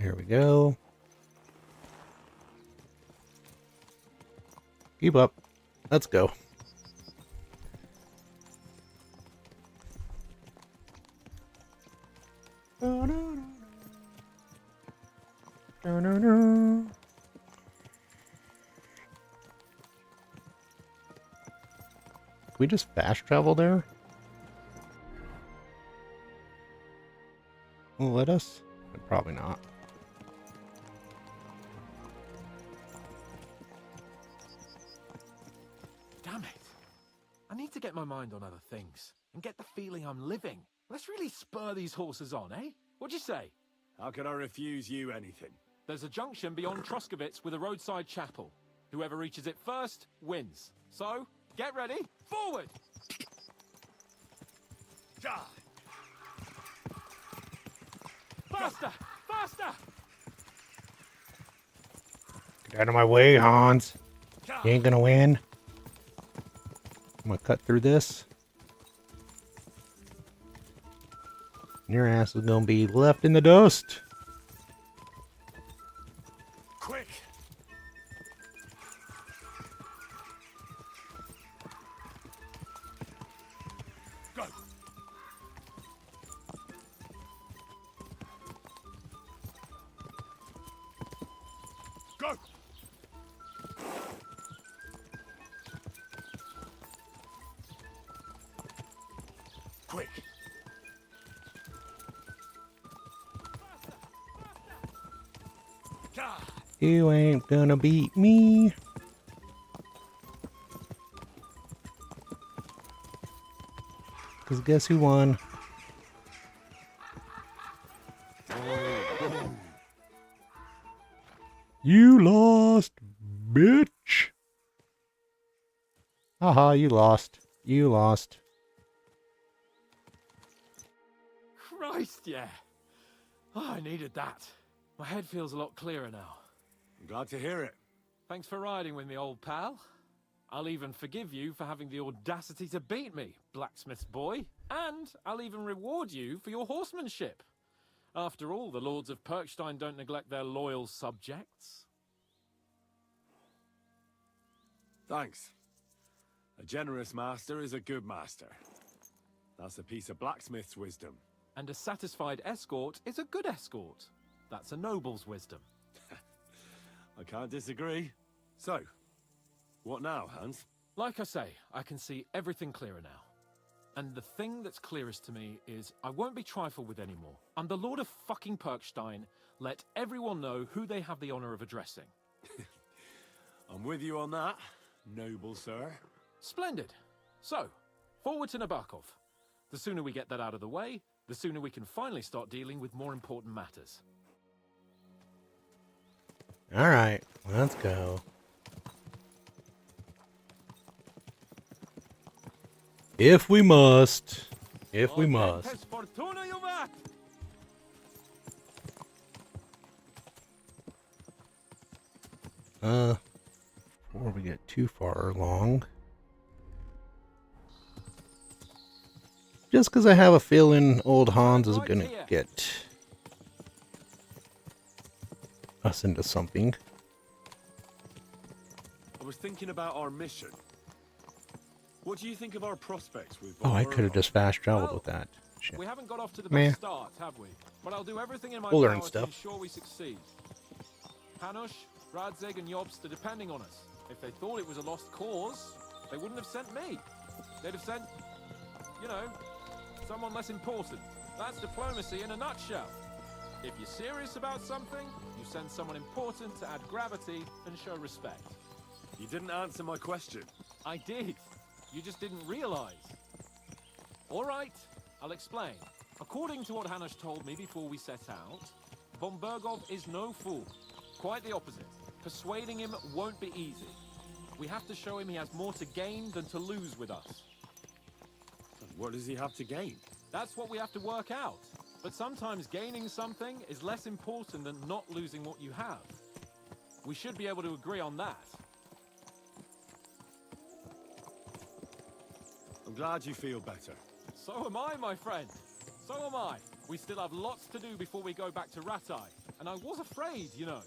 Here we go. Keep up. Let's go. Can we just fast travel there? Will let us? Probably not. Damn it. I need to get my mind on other things and get the feeling I'm living. Let's really spur these horses on, eh? What'd you say? How can I refuse you anything? There's a junction beyond Truscovitz with a roadside chapel. Whoever reaches it first wins. So, get ready. Forward! Faster! Faster! Get out of my way, Hans. You ain't gonna win. I'm gonna cut through this. And your ass is gonna be left in the dust. Quick! Go! Go! Quick! You ain't gonna beat me. Cause guess who won? You lost, bitch. Haha, you lost. You lost. Christ, yeah. Oh, I needed that. My head feels a lot clearer now. I'm glad to hear it. Thanks for riding with me, old pal. I'll even forgive you for having the audacity to beat me, blacksmith's boy. And I'll even reward you for your horsemanship. After all, the lords of Perkstein don't neglect their loyal subjects. Thanks. A generous master is a good master. That's a piece of blacksmith's wisdom. And a satisfied escort is a good escort. That's a noble's wisdom. I can't disagree. So, what now, Hans? Like I say, I can see everything clearer now. And the thing that's clearest to me is I won't be trifled with anymore. I'm the Lord of fucking Perkstein. Let everyone know who they have the honor of addressing. I'm with you on that, noble sir. Splendid. So, forward to Nabokov. The sooner we get that out of the way, the sooner we can finally start dealing with more important matters. All right, let's go. If we must. If we must. Before we get too far along. Just because I have a feeling old Hans is gonna get us into something. I was thinking about our mission. What do you think of our prospects with Oh, I could have just fast traveled with that. Shit. We haven't got off to the Meh. best start, have we? But I'll do everything in my We'll power learn to stuff. ensure we succeed. Hanush, Radzig, and Jobst are depending on us. If they thought it was a lost cause, they wouldn't have sent me. They'd have sent, you know, someone less important. That's diplomacy in a nutshell. If you're serious about something, you send someone important to add gravity and show respect. You didn't answer my question. I did. You just didn't realize. All right, I'll explain. According to what Hanush told me before we set out, von Bergov is no fool. Quite the opposite. Persuading him won't be easy. We have to show him he has more to gain than to lose with us. What does he have to gain? That's what we have to work out. But sometimes gaining something is less important than not losing what you have. We should be able to agree on that. I'm glad you feel better. So am I, my friend. So am I. We still have lots to do before we go back to Ratai. And I was afraid, you know,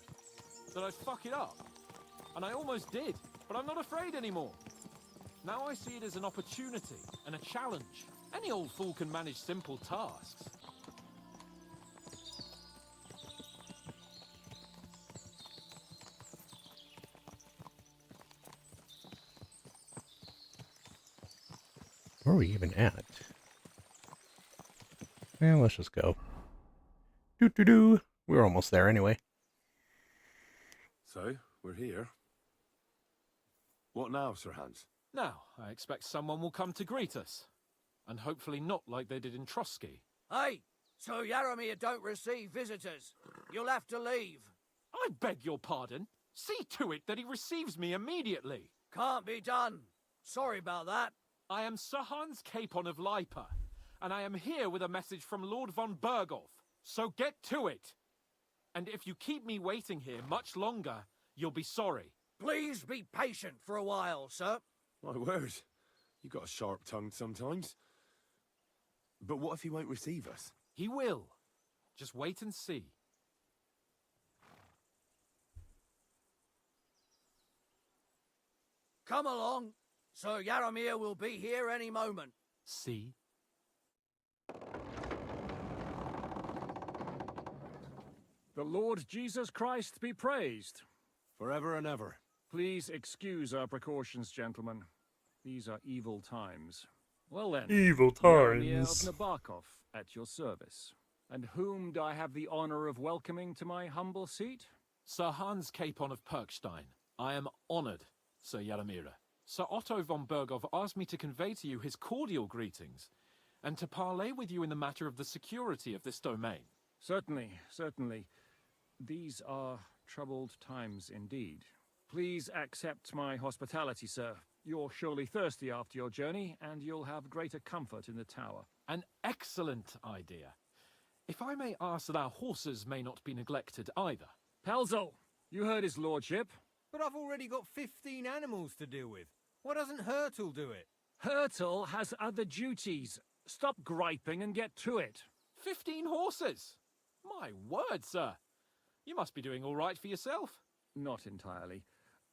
that I'd fuck it up. And I almost did, but I'm not afraid anymore. Now I see it as an opportunity and a challenge. Any old fool can manage simple tasks. Where are we even at? And let's just go. Doo-doo-doo. We're almost there anyway. So, we're here. What now, Sir Hans? Now, I expect someone will come to greet us. And hopefully not like they did in Trotsky. Hey, so Yaramir don't receive visitors. You'll have to leave. I beg your pardon. See to it that he receives me immediately. Can't be done. Sorry about that. I am Sir Hans Capon of Lipa, and I am here with a message from Lord von Berghoff. So get to it. And if you keep me waiting here much longer, you'll be sorry. Please be patient for a while, sir. My word. You got a sharp tongue sometimes. But what if he won't receive us? He will. Just wait and see. Come along. Sir Yaramir will be here any moment. See? The Lord Jesus Christ be praised. Forever and ever. Please excuse our precautions, gentlemen. These are evil times. Well then. Evil Yaramir times. of Nabokov at your service. And whom do I have the honor of welcoming to my humble seat? Sir Hans Capon of Perkstein. I am honored, Sir Yaramir. Sir Otto von Berghoff asked me to convey to you his cordial greetings, and to parley with you in the matter of the security of this domain. Certainly, certainly. These are troubled times indeed. Please accept my hospitality, sir. You're surely thirsty after your journey, and you'll have greater comfort in the tower. An excellent idea. If I may ask that our horses may not be neglected either. Pelzel, you heard his lordship. But I've already got 15 animals to deal with. Why doesn't Hurtle do it? Hurtle has other duties. Stop griping and get to it. 15 horses? My word, sir. You must be doing all right for yourself. Not entirely.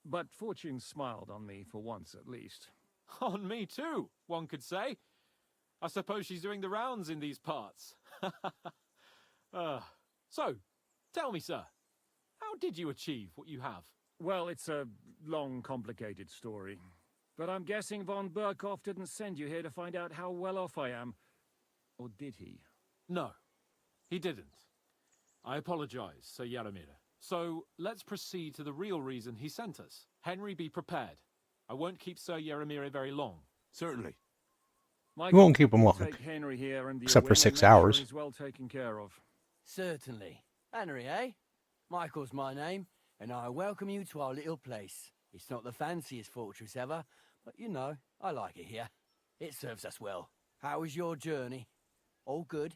But fortune smiled on me for once at least. On me too, one could say. I suppose she's doing the rounds in these parts. So, tell me, sir, how did you achieve what you have? Well, it's a long, complicated story. But I'm guessing von Berghoff didn't send you here to find out how well off I am. Or did he? No, he didn't. I apologize, Sir Yaramir. So, let's proceed to the real reason he sent us. Henry, be prepared. I won't keep Sir Yaramir very long. Certainly. We won't keep him long. Take Henry here and Except for 6 hours. He's well taken care of. Certainly. Henry, eh? Michael's my name, and I welcome you to our little place. It's not the fanciest fortress ever, but you know, I like it here. It serves us well. How was your journey? All good?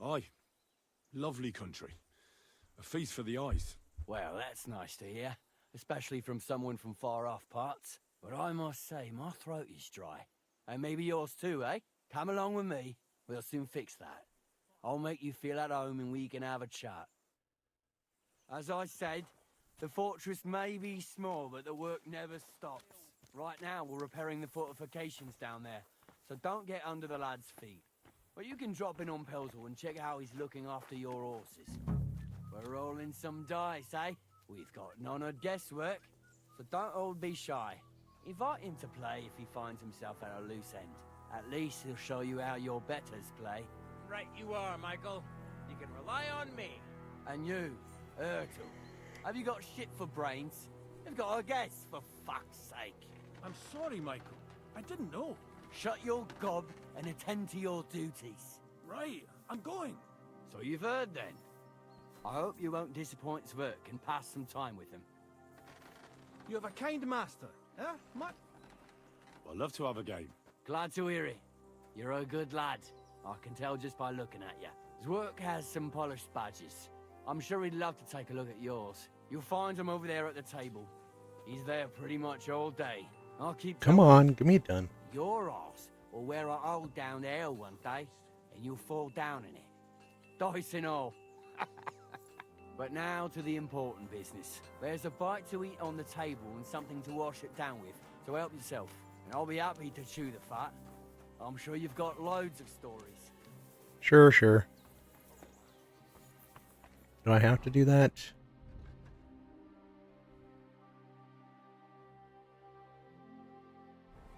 Aye. Lovely country. A feast for the eyes. Well, that's nice to hear, especially from someone from far-off parts. But I must say, my throat is dry. And maybe yours too, eh? Come along with me. We'll soon fix that. I'll make you feel at home and we can have a chat. As I said, the fortress may be small, but the work never stops. Right now, we're repairing the fortifications down there, so don't get under the lad's feet. But you can drop in on Pelzel and check how he's looking after your horses. We're rolling some dice, eh? We've got none of guesswork, so don't all be shy. Invite him to play if he finds himself at a loose end. At least he'll show you how your betters play. Right you are, Michael. You can rely on me. And you, Hurtle, have you got shit for brains? You've got a guess, for fuck's sake. I'm sorry, Michael. I didn't know. Shut your gob and attend to your duties. Right, I'm going. So you've heard then. I hope you won't disappoint Zwerk and pass some time with him. You have a kind master, eh, Matt? I'd love to have a game. Glad to hear it. You're a good lad. I can tell just by looking at you. Zwerk has some polished badges. I'm sure he'd love to take a look at yours. You'll find him over there at the table. He's there pretty much all day. I'll keep... Come on, give me it done. Your arse will wear a hole down there one day, and you'll fall down in it. dice and all. But now to the important business. There's a bite to eat on the table and something to wash it down with, so help yourself. And I'll be happy to chew the fat. I'm sure you've got loads of stories. Sure, sure. Do I have to do that?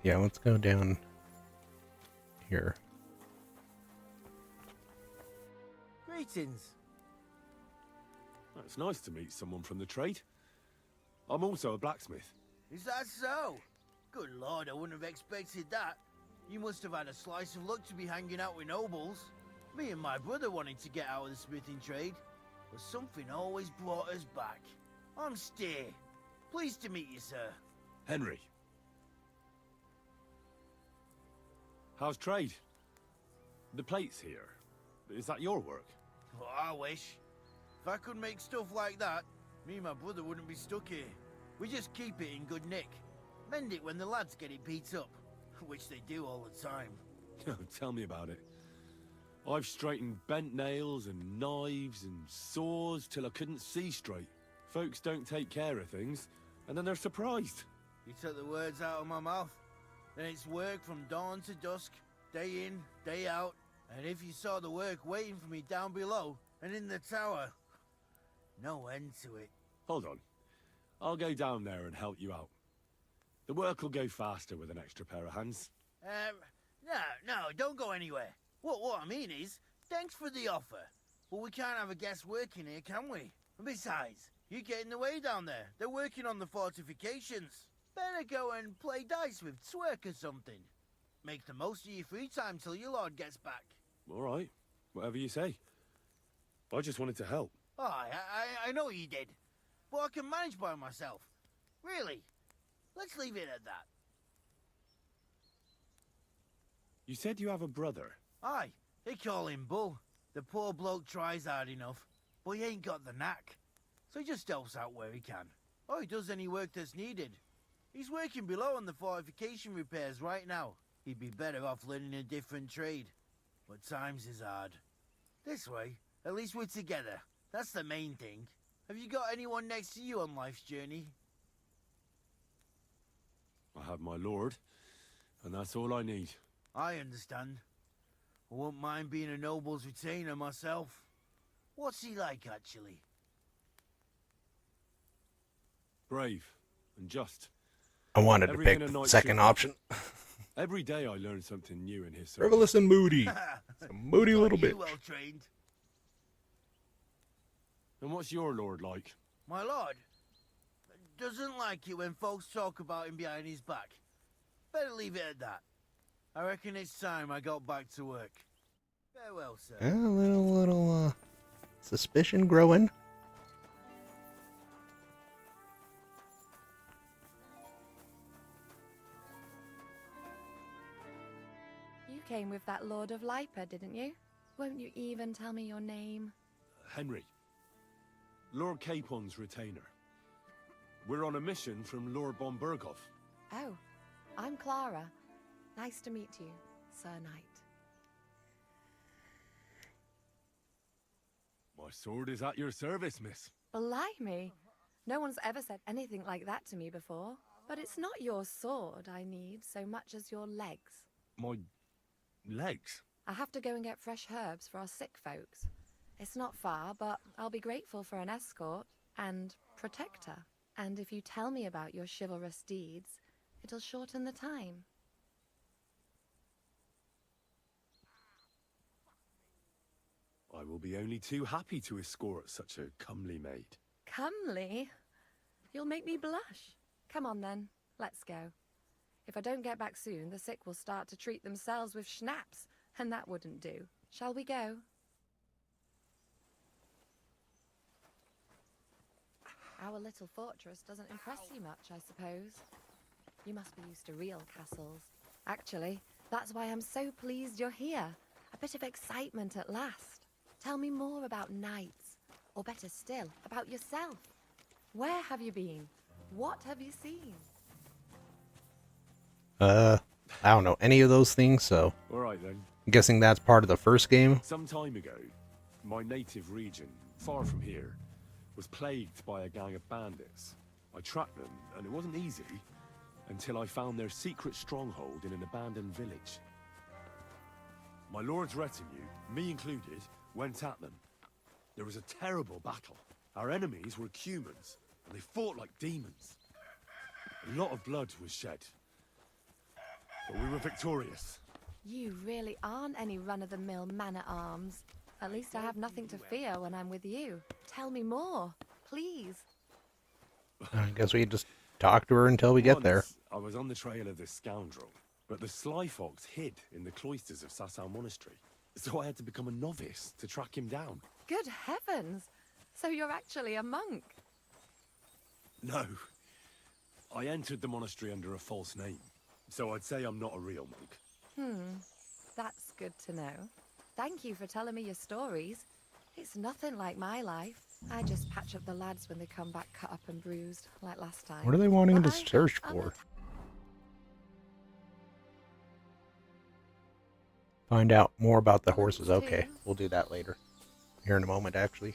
Yeah, let's go down here. Greetings. It's nice to meet someone from the trade. I'm also a blacksmith. Is that so? Good lord, I wouldn't have expected that. You must have had a slice of luck to be hanging out with nobles. Me and my brother wanted to get out of the smithing trade, but something always brought us back. I'm Steer. Pleased to meet you, sir. Henry. How's trade? The plates here. Is that your work? Well, I wish. If I could make stuff like that, me and my brother wouldn't be stuck here. We just keep it in good nick. Mend it when the lads get it beat up, which they do all the time. Tell me about it. I've straightened bent nails and knives and saws till I couldn't see straight. Folks don't take care of things, and then they're surprised. You took the words out of my mouth. Then it's work from dawn to dusk, day in, day out. And if you saw the work waiting for me down below and in the tower, no end to it. Hold on. I'll go down there and help you out. The work will go faster with an extra pair of hands. No, don't go anywhere. What I mean is, thanks for the offer. But we can't have a guest working here, can we? And besides, you get in the way down there. They're working on the fortifications. Better go and play dice with Twerk or something. Make the most of your free time till your lord gets back. All right. Whatever you say. I just wanted to help. Oh, I know you did. But I can manage by myself. Really. Let's leave it at that. You said you have a brother. Aye, they call him Bull. The poor bloke tries hard enough, but he ain't got the knack. So he just helps out where he can. Or he does any work that's needed. He's working below on the fortification repairs right now. He'd be better off learning a different trade. But times is hard. This way, at least we're together. That's the main thing. Have you got anyone next to you on life's journey? I have my lord, and that's all I need. I understand. I wouldn't mind being a noble's retainer myself. What's he like, actually? Brave and just. I wanted to pick the second option. Every day I learn something new in his service. Frivolous and moody. It's a moody little bitch. Well trained. And what's your lord like? My lord doesn't like it when folks talk about him behind his back. Better leave it at that. I reckon it's time I got back to work. Farewell, sir. A little suspicion growing. You came with that Lord of Lipa, didn't you? Won't you even tell me your name? Henry. Lord Capon's retainer. We're on a mission from Lord Bombergov. Oh, I'm Clara. Nice to meet you, Sir Knight. My sword is at your service, miss. Blimey! No one's ever said anything like that to me before. But it's not your sword I need so much as your legs. My legs? I have to go and get fresh herbs for our sick folks. It's not far, but I'll be grateful for an escort and protector. And if you tell me about your chivalrous deeds, it'll shorten the time. I will be only too happy to escort such a comely maid. Comely? You'll make me blush. Come on then, let's go. If I don't get back soon, the sick will start to treat themselves with schnapps, and that wouldn't do. Shall we go? Our little fortress doesn't impress you much, I suppose. You must be used to real castles. Actually, that's why I'm so pleased you're here. A bit of excitement at last. Tell me more about knights, or better still, about yourself. Where have you been? What have you seen? I don't know any of those things, so All right then. I'm guessing that's part of the first game. Some time ago, My native region, far from here, was plagued by a gang of bandits. I tracked them, and it wasn't easy until I found their secret stronghold in an abandoned village. My lord's retinue, me included, went at them. There was a terrible battle. Our enemies were humans, and they fought like demons. A lot of blood was shed, but we were victorious. You really aren't any run-of-the-mill man-at-arms. At least I have nothing to fear when I'm with you. Tell me more, please. I guess we just talk to her until we get there. Once, I was on the trail of this scoundrel, but the sly fox hid in the cloisters of Sasau Monastery. So I had to become a novice to track him down. Good heavens! So you're actually a monk? No. I entered the monastery under a false name, so I'd say I'm not a real monk. That's good to know. Thank you for telling me your stories. It's nothing like my life. I just patch up the lads when they come back cut up and bruised, like last time. What are they wanting to search for? Find out more about the horses. Okay, we'll do that later. Here in a moment, actually.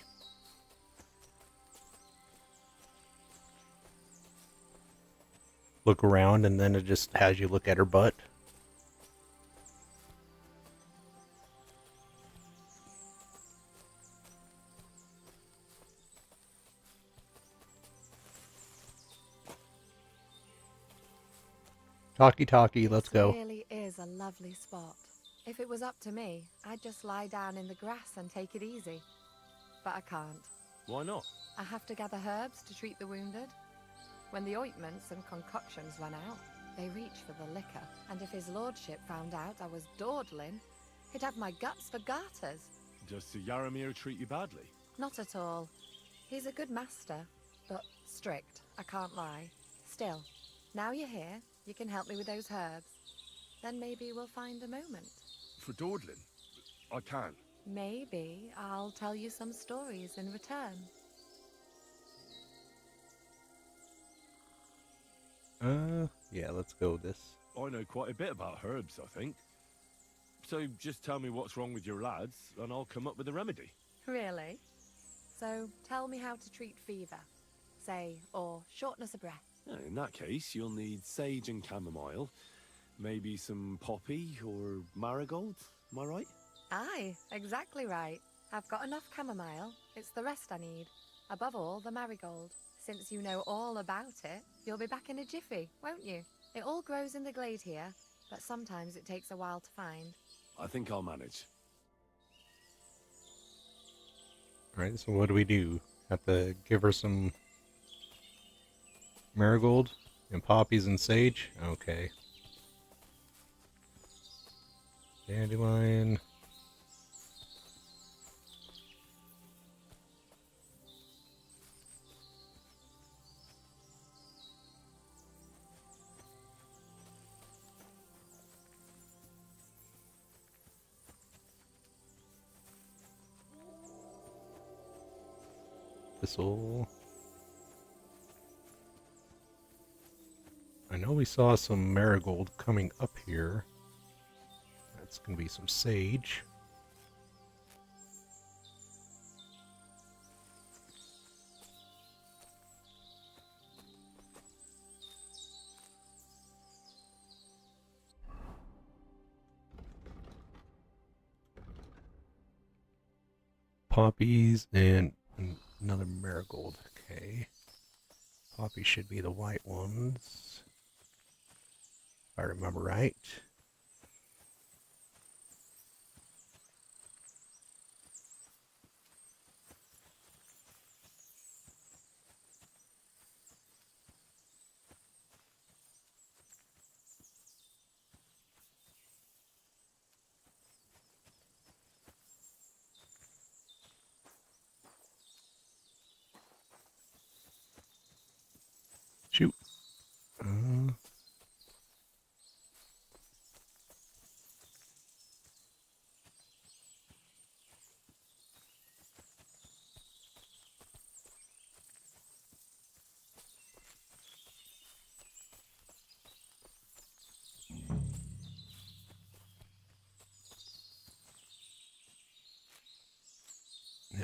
Look around, and then it just has you look at her butt. Talkie, let's go. It really is a lovely spot. If it was up to me, I'd just lie down in the grass and take it easy. But I can't. Why not? I have to gather herbs to treat the wounded. When the ointments and concoctions run out, they reach for the liquor. And if his lordship found out I was dawdling, he'd have my guts for garters. Does Sir Yaramir treat you badly? Not at all. He's a good master, but strict, I can't lie. Still, now you're here, you can help me with those herbs. Then maybe we'll find a moment. For dawdling? I can't. Maybe I'll tell you some stories in return. Yeah, let's go with this. I know quite a bit about herbs, I think. So just tell me what's wrong with your lads, and I'll come up with a remedy. Really? So tell me how to treat fever, say, or shortness of breath. In that case, you'll need sage and chamomile, maybe some poppy or marigold, am I right? Aye, exactly right. I've got enough chamomile. It's the rest I need. Above all, the marigold. Since you know all about it, you'll be back in a jiffy, won't you? It all grows in the glade here, but sometimes it takes a while to find. I think I'll manage. Alright, so what do? Have to give her some marigold and poppies and sage? Okay. Dandelion. Thistle. I know we saw some marigold coming up here. That's going to be some sage. Poppies and another marigold. Okay. Poppies should be the white ones, if I remember right. Shoot.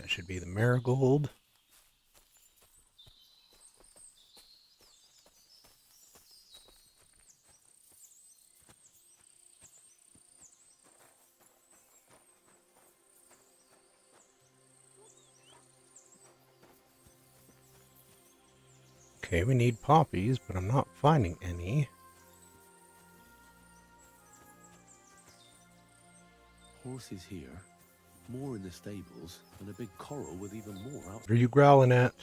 That should be the marigold. Okay, we need poppies, but I'm not finding any. Horses here, more in the stables, and a big coral with even more out. What are you growling at?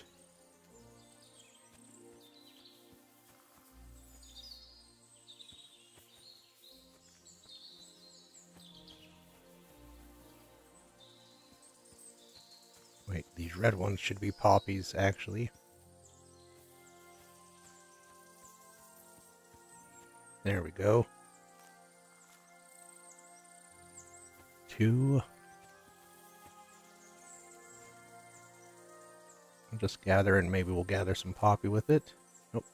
Wait, these red ones should be poppies, actually. There we go. 2. I'll just gather, and maybe we'll gather some poppy with it. Nope.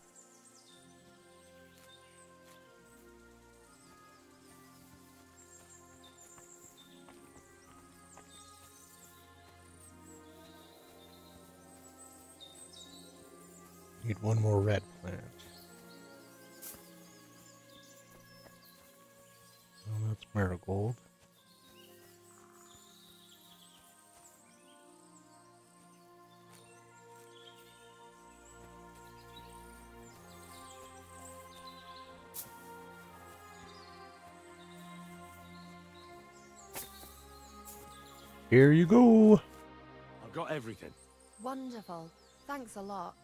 Need one more red plant. Oh, that's marigold. Here you go. I've got everything. Wonderful. Thanks a lot.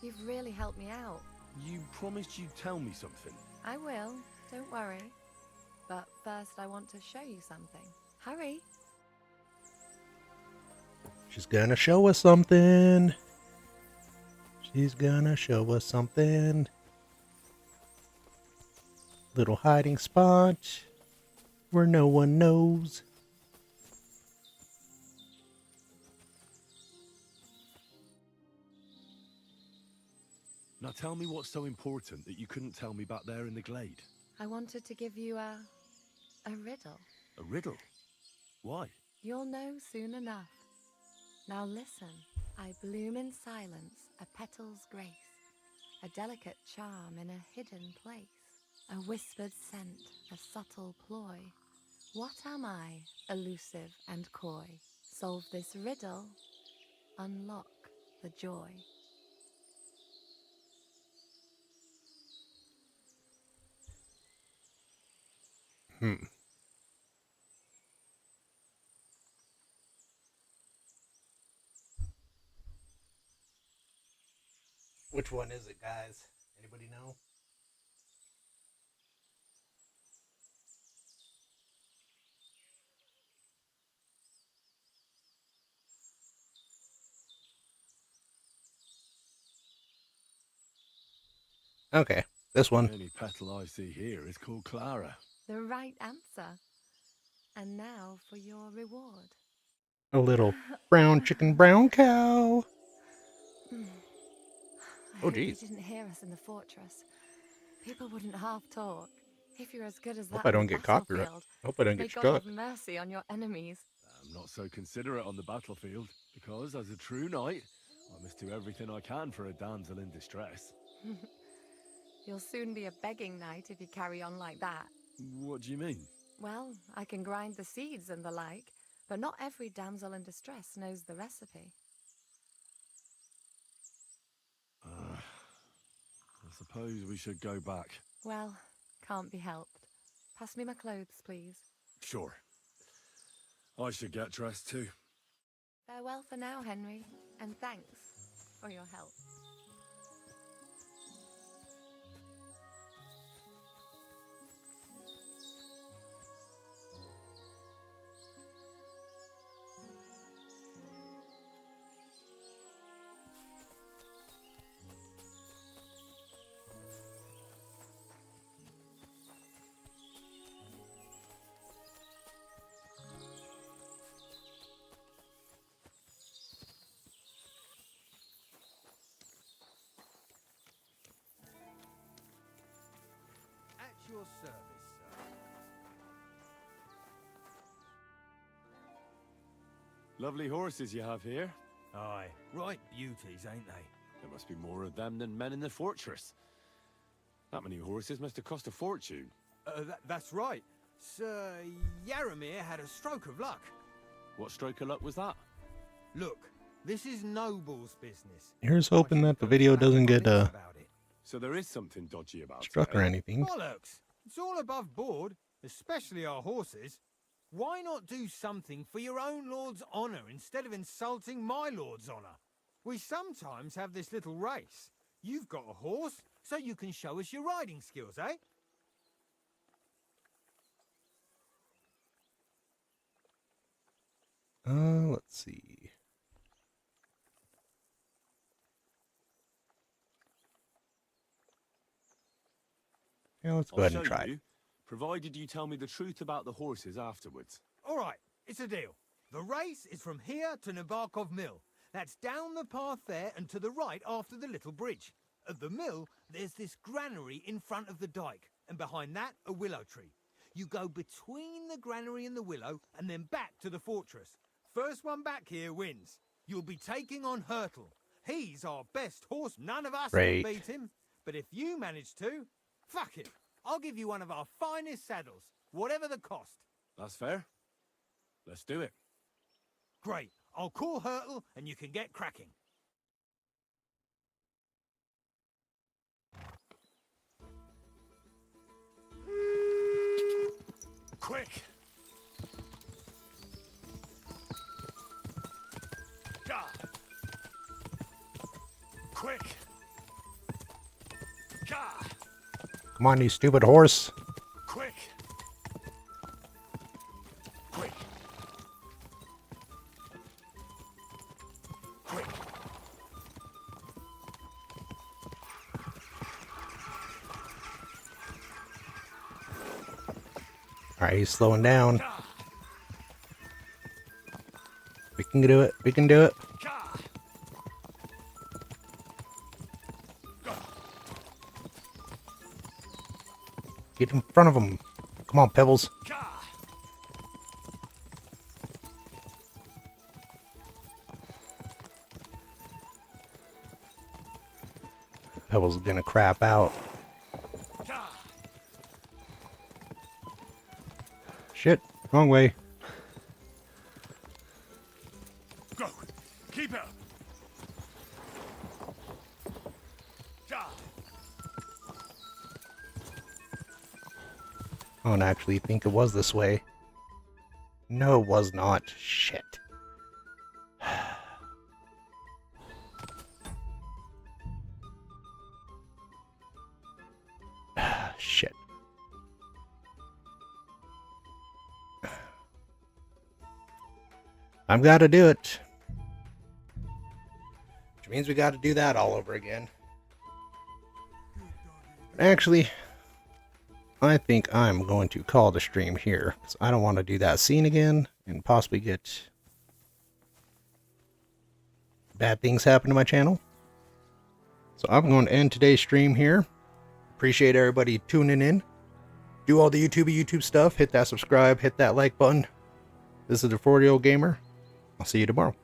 You've really helped me out. You promised you'd tell me something. I will. Don't worry. But first I want to show you something. Hurry. She's gonna show us something. She's gonna show us something. Little hiding spot where no one knows. Now tell me what's so important that you couldn't tell me back there in the glade. I wanted to give you a riddle. A riddle? Why? You'll know soon enough. Now listen. I bloom in silence, a petal's grace, a delicate charm in a hidden place, a whispered scent, a subtle ploy. What am I, elusive and coy? Solve this riddle, unlock the joy. Which one is it, guys? Anybody know? Okay, this one. The only petal I see here is called Clara. The right answer. And now for your reward. A little brown chicken, brown cow. I Oh, hope geez. you didn't hear us in the fortress. People wouldn't half talk. If you're as good as Hope that I don't on the get copyright. battlefield, Hope I don't may get God struck. have mercy on your enemies. I'm not so considerate on the battlefield, because as a true knight, I must do everything I can for a damsel in distress. You'll soon be a begging knight if you carry on like that. What do you mean? Well, I can grind the seeds and the like, but not every damsel in distress knows the recipe. I suppose we should go back. Well, can't be helped. Pass me my clothes, please. Sure. I should get dressed too. Farewell for now, Henry, and thanks for your help. At your service, sir. Lovely horses you have here. Aye, right beauties, ain't they? There must be more of them than men in the fortress. That many horses must have cost a fortune. That's right. Sir Yaramir had a stroke of luck. What stroke of luck was that? Look, this is Noble's business. Here's hoping that the video doesn't get So there is something dodgy about struck it, or eh? anything. Bollocks! It's all above board, especially our horses. Why not do something for your own lord's honour instead of insulting my lord's honour? We sometimes have this little race. You've got a horse, so you can show us your riding skills, eh? Let's see. Yeah, let's go ahead and try it. Provided you tell me the truth about the horses afterwards. All right, it's a deal. The race is from here to Nabarkov Mill. That's down the path there and to the right after the little bridge. At the mill, there's this granary in front of the dike, and behind that, a willow tree. You go between the granary and the willow, and then back to the fortress. First one back here wins. You'll be taking on Hurtle. He's our best horse. None of us Great. can beat him. But if you manage to, fuck it. I'll give you one of our finest saddles, whatever the cost. That's fair. Let's do it. Great. I'll call Hurtle, and you can get cracking. Quick! Gah! Quick! Gah! Come on, you stupid horse. Quick! Quick! Quick! Alright, he's slowing down. We can do it. We can do it. Get in front of him. Come on, Pebbles. Pebbles is gonna crap out. Shit, wrong way. Go! Keep it up! Gah! I don't actually think it was this way. No, it was not. Shit. Shit. I've got to do it. Which means we got to do that all over again. Actually, I think I'm going to call the stream here, because I don't want to do that scene again and possibly get bad things happen to my channel. So I'm going to end today's stream here. Appreciate everybody tuning in. Do all the YouTube stuff. Hit that subscribe, hit that like button. This is the 40-year-old gamer. I'll see you tomorrow.